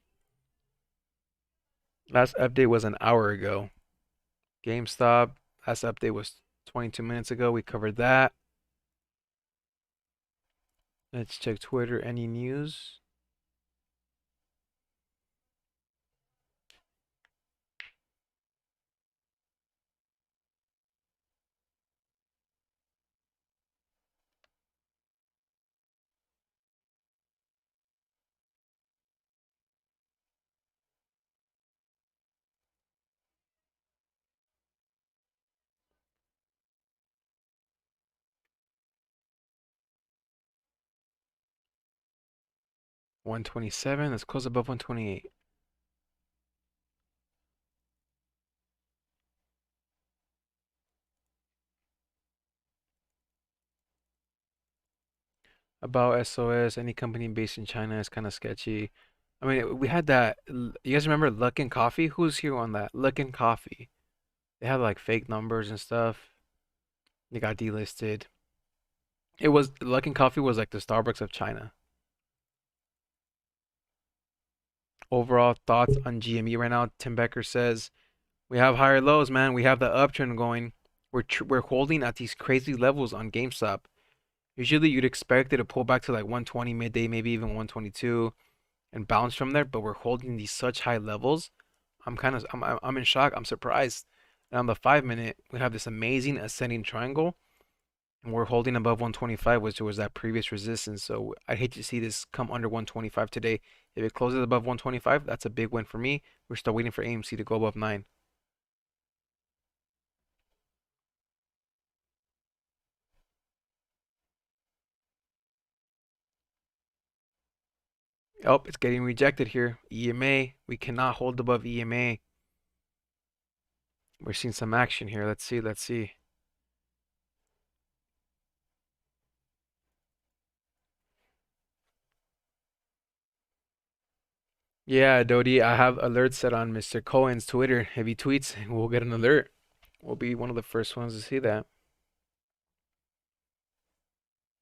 Last update was an hour ago. GameStop, last update was 22 minutes ago. We covered that. Let's check Twitter. Any news? $127. Let's close above 128. About SOS, any company based in China is kind of sketchy. I mean, we had that. You guys remember Luck and Coffee? Who's here on that? Luck and Coffee. They had like fake numbers and stuff. They got delisted. It was Luck and Coffee was like the Starbucks of China. Overall thoughts on GME right now? Tim Becker says we have higher lows, man. We have the uptrend going. We're holding at these crazy levels on GameStop. Usually you'd expect it to pull back to like 120 midday, maybe even 122, and bounce from there. But we're holding these such high levels. I'm in shock. I'm surprised. And on the 5 minute, we have this amazing ascending triangle, and we're holding above 125, which was that previous resistance. So I'd hate to see this come under 125 today. If it closes above 125, that's a big win for me. We're still waiting for AMC to go above 9. Oh, it's getting rejected here. EMA. We cannot hold above EMA. We're seeing some action here. Let's see. Let's see. Yeah, Dodie, I have alerts set on Mr. Cohen's Twitter. If he tweets, we'll get an alert. We'll be one of the first ones to see that.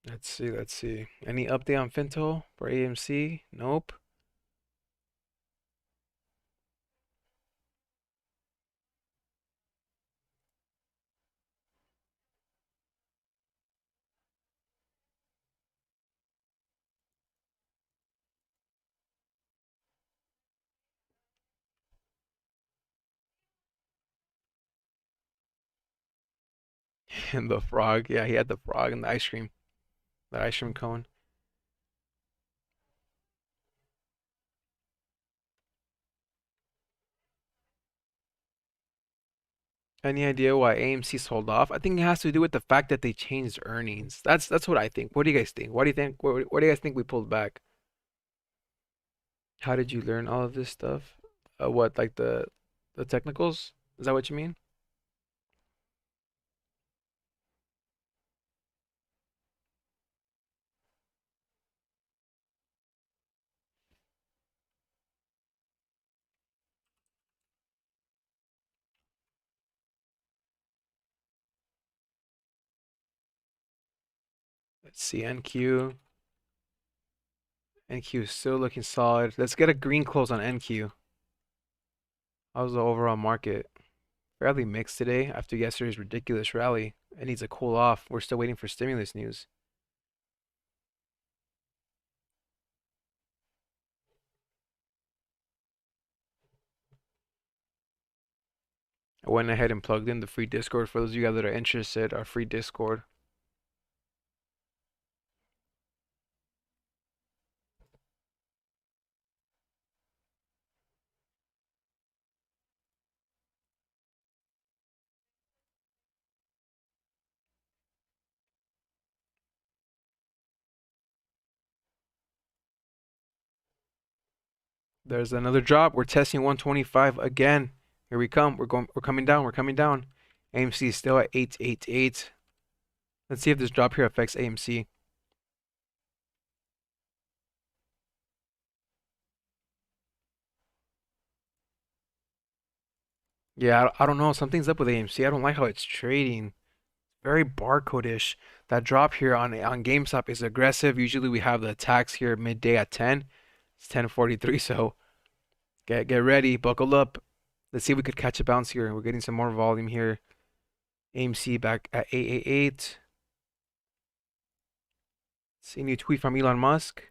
Let's see. Let's see. Any update on Finto for AMC? Nope. And the frog. Yeah, he had the frog and the ice cream. The ice cream cone. Any idea why AMC sold off? I think it has to do with the fact that they changed earnings. That's what I think. What do you guys think? What do you think? What do you guys think we pulled back? How did you learn all of this stuff? What like the technicals? Is that what you mean? Let's see NQ. NQ is still looking solid. Let's get a green close on NQ. How's the overall market? Fairly mixed today after yesterday's ridiculous rally. It needs to cool off. We're still waiting for stimulus news. I went ahead and plugged in the free Discord for those of you guys that are interested. Our free Discord. There's another drop. We're testing 125 again. Here we come. We're coming down. We're coming down. AMC is still at 888. Let's see if this drop here affects AMC. Yeah, I don't know. Something's up with AMC. I don't like how it's trading. Very barcode-ish. That drop here on GameStop is aggressive. Usually we have the attacks here midday at 10. It's 10:43, so get ready, buckle up. Let's see if we could catch a bounce here. We're getting some more volume here. AMC back at 888. See, new tweet from Elon Musk.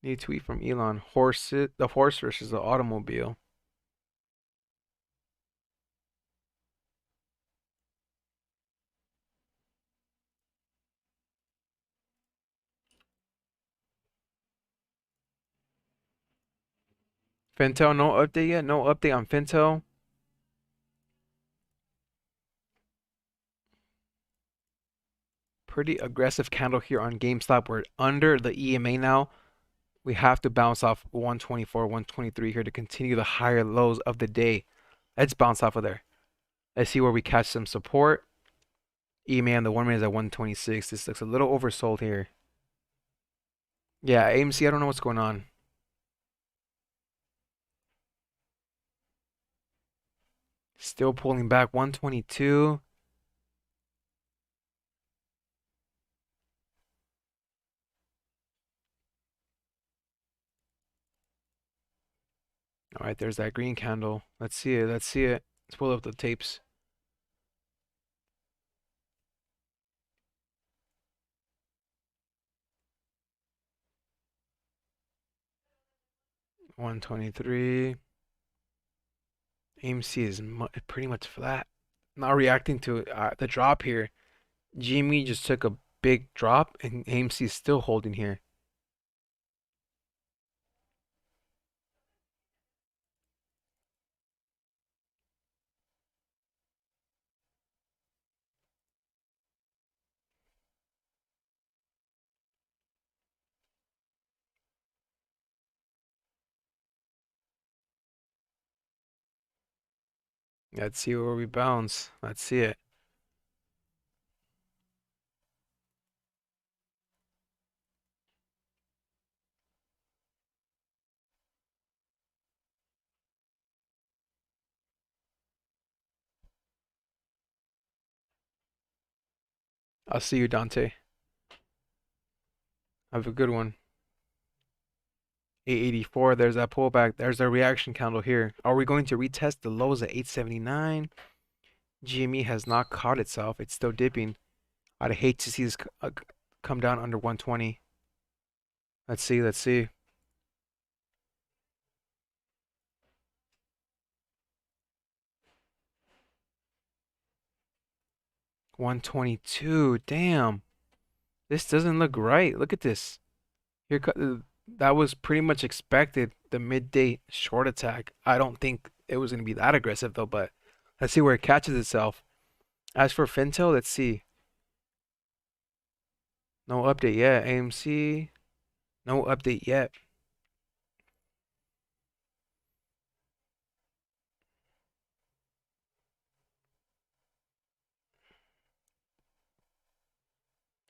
New tweet from Elon. The horse versus the automobile. Fintel, no update yet. No update on Fintel. Pretty aggressive candle here on GameStop. We're under the EMA now. We have to bounce off 124, 123 here to continue the higher lows of the day. Let's bounce off of there. Let's see where we catch some support. EMA on the 1 minute is at 126. This looks a little oversold here. Yeah, AMC, I don't know what's going on. Still pulling back 122. All right, there's that green candle. Let's see it. Let's see it. Let's pull up the tapes. $123. AMC is pretty much flat. Not reacting to the drop here. GME just took a big drop, and AMC is still holding here. Let's see where we bounce. Let's see it. I'll see you, Dante. Have a good one. 884. There's that pullback. There's a reaction candle here. Are we going to retest the lows at 879? GME has not caught itself. It's still dipping. I'd hate to see this come down under 120. Let's see. Let's see. 122. Damn. This doesn't look right. Look at this. Here, that was pretty much expected. The midday short attack. I don't think it was going to be that aggressive though, but let's see where it catches itself. As for Fintel, let's see. No update yet. AMC. No update yet.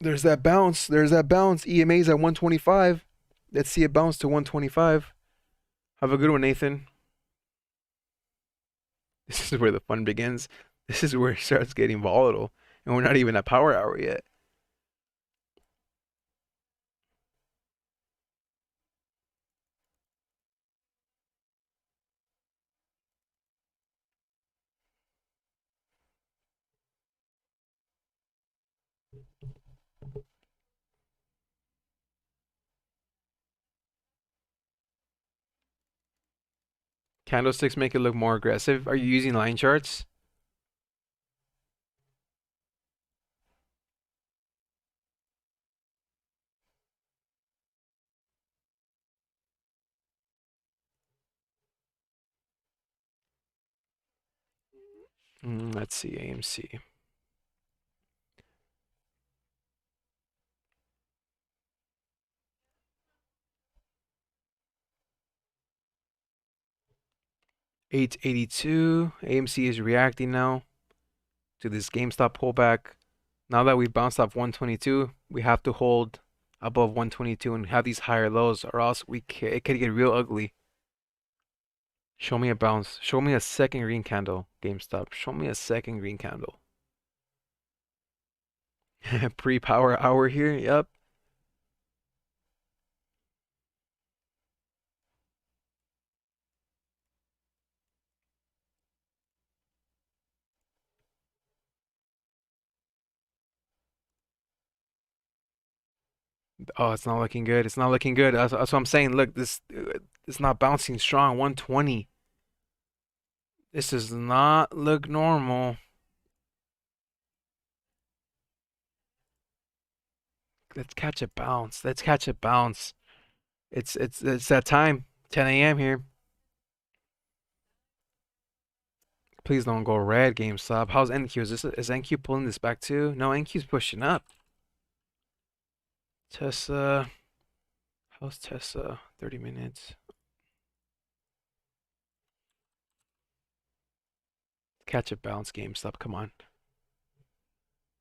There's that bounce. There's that bounce. EMA's at 125. Let's see it bounce to 125. Have a good one, Nathan. This is where the fun begins. This is where it starts getting volatile. And we're not even at power hour yet. Candlesticks make it look more aggressive. Are you using line charts? Let's see, AMC. $882. AMC is reacting now to this GameStop pullback. Now that we bounced off 122, we have to hold above 122 and have these higher lows, or else it could get real ugly. Show me a bounce. Show me a second green candle, GameStop. Show me a second green candle. Pre-power hour here. Yep. Oh, it's not looking good. It's not looking good. That's what I'm saying. Look, this it's not bouncing strong. 120. This does not look normal. Let's catch a bounce. Let's catch a bounce. It's that time. 10 a.m. here. Please don't go red, GameStop. How's NQ? Is NQ pulling this back too? No, NQ's pushing up. Tesla. How's Tesla? 30 minutes. Catch a bounce, GameStop. Come on.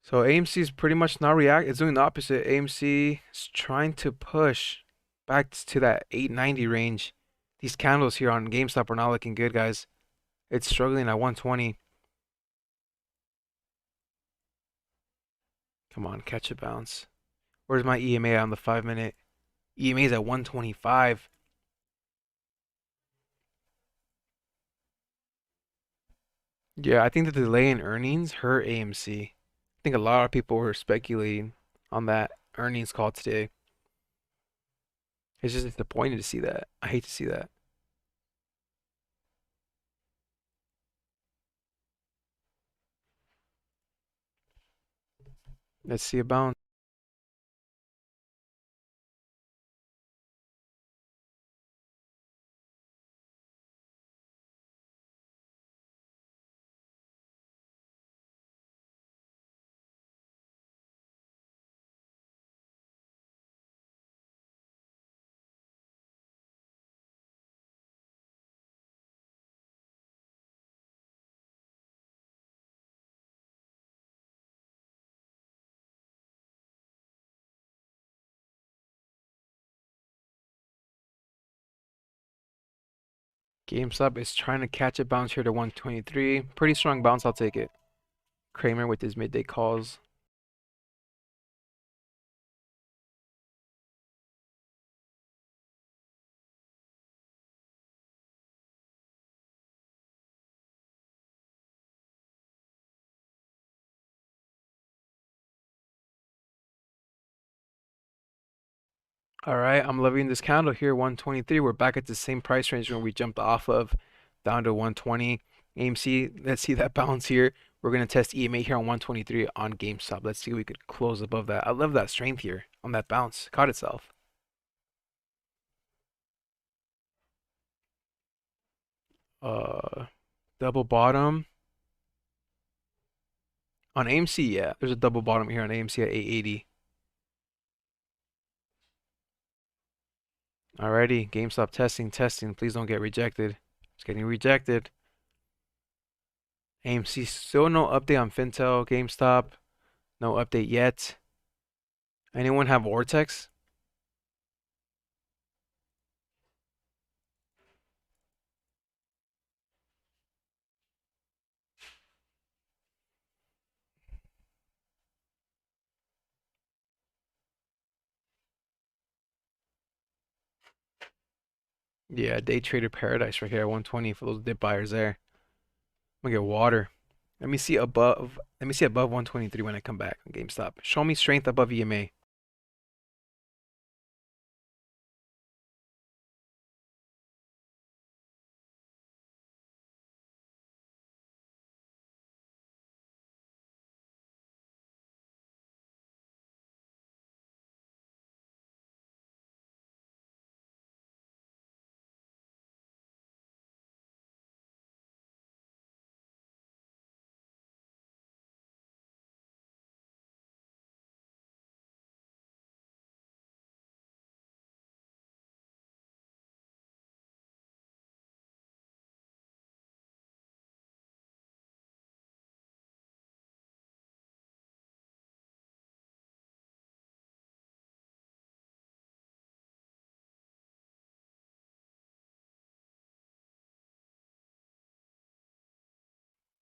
So AMC is pretty much not react. It's doing the opposite. AMC is trying to push back to that 890 range. These candles here on GameStop are not looking good, guys. It's struggling at 120. Come on, catch a bounce. Where's my EMA on the 5 minute? EMA is at 125. Yeah, I think the delay in earnings hurt AMC. I think a lot of people were speculating on that earnings call today. It's just disappointing to see that. I hate to see that. Let's see a bounce. GameStop is trying to catch a bounce here to 123. Pretty strong bounce. I'll take it. Kramer with his midday calls. All right, I'm loving this candle here, 123. We're back at the same price range when we jumped off of down to 120. AMC, let's see that bounce here. We're going to test EMA here on 123 on GameStop. Let's see if we could close above that. I love that strength here on that bounce. Caught itself. Uh, Double bottom. On AMC, yeah, there's a double bottom here on AMC at 880. Alrighty, GameStop testing, testing. Please don't get rejected. It's getting rejected. AMC, still no update on Fintel. GameStop, no update yet. Anyone have Vortex? Yeah, day trader paradise right here at 120 for those dip buyers there. I'm gonna get water. Let me see above 123 when I come back on GameStop. Show me strength above EMA.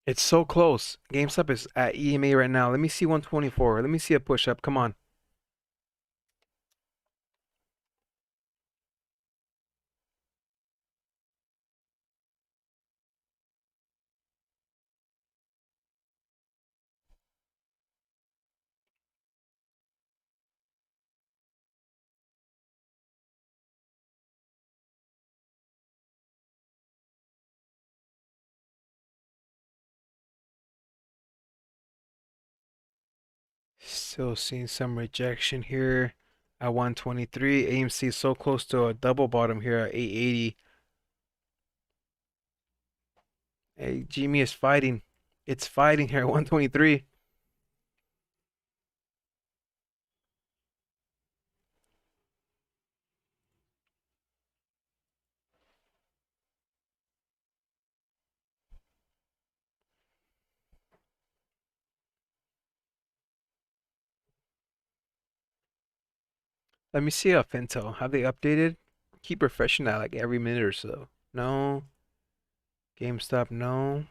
It's so close. GameStop is at EMA right now. Let me see 124. Let me see a push up. Come on. Still seeing some rejection here at 123. AMC is so close to a double bottom here at 880. Hey, GME is fighting. It's fighting here at 123. Let me see Fintel. Have they updated? Keep refreshing that like every minute or so. No. GameStop, no.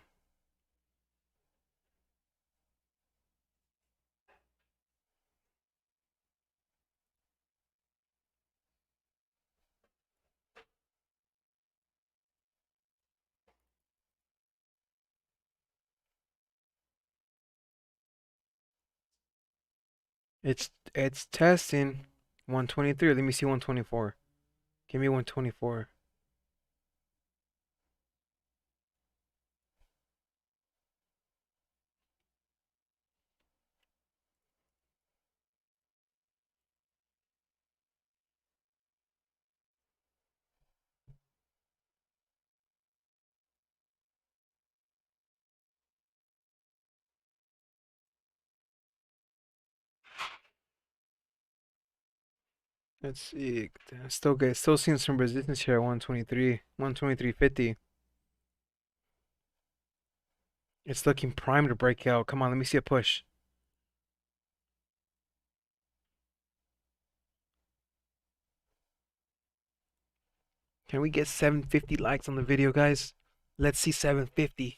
It's testing 123. Let me see 124. Give me 124. Let's see. Still good. Still seeing some resistance here at 123. 123.50. It's looking prime to break out. Come on, let me see a push. Can we get 750 likes on the video, guys? Let's see 750.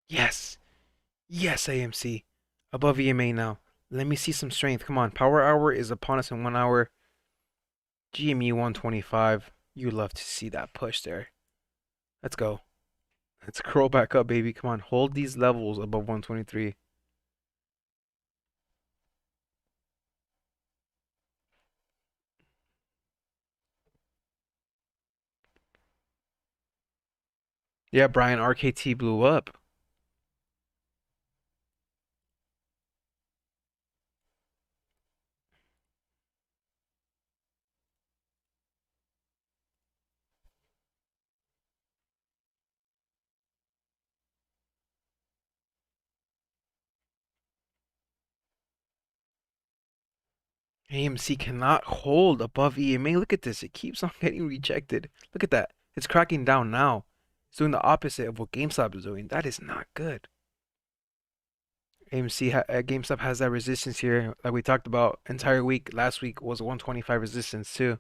Yes. Yes, AMC. Above EMA now. Let me see some strength. Come on. Power hour is upon us in 1 hour. GME 125. You love to see that push there. Let's go. Let's curl back up, baby. Come on. Hold these levels above 123. Yeah, Brian, RKT blew up. AMC cannot hold above EMA. Look at this. It keeps on getting rejected. Look at that. It's cracking down now. It's doing the opposite of what GameStop is doing. That is not good. GameStop has that resistance here, like we talked about entire week. Last week was 125 resistance too.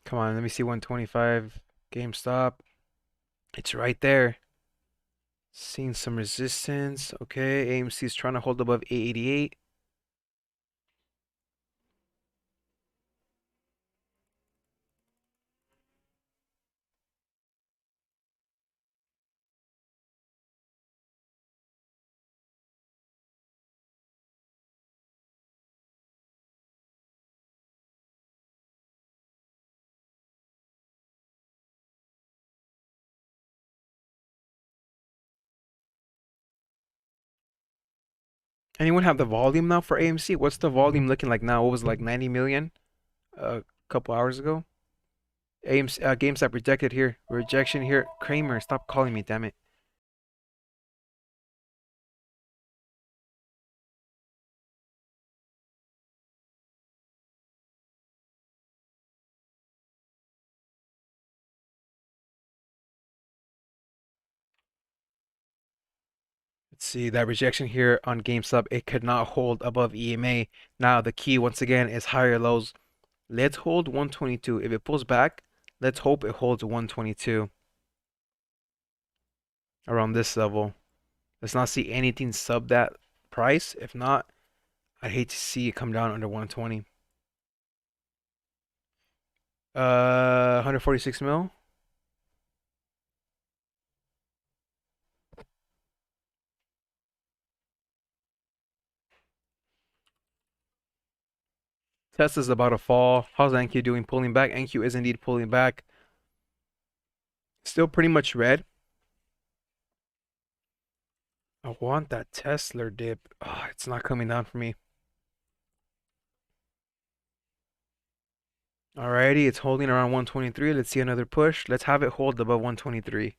Come on, let me see 125. GameStop. It's right there. Seeing some resistance. Okay, AMC is trying to hold above 888. Anyone have the volume now for AMC? What's the volume looking like now? What was it, like 90 million a couple hours ago? AMC, GameStop rejected here. Rejection here. Kramer, stop calling me, damn it. Let's see that rejection here on GameStop. It could not hold above EMA. Now the key once again is higher lows. Let's hold 122. If it pulls back, let's hope it holds 122 around this level. Let's not see anything sub that price. If not, I'd hate to see it come down under 120. 146 mil. Tesla's about to fall. How's NQ doing? Pulling back. NQ is indeed pulling back. Still pretty much red. I want that Tesla dip. Oh, it's not coming down for me. Alrighty, it's holding around 123. Let's see another push. Let's have it hold above 123.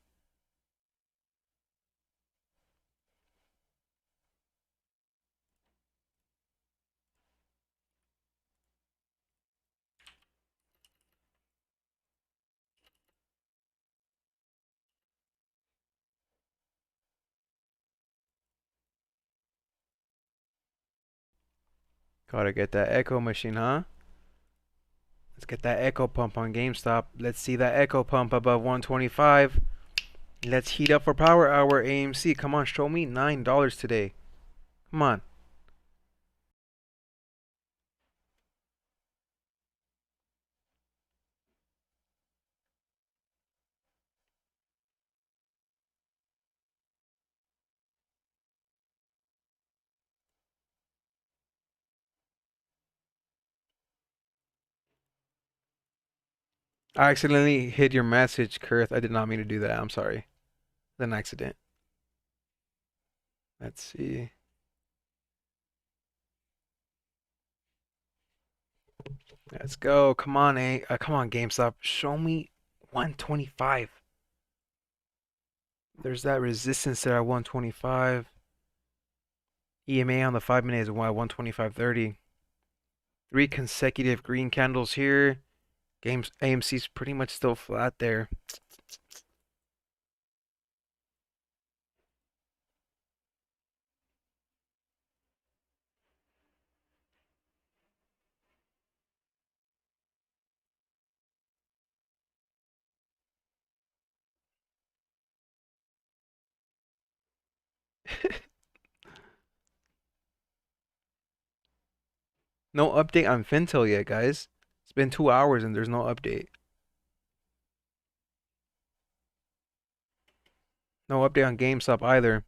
Gotta get that echo machine, huh? Let's get that echo pump on GameStop. Let's see that echo pump above 125. Let's heat up for power hour AMC. Come on, show me $9 today. Come on. I accidentally hid your message, Kurth. I did not mean to do that. I'm sorry. An accident. Let's see. Let's go. Come on, come on, GameStop. Show me 125. There's that resistance there at 125. EMA on the 5 minute is 125.30. Three consecutive green candles here. Games AMC's pretty much still flat there. No update on Fintel yet, guys. It's been 2 hours and there's no update. No update on GameStop either.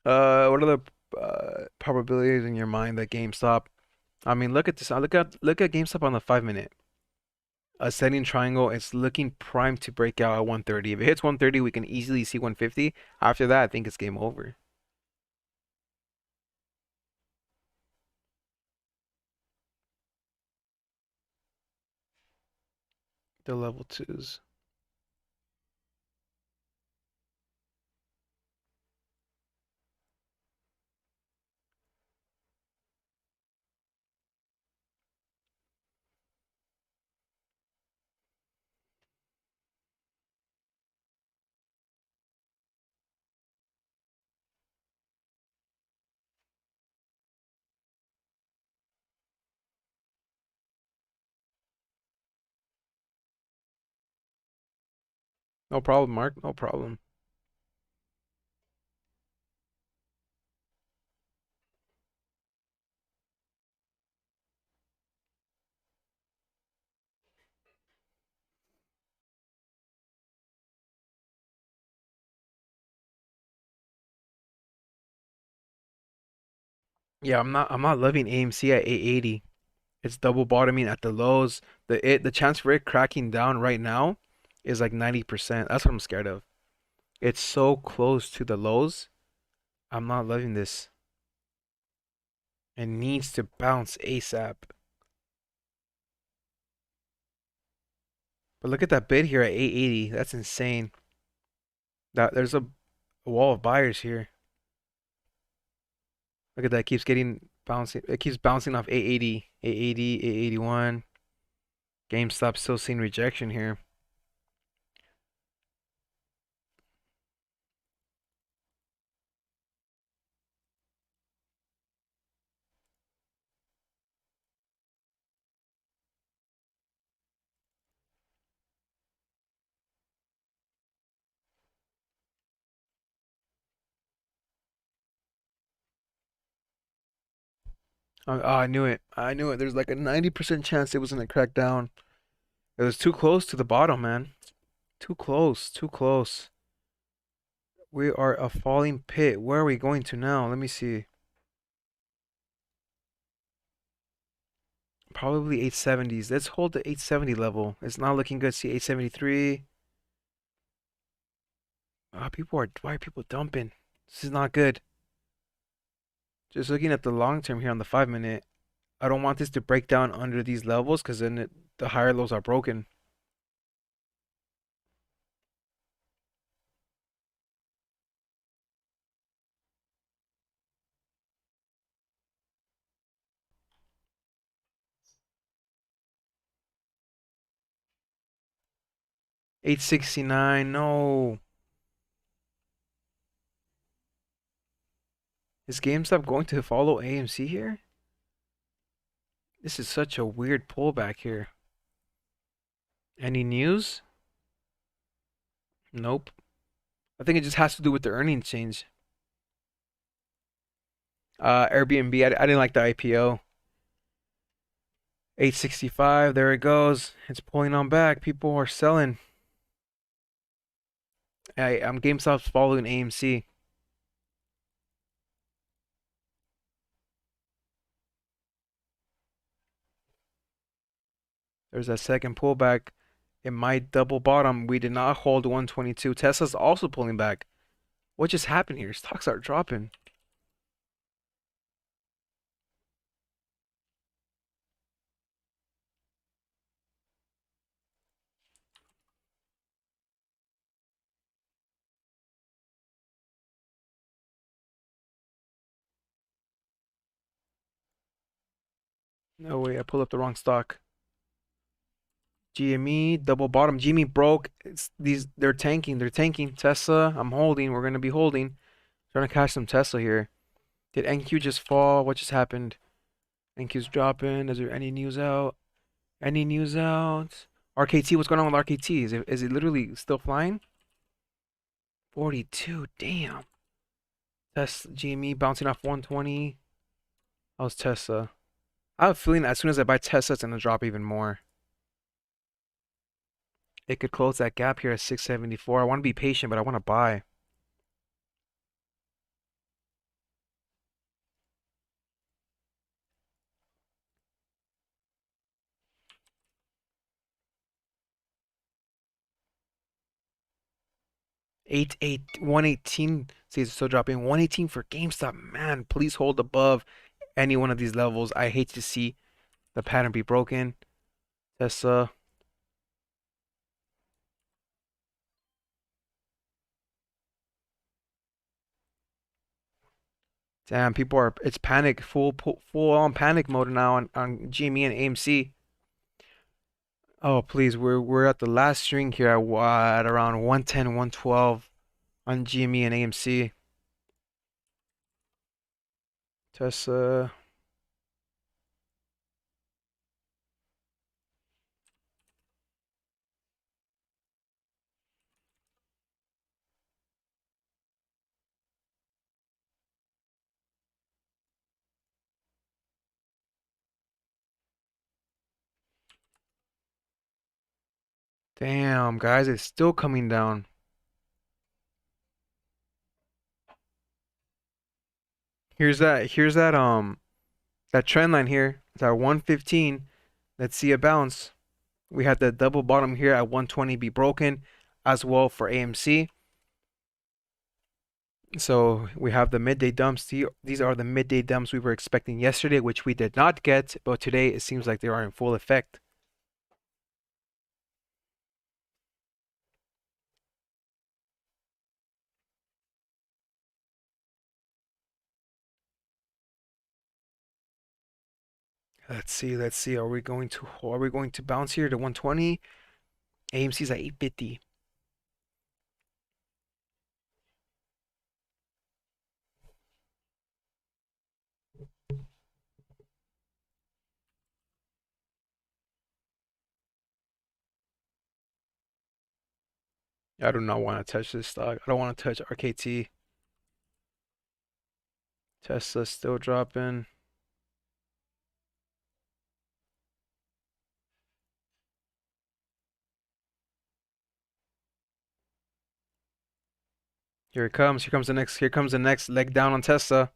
What are the probabilities in your mind that GameStop? I mean, look at this. Look at GameStop on the 5 minute. Ascending triangle. It's looking primed to break out at 130. If it hits 130, we can easily see 150. After that, I think it's game over. The level twos. No problem, Mark. No problem. Yeah, I'm not loving AMC at 880. It's double bottoming at the lows. The chance for it cracking down right now is like 90%. That's what I'm scared of. It's so close to the lows. I'm not loving this. It needs to bounce ASAP. But look at that bid here at 880. That's insane. That there's a wall of buyers here. Look at that. It keeps getting bouncing. It keeps bouncing off 880, 880, 881. GameStop still seeing rejection here. Oh, I knew it. I knew it. There's like a 90% chance it was gonna crack down. It was too close to the bottom, man. Too close. Too close. We are a falling pit. Where are we going to now? Let me see. Probably 870s. Let's hold the 870 level. It's not looking good. See 873. Why are people dumping? This is not good. Just looking at the long term here on the 5 minute, I don't want this to break down under these levels because then the higher lows are broken. 869. No. Is GameStop going to follow AMC here? This is such a weird pullback here. Any news? Nope. I think it just has to do with the earnings change. Airbnb, I didn't like the IPO. 865, there it goes. It's pulling on back. People are selling. I'm GameStop's following AMC. There's that second pullback. It might double bottom. We did not hold 122. Tesla's also pulling back. What just happened here? Stocks are dropping. No way, I pulled up the wrong stock. GME, double bottom. GME broke. They're tanking. They're tanking. Tesla, I'm holding. We're gonna be holding. Trying to catch some Tesla here. Did NQ just fall? What just happened? NQ's dropping. Is there any news out? Any news out? RKT, what's going on with RKT? Is it literally still flying? 42, damn. Tesla, GME bouncing off 120. How's Tesla? I have a feeling as soon as I buy Tesla, it's gonna drop even more. It could close that gap here at 674. I want to be patient, but I want to buy. 118. See, it's still dropping. 118 for GameStop. Man, please hold above any one of these levels. I hate to see the pattern be broken. Tesla. Damn, it's panic, full on panic mode now on GME and AMC. Oh, please, we're at the last string here at around 110, 112 on GME and AMC. Tesla. Damn, guys, it's still coming down. Here's that trend line here. It's at 115. Let's see a bounce. We had the double bottom here at 120 be broken as well for AMC. So we have the midday dumps. These are the midday dumps we were expecting yesterday, which we did not get, but today it seems like they are in full effect. Let's see. Are we going to bounce here to 120? AMC's at 850. I do not want to touch this stock. I don't want to touch RKT. Tesla's still dropping. Here it comes. Here comes the next leg down on Tesla.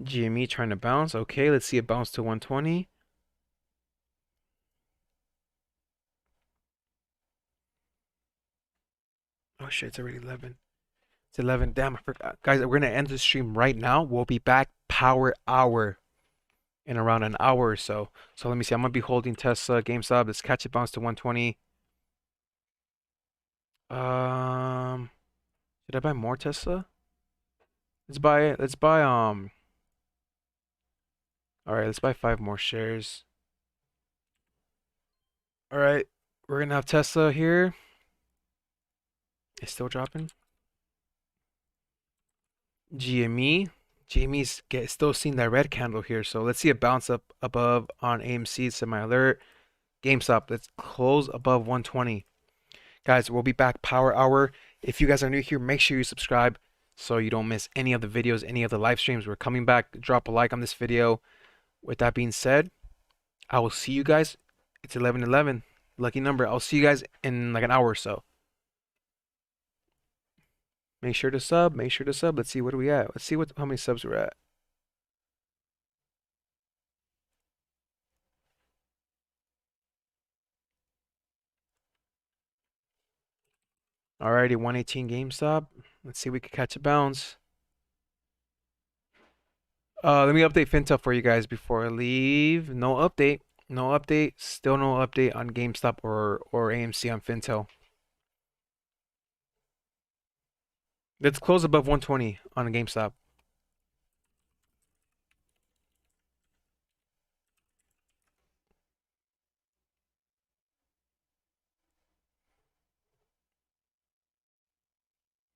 GME trying to bounce. Okay, let's see it bounce to 120. Oh shit, it's already 11. It's 11. Damn, I forgot. Guys, we're gonna end the stream right now. We'll be back power hour in around an hour or so. So let me see. I'm gonna be holding Tesla, GameStop. Let's catch it bounce to 120. Um, should I buy more Tesla? Let's buy all right, let's buy 5 more shares. All right, we're gonna have Tesla here. It's still dropping. GME. GME's still seeing that red candle here. So let's see a bounce up above on AMC semi-alert. GameStop, let's close above 120. Guys, we'll be back power hour. If you guys are new here, make sure you subscribe so you don't miss any of the videos, any of the live streams. We're coming back. Drop a like on this video. With that being said, I will see you guys. It's 11:11. Lucky number. I'll see you guys in like an hour or so. Make sure to sub. Make sure to sub. Let's see what are we at. Let's see how many subs we're at. Alrighty, 118 GameStop. Let's see if we can catch a bounce. Let me update FinTel for you guys before I leave. No update. No update. Still no update on GameStop or AMC on FinTel. Let's close above 120 on GameStop.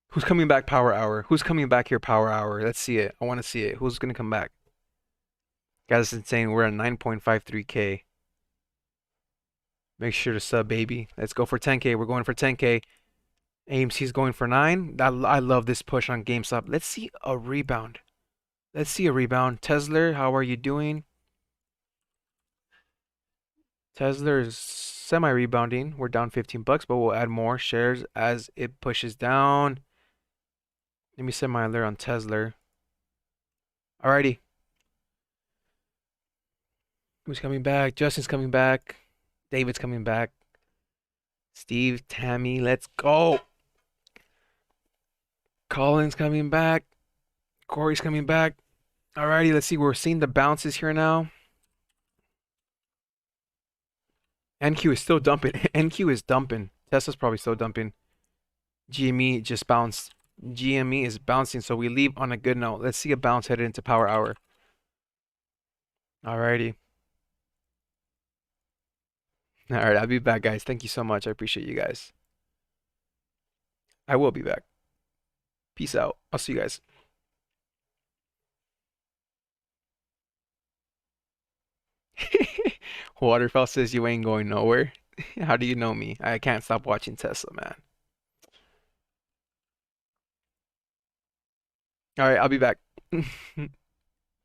Who's coming back power hour? Who's coming back here power hour? Let's see it. I want to see it. Who's going to come back? Guys, it's insane. We're at 9.53K. Make sure to sub, baby. Let's go for 10K. We're going for 10K. AMC's going for 9. I love this push on GameStop. Let's see a rebound. Let's see a rebound. Tesla, how are you doing? Tesla is semi-rebounding. We're down 15 bucks, but we'll add more shares as it pushes down. Let me set my alert on Tesla. Alrighty. Who's coming back? Justin's coming back. David's coming back. Steve, Tammy, let's go. Colin's coming back. Corey's coming back. Alrighty, let's see. We're seeing the bounces here now. NQ is still dumping. NQ is dumping. Tesla's probably still dumping. GME just bounced. GME is bouncing, so we leave on a good note. Let's see a bounce headed into power hour. Alrighty. Alright, I'll be back, guys. Thank you so much. I appreciate you guys. I will be back. Peace out. I'll see you guys. Waterfall says you ain't going nowhere. How do you know me? I can't stop watching Tesla, man. All right, I'll be back.